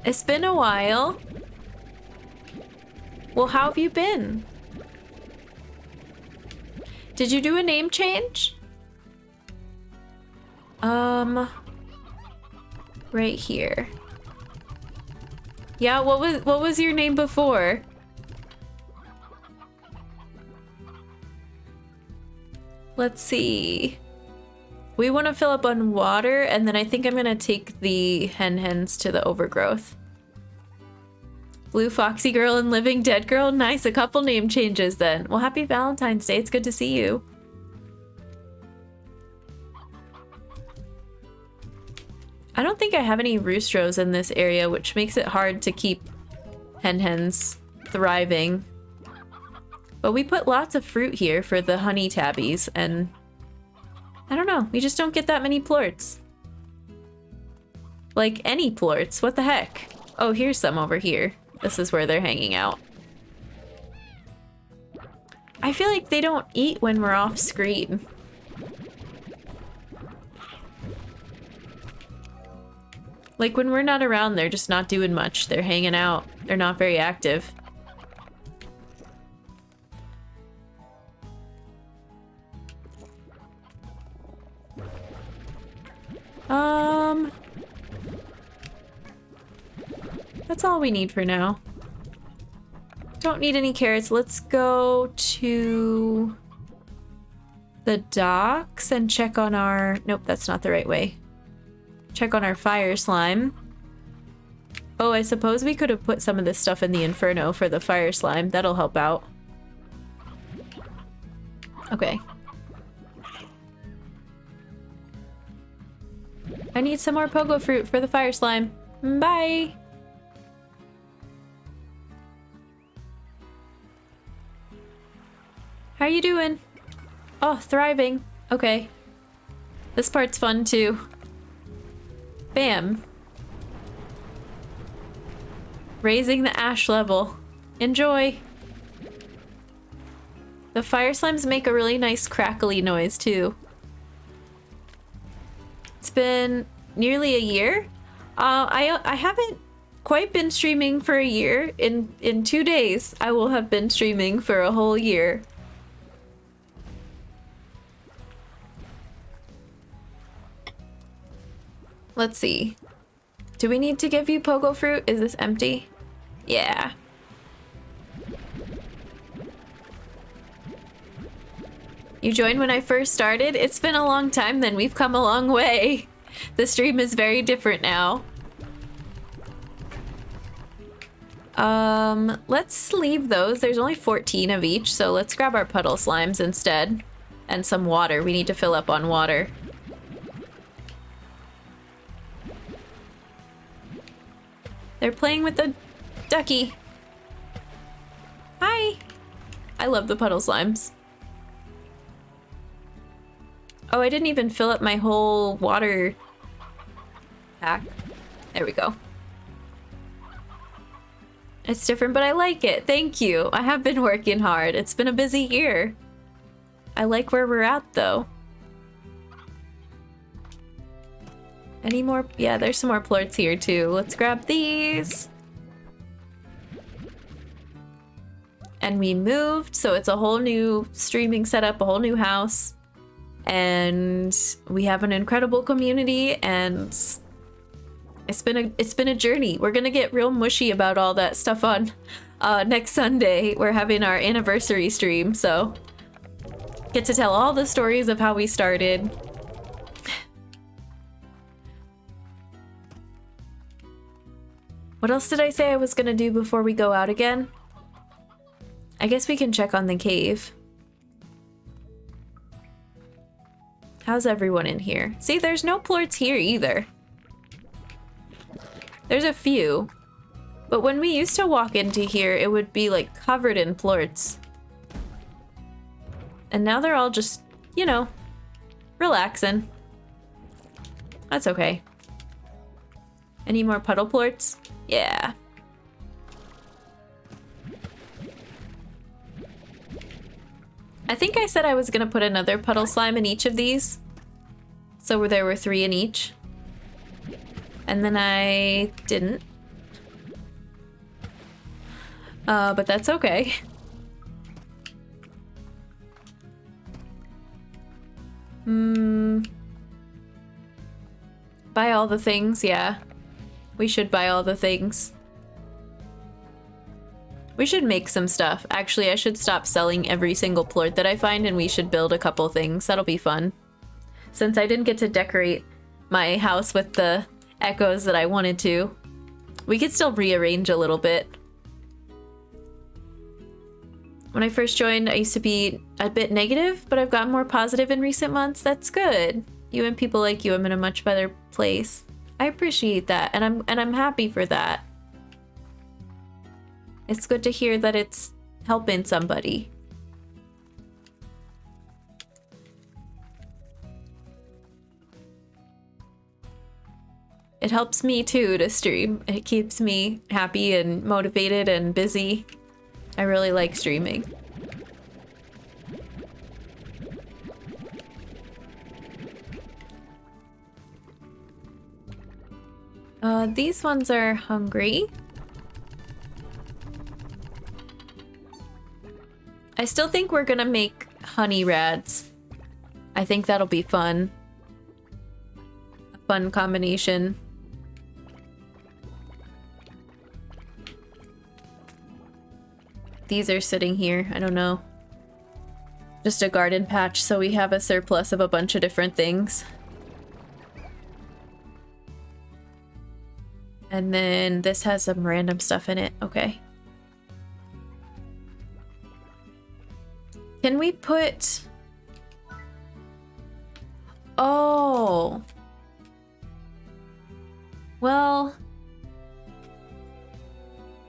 [SPEAKER 1] It's been a while. Well, how have you been? Did you do a name change? Right here. Yeah, what was your name before? Let's see. We want to fill up on water, and then I think I'm gonna take the hen-hens to the overgrowth. Blue Foxy Girl and Living Dead Girl. Nice, a couple name changes then. Well, happy Valentine's Day. It's good to see you. I don't think I have any roostros in this area, which makes it hard to keep hens thriving. But we put lots of fruit here for the honey tabbies, and I don't know, we just don't get that many plorts. Like any plorts, what the heck? Oh, here's some over here. This is where they're hanging out. I feel like they don't eat when we're off screen. Like when we're not around, they're just not doing much. They're hanging out. They're not very active. That's all we need for now. Don't need any carrots. Let's go to the docks and check on our... Nope, that's not the right way. Check on our fire slime. Oh, I suppose we could have put some of this stuff in the inferno for the fire slime. That'll help out. Okay. I need some more pogo fruit for the fire slime. Bye! How you doing? Oh, thriving. Okay. This part's fun too. Bam. Raising the ash level. Enjoy. The fire slimes make a really nice crackly noise too. It's been nearly a year. I haven't quite been streaming for a year. In 2 days, I will have been streaming for a whole year. Let's see. Do we need to give you pogo fruit? Is this empty? Yeah. You joined when I first started? It's been a long time then. We've come a long way. The stream is very different now. Let's leave those. There's only 14 of each, so let's grab our puddle slimes instead. And some water. We need to fill up on water. They're playing with the ducky. Hi. I love the puddle slimes. Oh, I didn't even fill up my whole water pack. There we go. It's different, but I like it. Thank you. I have been working hard. It's been a busy year. I like where we're at, though. Any more? Yeah, there's some more plorts here, too. Let's grab these. And we moved, so it's a whole new streaming setup, a whole new house. And we have an incredible community, and it's been a journey. We're gonna get real mushy about all that stuff on next Sunday. We're having our anniversary stream, so get to tell all the stories of how we started. What else did I say I was gonna do before we go out again? I guess we can check on the cave. How's everyone in here? See, there's no plorts here either. There's a few. But when we used to walk into here, it would be like covered in plorts. And now they're all just, you know, relaxing. That's okay. Any more puddle plorts? Yeah. I think I said I was gonna put another puddle slime in each of these. So there were 3 in each. And then I didn't. But that's okay. Buy all the things, yeah. We should buy all the things. We should make some stuff. Actually, I should stop selling every single plort that I find, and we should build a couple things. That'll be fun. Since I didn't get to decorate my house with the echoes that I wanted to, we could still rearrange a little bit. When I first joined, I used to be a bit negative, but I've gotten more positive in recent months. That's good. You and people like you, I'm in a much better place. I appreciate that, and I'm happy for that. It's good to hear that it's helping somebody. It helps me too to stream. It keeps me happy and motivated and busy. I really like streaming. These ones are hungry. I still think we're gonna make honey rads. I think that'll be fun. A fun combination. These are sitting here. I don't know. Just a garden patch, so we have a surplus of a bunch of different things. And then this has some random stuff in it. Okay. Can we put... Oh. Well...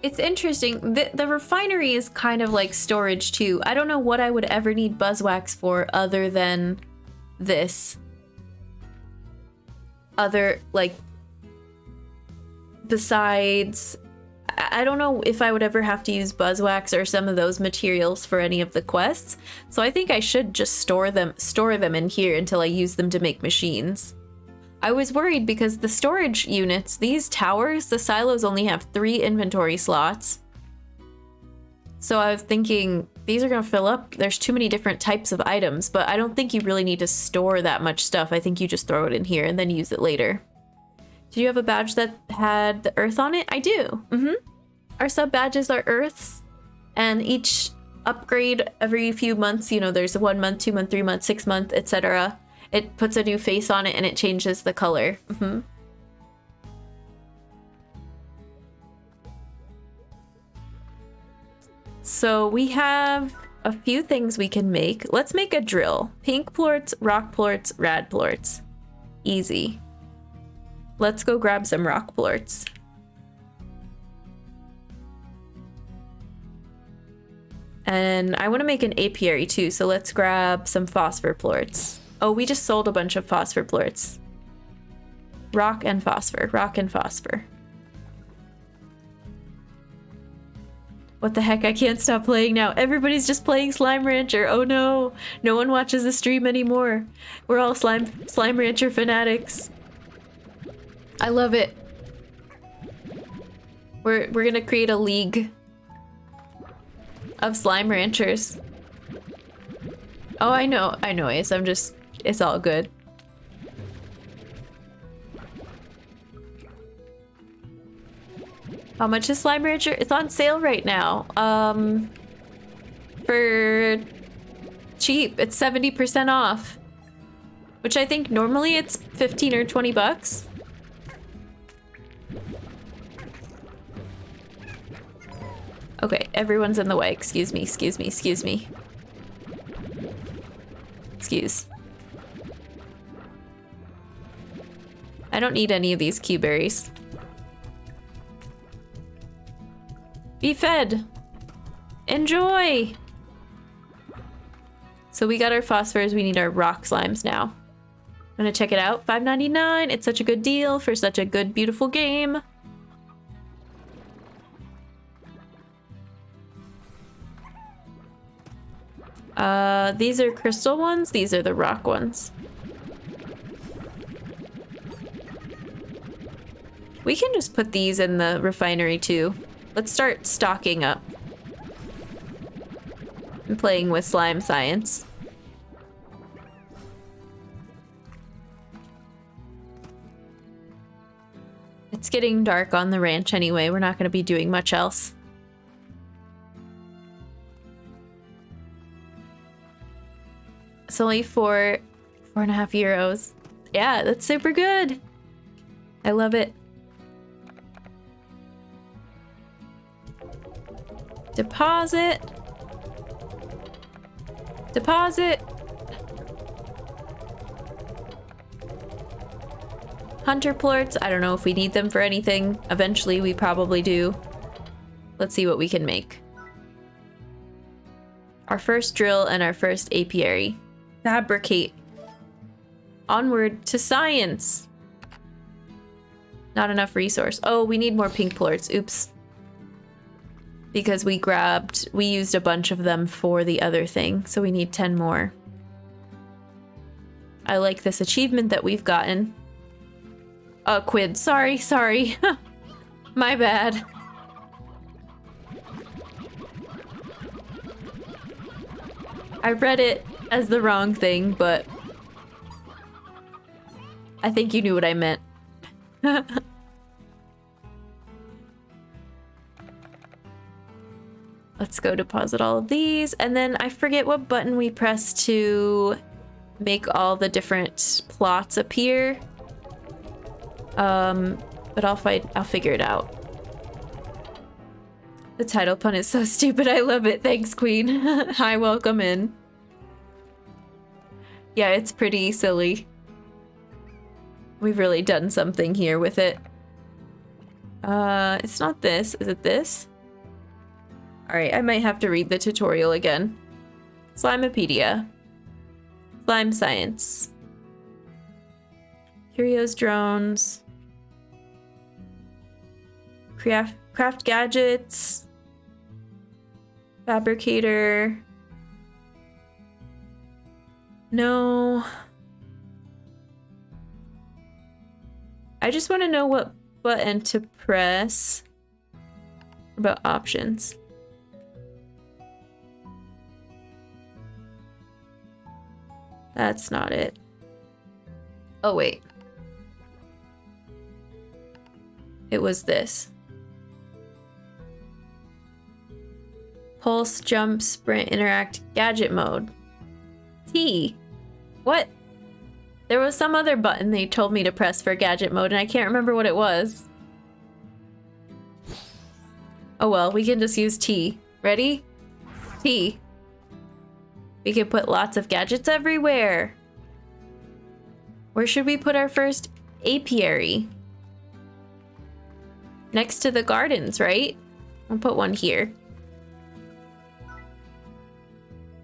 [SPEAKER 1] It's interesting. The refinery is kind of like storage too. I don't know what I would ever need buzzwax for other than this. Other, like... Besides, I don't know if I would ever have to use buzzwax or some of those materials for any of the quests. So I think I should just store them in here until I use them to make machines. I was worried because the storage units, these towers, the silos only have 3 inventory slots. So I was thinking these are gonna fill up. There's too many different types of items, but I don't think you really need to store that much stuff. I think you just throw it in here and then use it later. Did you have a badge that had the earth on it? I do. Our sub badges are earths, and each upgrade every few months, you know, there's a 1 month, 2 month, 3 month, 6 month, etc. It puts a new face on it and it changes the color. So we have a few things we can make. Let's make a drill. Pink plorts, rock plorts, rad plorts. Easy. Let's go grab some rock plorts. And I want to make an apiary too, so let's grab some phosphor plorts. Oh, we just sold a bunch of phosphor plorts. Rock and phosphor, rock and phosphor. What the heck, I can't stop playing now. Everybody's just playing Slime Rancher. Oh no, no one watches the stream anymore. We're all Slime Rancher fanatics. I love it. We're gonna create a league of Slime Ranchers. Oh, I know, Ace. It's all good. How much is Slime Rancher? It's on sale right now. For cheap, it's 70% off. Which I think normally it's 15 or 20 bucks. Okay, everyone's in the way. Excuse me, excuse me, excuse me. Excuse. I don't need any of these Q berries. Be fed. Enjoy. So we got our phosphors. We need our rock slimes now. I'm gonna check it out. $5.99. It's such a good deal for such a good, beautiful game. These are crystal ones. These are the rock ones. We can just put these in the refinery too. Let's start stocking up. I'm playing with slime science. It's getting dark on the ranch anyway. We're not going to be doing much else. It's only 4.5 euros. Yeah, that's super good. I love it. Deposit. Deposit. Hunter plorts, I don't know if we need them for anything. Eventually we probably do. Let's see what we can make. Our first drill and our first apiary. Fabricate. Onward to science. Not enough resource. Oh, we need more pink plorts. Oops. Because we used a bunch of them for the other thing, so we need 10 more. I like this achievement that we've gotten. Oh, quid. Sorry. My bad. I read it as the wrong thing, but I think you knew what I meant. Let's go deposit all of these, and then I forget what button we press to make all the different plots appear. But I'll figure it out. The title pun is so stupid. I love it. Thanks, Queen. Hi, welcome in. Yeah, it's pretty silly. We've really done something here with it. It's not this. Is it this? Alright, I might have to read the tutorial again. Slimepedia. Slime science. Curios drones. Craft gadgets. Fabricator. No. I just want to know what button to press. About options. That's not it. Oh, wait. It was this. Pulse, jump, sprint, interact, gadget mode. T. What? There was some other button they told me to press for gadget mode, and I can't remember what it was. Oh well, we can just use T. Ready? T. We can put lots of gadgets everywhere. Where should we put our first apiary? Next to the gardens, right? I'll put one here.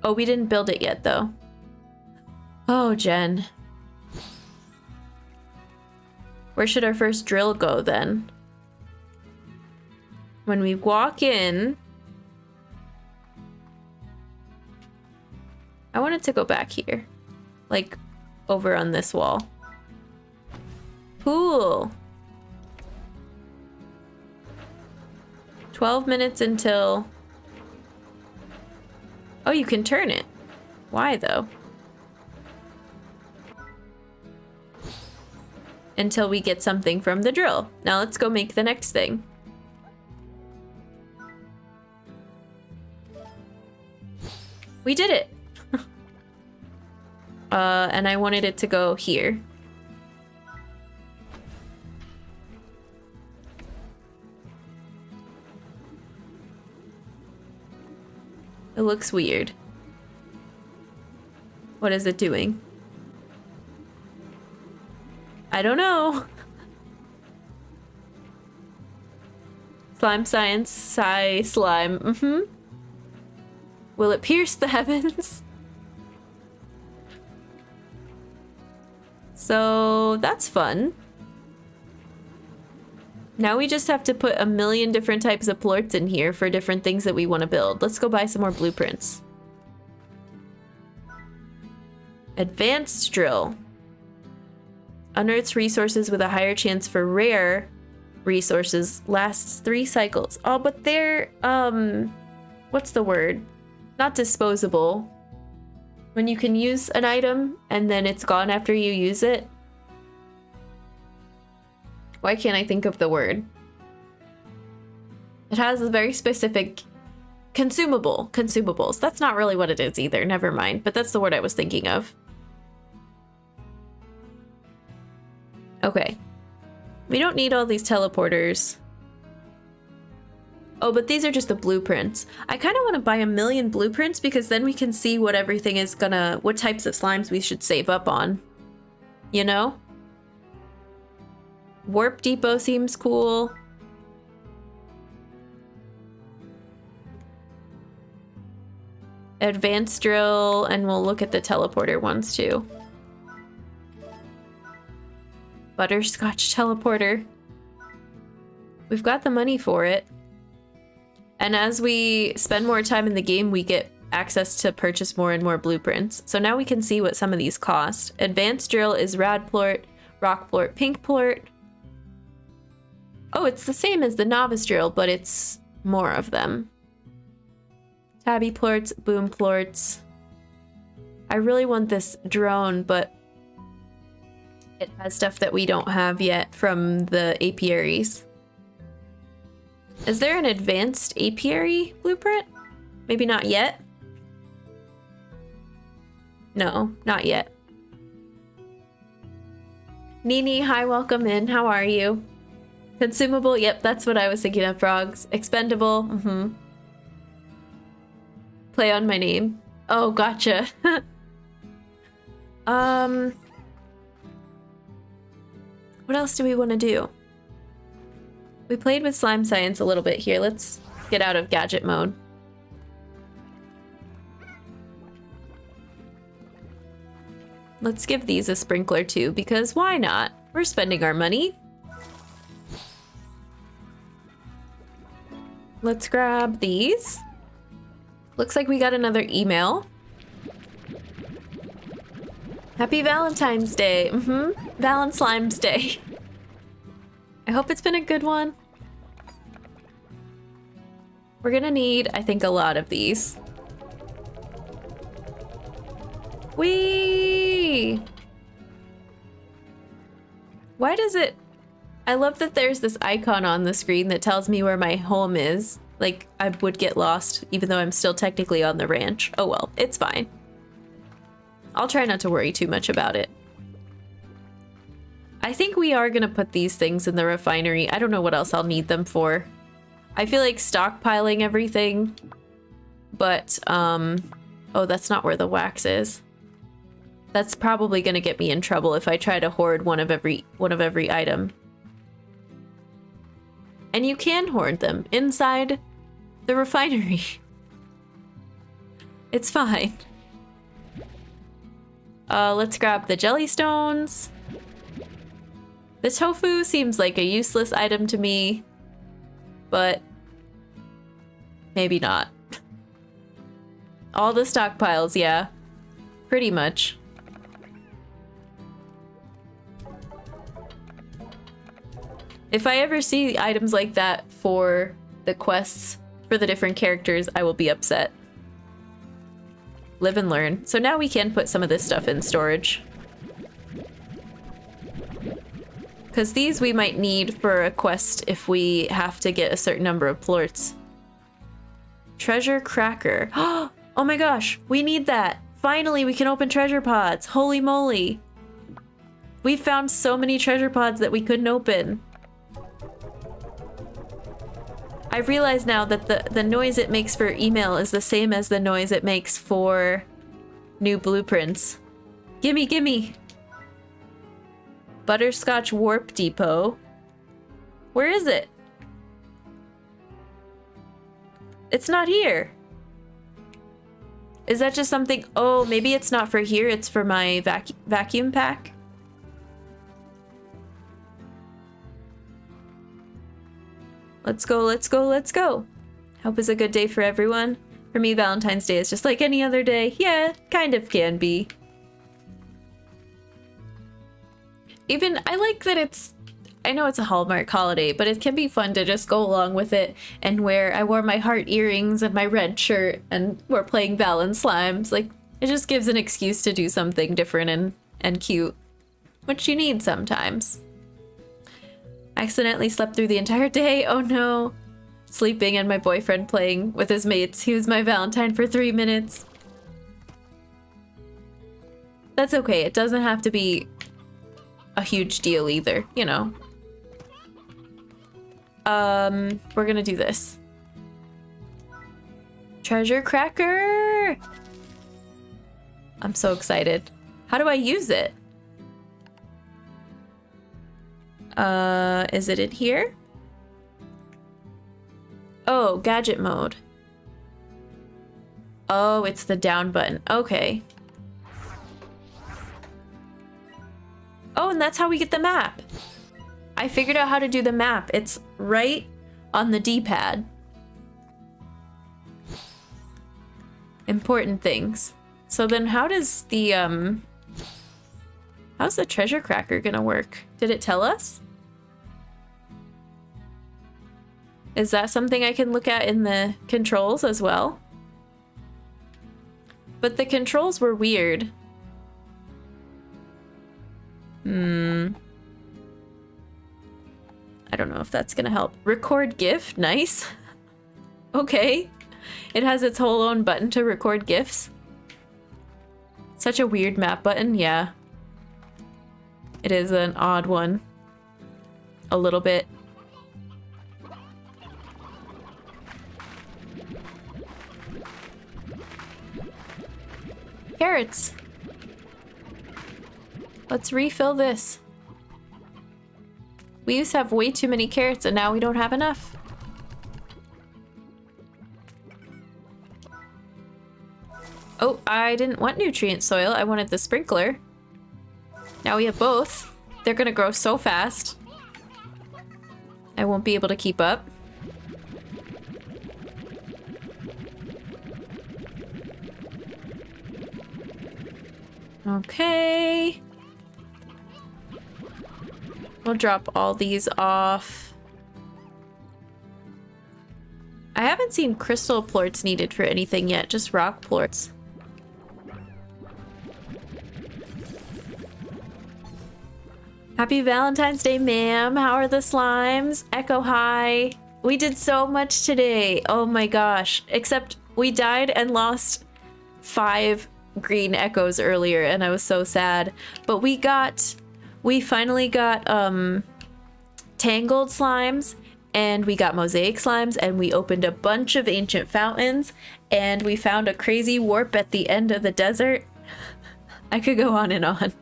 [SPEAKER 1] Oh, we didn't build it yet, though. Oh, Jen. Where should our first drill go, then? When we walk in... I want it to go back here. Like, over on this wall. Cool. 12 minutes until... Oh, you can turn it. Why, though? Until we get something from the drill. Now let's go make the next thing. We did it! And I wanted it to go here. It looks weird. What is it doing? I don't know. Slime science, slime. Will it pierce the heavens? So that's fun. Now we just have to put a million different types of plorts in here for different things that we want to build. Let's go buy some more blueprints. Advanced drill. Unearths resources with a higher chance for rare resources. Lasts 3 cycles. Oh, but they're, what's the word? Not disposable. When you can use an item and then it's gone after you use it. Why can't I think of the word? It has a very specific consumables. That's not really what it is either. Never mind. But that's the word I was thinking of. Okay. We don't need all these teleporters. Oh, but these are just the blueprints. I kind of want to buy a million blueprints because then we can see what everything is what types of slimes we should save up on. You know? Warp Depot seems cool. Advanced drill, and we'll look at the teleporter ones too. Butterscotch teleporter. We've got the money for it. And as we spend more time in the game, we get access to purchase more and more blueprints. So now we can see what some of these cost. Advanced drill is radplort, rockplort, pinkplort. Oh, it's the same as the novice drill, but it's more of them. Tabby plorts, boom plorts. I really want this drone, but it has stuff that we don't have yet from the apiaries. Is there an advanced apiary blueprint? Maybe not yet? No, not yet. Nini, hi, welcome in. How are you? Consumable, yep, that's what I was thinking of, frogs. Expendable, Play on my name. Oh, gotcha. What else do we want to do? We played with slime science a little bit here. Let's get out of gadget mode. Let's give these a sprinkler too, because why not? We're spending our money. Let's grab these. Looks like we got another email. Happy Valentine's Day. Valentine's Day. I hope it's been a good one. We're gonna need, I think, a lot of these. Whee! Why does it... I love that there's this icon on the screen that tells me where my home is. Like, I would get lost, even though I'm still technically on the ranch. Oh well, it's fine. I'll try not to worry too much about it. I think we are gonna put these things in the refinery. I don't know what else I'll need them for. I feel like stockpiling everything, but, oh, that's not where the wax is. That's probably gonna get me in trouble if I try to hoard one of every item. And you can hoard them inside the refinery. It's fine. Let's grab the jellystones. The tofu seems like a useless item to me, but maybe not. All the stockpiles, yeah. Pretty much. If I ever see items like that for the quests for the different characters, I will be upset. Live and learn. So now we can put some of this stuff in storage. Because these we might need for a quest if we have to get a certain number of plorts. Treasure cracker. Oh my gosh, we need that. Finally, we can open treasure pods. Holy moly. We found so many treasure pods that we couldn't open. I realize now that the noise it makes for email is the same as the noise it makes for new blueprints. Gimme, gimme! Butterscotch Warp Depot. Where is it? It's not here. Is that just something? Oh, maybe it's not for here. It's for my vacuum pack. Let's go, let's go, let's go. Hope it's a good day for everyone. For me, Valentine's Day is just like any other day. Yeah, kind of can be. Even, I like that it's, I know it's a Hallmark holiday, but it can be fun to just go along with it and I wore my heart earrings and my red shirt and we're playing Val and Slimes. Like, it just gives an excuse to do something different and cute, which you need sometimes. Accidentally slept through the entire day. Oh no. Sleeping and my boyfriend playing with his mates. He was my Valentine for 3 minutes. That's okay. It doesn't have to be a huge deal either, you know. We're gonna do this. Treasure cracker! I'm so excited. How do I use it? Is it in here? Oh, gadget mode. Oh, it's the down button. Okay. Oh, and that's how we get the map. I figured out how to do the map. It's right on the D-pad. Important things. So then how does the, how's the treasure cracker gonna work? Did it tell us? Is that something I can look at in the controls as well? But the controls were weird. I don't know if that's gonna help. Record GIF, nice. Okay. It has its whole own button to record GIFs. Such a weird map button, yeah. It is an odd one. A little bit. Carrots! Let's refill this. We used to have way too many carrots and now we don't have enough. Oh, I didn't want nutrient soil. I wanted the sprinkler. Now we have both. They're gonna grow so fast. I won't be able to keep up. Okay. We'll drop all these off. I haven't seen crystal plorts needed for anything yet, just rock plorts. Happy Valentine's Day, ma'am. How are the slimes? Echo hi. We did so much today. Oh my gosh. Except we died and lost 5 green echoes earlier and I was so sad. But we finally got tangled slimes and we got mosaic slimes and we opened a bunch of ancient fountains and we found a crazy warp at the end of the desert. I could go on and on.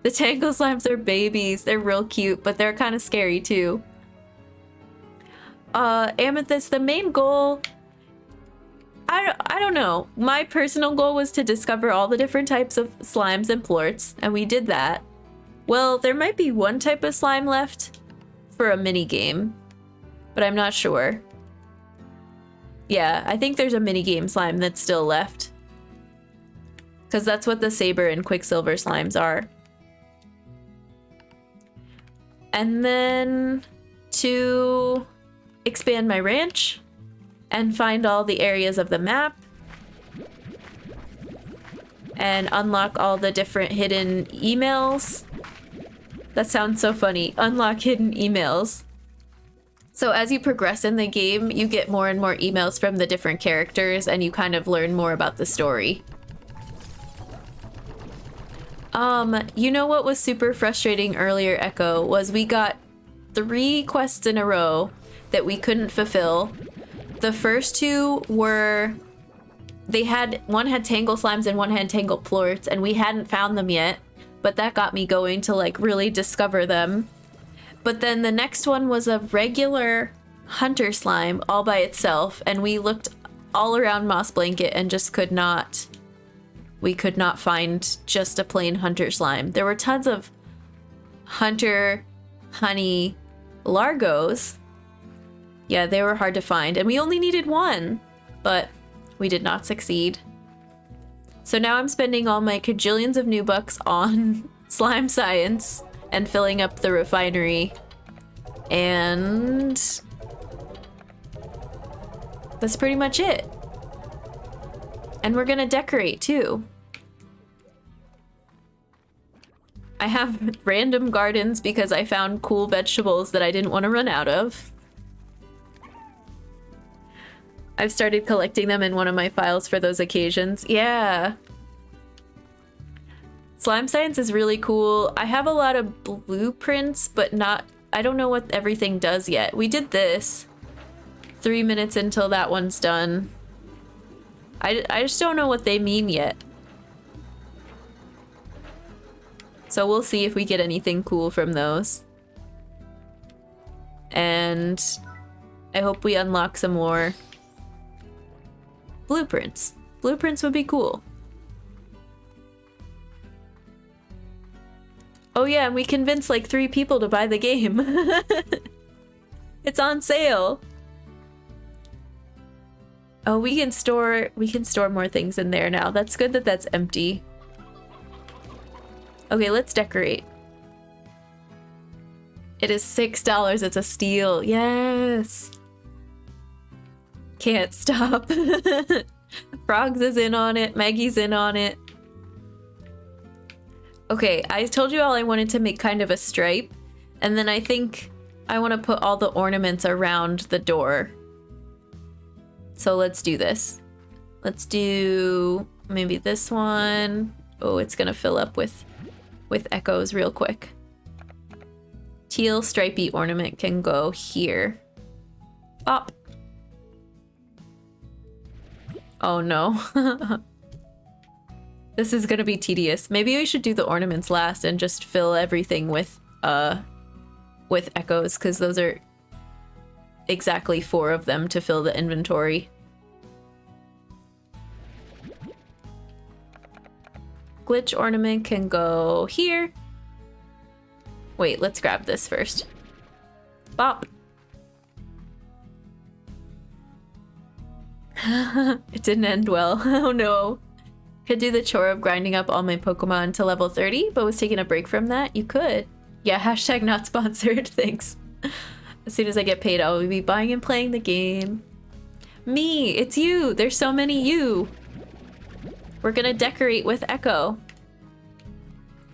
[SPEAKER 1] The tangle slimes are babies. They're real cute, but they're kind of scary too. Amethyst, the main goal, I don't know. My personal goal was to discover all the different types of slimes and plorts, and we did that. Well, there might be one type of slime left for a mini game, but I'm not sure. Yeah, I think there's a mini game slime that's still left. Because that's what the Saber and Quicksilver slimes are. And then to expand my ranch and find all the areas of the map and unlock all the different hidden emails. That sounds so funny. Unlock hidden emails. So as you progress in the game, you get more and more emails from the different characters and you kind of learn more about the story. You know what was super frustrating earlier, Echo, was we got 3 quests in a row that we couldn't fulfill. The first 2 were, one had tangle slimes and one had tangle plorts, and we hadn't found them yet, but that got me going to like really discover them. But then the next one was a regular hunter slime all by itself, and we looked all around Moss Blanket and just could not find just a plain hunter slime. There were tons of hunter, honey, largos. Yeah, they were hard to find, and we only needed 1, but we did not succeed. So now I'm spending all my cajillions of new bucks on slime science and filling up the refinery. And that's pretty much it. And we're gonna decorate too. I have random gardens because I found cool vegetables that I didn't want to run out of. I've started collecting them in one of my files for those occasions. Yeah. Slime science is really cool. I have a lot of blueprints, but I don't know what everything does yet. We did this. 3 minutes until that one's done. I just don't know what they mean yet. So we'll see if we get anything cool from those. And I hope we unlock some more blueprints. Blueprints would be cool. Oh yeah, and we convinced like 3 people to buy the game. It's on sale. Oh, we can store more things in there now. That's good that that's empty. Okay, let's decorate. It is $6. It's a steal. Yes. Can't stop. Frogs is in on it. Maggie's in on it. Okay, I told you all I wanted to make kind of a stripe. And then I think I want to put all the ornaments around the door. So let's do this. Let's do maybe this one. Oh, it's gonna fill up with echoes real quick. Teal stripey ornament can go here. Pop. Oh no. This is gonna be tedious. Maybe we should do the ornaments last and just fill everything with echoes, because those are exactly 4 of them to fill the inventory. Glitch ornament can go here. Wait, let's grab this first. Bop. It didn't end well. Oh no. Could do the chore of grinding up all my Pokemon to level 30, but was taking a break from that. You could. Yeah, hashtag not sponsored. Thanks. As soon as I get paid, I'll be buying and playing the game. Me, it's you. There's so many you. We're gonna decorate with Echo.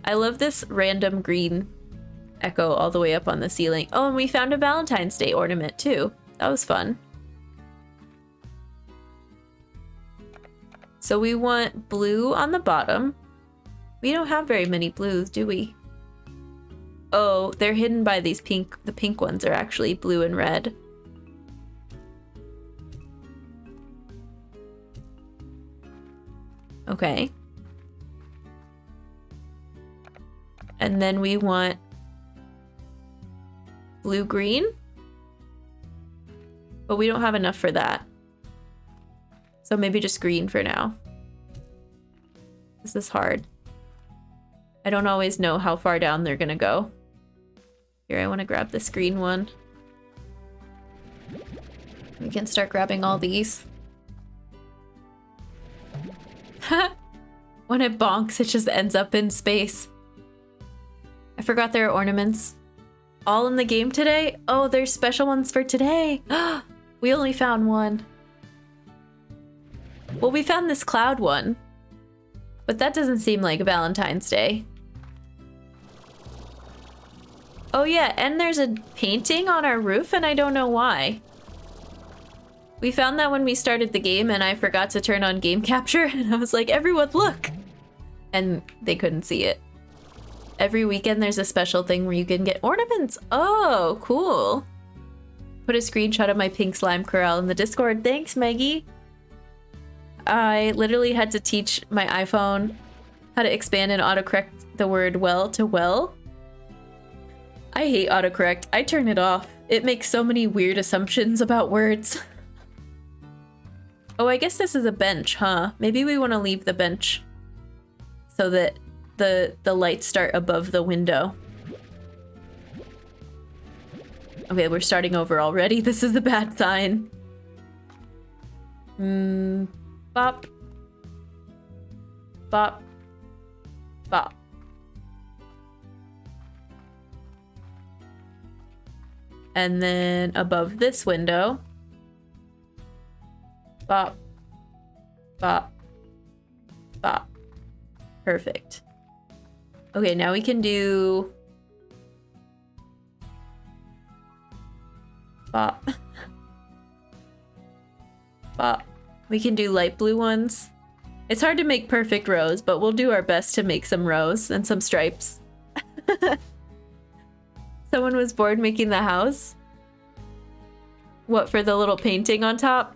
[SPEAKER 1] I love this random green Echo all the way up on the ceiling. Oh, and we found a Valentine's Day ornament too. That was fun. So we want blue on the bottom. We don't have very many blues, do we? Oh, they're hidden by these pink. The pink ones are actually blue and red. Okay. And then we want blue-green. But we don't have enough for that. So maybe just green for now. This is hard. I don't always know how far down they're gonna go. Here, I want to grab this green one. We can start grabbing all these. When it bonks, it just ends up in space. I forgot there are ornaments. All in the game today? Oh, there's special ones for today. We only found one. Well, we found this cloud one. But that doesn't seem like Valentine's Day. Oh yeah, and there's a painting on our roof and I don't know why. We found that when we started the game and I forgot to turn on game capture and I was like, everyone look! And they couldn't see it. Every weekend there's a special thing where you can get ornaments. Oh, cool. Put a screenshot of my pink slime corral in the Discord. Thanks, Maggie. I literally had to teach my iPhone how to expand and autocorrect the word well to well. I hate autocorrect. I turn it off. It makes so many weird assumptions about words. Oh, I guess this is a bench, huh? Maybe we want to leave the bench so that the lights start above the window. Okay, we're starting over already. This is a bad sign. Bop. Bop. Bop. And then above this window. Bop. Bop. Bop. Perfect. Okay, now we can do... Bop. Bop. We can do light blue ones. It's hard to make perfect rows, but we'll do our best to make some rows and some stripes. Someone was bored making the house? What, for the little painting on top?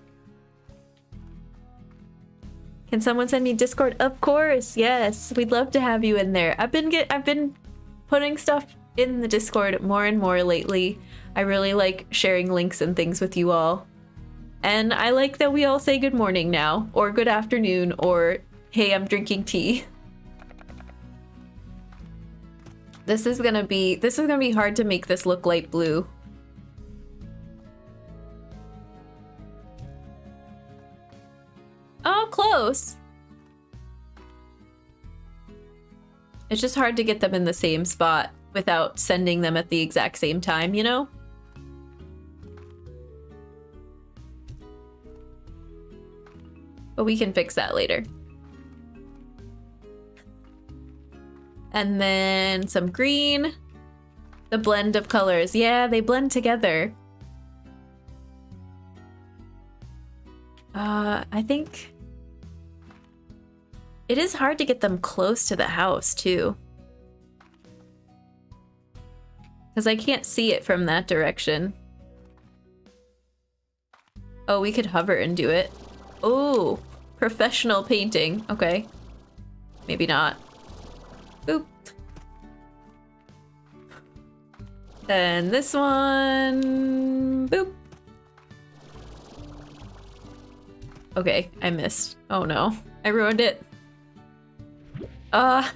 [SPEAKER 1] Can someone send me Discord? Of course, yes. We'd love to have you in there. I've been putting stuff in the Discord more and more lately. I really like sharing links and things with you all. And I like that we all say good morning now, or good afternoon, or hey, I'm drinking tea. This is gonna be hard to make this look light blue. Oh, close. It's just hard to get them in the same spot without sending them at the exact same time, you know? But we can fix that later. And then some green. The blend of colors. Yeah, they blend together. I think it is hard to get them close to the house too. Because I can't see it from that direction. Oh, we could hover and do it. Oh, professional painting. Okay. Maybe not. Boop. And this one. Boop. Okay, I missed. Oh no, I ruined it. That's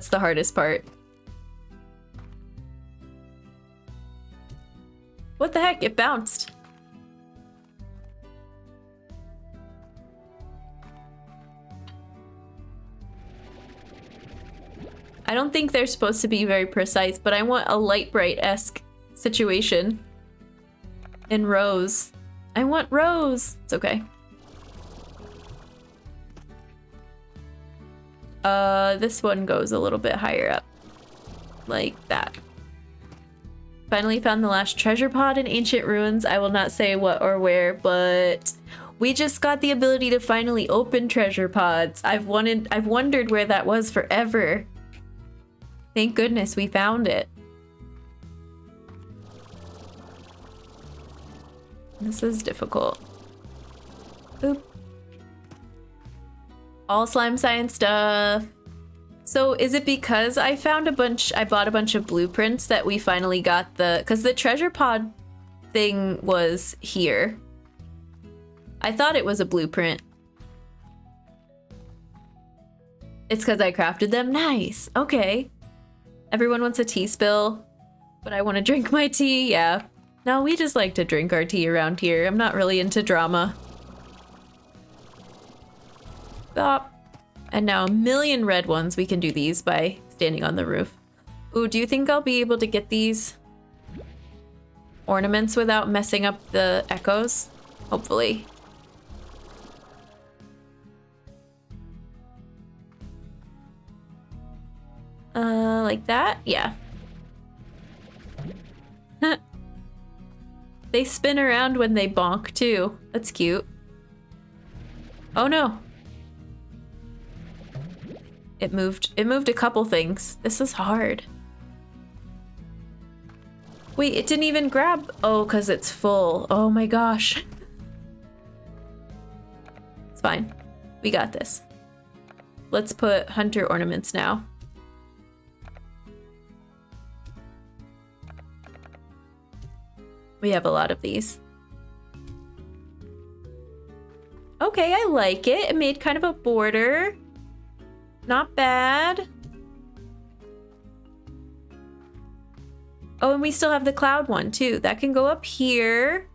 [SPEAKER 1] the hardest part. What the heck? It bounced. I don't think they're supposed to be very precise, but I want a light bright-esque situation. In rows. I want rows. It's okay. This one goes a little bit higher up. Like that. Finally found the last treasure pod in ancient ruins. I will not say what or where, but we just got the ability to finally open treasure pods. I've wondered where that was forever. Thank goodness we found it. This is difficult. Oop. All slime science stuff. So is it because I bought a bunch of blueprints that we finally got because the treasure pod thing was here. I thought it was a blueprint. It's because I crafted them? Nice, okay. Everyone wants a tea spill, but I want to drink my tea, yeah. No, we just like to drink our tea around here. I'm not really into drama. Stop. And now a million red ones. We can do these by standing on the roof. Ooh, do you think I'll be able to get these ornaments without messing up the echoes? Hopefully. Like that? Yeah. They spin around when they bonk too. That's cute. Oh no. It moved a couple things. This is hard. Wait, it didn't even grab. Oh, because it's full. Oh my gosh. It's fine. We got this. Let's put hunter ornaments now. We have a lot of these. Okay, I like it. It made kind of a border. Not bad. Oh, and we still have the cloud one too. That can go up here.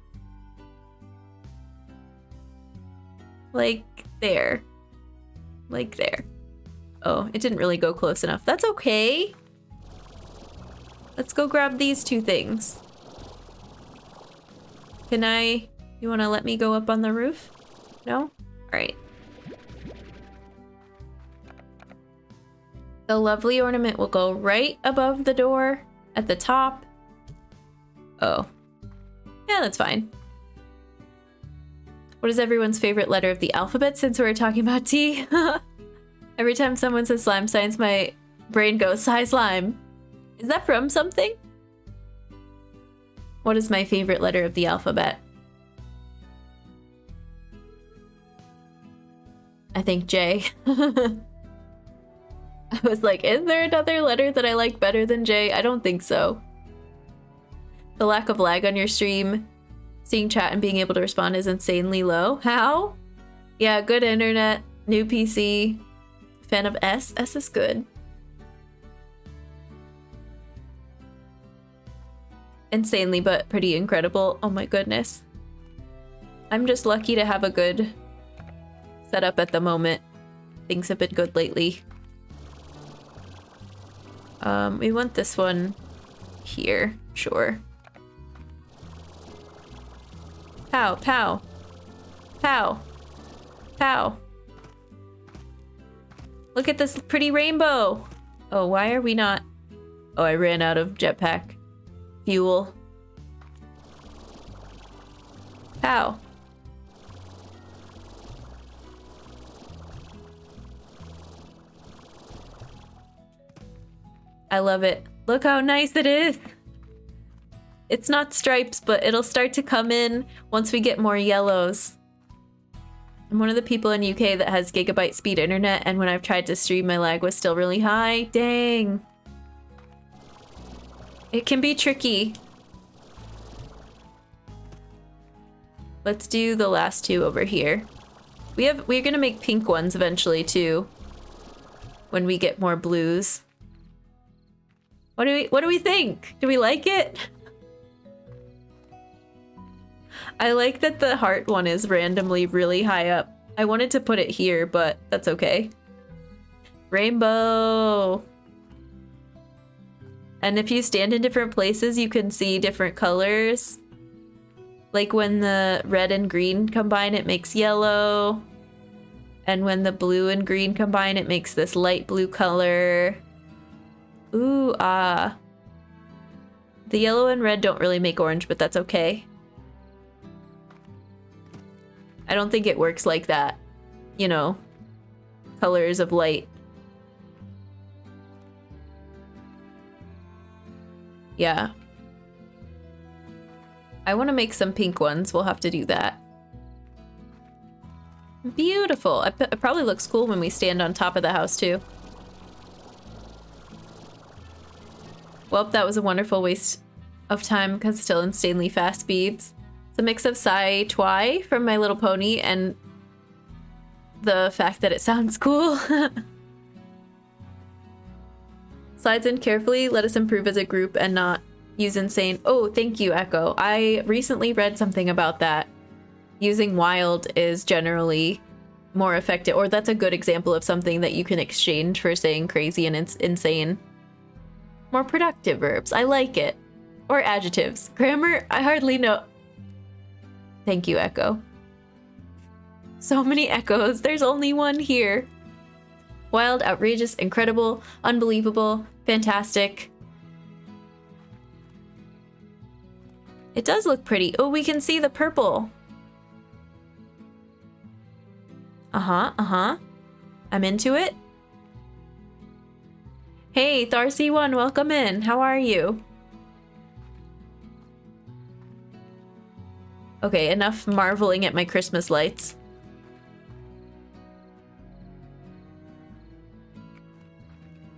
[SPEAKER 1] Like there. Like there. Oh, it didn't really go close enough. That's okay. Let's go grab these two things. You want to let me go up on the roof? No? All right. The lovely ornament will go right above the door at the top. Oh. Yeah, that's fine. What is everyone's favorite letter of the alphabet since we're talking about tea? Every time someone says slime science, my brain goes, hi slime. Is that from something? What is my favorite letter of the alphabet? I think J. I was like, is there another letter that I like better than J? I don't think so. The lack of lag on your stream, seeing chat and being able to respond is insanely low. How? Yeah, good internet, new PC. Fan of S? S is good. Insanely, but pretty incredible. Oh my goodness. I'm just lucky to have a good setup at the moment. Things have been good lately. We want this one here, sure. Pow, pow. Pow. Pow. Look at this pretty rainbow. Oh, why are we not? Oh, I ran out of jetpack fuel. Pow. I love it. Look how nice it is. It's not stripes, but it'll start to come in once we get more yellows. I'm one of the people in UK that has gigabyte speed internet, and when I've tried to stream, my lag was still really high. Dang. It can be tricky. Let's do the last two over here. We're gonna make pink ones eventually too, when we get more blues. What do we think? Do we like it? I like that the heart one is randomly really high up. I wanted to put it here, but that's okay. Rainbow. And if you stand in different places, you can see different colors. Like when the red and green combine, it makes yellow. And when the blue and green combine, it makes this light blue color. Ooh, ah. The yellow and red don't really make orange, but that's okay. I don't think it works like that. You know, colors of light. Yeah. I want to make some pink ones. We'll have to do that. Beautiful. It probably looks cool when we stand on top of the house too. Well, that was a wonderful waste of time because still insanely fast speeds. It's a mix of Sai Twy from My Little Pony and the fact that it sounds cool. Slides in carefully, let us improve as a group and not use insane. Oh, thank you, Echo. I recently read something about that. Using wild is generally more effective, or that's a good example of something that you can exchange for saying crazy and insane. More productive verbs. I like it. Or adjectives. Grammar, I hardly know. Thank you, Echo. So many echoes. There's only one here. Wild, outrageous, incredible, unbelievable, fantastic. It does look pretty. Oh, we can see the purple. I'm into it. Hey, Tharcy1, welcome in. How are you? Okay, enough marveling at my Christmas lights.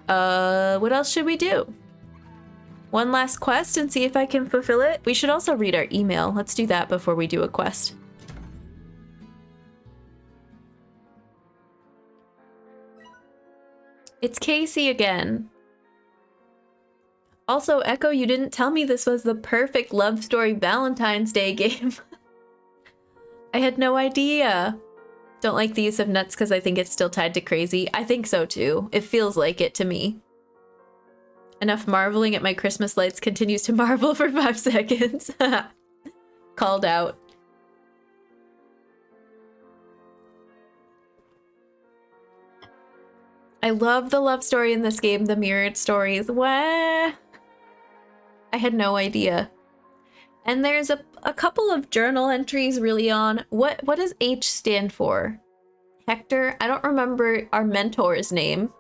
[SPEAKER 1] What else should we do? One last quest and see if I can fulfill it. We should also read our email. Let's do that before we do a quest. It's Casey again. Also, Echo, you didn't tell me this was the perfect love story Valentine's Day game. I had no idea. Don't like the use of nuts because I think it's still tied to crazy. I think so too. It feels like it to me. Enough marveling at my Christmas lights continues to marvel for 5 seconds. Called out. I love the love story in this game, the mirrored stories. What? I had no idea. And there's a couple of journal entries really on. What does H stand for? Hector? I don't remember our mentor's name.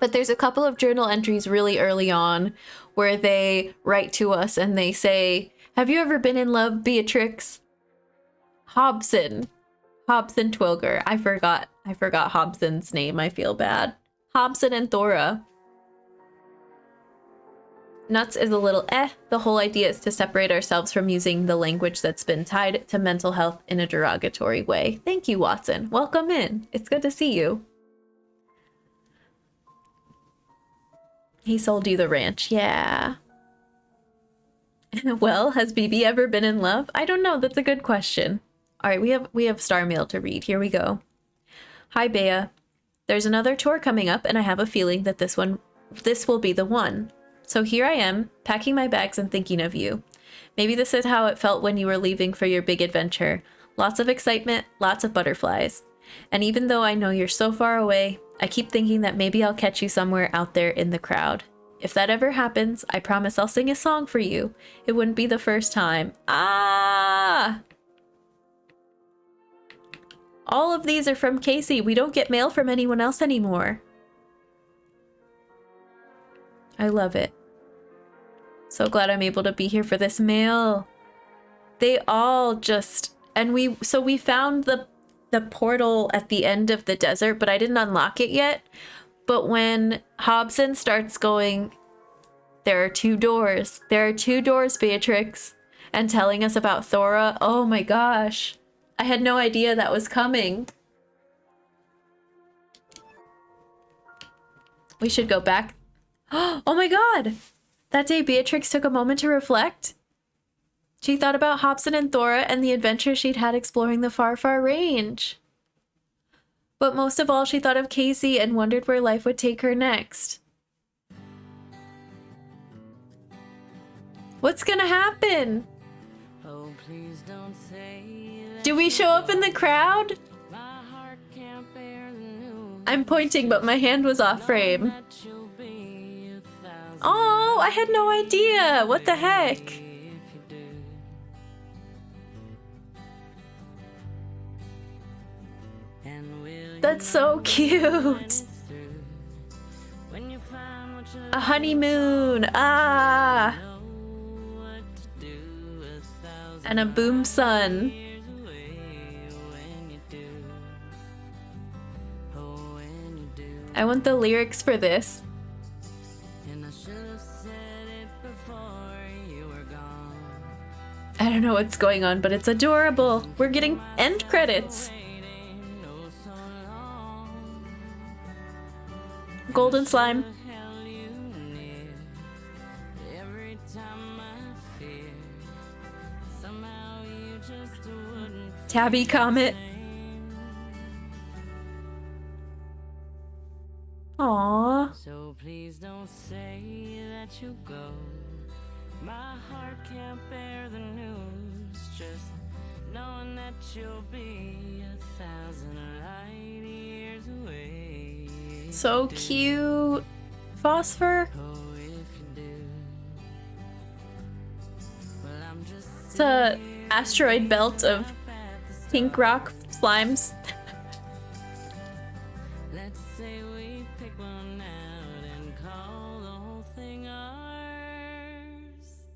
[SPEAKER 1] But there's a couple of journal entries really early on where they write to us and they say, have you ever been in love, Beatrix? Hobson Twilger. I forgot Hobson's name. I feel bad. Hobson and Thora. Nuts is a little eh. The whole idea is to separate ourselves from using the language that's been tied to mental health in a derogatory way. Thank you, Watson. Welcome in. It's good to see you. He sold you the ranch. Yeah. Well, has BB ever been in love? I don't know. That's a good question. All right, we have Star Mail to read. Here we go. Hi, Bea. There's another tour coming up, and I have a feeling that this will be the one. So here I am, packing my bags and thinking of you. Maybe this is how it felt when you were leaving for your big adventure. Lots of excitement, lots of butterflies. And even though I know you're so far away, I keep thinking that maybe I'll catch you somewhere out there in the crowd. If that ever happens, I promise I'll sing a song for you. It wouldn't be the first time. Ah! All of these are from Casey. We don't get mail from anyone else anymore. I love it. So glad I'm able to be here for this mail. They all just... And we found the portal at the end of the desert, but I didn't unlock it yet. But when Hobson starts going, there are 2 doors. There are 2 doors, Beatrix. And telling us about Thora. Oh my gosh. I had no idea that was coming. We should go back. Oh my god! That day Beatrix took a moment to reflect. She thought about Hobson and Thora and the adventure she'd had exploring the far, far range. But most of all, she thought of Casey and wondered where life would take her next. What's gonna happen?
[SPEAKER 2] Oh, please don't say that.
[SPEAKER 1] Do we show up in the crowd?
[SPEAKER 2] My heart can't bear the news.
[SPEAKER 1] I'm pointing, but my hand was off frame. Oh, I had no idea. What the heck? That's so cute. A honeymoon. Ah. And a boom sun. I want the lyrics for this. I don't know what's going on, but it's adorable. We're getting end credits. Golden slime. Tabby Comet. Aww.
[SPEAKER 2] So please don't say that you go. My heart can't bear the news. Just knowing that you'll be 1,000 light years away.
[SPEAKER 1] So cute. Phosphor.
[SPEAKER 2] Oh, if you do. Well, I'm just
[SPEAKER 1] It's a asteroid belt of pink rock slimes.
[SPEAKER 2] Let's say we pick one out and call the whole thing ours.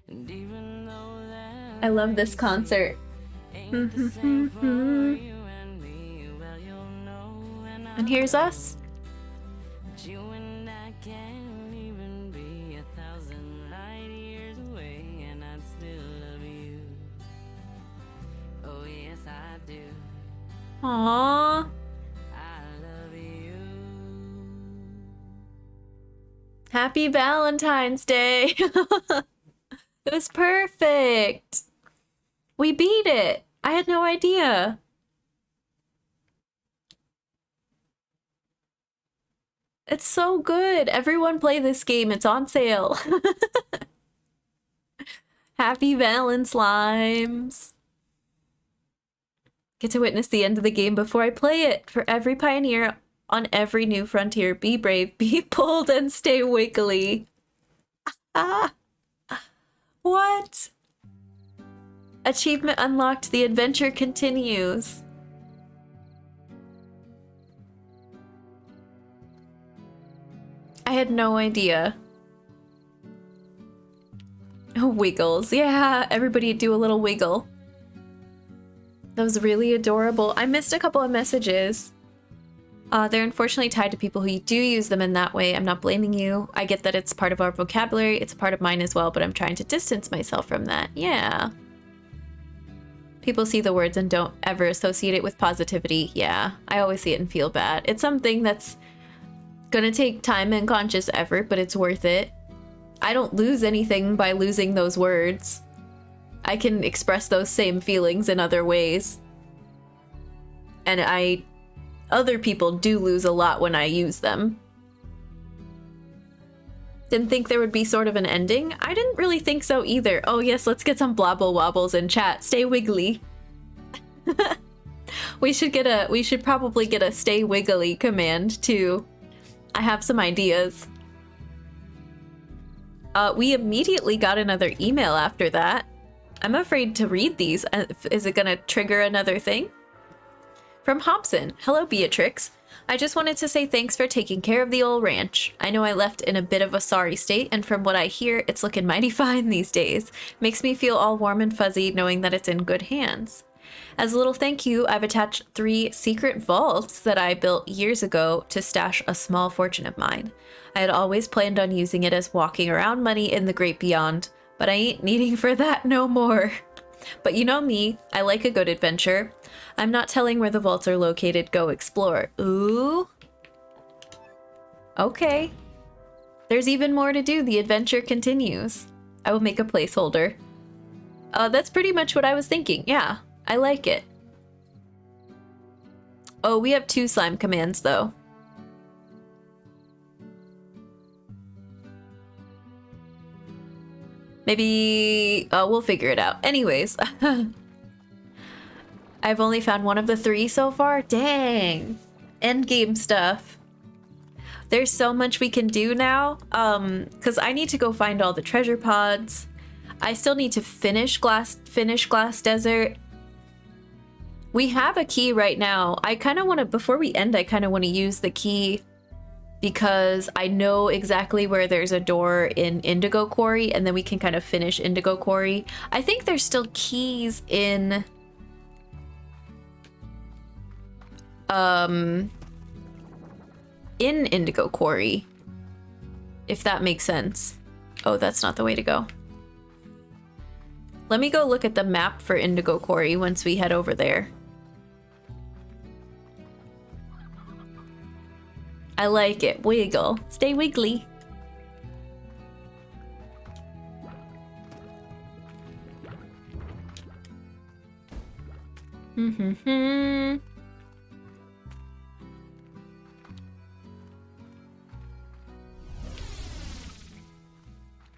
[SPEAKER 2] And even though that
[SPEAKER 1] I love this concert.
[SPEAKER 2] ain't the same for you and me, well, you'll know and
[SPEAKER 1] And here's us.
[SPEAKER 2] that you and I can't even be 1,000 light years away, and I'd still love you. Oh yes, I do.
[SPEAKER 1] Aww.
[SPEAKER 2] I love you.
[SPEAKER 1] Happy Valentine's Day. It was perfect. We beat it. I had no idea. It's so good. Everyone play this game. It's on sale. Happy Valentine's Slimes. Get to witness the end of the game before I play it. For every pioneer on every new frontier, be brave, be bold, and stay wiggly. Ah. What? Achievement unlocked. The adventure continues. I had no idea. Wiggles. Yeah, everybody do a little wiggle. That was really adorable. I missed a couple of messages. They're unfortunately tied to people who do use them in that way. I'm not blaming you. I get that it's part of our vocabulary. It's a part of mine as well, but I'm trying to distance myself from that. Yeah. People see the words and don't ever associate it with positivity. Yeah, I always see it and feel bad. It's something that's gonna take time and conscious effort, but it's worth it. I don't lose anything by losing those words. I can express those same feelings in other ways. And other people do lose a lot when I use them. Didn't think there would be sort of an ending. I didn't really think so either. Oh yes, let's get some blobble wobbles in chat. Stay wiggly. We should probably get a stay wiggly command too. I have some ideas. We immediately got another email after that. I'm afraid to read these. Is it gonna trigger another thing? From Hobson. Hello, Beatrix. I just wanted to say thanks for taking care of the old ranch. I know I left in a bit of a sorry state, and from what I hear, it's looking mighty fine these days. Makes me feel all warm and fuzzy knowing that it's in good hands. As a little thank you, I've attached 3 secret vaults that I built years ago to stash a small fortune of mine. I had always planned on using it as walking around money in the great beyond, but I ain't needing for that no more. But you know me, I like a good adventure. I'm not telling where the vaults are located, go explore. Ooh. Okay. There's even more to do, the adventure continues. I will make a placeholder. That's pretty much what I was thinking, yeah. I like it. Oh, we have 2 slime commands though. Maybe we'll figure it out. Anyways, I've only found one of the 3 so far. Dang. Endgame stuff. There's so much we can do now. Because I need to go find all the treasure pods. I still need to finish Glass Desert. We have a key right now. I kind of want to, before we end, I kind of want to use the key because I know exactly where there's a door in Indigo Quarry, and then we can kind of finish Indigo Quarry. I think there's still keys in Indigo Quarry, if that makes sense. Oh, that's not the way to go. Let me go look at the map for Indigo Quarry once we head over there. I like it. Wiggle. Stay wiggly.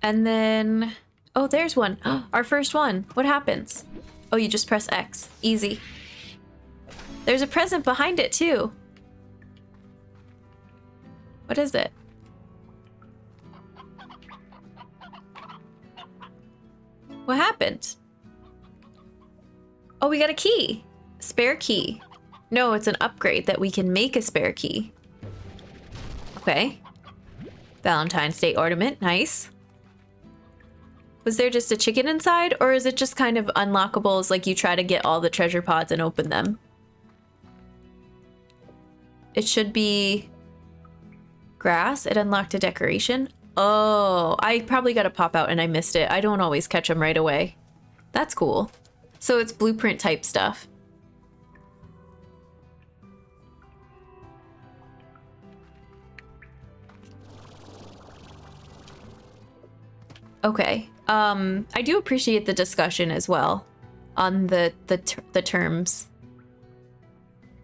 [SPEAKER 1] And then... Oh, there's one. Our first one. What happens? Oh, you just press X. Easy. There's a present behind it, too. What is it? What happened? Oh, we got a key. Spare key. No, it's an upgrade that we can make a spare key. Okay. Valentine's Day ornament. Nice. Was there just a chicken inside, or is it just kind of unlockables, like you try to get all the treasure pods and open them? It should be grass. It unlocked a decoration. Oh, I probably got to pop out and I missed it. I don't always catch them right away. That's cool. So it's blueprint type stuff. Okay. I do appreciate the discussion as well on the terms.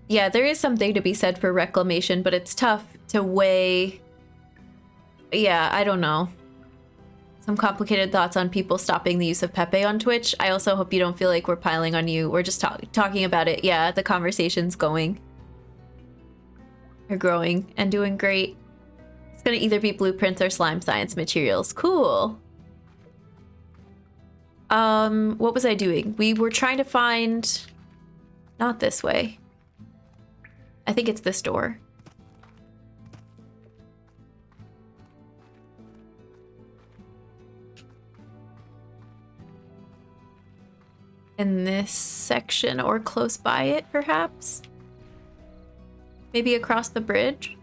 [SPEAKER 1] Yeah, there is something to be said for reclamation, but it's tough to weigh. Yeah, I don't know. Some complicated thoughts on people stopping the use of Pepe on Twitch. I also hope you don't feel like we're piling on you. We're just talking about it. Yeah, the conversation's going. You're growing and doing great. It's gonna either be blueprints or slime science materials. Cool. What was I doing? We were trying to find... Not this way. I think it's this door. In this section or close by it, perhaps? Maybe across the bridge?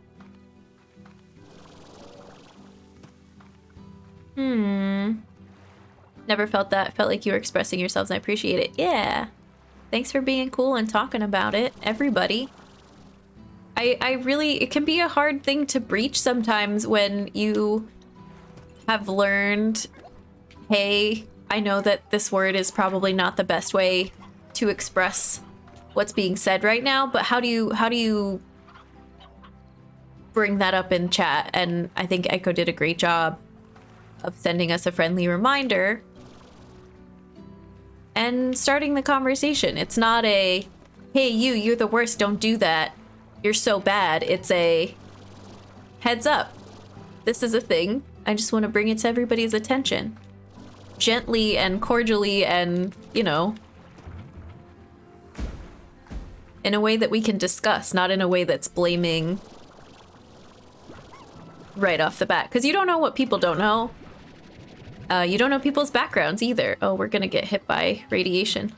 [SPEAKER 1] Never felt that. Felt like you were expressing yourselves and I appreciate it. Yeah. Thanks for being cool and talking about it, everybody. I really, it can be a hard thing to breach sometimes when you have learned, hey, I know that this word is probably not the best way to express what's being said right now, but how do you bring that up in chat? And I think Echo did a great job of sending us a friendly reminder and starting the conversation. It's not a, hey, you're the worst, don't do that. You're so bad. It's a heads up. This is a thing. I just want to bring it to everybody's attention. Gently and cordially and, you know, in a way that we can discuss, not in a way that's blaming right off the bat. Because you don't know what people don't know. You don't know people's backgrounds either. Oh, we're gonna get hit by radiation.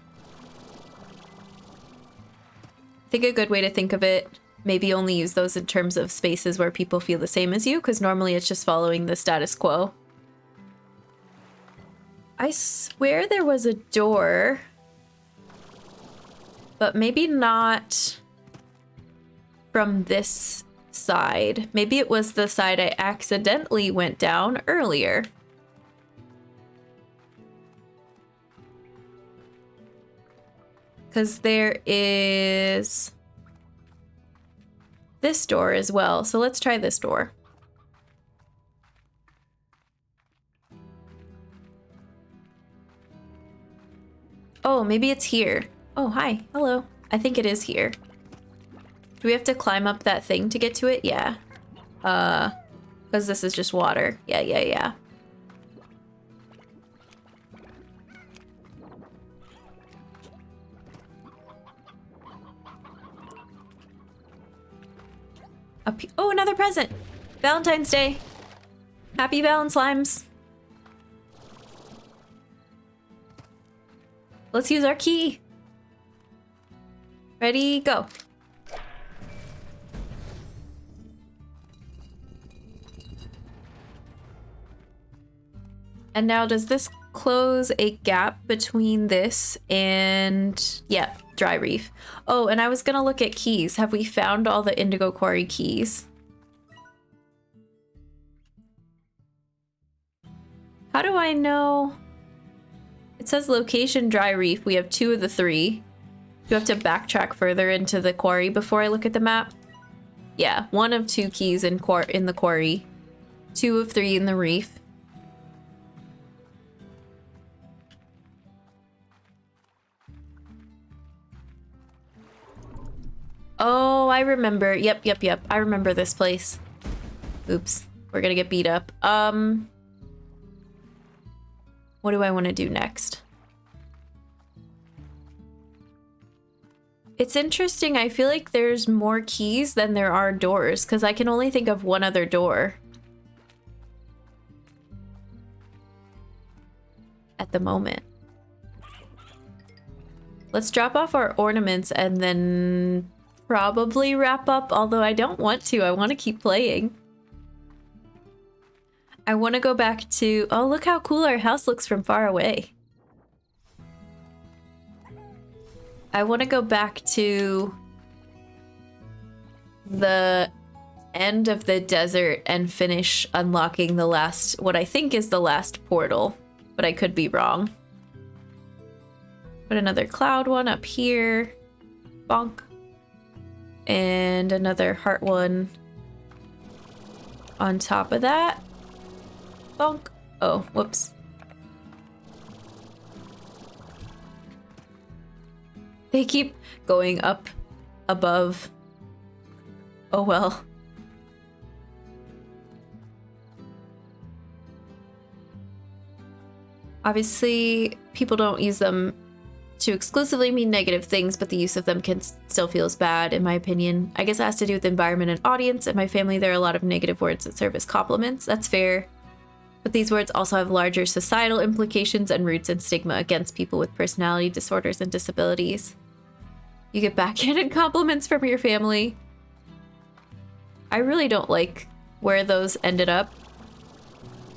[SPEAKER 1] I think a good way to think of it, maybe only use those in terms of spaces where people feel the same as you, because normally it's just following the status quo. I swear there was a door, but maybe not from this side. Maybe it was the side I accidentally went down earlier. Because there is this door as well. So let's try this door. Oh, maybe it's here. Oh, hi. Hello. I think it is here. Do we have to climb up that thing to get to it? Yeah. Because this is just water. Yeah. Oh, another present! Valentine's Day! Happy Valentine's! Let's use our key! Ready, go! And now does this close a gap between this and... yeah. Dry reef. Oh, and I was gonna look at keys. Have we found all the Indigo Quarry keys? How do I know? It says location dry reef. We have 2 of the 3. Do you have to backtrack further into the quarry before I look at the map? Yeah, 1 of 2 keys in the quarry. 2 of 3 in the reef. Oh, I remember. Yep. I remember this place. Oops. We're gonna get beat up. What do I want to do next? It's interesting. I feel like there's more keys than there are doors, because I can only think of 1 other door at the moment. Let's drop off our ornaments and then probably wrap up, although I don't want to. I want to keep playing. I want to go back to... oh, look how cool our house looks from far away. I want to go back to the end of the desert and finish unlocking the last... what I think is the last portal, but I could be wrong. Put another cloud one up here. Bonk. And another heart one on top of that. Bonk. Oh, whoops. They keep going up above. Oh well. Obviously, people don't use them to exclusively mean negative things, but the use of them can still feel as bad, in my opinion. I guess it has to do with environment and audience. In my family, there are a lot of negative words that serve as compliments. That's fair. But these words also have larger societal implications and roots in stigma against people with personality disorders and disabilities. You get backhanded compliments from your family. I really don't like where those ended up,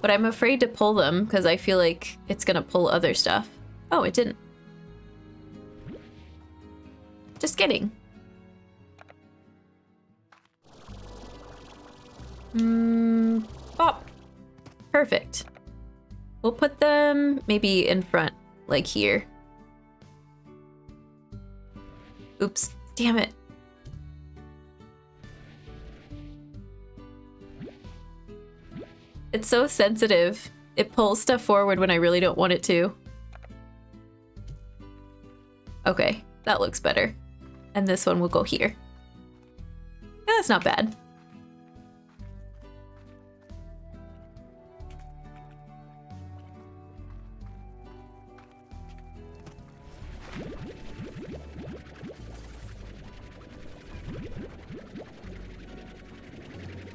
[SPEAKER 1] but I'm afraid to pull them because I feel like it's gonna pull other stuff. Oh, it didn't. Just kidding. Pop. Perfect. We'll put them maybe in front, like here. Oops, damn it. It's so sensitive. It pulls stuff forward when I really don't want it to. Okay, that looks better. And this one will go here. Yeah, that's not bad.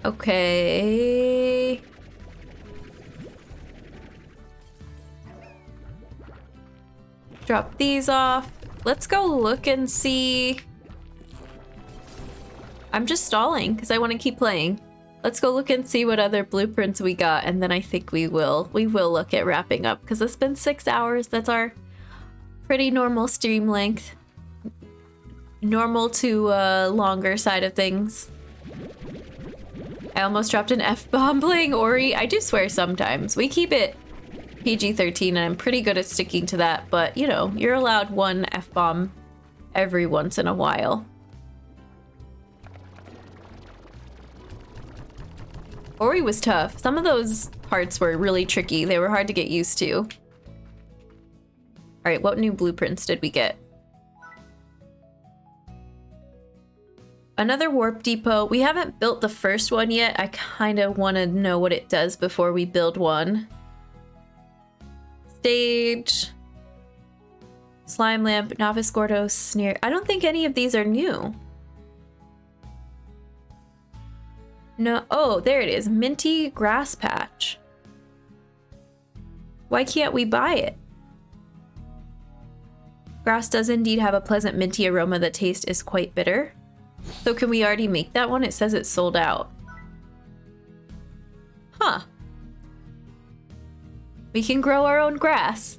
[SPEAKER 1] Okay. Drop these off. Let's go look and see. I'm just stalling because I want to keep playing. Let's go look and see what other blueprints we got, and then I think we will look at wrapping up because it's been 6 hours. That's our pretty normal stream length. Normal to longer side of things. I almost dropped an F-bomb playing Ori. I do swear sometimes. We keep it PG-13 and I'm pretty good at sticking to that, but you know, you're allowed one F-bomb every once in a while. Ori was tough. Some of those parts were really tricky. They were hard to get used to. All right, what new blueprints did we get? Another warp depot. We haven't built the first one yet. I kind of want to know what it does before we build one. Stage. Slime lamp, novice gordo, sneer. I don't think any of these are new. No, oh, there it is. Minty grass patch. Why can't we buy it? Grass does indeed have a pleasant minty aroma. The taste is quite bitter. So can we already make that one? It says it's sold out. Huh. We can grow our own grass.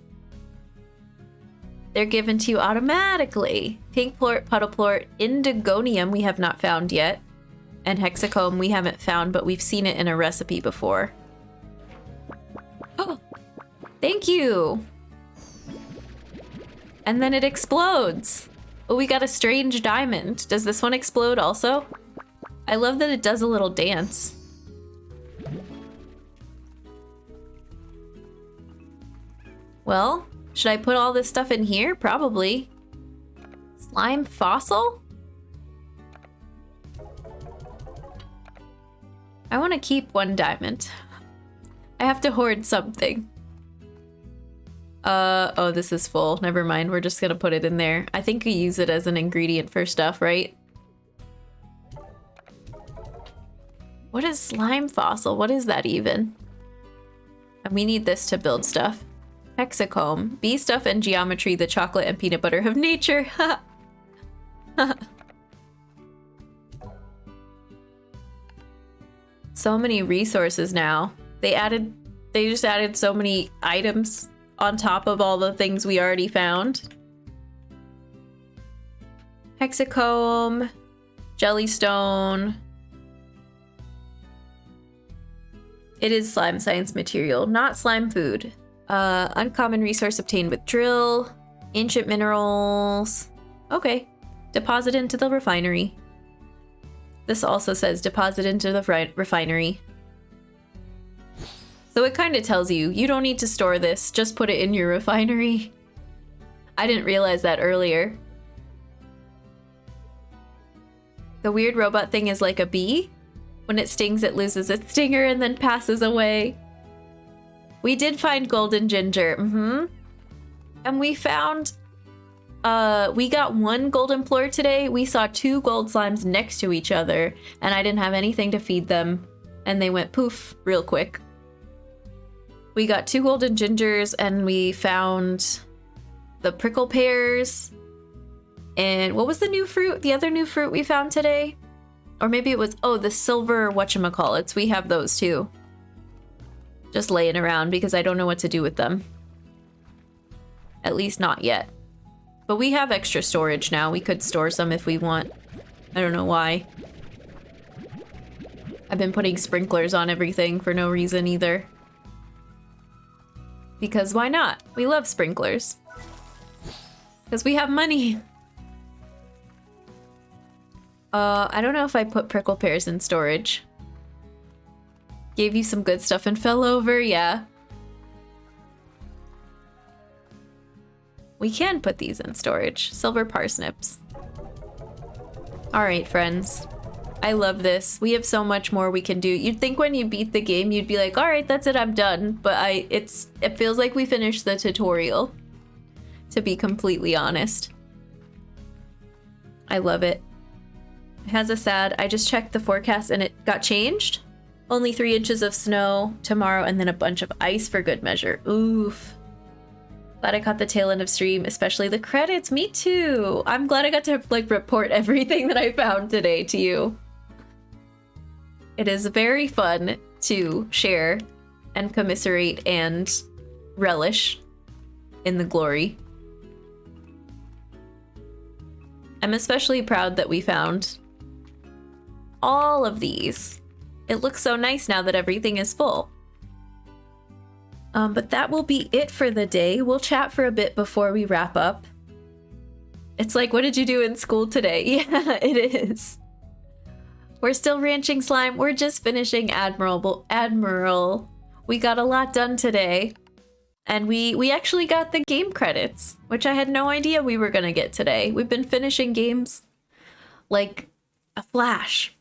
[SPEAKER 1] They're given to you automatically. Pink plort, puddle plort, indigonium we have not found yet. And hexacomb we haven't found, but we've seen it in a recipe before. Oh, thank you. And then it explodes. Oh, we got a strange diamond. Does this one explode also? I love that it does a little dance. Well, should I put all this stuff in here? Probably. Slime fossil? I want to keep one diamond. I have to hoard something. Oh, this is full. Never mind. We're just gonna put it in there. I think we use it as an ingredient for stuff, right? What is slime fossil? What is that even? And we need this to build stuff. Hexacomb. Bee stuff and geometry, the chocolate and peanut butter of nature. So many resources now. They just added so many items on top of all the things we already found. Hexacomb, jellystone. It is slime science material, not slime food. Uncommon resource obtained with drill, ancient minerals. Okay, deposit into the refinery. This also says deposit into the refinery. So it kind of tells you, you don't need to store this, just put it in your refinery. I didn't realize that earlier. The weird robot thing is like a bee. When it stings, it loses its stinger and then passes away. We did find golden ginger, And we found, we got one golden plort today. We saw 2 gold slimes next to each other, and I didn't have anything to feed them, and they went poof real quick. We got 2 golden gingers, and we found the prickle pears. And what was the new fruit? The other new fruit we found today? Or maybe it was, oh, the silver whatchamacallits. We have those too. Just laying around because I don't know what to do with them. At least not yet. But we have extra storage now. We could store some if we want. I don't know why. I've been putting sprinklers on everything for no reason either. Because why not? We love sprinklers. Because we have money. I don't know if I put prickle pears in storage. Gave you some good stuff and fell over, yeah. We can put these in storage. Silver parsnips. Alright, friends. I love this. We have so much more we can do. You'd think when you beat the game, you'd be like, alright, that's it, I'm done. But it feels like we finished the tutorial. To be completely honest. I love it. It has a sad, I just checked the forecast and it got changed. Only 3 inches of snow tomorrow and then a bunch of ice for good measure. Oof. Glad I caught the tail end of stream, especially the credits. Me too. I'm glad I got to like report everything that I found today to you. It is very fun to share and commiserate and relish in the glory. I'm especially proud that we found all of these. It looks so nice now that everything is full. But that will be it for the day. We'll chat for a bit before we wrap up. It's like, what did you do in school today? Yeah, it is. We're still ranching slime. We're just finishing Admiral. We got a lot done today. And we actually got the game credits, which I had no idea we were gonna get today. We've been finishing games like a flash.